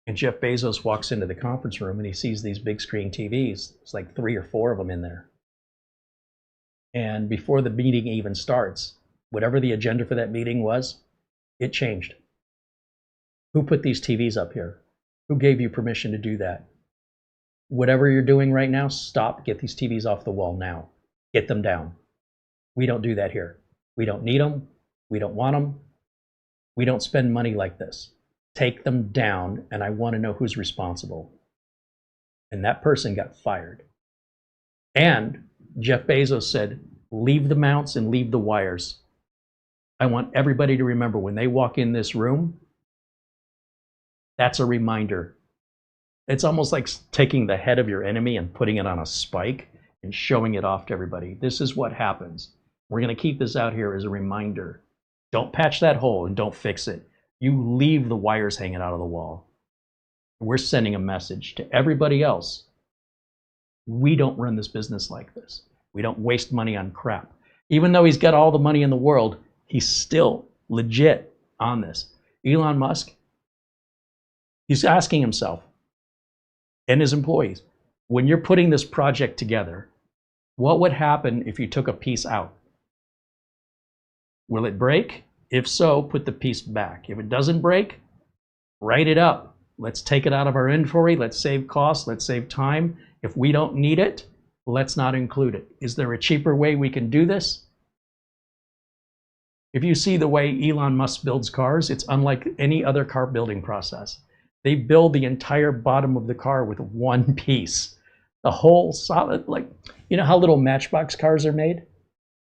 And Jeff Bezos walks into the conference room and he sees these big screen TVs. There's like 3 or 4 of them in there. And before the meeting even starts, whatever the agenda for that meeting was, it changed. Who put these TVs up here? Who gave you permission to do that? Whatever you're doing right now, stop. Get these TVs off the wall now. Get them down. We don't do that here. We don't need them. We don't want them. We don't spend money like this. Take them down, and I want to know who's responsible. And that person got fired. And Jeff Bezos said, leave the mounts and leave the wires. I want everybody to remember when they walk in this room, that's a reminder. It's almost like taking the head of your enemy and putting it on a spike and showing it off to everybody. This is what happens. We're going to keep this out here as a reminder. Don't patch that hole and don't fix it. You leave the wires hanging out of the wall. We're sending a message to everybody else. We don't run this business like this. We don't waste money on crap. Even though he's got all the money in the world, he's still legit on this. Elon Musk, he's asking himself and his employees, when you're putting this project together, what would happen if you took a piece out? Will it break? If so, put the piece back. If it doesn't break, write it up. Let's take it out of our inventory. Let's save costs. Let's save time. If we don't need it, let's not include it. Is there a cheaper way we can do this? If you see the way Elon Musk builds cars, it's unlike any other car building process. They build the entire bottom of the car with one piece. The whole solid, like, you know how little Matchbox cars are made?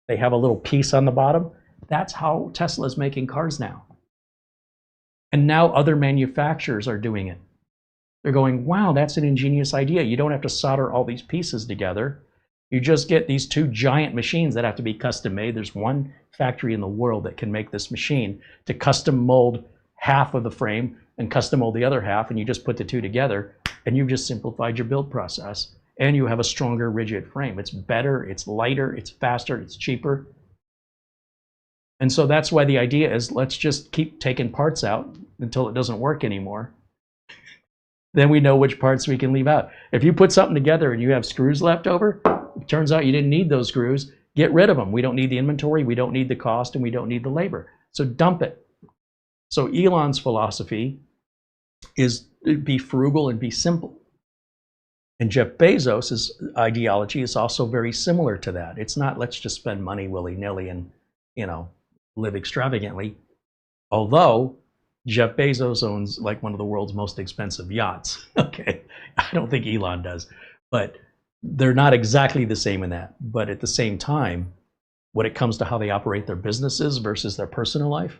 They have a little piece on the bottom. That's how Tesla's making cars now. And now other manufacturers are doing it. They're going, wow, that's an ingenious idea. You don't have to solder all these pieces together. You just get these 2 giant machines that have to be custom made. There's one factory in the world that can make this machine to custom mold half of the frame and custom mold the other half, and you just put the 2 together, and you've just simplified your build process. And you have a stronger rigid frame. It's better, it's lighter, it's faster, it's cheaper. And so that's why the idea is, let's just keep taking parts out until it doesn't work anymore. Then we know which parts we can leave out. If you put something together and you have screws left over, it turns out you didn't need those screws. Get rid of them. We don't need the inventory, we don't need the cost, and we don't need the labor. So dump it. So Elon's philosophy is be frugal and be simple. And Jeff Bezos' ideology is also very similar to that. It's not let's just spend money willy-nilly and, live extravagantly. Although Jeff Bezos owns like one of the world's most expensive yachts. Okay, I don't think Elon does, but they're not exactly the same in that. But at the same time, when it comes to how they operate their businesses versus their personal life,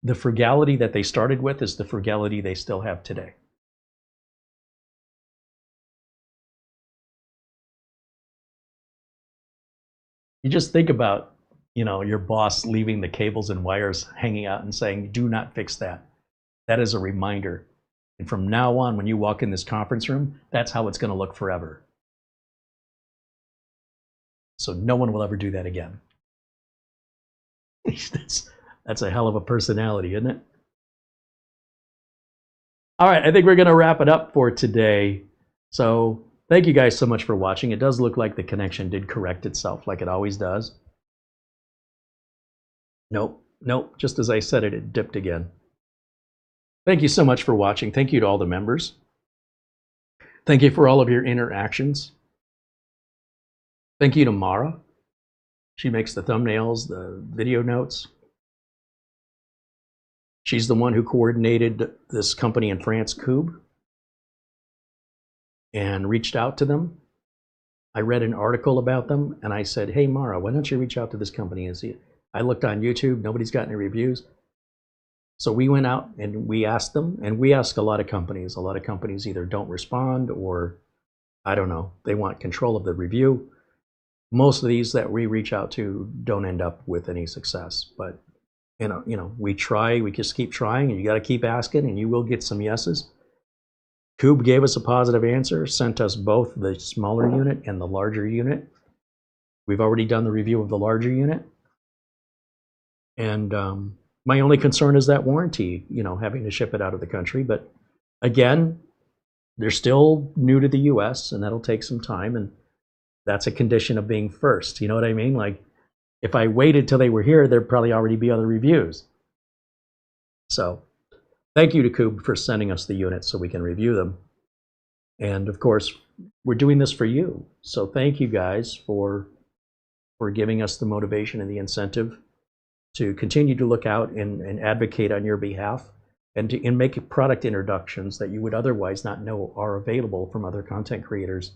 the frugality that they started with is the frugality they still have today. You just think about, your boss leaving the cables and wires hanging out and saying, do not fix that. That is a reminder. And from now on, when you walk in this conference room, that's how it's going to look forever. So no one will ever do that again. That's a hell of a personality, isn't it? All right, I think we're going to wrap it up for today. So thank you guys so much for watching. It does look like the connection did correct itself like it always does. Nope, just as I said it, it dipped again. Thank you so much for watching. Thank you to all the members. Thank you for all of your interactions. Thank you to Mara. She makes the thumbnails, the video notes. She's the one who coordinated this company in France, Kubb, and reached out to them. I read an article about them, and I said, hey, Mara, why don't you reach out to this company and see it? I looked on YouTube. Nobody's got any reviews. So we went out and we asked them, and we ask a lot of companies. A lot of companies either don't respond or, I don't know, they want control of the review. Most of these that we reach out to don't end up with any success. But, you know, we try, we just keep trying, and you got to keep asking, and you will get some yeses. Kubb gave us a positive answer, sent us both the smaller unit and the larger unit. We've already done the review of the larger unit. And my only concern is that warranty, you know, having to ship it out of the country. But again, they're still new to the US, and that'll take some time. And that's a condition of being first. You know what I mean? Like, if I waited till they were here, there'd probably already be other reviews. So thank you to Kubb for sending us the units so we can review them. And of course, we're doing this for you. So thank you guys for giving us the motivation and the incentive to continue to look out and advocate on your behalf, and make product introductions that you would otherwise not know are available from other content creators,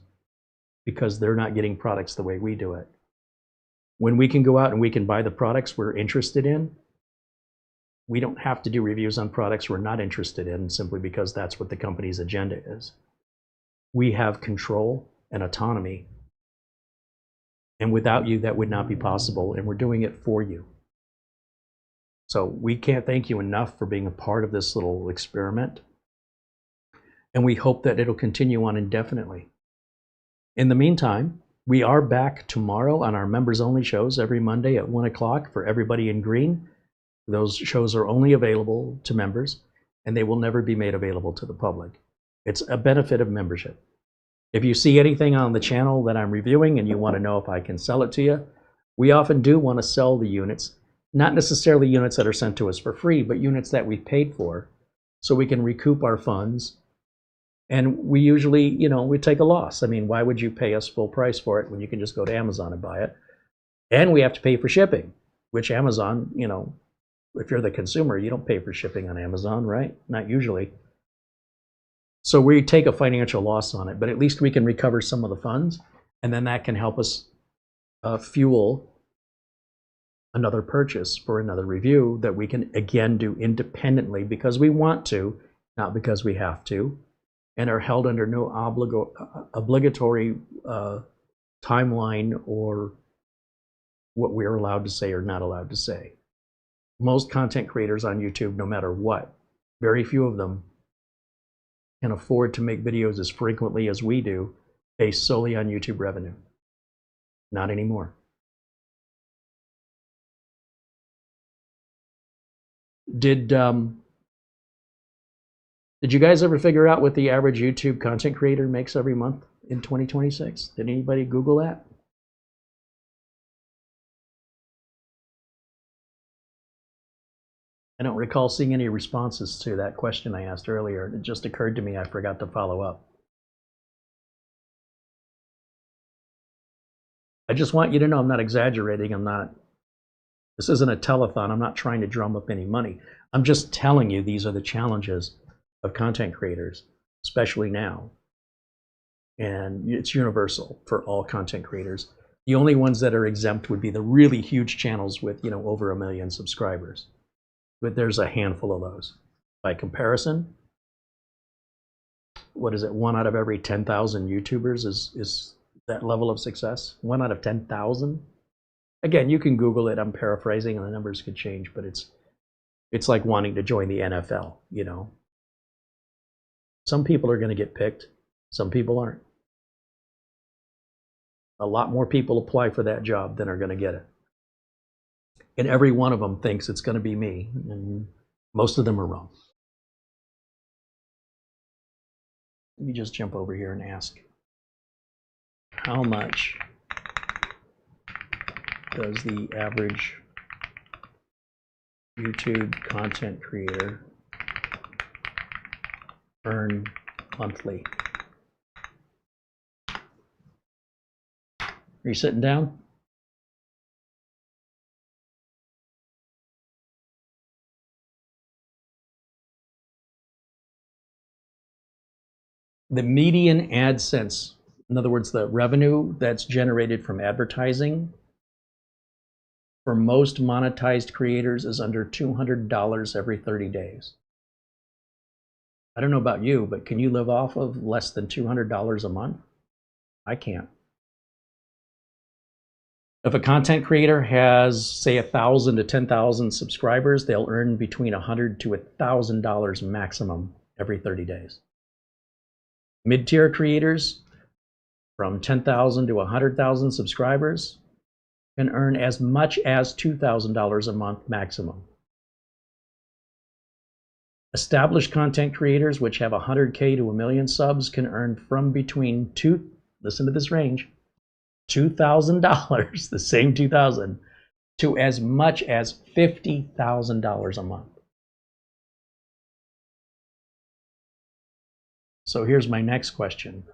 because they're not getting products the way we do it. When we can go out and we can buy the products we're interested in, we don't have to do reviews on products we're not interested in simply because that's what the company's agenda is. We have control and autonomy. And without you, that would not be possible, and we're doing it for you. So we can't thank you enough for being a part of this little experiment. And we hope that it'll continue on indefinitely. In the meantime, we are back tomorrow on our members-only shows every Monday at 1 o'clock for everybody in green. Those shows are only available to members, and they will never be made available to the public. It's a benefit of membership. If you see anything on the channel that I'm reviewing and you want to know if I can sell it to you, we often do want to sell the units, not necessarily units that are sent to us for free, but units that we've paid for, so we can recoup our funds. And we usually, you know, we take a loss. I mean, why would you pay us full price for it when you can just go to Amazon and buy it? And we have to pay for shipping, which Amazon, you know, if you're the consumer, you don't pay for shipping on Amazon, right? Not usually. So we take a financial loss on it, but at least we can recover some of the funds, and then that can help us fuel another purchase for another review that we can again do independently because we want to, not because we have to, and are held under no obligatory timeline or what we're allowed to say or not allowed to say. Most content creators on YouTube, no matter what, very few of them can afford to make videos as frequently as we do based solely on YouTube revenue. Not anymore. Did you guys ever figure out what the average YouTube content creator makes every month in 2026? Did anybody Google that? I don't recall seeing any responses to that question I asked earlier. It just occurred to me, I forgot to follow up. I just want you to know I'm not exaggerating. This isn't a telethon. I'm not trying to drum up any money. I'm just telling you these are the challenges of content creators, especially now. And it's universal for all content creators. The only ones that are exempt would be the really huge channels with, you know, over 1 million subscribers. But there's a handful of those. By comparison, what is it? 1 out of every 10,000 YouTubers is that level of success. 1 out of 10,000. Again, you can Google it. I'm paraphrasing, and the numbers could change, but it's like wanting to join the NFL. You know, some people are going to get picked. Some people aren't. A lot more people apply for that job than are going to get it. And every one of them thinks it's going to be me, and most of them are wrong. Let me just jump over here and ask, how much does the average YouTube content creator earn monthly. Are you sitting down? The median AdSense, in other words, the revenue that's generated from advertising for most monetized creators is under $200 every 30 days. I don't know about you, but can you live off of less than $200 a month? I can't. If a content creator has, say, 1,000 to 10,000 subscribers, they'll earn between $100 to $1,000 maximum every 30 days. Mid-tier creators from 10,000 to 100,000 subscribers can earn as much as $2,000 a month maximum. Established content creators, which have 100K to 1 million subs, can earn from between listen to this range, $2,000, the same 2,000, to as much as $50,000 a month. So here's my next question.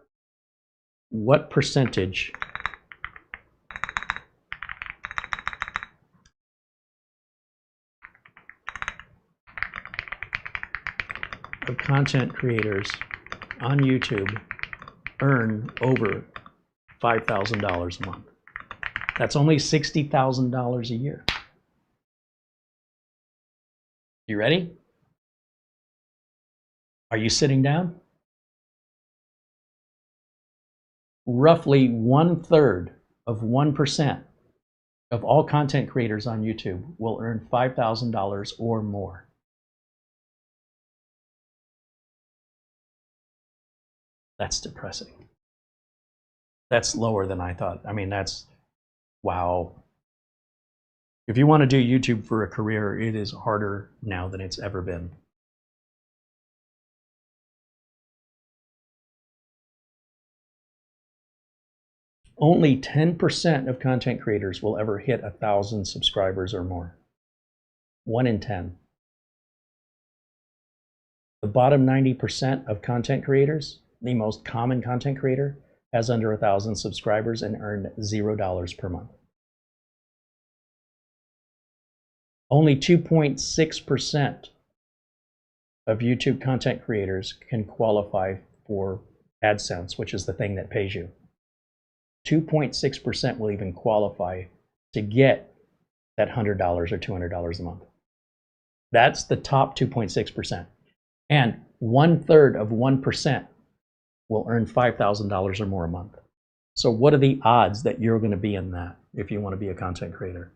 What percentage of content creators on YouTube earn over $5,000 a month? That's only $60,000 a year. You ready? Are you sitting down? Roughly 1/3 of 1% of all content creators on YouTube will earn $5,000 or more. That's depressing. That's lower than I thought. I mean, that's, wow. If you want to do YouTube for a career, it is harder now than it's ever been. Only 10% of content creators will ever hit 1,000 subscribers or more. 1 in 10. The bottom 90% of content creators, the most common content creator, has under 1,000 subscribers and earned $0 per month. Only 2.6% of YouTube content creators can qualify for AdSense, which is the thing that pays you. 2.6% will even qualify to get that $100 or $200 a month. That's the top 2.6%. And 1/3 of 1% will earn $5,000 or more a month. So what are the odds that you're going to be in that if you want to be a content creator?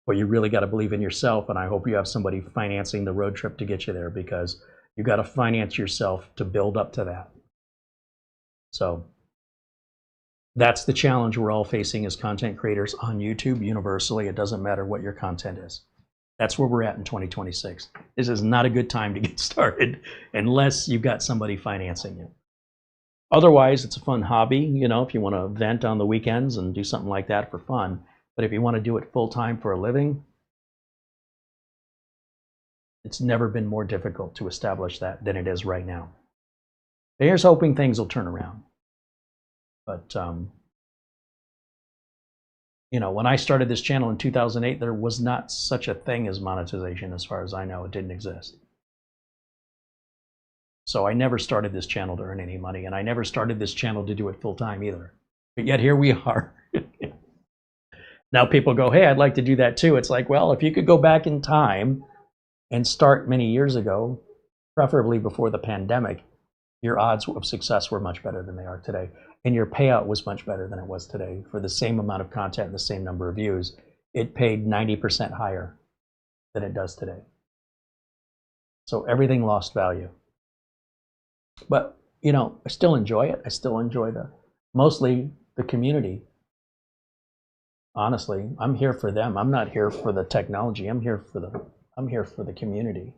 Well, you really got to believe in yourself, and I hope you have somebody financing the road trip to get you there, because you got to finance yourself to build up to that. So that's the challenge we're all facing as content creators on YouTube universally. It doesn't matter what your content is. That's where we're at in 2026. This is not a good time to get started unless you've got somebody financing you. Otherwise, it's a fun hobby, you know, if you want to vent on the weekends and do something like that for fun. But if you want to do it full-time for a living, it's never been more difficult to establish that than it is right now. Here's hoping things will turn around. But, you know, when I started this channel in 2008, there was not such a thing as monetization. As far as I know, it didn't exist. So I never started this channel to earn any money, and I never started this channel to do it full-time either. But yet here we are. Now people go, hey, I'd like to do that too. It's like, well, if you could go back in time and start many years ago, preferably before the pandemic, your odds of success were much better than they are today. And your payout was much better than it was today. For the same amount of content and the same number of views, it paid 90% higher than it does today. So everything lost value. But, you know, I still enjoy it. I still enjoy mostly the community. Honestly, I'm here for them. I'm not here for the technology. I'm here for the community.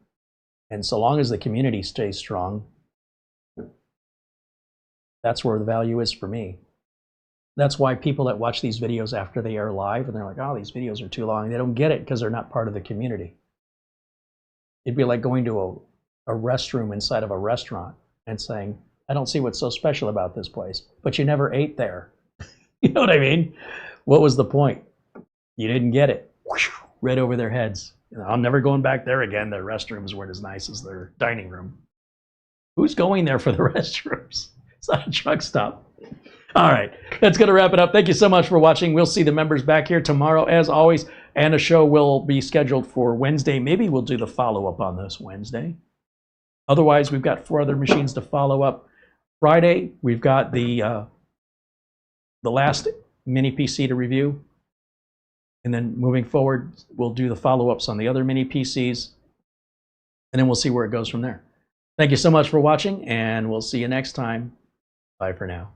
And so long as the community stays strong, that's where the value is for me. That's why people that watch these videos after they air live, and they're like, oh, these videos are too long, they don't get it because they're not part of the community. It'd be like going to a restroom inside of a restaurant and saying, I don't see what's so special about this place, but you never ate there. You know what I mean? What was the point? You didn't get it. Right over their heads. I'm never going back there again. Their restrooms weren't as nice as their dining room. Who's going there for the restrooms? It's not a truck stop. All right, that's going to wrap it up. Thank you so much for watching. We'll see the members back here tomorrow, as always, and a show will be scheduled for Wednesday. Maybe we'll do the follow-up on this Wednesday. Otherwise, we've got 4 other machines to follow up. Friday, we've got the last mini PC to review. And then moving forward, we'll do the follow-ups on the other mini PCs. And then we'll see where it goes from there. Thank you so much for watching, and we'll see you next time. Bye for now.